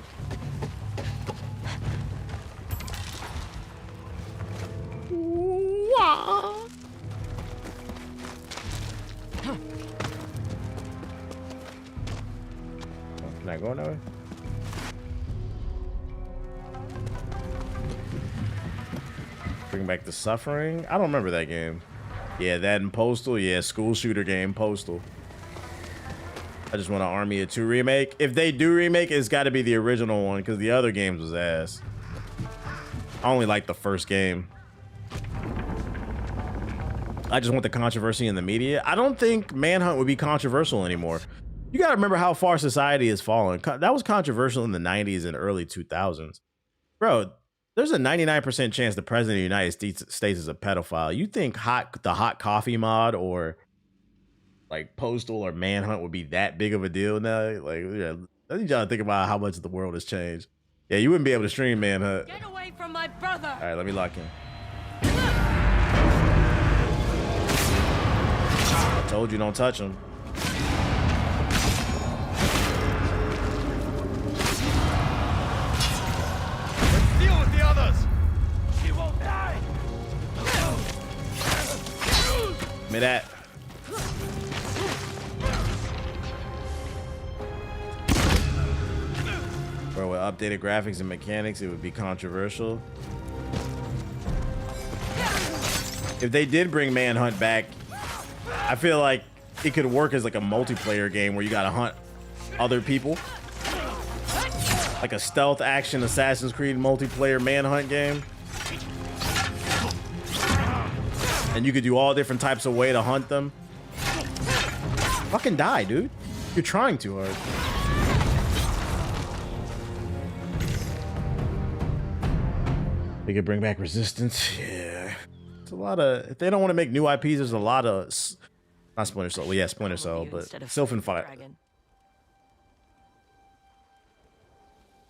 Can I go that way? Bring back the Suffering. I don't remember that game. Yeah, that and Postal. Yeah, school shooter game, Postal. I just want an Army of Two remake. If they do remake, it's got to be the original one because the other games was ass. I only like the first game. I just want the controversy in the media. I don't think Manhunt would be controversial anymore. You gotta remember how far society has fallen. That was controversial in the 90s and early 2000s. Bro, there's a 99% chance the president of the United States is a pedophile. You think the hot coffee mod or like Postal or Manhunt would be that big of a deal now? Like, yeah, I need y'all to think about how much the world has changed. Yeah, you wouldn't be able to stream Manhunt. Get away from my brother! All right, let me lock in. I told you don't touch him. Give me that. Bro, with updated graphics and mechanics, it would be controversial. If they did bring Manhunt back, I feel like it could work as like a multiplayer game where you gotta hunt other people. Like a stealth action Assassin's Creed multiplayer Manhunt game. And you could do all different types of way to hunt them. Fucking die, dude. You're trying too hard. They could bring back Resistance. Yeah. It's a lot of... If they don't want to make new IPs, there's a lot of... Not Splinter Cell. Well, yeah, Splinter Cell, but Sylphin Fire.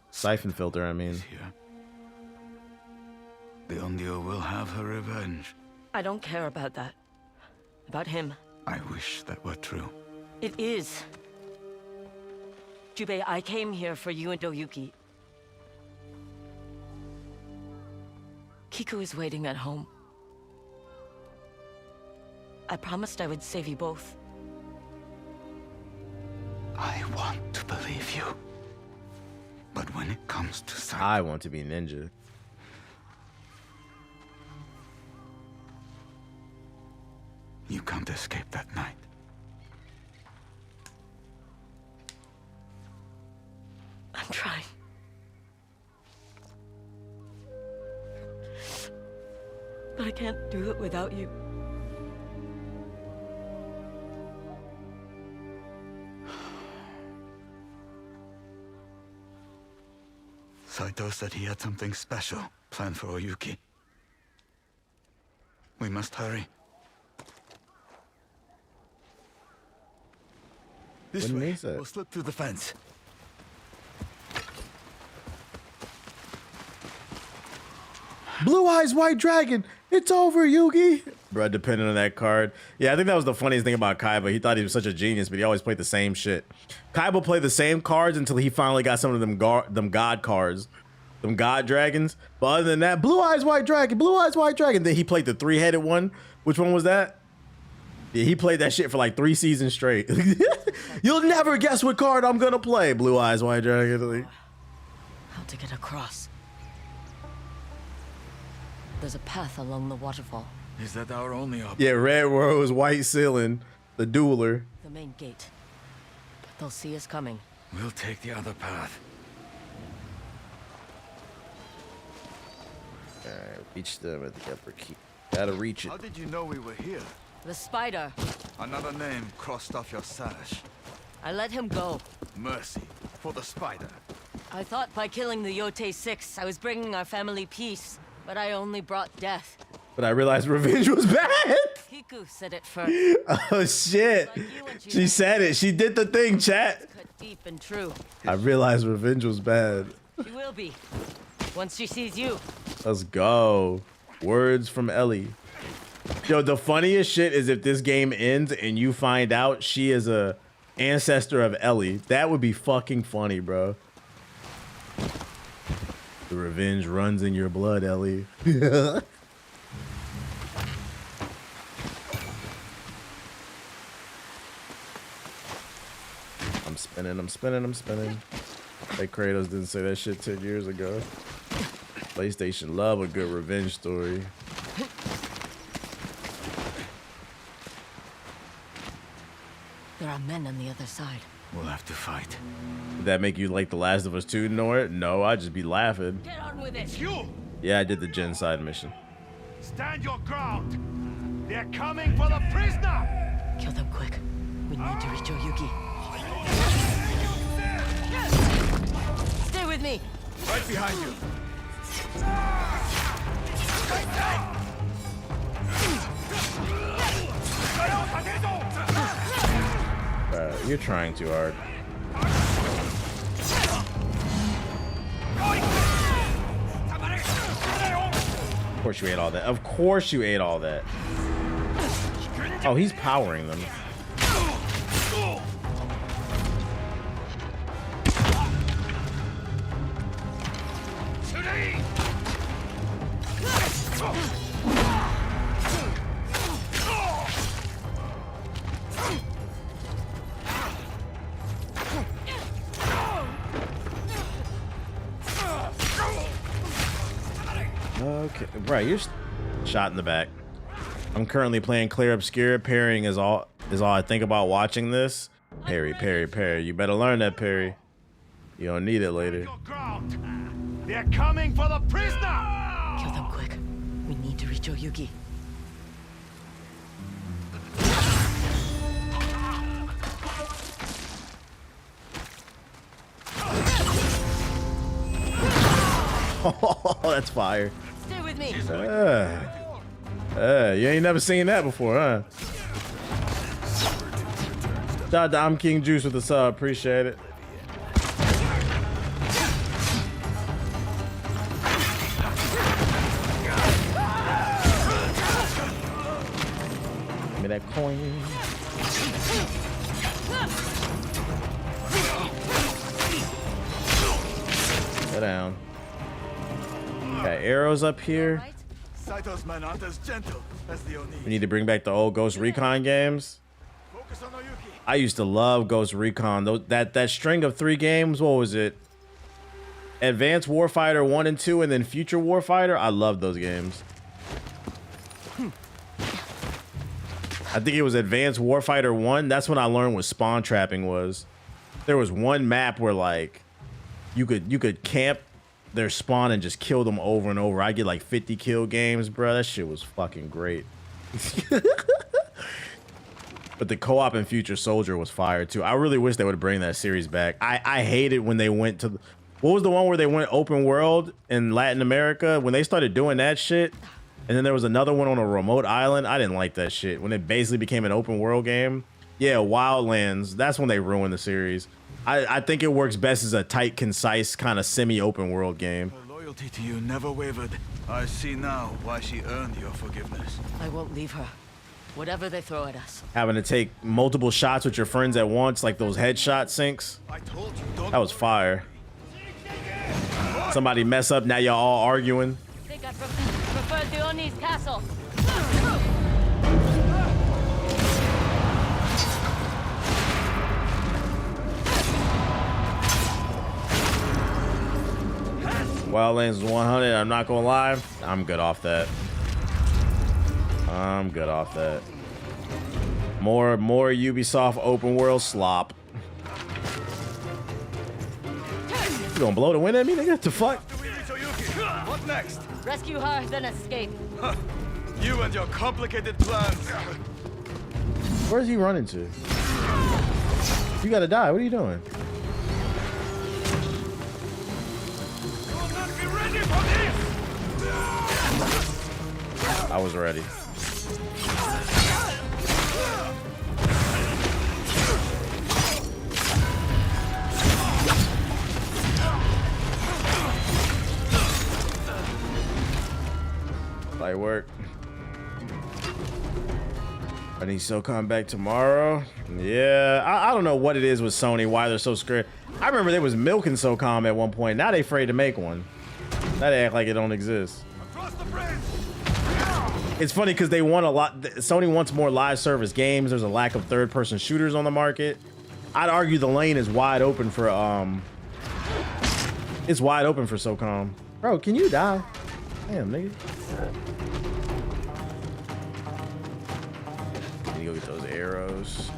Siphon Filter, I mean. The Ondio will have her revenge. I don't care about that. About him. I wish that were true. It is. Jubei, I came here for you and Oyuki. Kiku is waiting at home. I promised I would save you both. I want to believe you. But when it comes to I want to be ninja. You can't escape that night. I'm trying. But I can't do it without you. Saito said he had something special planned for Oyuki. We must hurry. This way, we'll slip through the fence. Blue Eyes White Dragon, it's over, Yugi. Bro, depending on that card. Yeah, I think that was the funniest thing about Kaiba. He thought he was such a genius, but he always played the same shit. Kaiba played the same cards until he finally got some of them god cards. Them god dragons. But other than that, Blue Eyes White Dragon, Blue Eyes White Dragon. Then he played the three-headed one. Which one was that? Yeah, he played that shit for like 3 seasons straight. You'll never guess what card I'm gonna play. Blue Eyes White Dragon. How to get across? There's a path along the waterfall. Is that our only option? Yeah, red rose, white ceiling, the dueler. The main gate. They'll see us coming. We'll take the other path. Alright, reach them at the upper key. Gotta reach it. How did you know we were here? The spider. Another name crossed off your sash. I let him go. Mercy for the spider. I thought by killing the Yote 6, I was bringing our family peace, but I only brought death. But I realized revenge was bad. Kiku said it first. Oh shit. She said it. She did the thing, chat. Cut deep and true. I realized revenge was bad. She will be. Once she sees you. Let's go. Words from Ellie. Yo, the funniest shit is if this game ends and you find out she is a ancestor of Ellie. That would be fucking funny, bro. The revenge runs in your blood, Ellie. I'm spinning. Hey, Kratos didn't say that shit 10 years ago. PlayStation love a good revenge story. There are men on the other side. We'll have to fight. Did that make you like The Last of Us 2, Nora? No, I'd just be laughing. Get on with it. You! Yeah, I did the genocide mission. Stand your ground! They're coming for the prisoner! Kill them quick. We need to reach Oyuki. Stay with me. Right behind you. You're trying too hard. Of course you ate all that. Of course you ate all that. Oh, he's powering them. Okay, right, you're shot in the back. I'm currently playing Clear Obscure. Parrying is all I think about watching this. Parry. You better learn that parry. You don't need it later. They're coming for the prisoner! Kill them quick. We need to reach Oyuki. Oh, that's fire. Stay with me. You ain't never seen that before, huh? Shout out to I'm King Juice with the sub. Appreciate it. Give me that coin. Go down. Got arrows up here. Saito's men aren't as gentle as the Oni. We need to bring back the old Ghost Recon games. Focus on Oyuki. I used to love Ghost Recon. That string of 3 games, what was it? Advanced Warfighter 1 and 2 and then Future Warfighter. I love those games. I think it was Advanced Warfighter 1. That's when I learned what spawn trapping was. There was one map where like you could camp their spawn and just kill them over and over. I get like 50 kill games, bro. That shit was fucking great. But the co-op in Future Soldier was fire too. I really wish they would bring that series back. I hated when they went to what was the one where they went open world in Latin America? When they started doing that shit, and then there was another one on a remote island. I didn't like that shit. When it basically became an open world game. Yeah, Wildlands. That's when they ruined the series. I think it works best as a tight, concise, kind of semi-open world game. Her loyalty to you never wavered. I see now why she earned your forgiveness. I won't leave her. Whatever they throw at us. Having to take multiple shots with your friends at once, like those headshot syncs. I told you, don't. That was fire. Somebody mess up, now y'all all arguing. I think I prefer the Oni's castle. Wildlands is 100. I'm not gonna lie. I'm good off that. More Ubisoft open world slop. You gonna blow the wind at me, nigga? What the fuck? What next? Rescue her, then escape. You and your complicated plans. Where's he running to? You gotta die. What are you doing? I was ready. Light work. I need SOCOM back tomorrow. Yeah, I don't know what it is with Sony, why they're so scared. I remember they was milking SOCOM at one point. Now they afraid to make one. Now they act like it don't exist. It's funny because they want a lot. Sony wants more live service games. There's a lack of third-person shooters on the market. I'd argue the lane is wide open for it's wide open for SOCOM. Bro, can you die? Damn, nigga. Need to go get those arrows.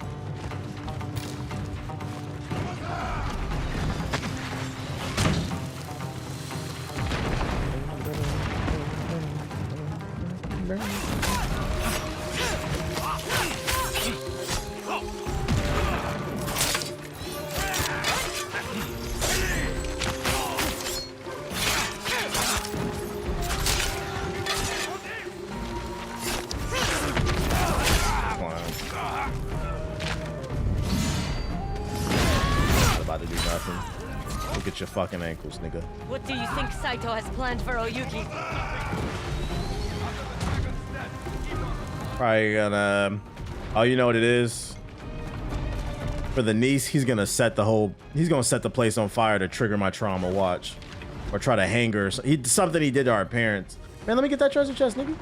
About to do nothing. Look at your fucking ankles, nigga. What do you think Saito has planned for Oyuki? Probably gonna, oh, you know what it is? For the niece, he's gonna set the place on fire to trigger my trauma watch. Or try to hang her. Something he did to our parents. Man, let me get that treasure chest, nigga.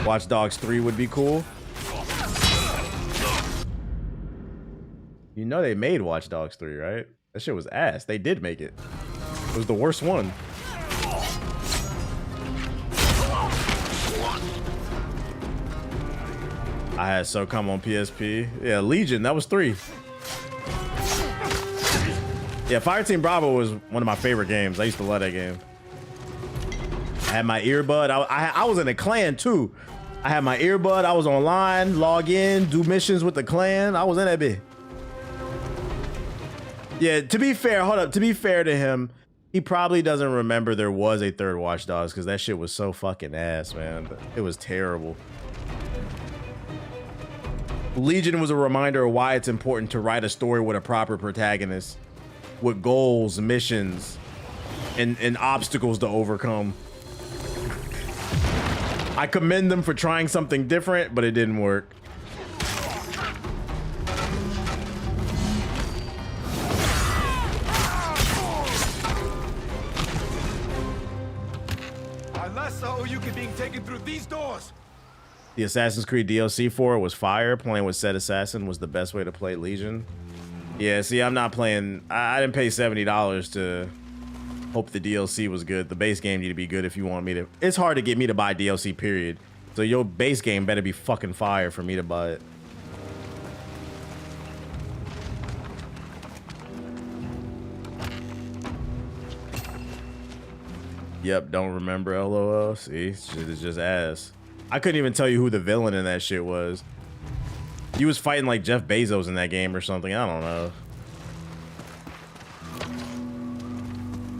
Watch Dogs 3 would be cool. You know they made Watch Dogs 3, right? That shit was ass. They did make it. It was the worst one. I had SOCOM on PSP. Yeah, Legion, that was 3. Yeah, Fireteam Bravo was one of my favorite games. I used to love that game. I had my earbud. I was in a clan too. I had my earbud. I was online, log in, do missions with the clan. I was in that bit. Yeah, to be fair, hold up. To be fair to him, he probably doesn't remember there was a third Watch Dogs because that shit was so fucking ass, man. It was terrible. Legion was a reminder of why it's important to write a story with a proper protagonist, with goals, missions, and obstacles to overcome. I commend them for trying something different, but it didn't work. I saw Oyuki being taken through these doors. The Assassin's Creed DLC for it was fire. Playing with said assassin was the best way to play Legion. Yeah, see, I'm not playing. I didn't pay $70 to hope the DLC was good. The base game need to be good if you want me to. It's hard to get me to buy DLC, period. So your base game better be fucking fire for me to buy it. Yep, don't remember, LOL. See, shit is just ass. I couldn't even tell you who the villain in that shit was. He was fighting like Jeff Bezos in that game or something. I don't know.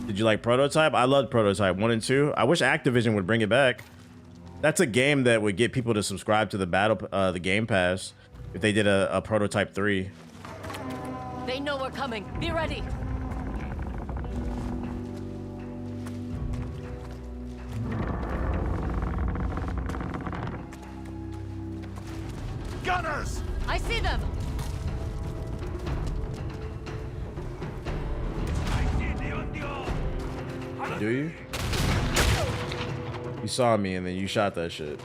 Did you like Prototype? I loved Prototype 1 and 2. I wish Activision would bring it back. That's a game that would get people to subscribe to the Game Pass if they did a Prototype 3. They know we're coming. Be ready. Gunners! I see them. Do you? You saw me and then you shot that shit.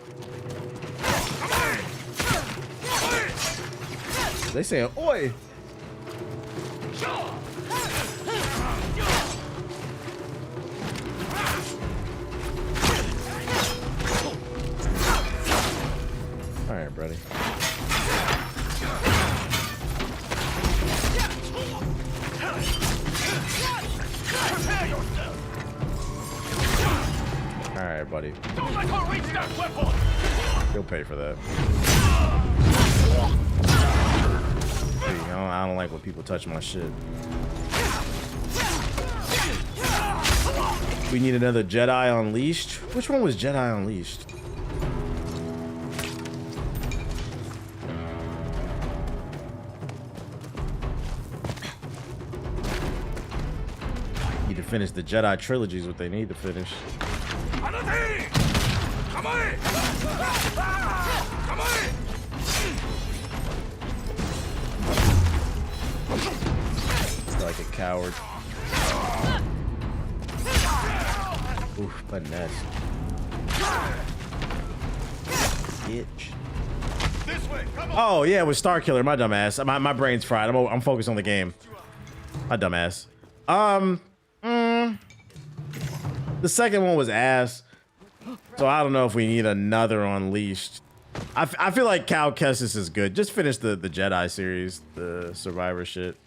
They saying, oi! Alright, buddy. buddy. Don't let her reach that weapon! He'll pay for that. See, I don't like when people touch my shit. We need another Jedi Unleashed. Which one was Jedi Unleashed? Need to finish the Jedi trilogy is what they need to finish. Come on! Come on! Like a coward. Oof, finesse. Bitch. This way, come on! Oh yeah, with Star Killer, my dumbass. My brain's fried. I'm focused on the game. My dumbass. The second one was ass. So I don't know if we need another Unleashed. I feel like Cal Kestis is good. Just finish the Jedi series, the Survivor shit.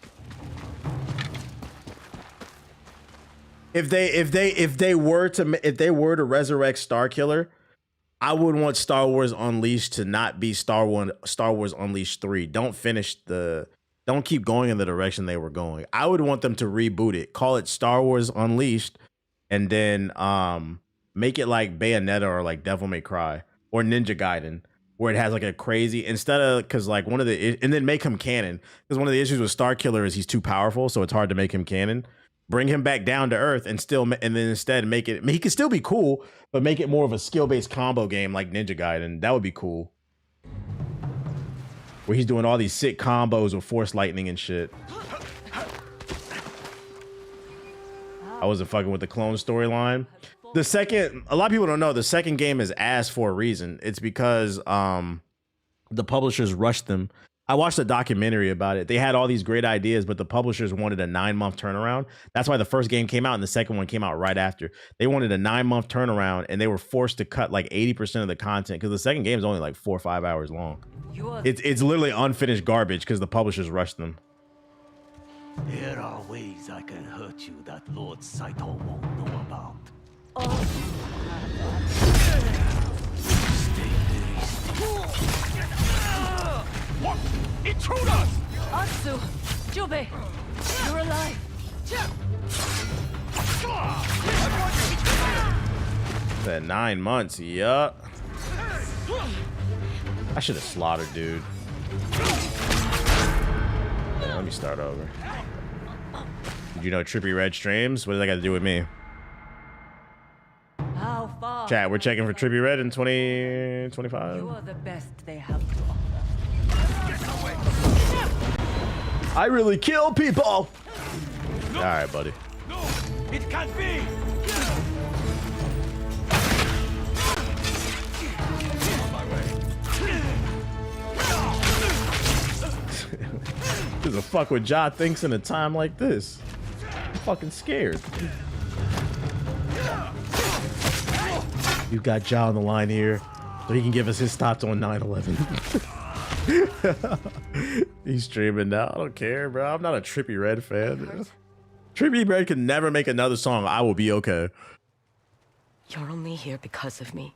If they were to resurrect Star Killer, I would want Star Wars Unleashed to not be Star Wars Unleashed 3. Don't keep going in the direction they were going. I would want them to reboot it, call it Star Wars Unleashed, and then make it like Bayonetta or like Devil May Cry or Ninja Gaiden, where it has like a crazy, instead of, because like and then make him canon, because one of the issues with Star Killer is he's too powerful, so it's hard to make him canon. Bring him back down to earth and then instead make it, he can still be cool, but make it more of a skill-based combo game like Ninja Gaiden. That would be cool, where he's doing all these sick combos with Force Lightning and shit. I wasn't fucking with the clone storyline. The second, a lot of people don't know, the second game is ass for a reason. It's because the publishers rushed them. I watched a documentary about it. They had all these great ideas, but the publishers wanted a 9-month turnaround. That's why the first game came out and the second one came out right after. They wanted a 9-month turnaround, and they were forced to cut like 80% of the content because the second game is only like 4 or 5 hours long. It's literally unfinished garbage because the publishers rushed them. There are ways I can hurt you that Lord Saito won't know about. What? Intruders! Atsu! Jube! You're alive! That 9 months, yup. I should have slaughtered, dude. Yeah, let me start over. Did you know Trippy Red streams? What does that got to do with me? How far? Chat, we're checking for Trippy Red in 2025. You are the best they have to offer. I really kill people. All right, buddy. No, it can't be. Who the fuck would Ja thinks in a time like this? I'm fucking scared. You've got Ja on the line here, so he can give us his thoughts on 9/11. He's streaming now. I don't care, bro. I'm not a Trippy Red fan. Trippy Red can never make another song. I will be okay. You're only here because of me.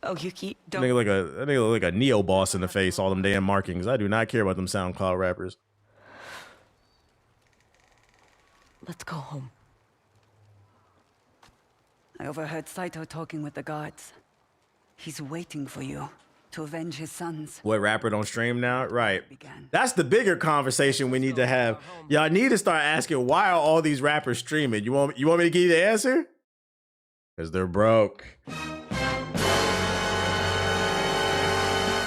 Oh, Yuki, don't. Nigga look like a Neo boss in the face. All them damn markings. I do not care about them SoundCloud rappers. Let's go home. I overheard Saito talking with the guards. He's waiting for you to avenge his sons. What, rapper don't stream now? Right. That's the bigger conversation we need to have. Y'all need to start asking, why are all these rappers streaming? You want me to give you the answer? Because they're broke.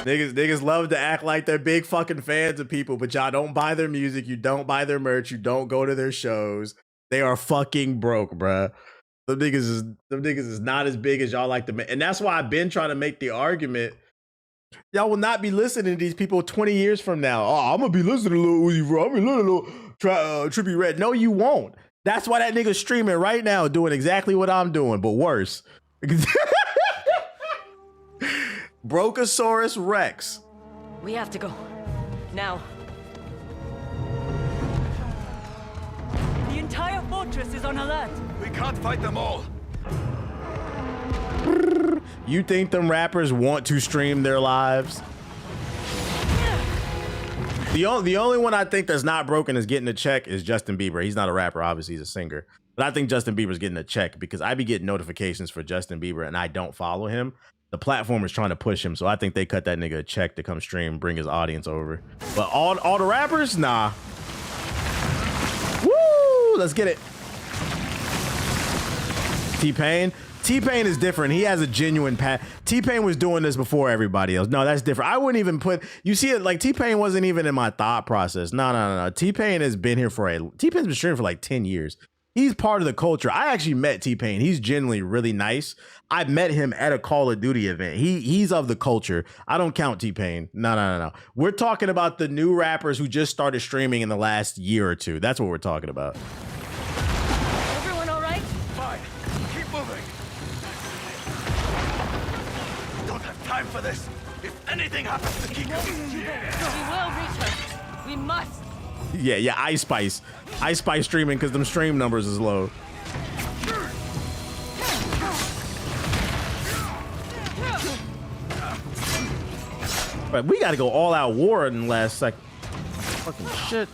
Niggas love to act like they're big fucking fans of people, but y'all don't buy their music, you don't buy their merch, you don't go to their shows. They are fucking broke, bruh. Them niggas is not as big as y'all like to make. And that's why I've been trying to make the argument. Y'all will not be listening to these people 20 years from now. Oh, I'm gonna be listening to Lil Uzi Vert. I'm gonna listen to Trippy Red. No, you won't. That's why that nigga's streaming right now, doing exactly what I'm doing, but worse. Brokosaurus Rex. We have to go. Now. The entire fortress is on alert. We can't fight them all. You think them rappers want to stream their lives? The only one I think that's not broken is getting a check is Justin Bieber. He's not a rapper, obviously he's a singer. But I think Justin Bieber's getting a check because I be getting notifications for Justin Bieber and I don't follow him. The platform is trying to push him, so I think they cut that nigga a check to come stream, bring his audience over. But all the rappers, nah. Woo! Let's get it. T-Pain. T-Pain is different. He has a genuine T-Pain was doing this before everybody else. No, that's different. I wouldn't even put, you see it, like T-Pain wasn't even in my thought process. No. T-Pain has been here T-Pain's been streaming for like 10 years. He's part of the culture. I actually met T-Pain. He's genuinely really nice. I met him at a Call of Duty event. He's of the culture. I don't count T-Pain. No. We're talking about the new rappers who just started streaming in the last year or two. That's what we're talking about. Everyone all right? Fine. Keep moving. Don't have time for this. If anything happens to Kiko. We will reach her. We must. Yeah, Ice Spice streaming because them stream numbers is low. But we gotta go all out war in the last second. Fucking shit.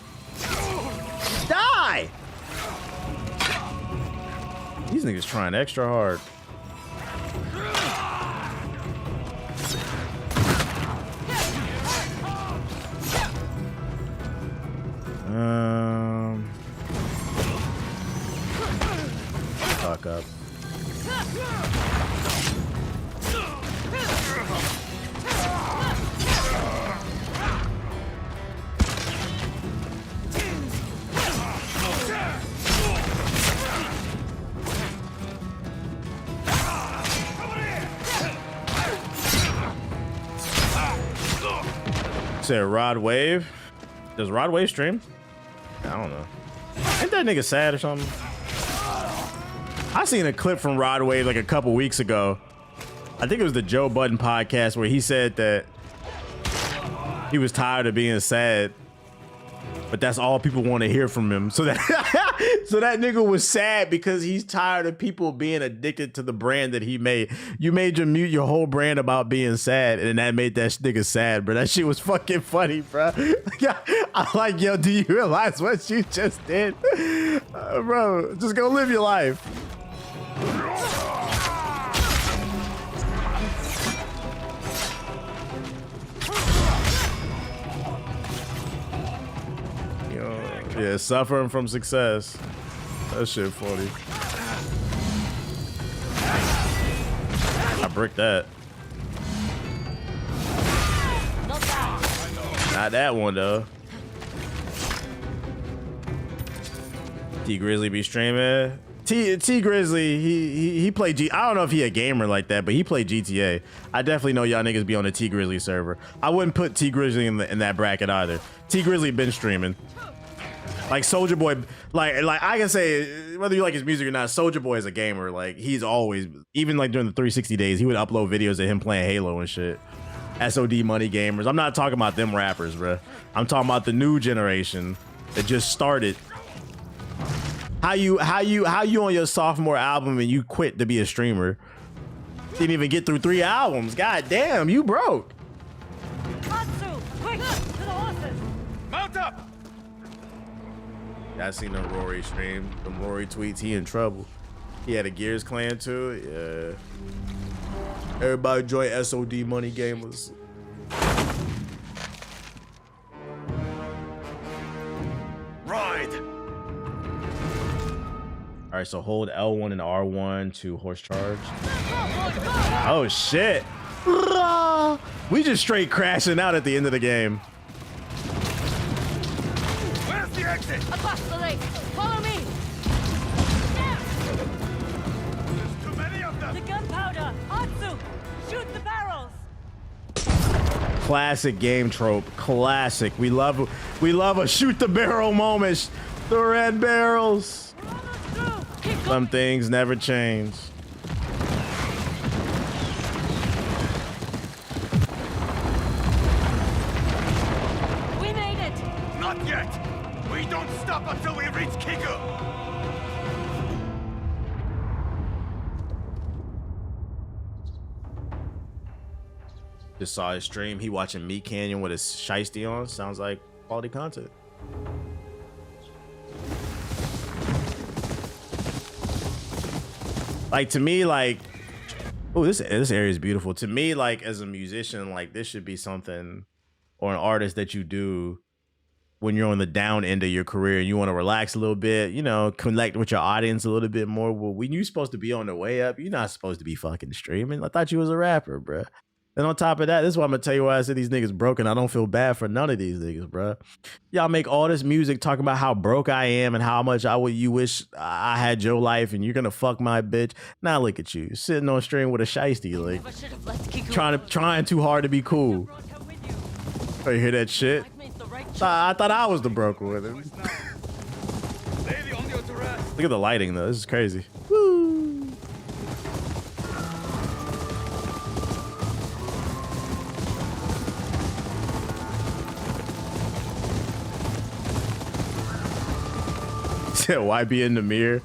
Die! These niggas trying extra hard. Fuck up. Said Rod Wave. Does Rod Wave stream? I don't know. Ain't that nigga sad or something? I seen a clip from Rod Wave like a couple weeks ago. I think it was the Joe Budden podcast where he said that he was tired of being sad, but that's all people want to hear from him. So that that nigga was sad because he's tired of people being addicted to the brand that he made. You made your whole brand about being sad, and that made that nigga sad, bro. That shit was fucking funny, bro. I'm like, yo, do you realize what you just did? Bro, just go live your life. Yeah, suffering from success. That shit funny. I bricked that. Not that one though. T Grizzly be streaming. T Grizzly, he played I don't know if he a gamer like that, but he played GTA. I definitely know y'all niggas be on the T Grizzly server. I wouldn't put T Grizzly in that bracket either. T Grizzly been streaming. Like Soulja Boy, like I can say whether you like his music or not, Soulja Boy is a gamer. Like he's always, even like during the 360 days, he would upload videos of him playing Halo and shit. SOD money gamers. I'm not talking about them rappers, bro. I'm talking about the new generation that just started. How you on your sophomore album and you quit to be a streamer? Didn't even get through 3 albums. God damn, you broke. Matsu, quick, to the horses. Mount up. I seen the Rory stream, the Rory tweets. He in trouble. He had a Gears clan too. Yeah. Everybody join SOD money gamers. Ride. All right, so hold L1 and R1 to horse charge. Oh shit! We just straight crashing out at the end of the game. Where's the exit? Across the lake. Follow me. There's too many of them. The gunpowder. Atsu, shoot the barrels. Classic game trope. Classic. We love a shoot the barrel moment. The red barrels. Some things never change. We made it. Not yet. We don't stop until we reach Kiku. Just saw his stream. He watching Meat Canyon with his shiesty on. Sounds like quality content. Like to me, like, oh, this area is beautiful. To me, like as a musician, like this should be something or an artist that you do when you're on the down end of your career and you want to relax a little bit, you know, connect with your audience a little bit more. Well, when you're supposed to be on the way up, you're not supposed to be fucking streaming. I thought you was a rapper, bruh. And on top of that, this is why I'm gonna tell you why I said these niggas broken. I don't feel bad for none of these niggas, bruh. Y'all make all this music talking about how broke I am and how much you wish I had your life and you're gonna fuck my bitch. Now look at you, sitting on stream with a shiesty, like trying too hard to be cool. Oh, you hear that shit? I thought I was the broke one. Look at the lighting though. This is crazy. Woo. Said YB in the mirror.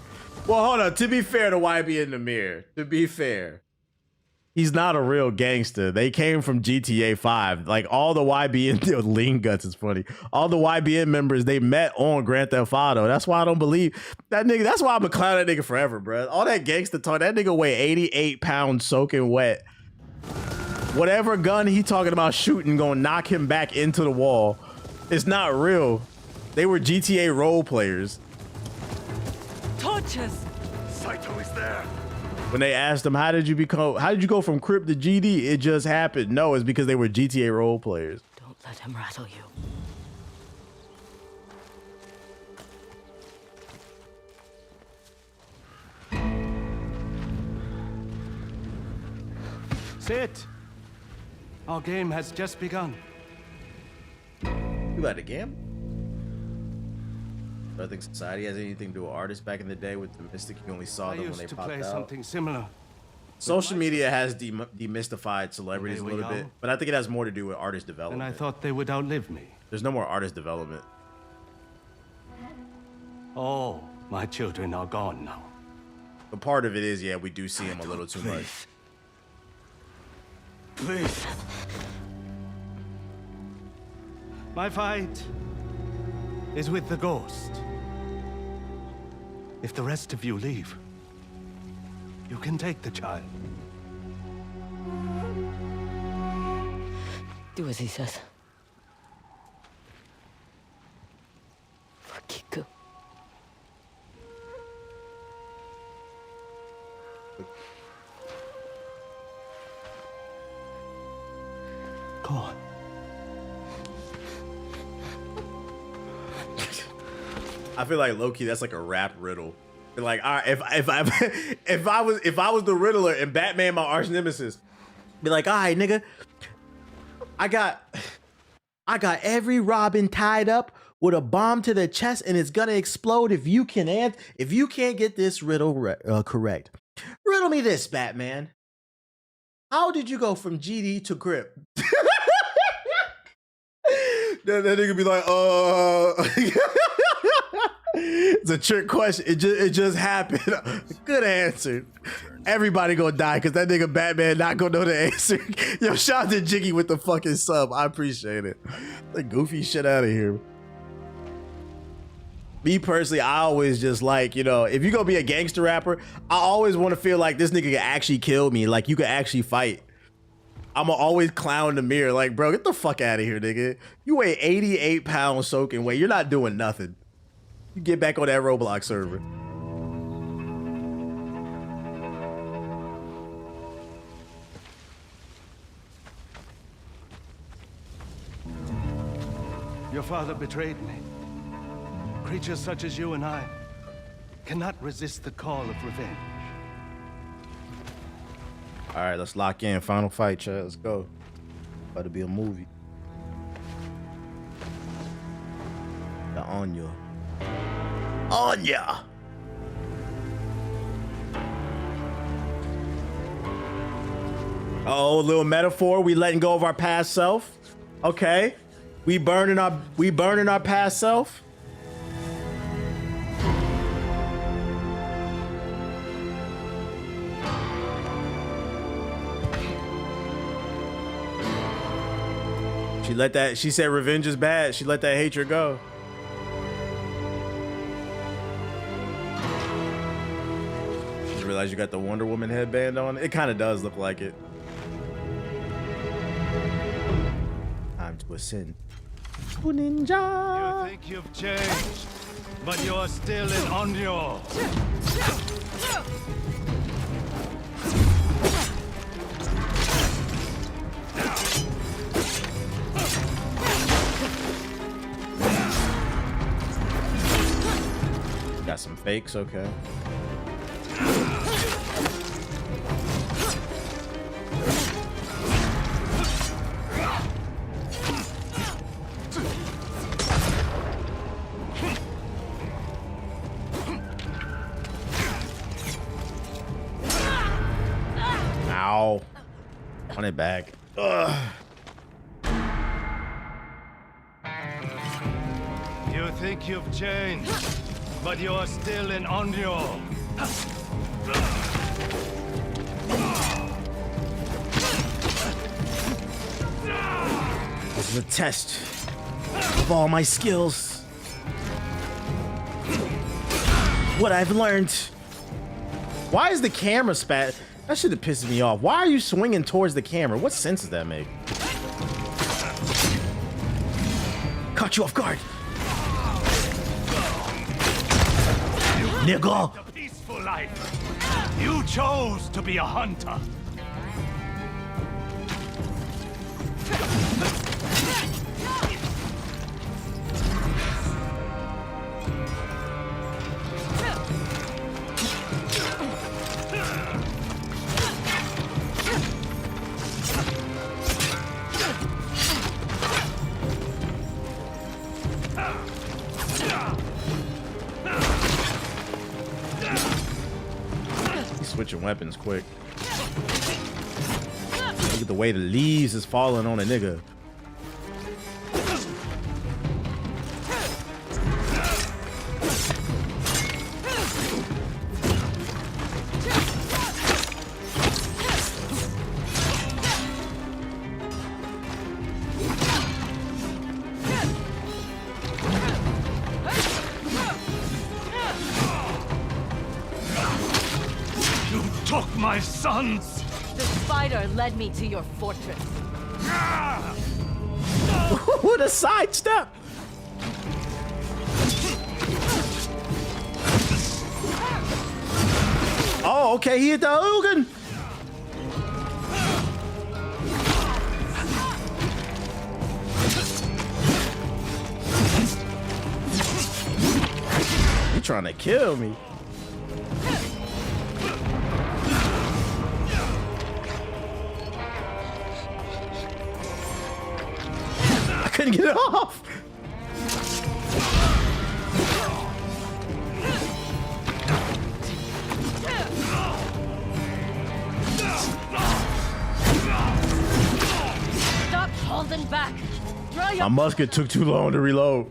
Well, hold on. To be fair to YB in the mirror, to be fair, he's not a real gangster. They came from GTA 5. Like all the YBN Lean Guts is funny. All the YBN members they met on Grand Theft Auto. That's why I don't believe that nigga. That's why I'm a clown that nigga forever, bro. All that gangster talk. That nigga weigh 88 pounds soaking wet. Whatever gun he talking about shooting gonna knock him back into the wall. It's not real. They were GTA role players. Torches. Saito is there. When they asked him, how did you go from Crip to GD? It just happened. No, it's because they were GTA role players. Don't let him rattle you. Sit. Our game has just begun. You about to game? I don't think society has anything to do with artists back in the day with the Mystic. You only saw them when they popped out. I used to play something similar. Social media has demystified celebrities a little bit, but I think it has more to do with artist development. And I thought they would outlive me. There's no more artist development. Oh, my children are gone now. But part of it is, yeah, we do see him a little too much. Please. My fight is with the ghost. If the rest of you leave, you can take the child. Do as he says. For Kiku. Go on. I feel like low-key that's like a rap riddle. Like, all right, if I was the Riddler and Batman my arch nemesis, be like, all right, nigga, I got every Robin tied up with a bomb to the chest and it's gonna explode if you can't get this riddle correct. Riddle me this, Batman. How did you go from GD to Grip? that nigga be like, It's a trick question. It just happened. Good answer. Everybody gonna die because that nigga Batman not gonna know the answer. Yo, shout out to Jiggy with the fucking sub. I appreciate it. The goofy shit out of here. Me personally, I always just like, you know, if you gonna be a gangster rapper, I always want to feel like this nigga can actually kill me. Like you can actually fight. I'ma always clown the mirror. Like, bro, get the fuck out of here, nigga. You weigh 88 pounds soaking wet. You're not doing nothing. You get back on that Roblox server. Your father betrayed me. Creatures such as you and I cannot resist the call of revenge. All right, let's lock in. Final fight, chat. Let's go. About to be a movie. The Anya. Anya! Oh, a little metaphor. We letting go of our past self. Okay. We burning our past self. She said revenge is bad. She let that hatred go. Just realized you got the Wonder Woman headband on. It kind of does look like it. I'm to ascend. Ninja. You think you've changed, but you're still an Onyo. Got some fakes, okay. Ow. On it back. Ugh. You think you've changed, but you're still an Onyo. This is a test of all my skills. What I've learned. Why is the camera spat? That should have pissed me off. Why are you swinging towards the camera? What sense does that make? Caught you off guard. Nigga. A peaceful life. You chose to be a hunter. Switching weapons quick. Look at the way the leaves is falling on a nigga. My sons! The spider led me to your fortress. What a sidestep! Oh, okay, he hit the Ogun. You trying to kill me? Couldn't get it off. Stop holding back. My musket took too long to reload.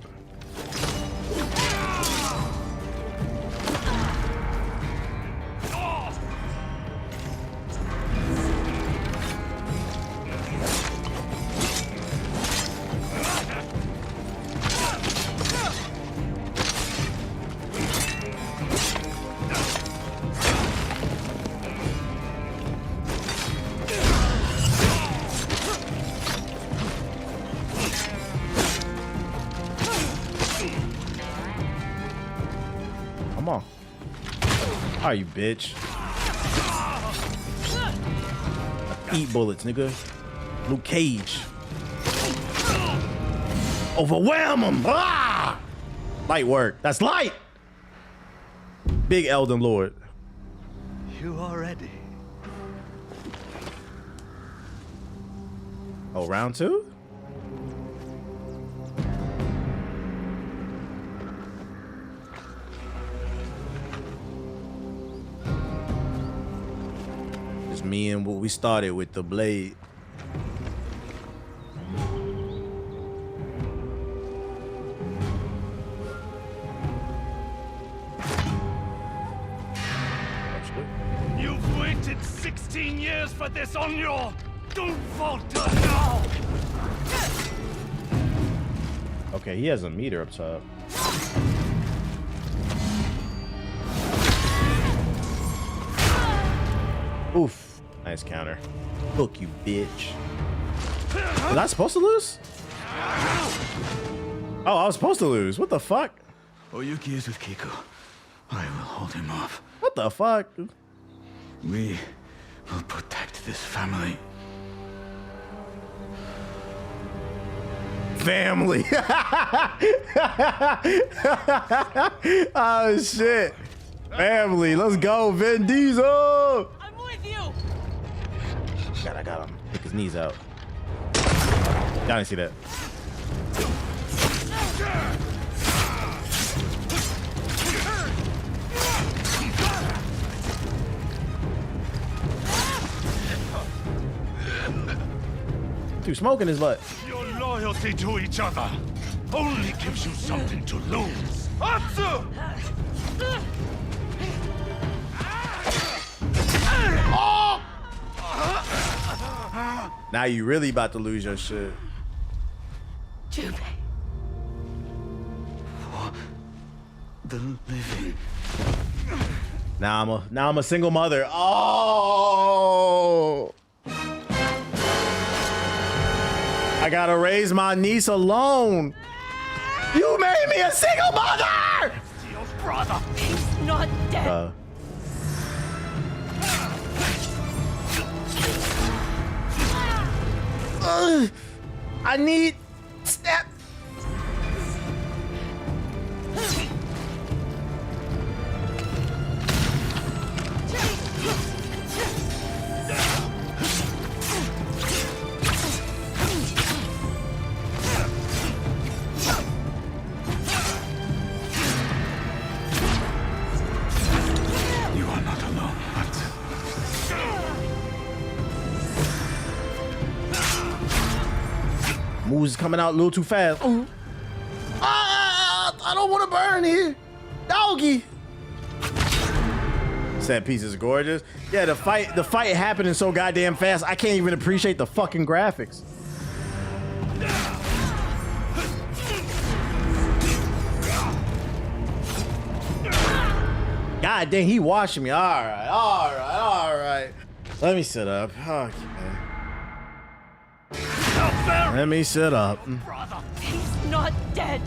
Come on. How are you, bitch? Eat bullets, nigga. Luke Cage. Overwhelm him. Ah! Light work. That's light. Big Elden Lord. You are ready. Oh, round two? Just me and what we started with the blade. You've waited 16 years for this on your... Don't falter now! Okay, he has a meter up top. Oof. Nice counter. Look, you bitch. Was I supposed to lose? Oh, I was supposed to lose. What the fuck? Oyuki is with Kiko. I will hold him off. What the fuck? We will protect this family. Family. Oh shit. Family. Let's go, Vin Diesel. I'm with you. God, I got him. Take his knees out. Y'all didn't see that. Dude, smoking his butt. Your loyalty to each other only gives you something to lose. Atsu! Oh! Now you really about to lose your shit. Junpei. For the living. Now I'm a single mother. Oh! I gotta raise my niece alone. You made me a single mother! Your brother. He's not dead. I need step. You are not alone, Atsu. Moves coming out a little too fast. Ooh. I don't want to burn here. Doggy. Set piece is gorgeous. Yeah, the fight happening so goddamn fast, I can't even appreciate the fucking graphics. God dang, he watching me. All right. Let me sit up. Okay. Let me sit up. Brother. He's not dead.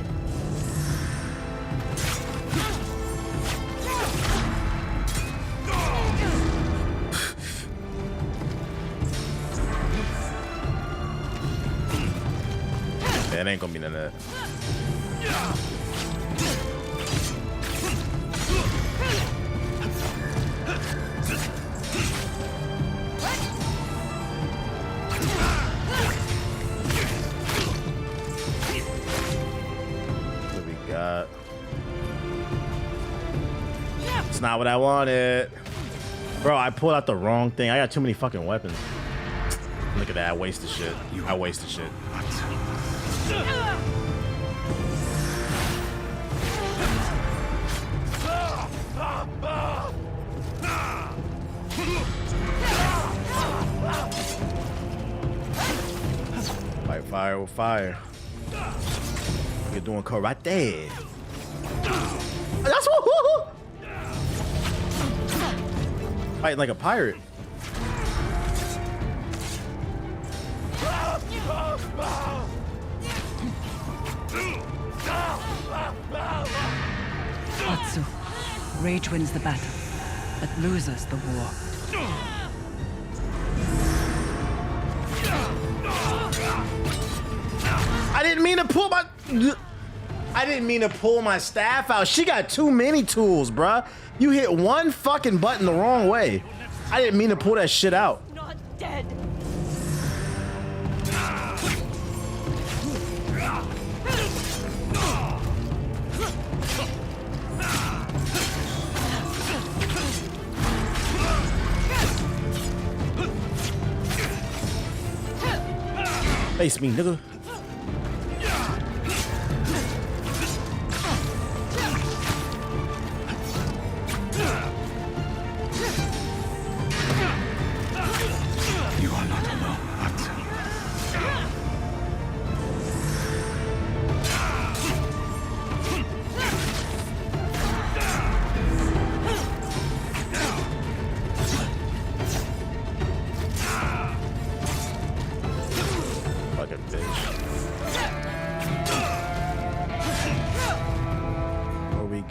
Yeah, it ain't gonna be none of that. What we got? It's not what I wanted. Bro, I pulled out the wrong thing. I got too many fucking weapons. Look at that. I wasted shit. I wasted shit. Fight fire with fire. You're doing karate. That's what. Fighting like a pirate. Atsu, rage wins the battle, but loses the war. I didn't mean to pull my staff out. She got too many tools, bruh. You hit one fucking button the wrong way. I didn't mean to pull that shit out. Not dead. Face me, nigga. You are not alone, Atsu.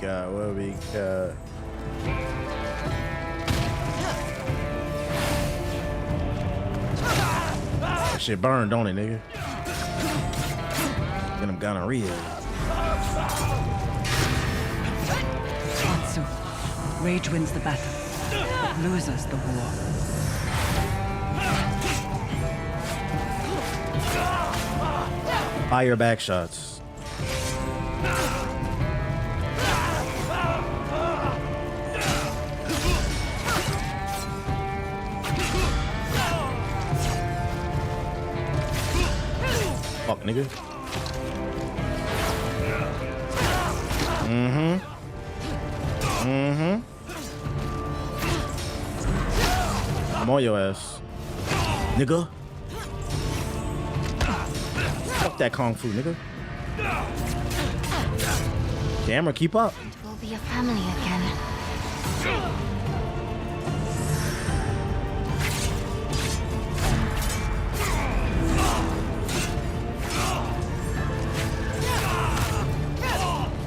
got? What we got? That shit burned, don't it, nigga? Get him gonorrhea. Atsu. Rage wins the battle, loses the war. Fire back shots. Fuck, nigga. Mm-hmm. Mm-hmm. I'm on your ass, nigga. Fuck that kung fu, nigga. Camera, keep up. We'll be a family again.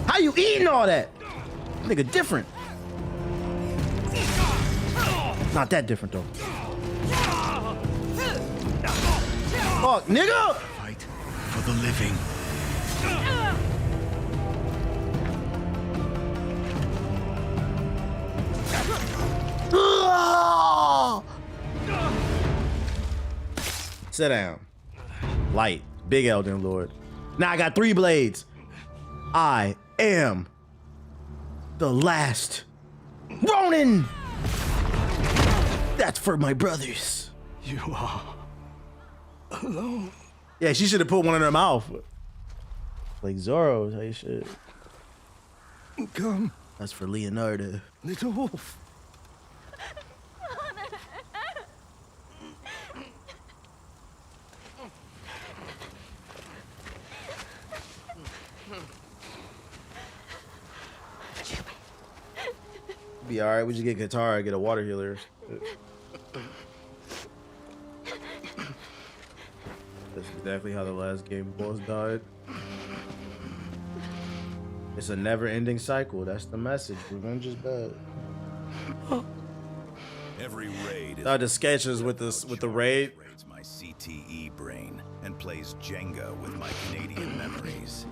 How you eating all that? Nigga different. Not that different though. Fuck, nigga! Fight for the living. Sit down. Light. Big Elden Lord. Now I got 3 blades. I am the last Ronin. That's for my brothers. You are alone. Yeah, she should have put one in her mouth. Like Zoro, how you should. Come. That's for Leonardo. Little wolf. Be alright, we just get guitar and get a water healer. That's exactly how the last game boss died. It's a never-ending cycle. That's the message. Revenge is bad. Every raid The sketches with the raid. upgrades my CTE brain and plays Jenga with my Canadian memories.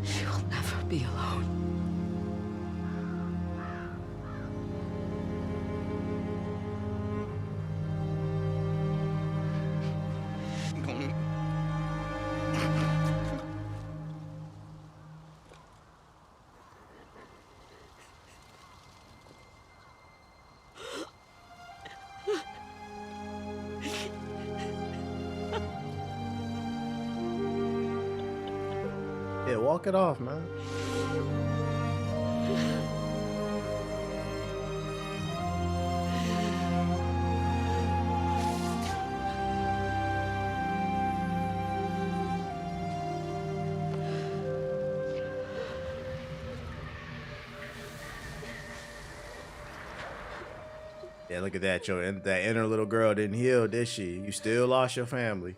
You'll never be alone. Yeah, walk it off, man. Yeah, look at that, that inner little girl didn't heal, did she? You still lost your family.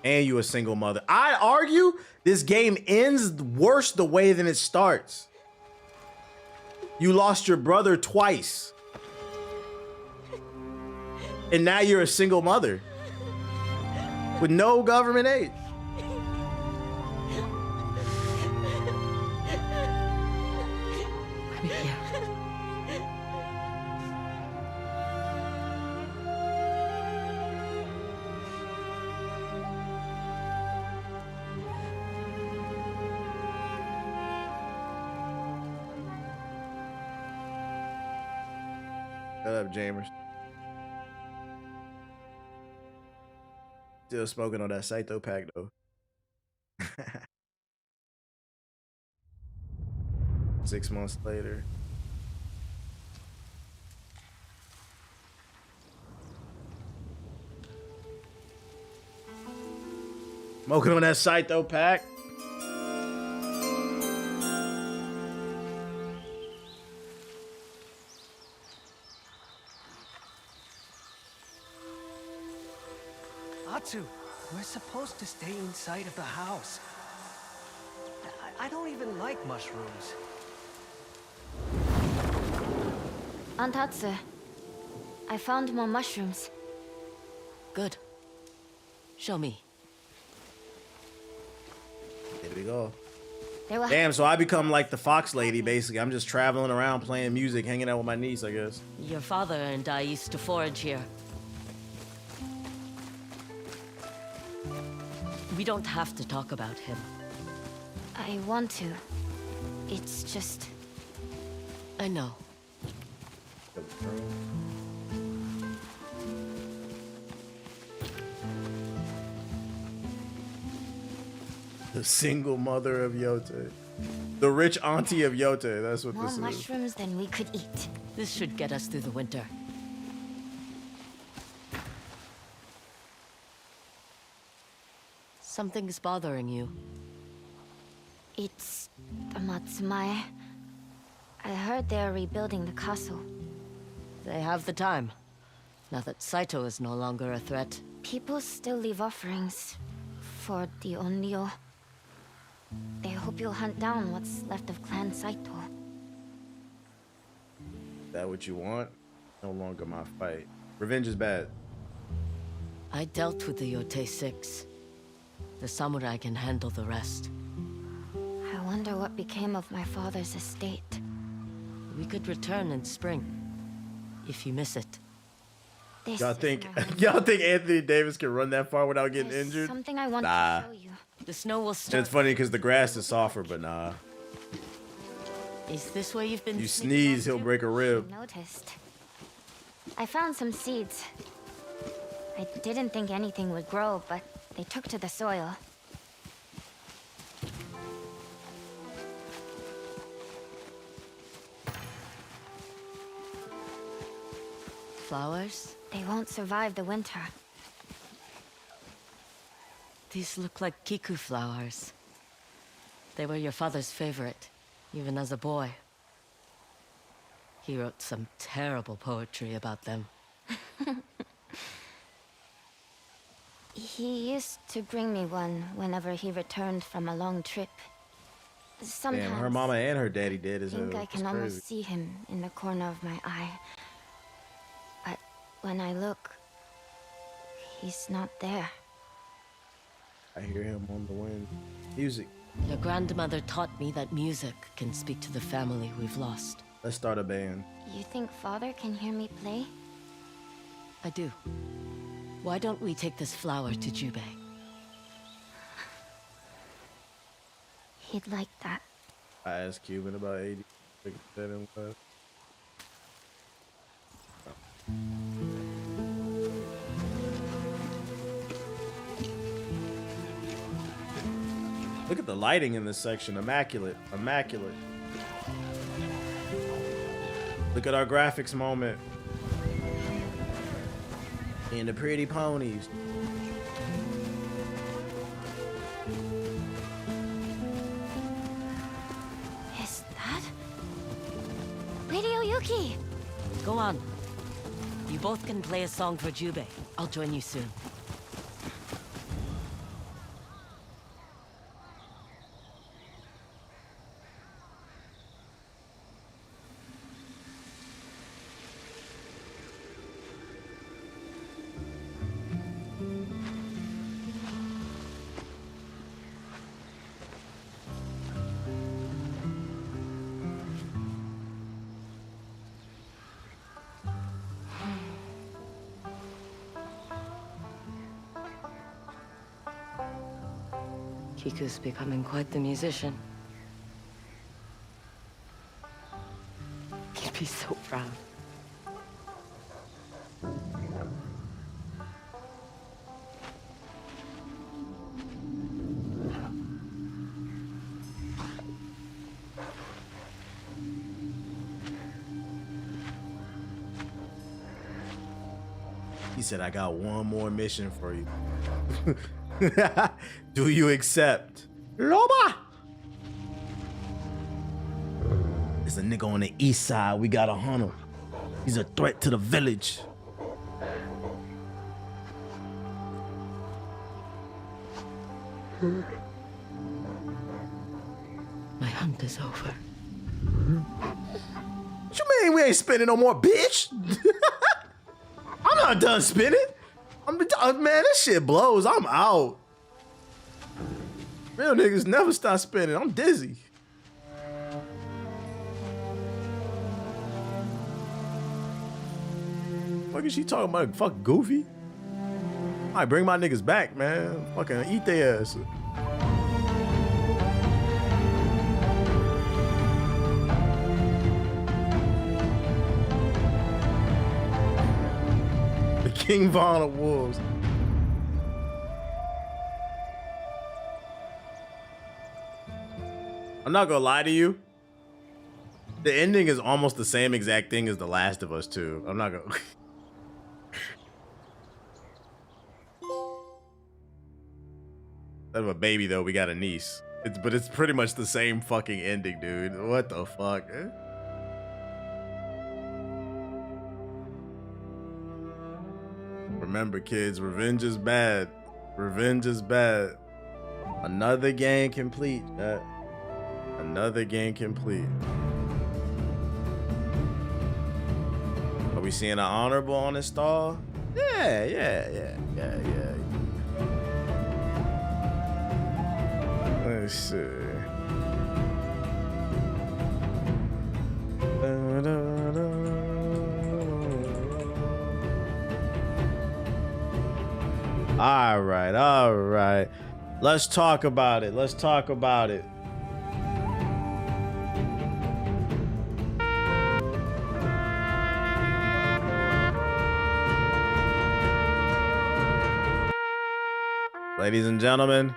And you a single mother. I argue this game ends worse the way than it starts. You lost your brother twice. And now you're a single mother. With no government aid. Shut up, Jamers. Still smoking on that Saito pack, though. 6 months later. Smoking on that Saito pack. Natsu, we're supposed to stay inside of the house. I don't even like mushrooms. Antatsu, I found more mushrooms. Good. Show me. There we go. They were Damn, so I become like the fox lady, basically. I'm just traveling around playing music, hanging out with my niece, I guess. Your father and I used to forage here. We don't have to talk about him. I want to. It's just... I know. The single mother of Yote. The rich auntie of Yote. That's what more this is. mushrooms than we could eat. This should get us through the winter. Something's bothering you. It's the Matsumai. I heard they're rebuilding the castle. They have the time. Now that Saito is no longer a threat. People still leave offerings for the Onryo. They hope you'll hunt down what's left of Clan Saito. Is that what you want? No longer my fight. Revenge is bad. I dealt with the Yote 6. The samurai can handle the rest. I wonder what became of my father's estate. We could return in spring, if you miss it. Y'all think Anthony Davis can run that far without getting injured? Something I want Nah. to show you. The snow will And start. it's funny because the grass is softer, but nah. Is this where you've been? You sneeze, he'll break a rib. Noticed. I found some seeds. I didn't think anything would grow, but they took to the soil. Flowers? They won't survive the winter. These look like kiku flowers. They were your father's favorite, even as a boy. He wrote some terrible poetry about them. He used to bring me one whenever he returned from a long trip. Sometimes Damn, her mama and her daddy dead as I hell. think I That's can crazy. almost see him in the corner of my eye. But when I look, he's not there. I hear him on the wind. Music. Your grandmother taught me that music can speak to the family we've lost. Let's start a band. You think Father can hear me play? I do. Why don't we take this flower to Jubei? He'd like that. I asked Cuban about 80. Look at the lighting in this section. Immaculate. Immaculate. Look at our graphics moment. And the pretty ponies. Is that Lady Oyuki? Go on. You both can play a song for Jubei. I'll join you soon. Kiku's becoming quite the musician. He'd be so proud. He said, I got one more mission for you. Do you accept? Loba! There's a nigga on the east side. We gotta hunt him. He's a threat to the village. My hunt is over. What you mean we ain't spinning no more, bitch? I'm not done spinning. Man, this shit blows. I'm out. Real niggas never stop spinning. I'm dizzy. What is she talking about? Fuck Goofy? I bring my niggas back, man. Fucking eat their ass. The King Von of Wolves. I'm not gonna lie to you. The ending is almost the same exact thing as The Last of Us 2. I'm not gonna. Instead of a baby, though, we got a niece. But it's pretty much the same fucking ending, dude. What the fuck? Remember, kids, revenge is bad. Revenge is bad. Another game complete. Another game complete. Are we seeing an honorable on this stall? Yeah. Let's see. All right. Let's talk about it. Ladies and gentlemen,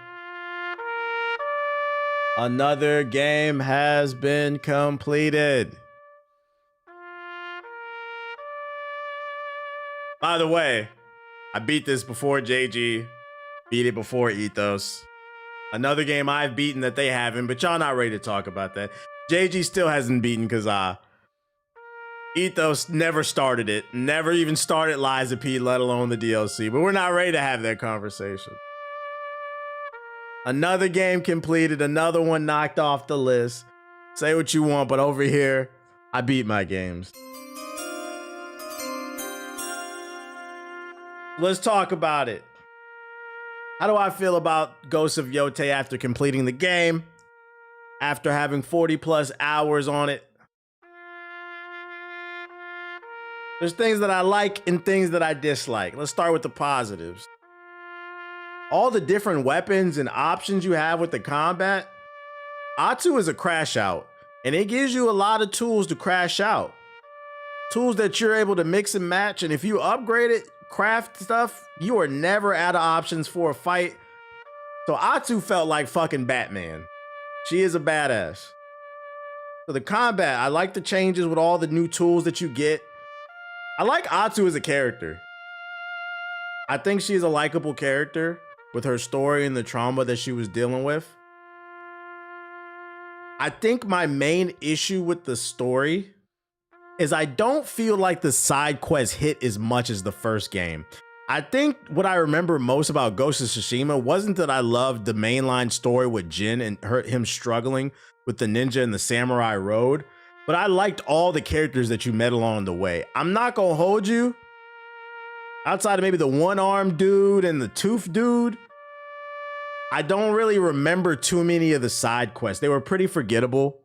another game has been completed. By the way, I beat this before JG, beat it before Ethos. Another game I've beaten that they haven't, but y'all not ready to talk about that. JG still hasn't beaten because Ethos never started it. Never even started Liza P, let alone the DLC. But we're not ready to have that conversation. Another game completed, another one knocked off the list. Say what you want, but over here, I beat my games. Let's talk about it. How do I feel about Ghosts of Yote after completing the game? After having 40 plus hours on it? There's things that I like and things that I dislike. Let's start with the positives. All the different weapons and options you have with the combat. Atu is a crash out, and it gives you a lot of tools to crash out. Tools that you're able to mix and match, and if you upgrade it, craft stuff, you are never out of options for a fight. So Atu felt like fucking Batman. She is a badass. So the combat, I like the changes with all the new tools that you get. I like Atu as a character. I think she's a likable character with her story and the trauma that she was dealing with. I think my main issue with the story is I don't feel like the side quests hit as much as the first game. I think what I remember most about Ghost of Tsushima wasn't that I loved the mainline story with Jin and him struggling with the ninja and the samurai road, but I liked all the characters that you met along the way. I'm not gonna hold you. Outside of maybe the one-armed dude and the tooth dude, I don't really remember too many of the side quests. They were pretty forgettable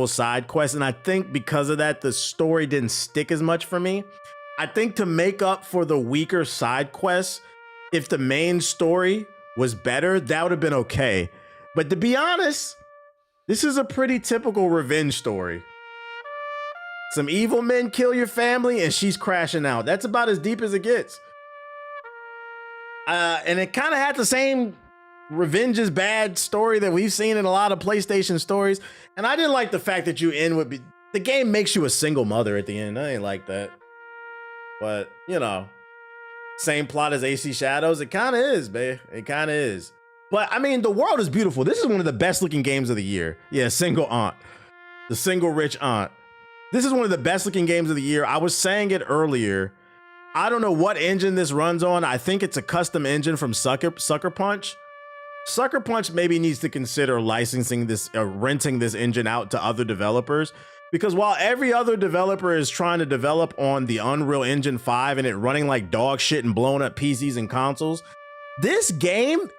side quests. And I think because of that, the story didn't stick as much for me. I think to make up for the weaker side quests, if the main story was better, that would have been okay. But to be honest, this is a pretty typical revenge story. Some evil men kill your family and she's crashing out. That's about as deep as it gets. And it kind of had the same revenge is bad story that we've seen in a lot of PlayStation stories. And I didn't like the fact that you end with, the game makes you a single mother at the end. I ain't like that. But, you know, same plot as AC Shadows. It kind of is, babe. It kind of is. But I mean, the world is beautiful. This is one of the best looking games of the year. Yeah, single aunt. The single rich aunt. This is one of the best looking games of the year. I was saying it earlier. I don't know what engine this runs on. I think it's a custom engine from Sucker Punch. Sucker Punch maybe needs to consider licensing this, renting this engine out to other developers, because while every other developer is trying to develop on the Unreal Engine 5 and it running like dog shit and blowing up PCs and consoles, this game,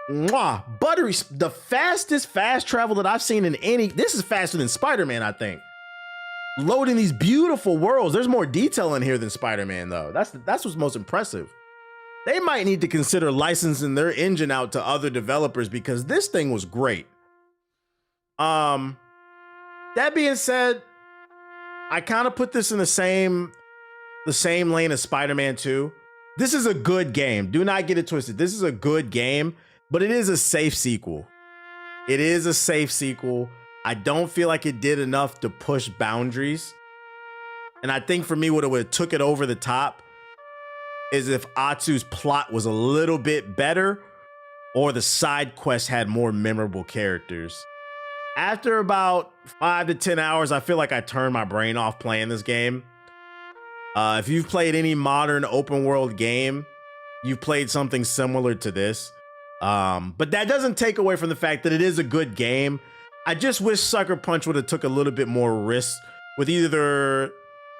buttery, the fastest fast travel that I've seen in any, this is faster than Spider-Man, I think. Loading these beautiful worlds. There's more detail in here than Spider-Man though. That's what's most impressive. They might need to consider licensing their engine out to other developers because this thing was great. That being said, I kind of put this in the same lane as Spider-Man 2. This is a good game. Do not get it twisted. This is a good game, but it is a safe sequel. It is a safe sequel. I don't feel like it did enough to push boundaries. And I think for me, what it would have took it over the top is if Atsu's plot was a little bit better or the side quests had more memorable characters. After about 5 to 10 hours, I feel like I turned my brain off playing this game. If you've played any modern open world game, you've played something similar to this. But that doesn't take away from the fact that it is a good game. I just wish Sucker Punch would have took a little bit more risk with either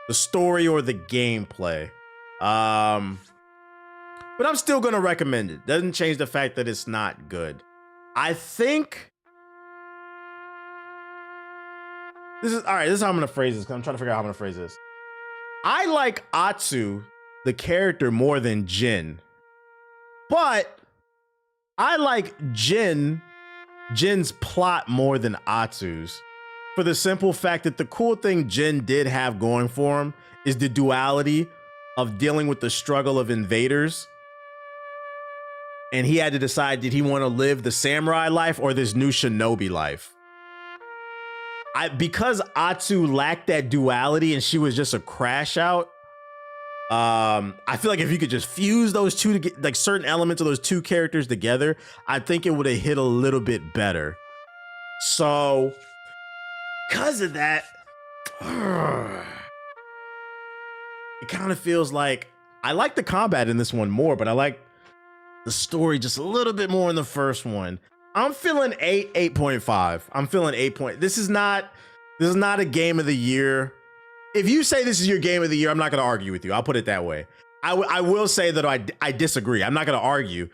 the story or the gameplay. But I'm still gonna recommend it. Doesn't change the fact that it's not good. I think this is all right. This is how I'm gonna phrase this, because I'm trying to figure out how I'm gonna phrase this. I like Atsu, the character, more than Jin, but I like Jin's plot more than Atsu's, for the simple fact that the cool thing Jin did have going for him is the duality of dealing with the struggle of invaders. And he had to decide, did he want to live the samurai life or this new shinobi life? Because Atsu lacked that duality and she was just a crash out, I feel like if you could just fuse those two to get like certain elements of those two characters together, I think it would have hit a little bit better. So, because of that, it kind of feels like I like the combat in this one more, but I like the story just a little bit more in the first one. I'm feeling 8.5. I'm feeling 8. This is not a game of the year. If you say this is your game of the year, I'm not going to argue with you. I'll put it that way. I will say that I disagree. I'm not going to argue,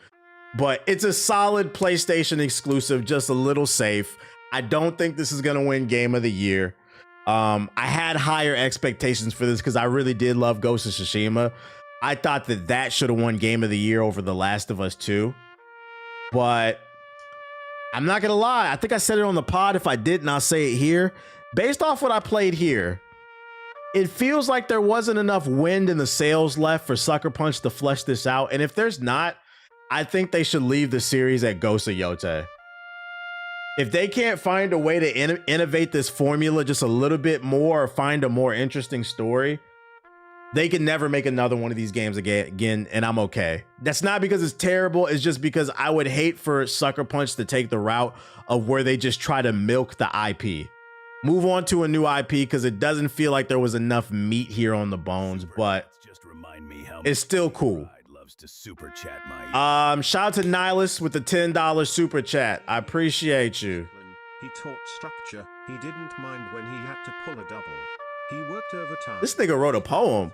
but it's a solid PlayStation exclusive, just a little safe. I don't think this is going to win game of the year. I had higher expectations for this because I really did love Ghost of Tsushima. I thought that should have won game of the year over The Last of Us 2. But I'm not going to lie. I think I said it on the pod. If I didn't, I'll say it here. Based off what I played here, it feels like there wasn't enough wind in the sails left for Sucker Punch to flesh this out. And if there's not, I think they should leave the series at Ghost of Yotei. If they can't find a way to innovate this formula just a little bit more or find a more interesting story, they can never make another one of these games again, and I'm okay. That's not because it's terrible. It's just because I would hate for Sucker Punch to take the route of where they just try to milk the IP. Move on to a new IP, because it doesn't feel like there was enough meat here on the bones, but it's still cool. To super chat my shout out to Nihilus with the $10 super chat. I appreciate you. He taught structure. He didn't mind when he had to pull a double. He worked overtime. This nigga wrote a poem.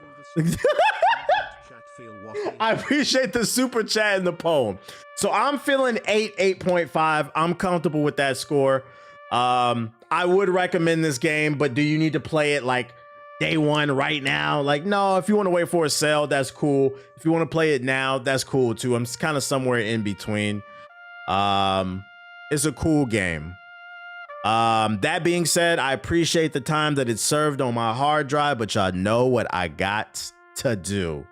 I appreciate the super chat and the poem. So I'm feeling 8.5. I'm comfortable with that score. I would recommend this game, but do you need to play it like day one right now? Like, no, if you want to wait for a sale, that's cool. If you want to play it now, that's cool too. I'm kind of somewhere in between. It's a cool game. That being said, I appreciate the time that it served on my hard drive, but y'all know what I got to do.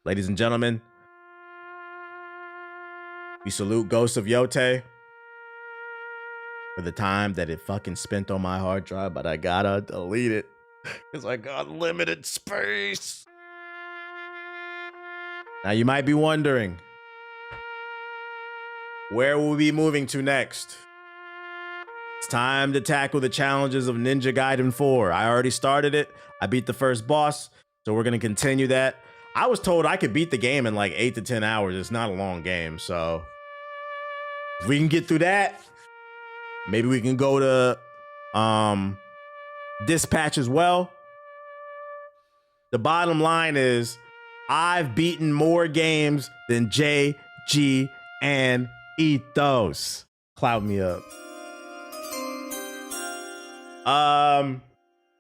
Ladies and gentlemen, we salute Ghost of Yotei for the time that it fucking spent on my hard drive, but I gotta delete it because I got limited space. Now you might be wondering, where will we be moving to next? It's time to tackle the challenges of Ninja Gaiden 4. I already started it. I beat the first boss, so we're going to continue that. I was told I could beat the game in like 8 to 10 hours. It's not a long game, so if we can get through that, maybe we can go to Dispatch as well. The bottom line is I've beaten more games than JG and Ethos. Cloud me up.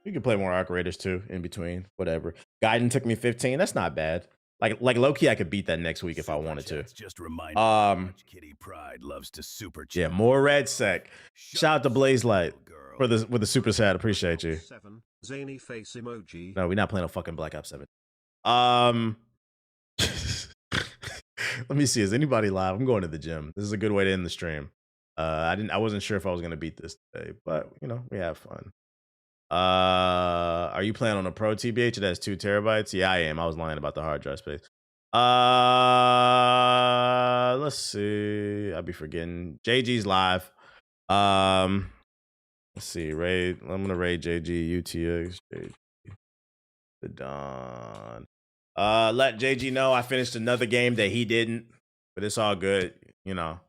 You can play more Arc Raiders too in between, whatever. Gaiden took me 15. That's not bad. Like low-key, I could beat that next week if I wanted to. Just remind me how much Kitty Pride loves to super chat. Yeah, more Red Sec. Shout out to Blaze Light for with the super sad. Appreciate you. Zany face emoji. No, we're not playing a fucking Black Ops 7. Let me see. Is anybody live? I'm going to the gym. This is a good way to end the stream. I wasn't sure if I was gonna beat this today, but you know, we have fun. Are you playing on a Pro TBH? It has 2 terabytes. Yeah, I am. I was lying about the hard drive space. Let's see. I'll be forgetting. JG's live. Let's see. Raid. I'm gonna raid JG UTX. JG. The Dawn. Let JG know I finished another game that he didn't, but it's all good. You know,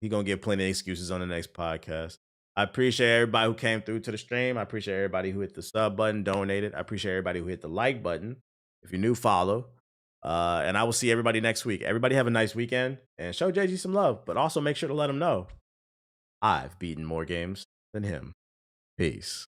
he gonna get plenty of excuses on the next podcast. I appreciate everybody who came through to the stream. I appreciate everybody who hit the sub button, donated. I appreciate everybody who hit the like button. If you're new, follow. And I will see everybody next week. Everybody have a nice weekend and show JG some love, but also make sure to let him know I've beaten more games than him. Peace.